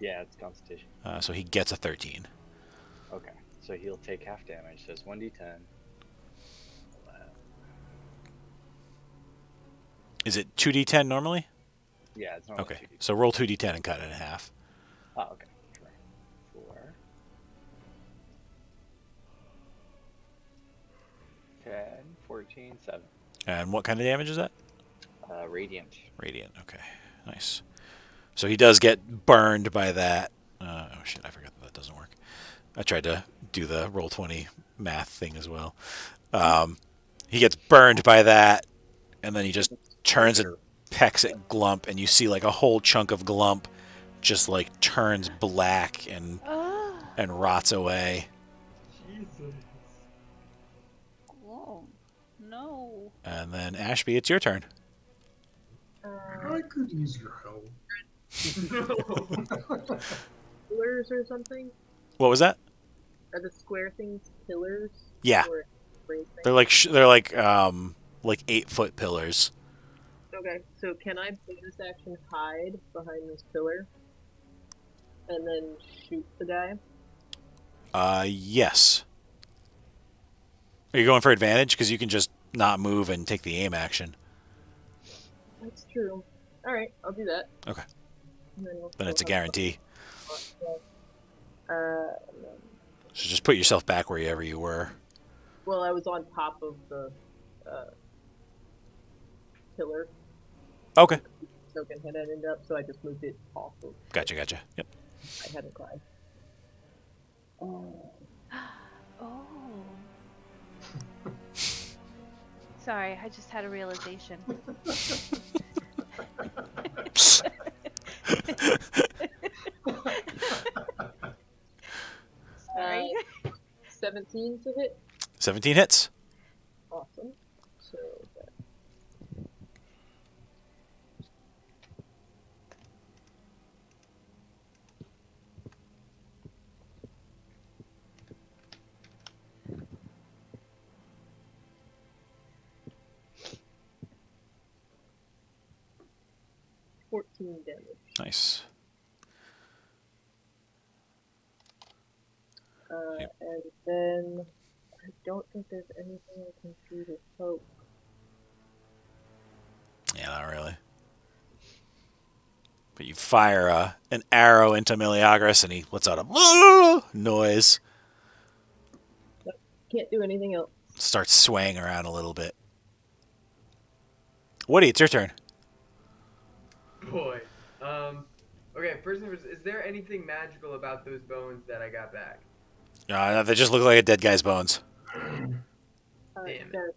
Yeah, it's Constitution. So he gets a 13. Okay, so he'll take half damage. So it's 1d10. Is it 2d10 normally? Yeah, it's normally Okay, 2d10. so roll 2d10 and cut it in half. Oh, okay. Sure. 4. 10, 14, 7. And what kind of damage is that? Radiant. Radiant, okay. Nice. So he does get burned by that. Oh shit, I forgot that doesn't work. I tried to do the roll 20 math thing as well. He gets burned by that, and then he just turns and pecks at Glump, and you see like a whole chunk of Glump just like turns black and rots away. Jesus. Oh, no. And then Ashby, it's your turn. I could use your help. Pillars or something? What was that? Are the square things pillars? Yeah. Or raised They're things? like 8-foot pillars. Okay, so can I bonus action hide behind this pillar? And then shoot the guy? Yes. Are you going for advantage? Because you can just not move and take the aim action. That's true. Alright, I'll do that. Okay. And Then it's a guarantee. No. So just put yourself back wherever you were. Well, I was on top of the pillar. Okay. Token had ended up, so I just moved it off of. Gotcha. Yep. I hadn't cried. Oh. Sorry, I just had a realization. Sorry. 17 to hit. 17 hits. Awesome. So that. $14 damage. Nice. And then I don't think there's anything I can do to help. Yeah, not really. But you fire an arrow into Meleagris, and he lets out a noise. Can't do anything else. Starts swaying around a little bit. Woody, it's your turn. Boy. Okay, first thing first, is there anything magical about those bones that I got back? They just look like a dead guy's bones. Damn it. Derrick,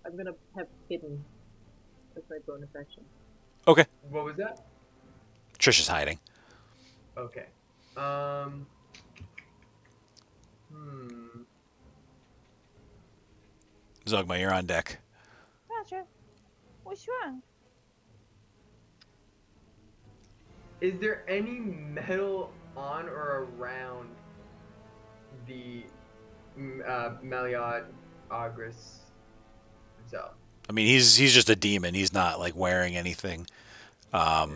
I'm gonna have hidden as my bonus action. Okay. What was that? Trish is hiding. Okay. Zugma, you're on deck. Gotcha. What's wrong? Is there any metal on or around the Meleagris itself? I mean, he's just a demon. He's not like wearing anything. Yeah.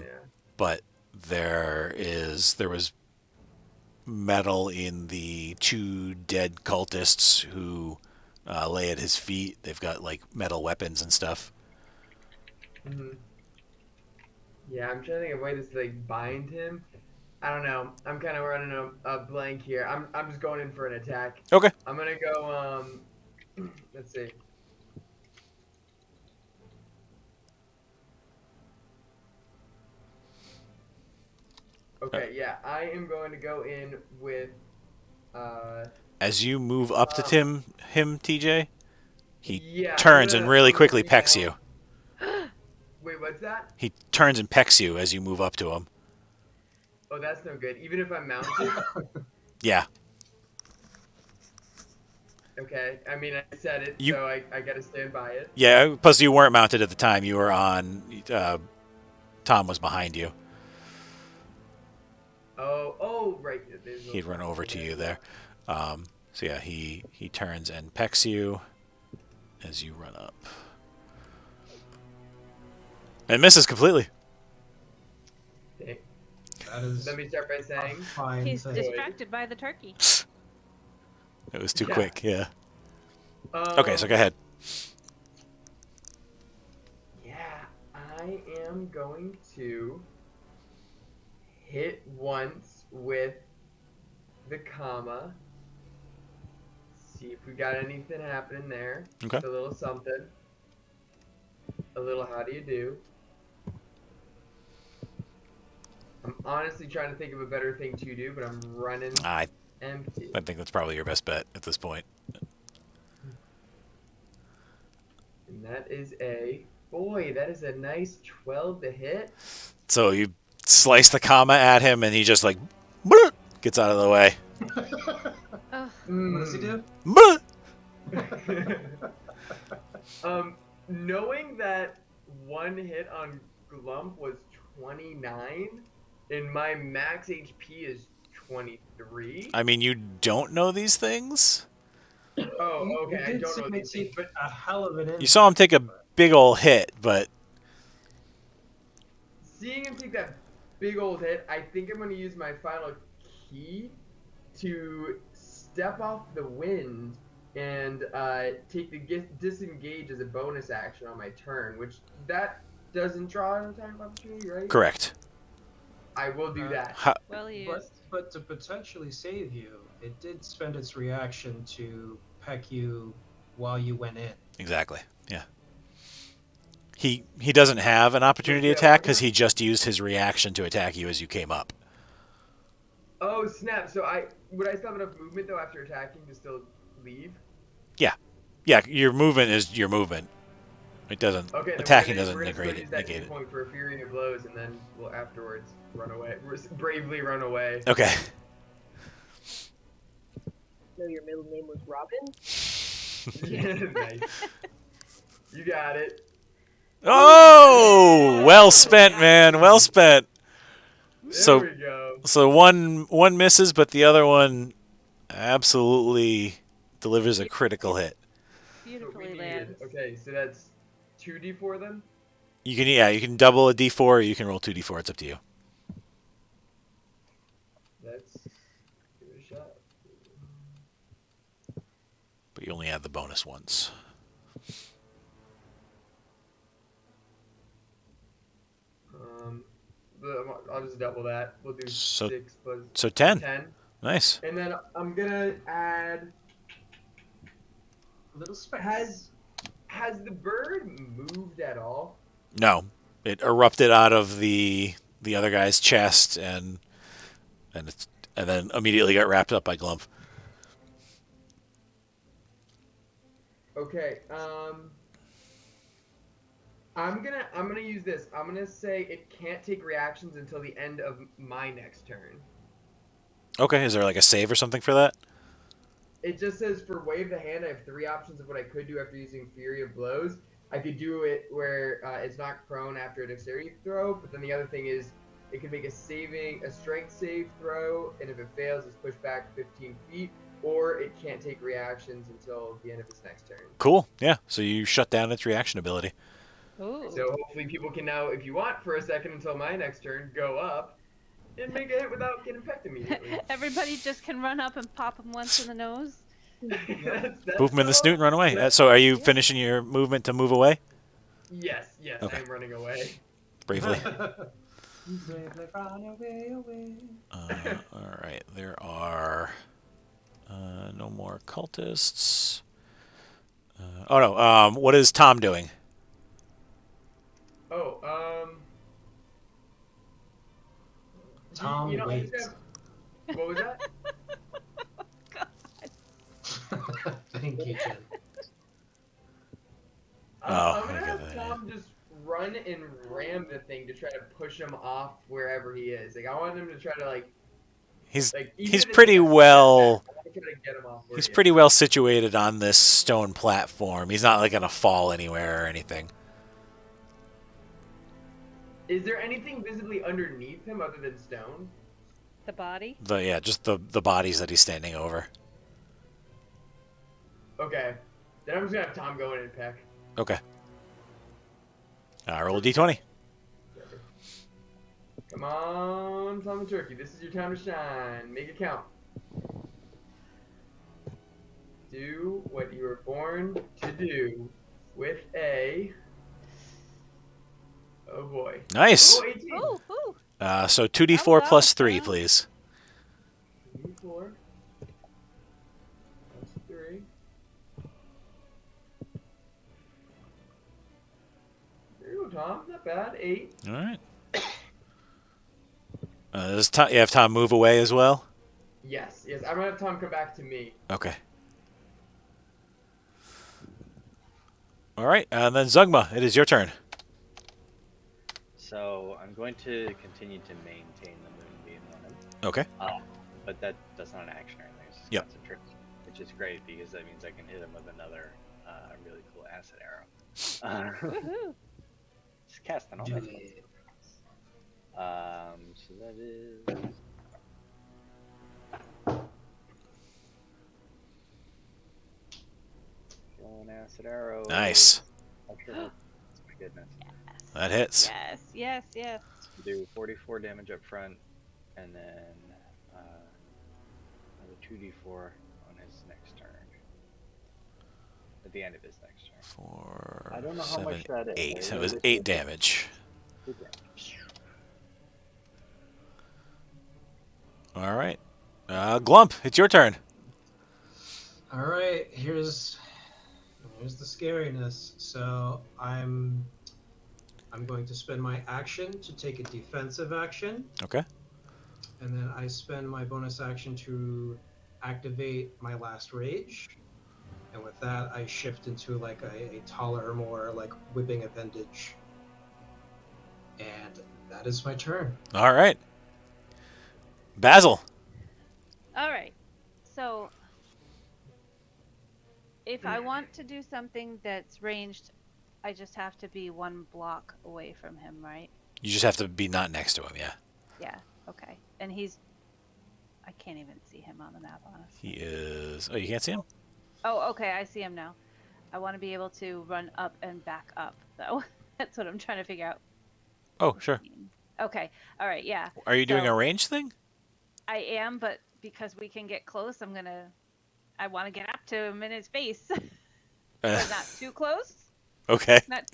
But there was metal in the 2 dead cultists who lay at his feet. They've got like metal weapons and stuff. hmm Yeah, I'm trying to think of a way to like bind him. I don't know. I'm kind of running a blank here. I'm just going in for an attack. Okay. I'm gonna go. Let's see. Okay, yeah, I am going to go in with. As you move up to him, TJ, he Yeah, turns and really I'm gonna quickly reach pecks out. you. Wait, what's that? He turns and pecks you as you move up to him. Oh, that's no good. Even if I'm mounted. Yeah. Okay, I mean I said it, You- so I gotta stand by it. Yeah, plus you weren't mounted at the time. You were on... Tom was behind you. Oh, right. He'd run over to you there. So yeah, he turns and pecks you as you run up. And misses completely. Okay. That is Let me start by saying. fine. He's thing. distracted by the turkey. It was too Yeah. quick, yeah. Okay, so go ahead. Yeah, I am going to hit once with the comma. See if we got anything happening there. Okay. Just a little something. A little how do you do. I'm honestly trying to think of a better thing to do, but I'm running I empty. think that's probably your best bet at this point. And that is that is a nice 12 to hit. So you slice the comma at him, and he just like "Bleh," gets out of the way. Oh, What does he do? "Bleh." Knowing that one hit on Glump was 29, and my max HP is 23. I mean, you don't know these things. Oh, You okay. I did don't know submit these things, but a hell of an You saw him take a big ol' hit, but seeing him take that big old hit, I think I'm going to use my final key to step off the wind and take the disengage as a bonus action on my turn, which that doesn't draw an attack of opportunity, right? correct. I will do that. well used. But to potentially save you, it did spend its reaction to peck you while you went in. Exactly. Yeah. He doesn't have an opportunity Yeah, attack because he just used his reaction to attack you as you came up. Oh snap! So would I still have enough movement though after attacking to still leave? Yeah, your movement is your movement. It doesn't. Okay. Then Attacking we're doesn't gonna still negate use it. that Negate hit it. point for a fury of blows, and then we'll afterwards run away. Bravely run away. Okay. No, your middle name was Robin? Nice. You got it. Oh, well spent, man. Well spent. There we go. So one misses, but the other one absolutely delivers a critical hit. So Beautifully we lands. needed. Okay, so that's 2d4 then. You can double a d4 or you can roll 2d4. It's up to you. Let's give it a shot. But you only have the bonus ones. But I'll just double that. We'll do So- 6 plus So 10. 10. Nice. And then I'm gonna add. Little space. Has the bird moved at all? No, it erupted out of the other guy's chest and then immediately got wrapped up by Glump. Okay. I'm gonna use this. I'm gonna say it can't take reactions until the end of my next turn. Okay, is there like a save or something for that? It just says for wave the hand, I have 3 options of what I could do after using Fury of Blows. I could do it where it's knocked prone after a dexterity throw, but then the other thing is it could make a strength save throw, and if it fails, it's pushed back 15 feet, or it can't take reactions until the end of its next turn. Cool. Yeah. So you shut down its reaction ability. Ooh. So hopefully people can now, if you want, for a second until my next turn, go up and make a hit without getting pecked immediately. Everybody just can run up and pop him once in the nose. That's Boop him in the snoot and run away. So are you finishing your movement to move away? Yes, Okay. I am running away. Bravely. Bravely run away. All right. There are no more cultists. Oh no. What is Tom doing? Oh, Tom you know, I just waits. have, what was that? Thank you, Jen. I'm I gonna get have that, Tom just run and ram the thing to try to push him off wherever he is. Like I want him to try to like He's even he's if it's pretty like a well. step back, I want to try to get him off where He's he is. pretty well situated on this stone platform. He's not like gonna fall anywhere or anything. Is there anything visibly underneath him other than stone? The body? Just the bodies that he's standing over. Okay, then I'm just gonna have Tom go in and peck. Okay. Roll a d20. Come on, Tom the Turkey. This is your time to shine. Make it count. Do what you were born to do with a. Oh boy. Nice. Oh, 18. Ooh, ooh. So 2d4 Oh, plus wow. 3, please. 4 plus 3. There you go, Tom. Not bad. 8. All right. Does you have Tom move away as well? Yes. I'm gonna have Tom come back to me. Okay. All right, and then Zugma, it is your turn. So I'm going to continue to maintain the moonbeam on him. Okay. But that's not an action or anything. It's just Yep. concentration, which is great because that means I can hit him with another really cool acid arrow. Woohoo. Just casting all Do my it. So that is. An acid arrow. Nice. Oh, sure. My goodness. That hits. Yes. Do 44 damage up front, and then another 2d4 on his next turn. At the end of his next turn. 4, I don't know how 7, much that is. 8. I It was really 8 think- damage. 8 damage. All right. Glump, it's your turn. All right, here's the scariness. So I'm going to spend my action to take a defensive action, Okay. and then I spend my bonus action to activate my last rage. And with that, I shift into like a taller, more like whipping appendage. And that is my turn. All right. Basil. All right. So, if I want to do something that's ranged, I just have to be 1 block away from him, right? You just have to be not next to him, yeah. Yeah. Okay. And I can't even see him on the map, honestly. He is... Oh, you can't see him? Oh, okay. I see him now. I want to be able to run up and back up, though. That's what I'm trying to figure out. Oh, sure. Okay. All right. Yeah. Are you doing So- a range thing? I am, but because we can get close, I want to get up to him in his face. But not too close. Okay. Not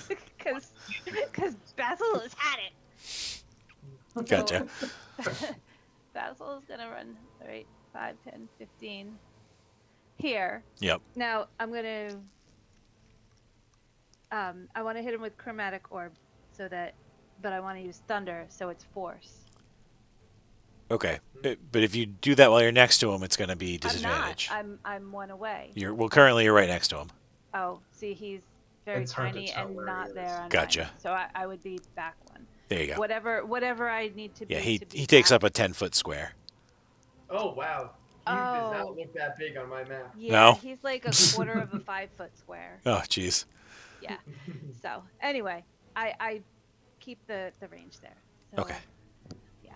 because Basil has had it. Gotcha. So, Basil is gonna run. All right, 5, 10, 15. Here. Yep. Now I'm gonna. I want to hit him with chromatic orb, but I want to use thunder, so it's force. Okay. But if you do that while you're next to him, it's going to be disadvantage. I'm 1 away. Currently you're right next to him. Oh, see, he's very It's hard to tiny tell and where not he is. there on Gotcha. mine. So I would be back 1. There you go. Whatever I need to be. Yeah, he to be takes back. up a 10-foot square. Oh wow. He does Oh. not look that big on my map. Yeah, No? he's like a quarter of a 5-foot square. Oh, jeez. Yeah. So anyway, I keep the range there. So, Okay. Yeah.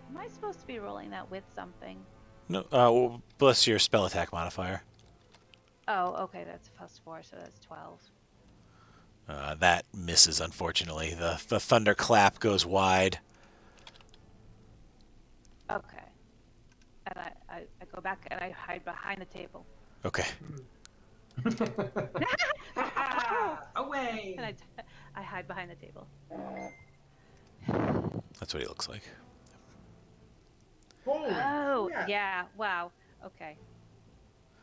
Am I supposed to be rolling that with something? No. Well, plus your spell attack modifier. Oh, okay, that's +4, so that's 12. That misses, unfortunately. The thunderclap goes wide. Okay. And I go back and I hide behind the table. Okay. Away! And I hide behind the table. That's what he looks like. Holy Oh, crap. yeah. Wow. Okay.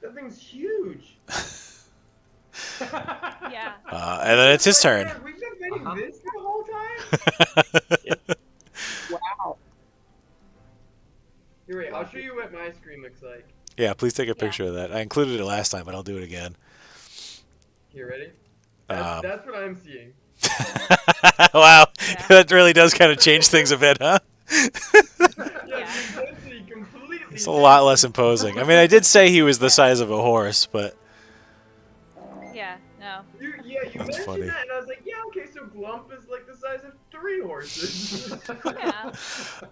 That thing's huge. Yeah. And then it's his turn. Man, we've been fighting Uh-huh. this the whole time? Wow. Here, wait, I'll show you what my screen looks like. Yeah, please take a Yeah. picture of that. I included it last time, but I'll do it again. Here, ready? Um, That's what I'm seeing. Wow, Yeah. that really does kind of change things a bit, huh? Yeah, Yeah. the intensity completely. It's a lot less imposing. I mean, I did say he was the size of a horse, but Yeah. No. You That's mentioned funny. that, and I was like, yeah, okay, so Glump is like the size of 3 horses.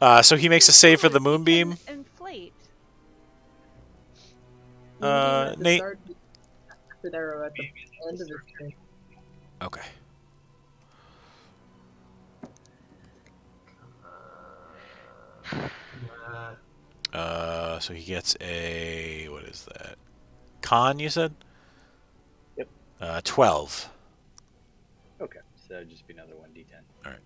Yeah. so he makes a save for the moonbeam. He can inflate. At the Nate. start, after they're at the end of the screen. Okay. So he gets a, what is that? Con, you said? Yep. 12. Okay, so that would just be another 1d10. All right.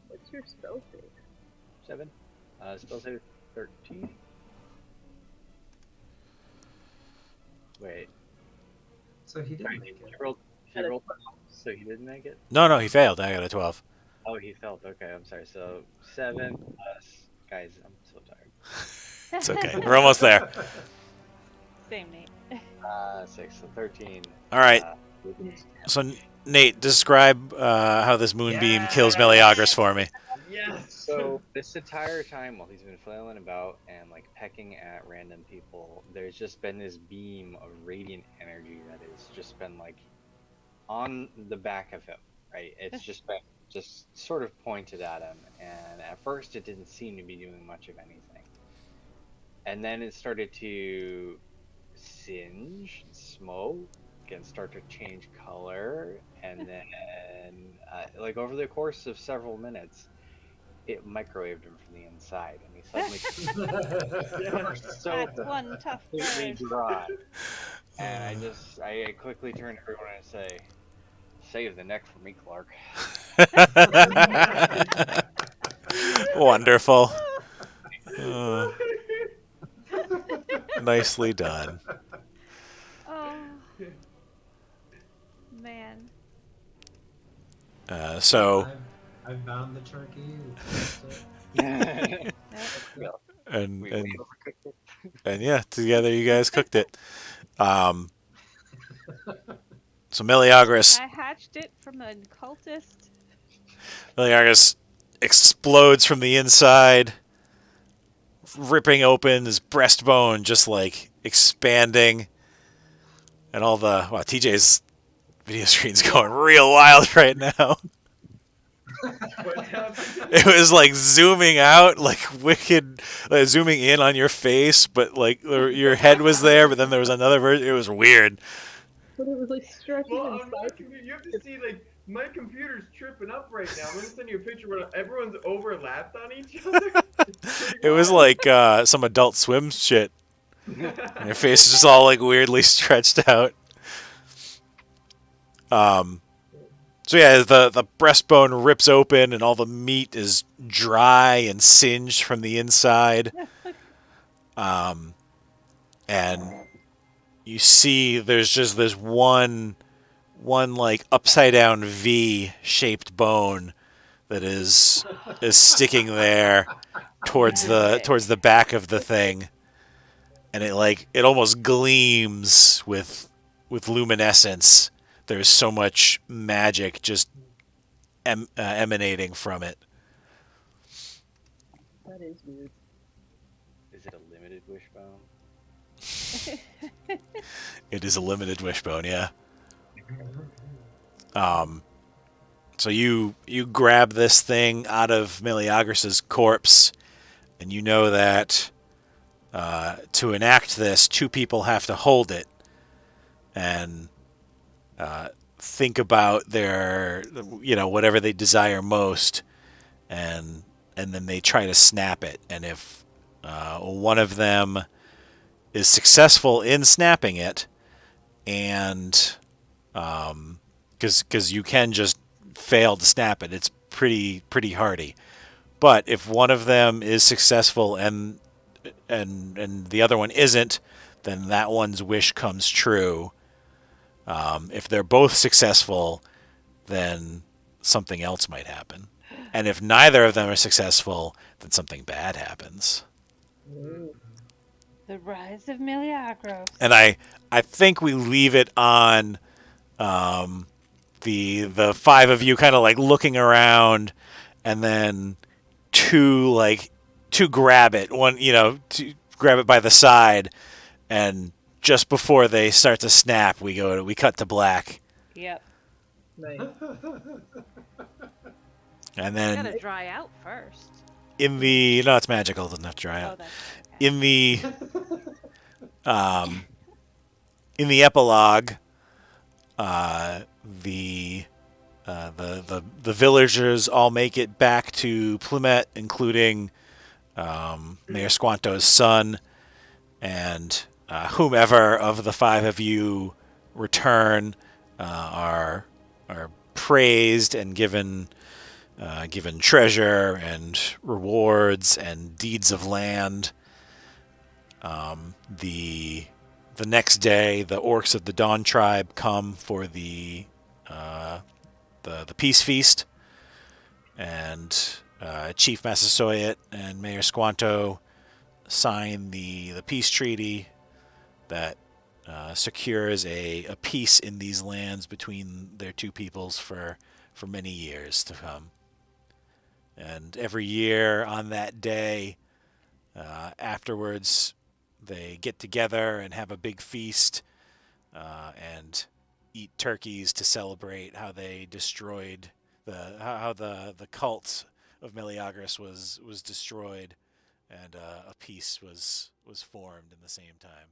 What's your spell save? 7. Spell save 13. Wait. So he didn't make He it. rolled. He At a rolled. So he didn't make it. No, he failed. I got a 12. Oh, he failed. Okay, I'm sorry. So 7 plus. Guys, I'm so tired. It's okay. We're almost there. Same, Nate. 6. So 13. All right. With- So, Nate, describe how this moonbeam kills Meleagris for me. Yes. So this entire time while he's been flailing about and like pecking at random people, there's just been this beam of radiant energy that has just been like on the back of him, right? It's just been just sort of pointed at him, and at first it didn't seem to be doing much of anything. And then it started to singe, smoke, and start to change color, and then like over the course of several minutes, it microwaved him from the inside, and he suddenly so That's one tough completely bird. dry. And I quickly turn to everyone and say, "Save the neck for me, Clark." Wonderful. Nicely done. Oh. Man. So, I've bound the turkey. and We and overcooked it. and yeah, together you guys cooked it. So Meleagris I hatched it from an cultist. Meleagris explodes from the inside, ripping open his breastbone, just like expanding, and all the TJ's video screen's going real wild right now. What's happening? It was like zooming out, like wicked, like zooming in on your face, but like your head was there, but then there was another version. It was weird. But it was like stretching Well, on my inside. computer, you have to see, like, my computer's tripping up right now. I'm gonna send you a picture where everyone's overlapped on each other. It was like some Adult Swim shit. And your face is just all like weirdly stretched out. So yeah, the breastbone rips open and all the meat is dry and singed from the inside. And you see there's just this one like upside down V shaped bone that is sticking there towards the back of the thing. And it almost gleams with luminescence. There's so much magic just emanating from it. That is weird. Is it a limited wishbone? It is a limited wishbone, yeah. So you grab this thing out of Meleagris's corpse, and you know that to enact this, 2 people have to hold it, and think about their, whatever they desire most, and then they try to snap it. And if one of them is successful in snapping it, and because you can just fail to snap it, it's pretty hardy. But if one of them is successful and the other one isn't, then that one's wish comes true. If they're both successful, then something else might happen. And if neither of them are successful, then something bad happens. The rise of Meleagros. And I think we leave it on the five of you kind of like looking around, and then two grab it. One, to grab it by the side, and just before they start to snap, we cut to black. Yep. Nice. And It's then gotta dry out first. no, it's magical. It doesn't have to dry out. That's In the epilogue, the villagers all make it back to Plymett, including Mayor Squanto's son, and whomever of the five of you return are praised and given treasure and rewards and deeds of land. The next day, the orcs of the Dawn tribe come for the peace feast, and Chief Massasoit and Mayor Squanto sign the peace treaty that secures a peace in these lands between their two peoples for many years to come. And every year on that day, afterwards, they get together and have a big feast and eat turkeys to celebrate how they destroyed how the cult of Meleagros was destroyed, and a peace was formed in the same time.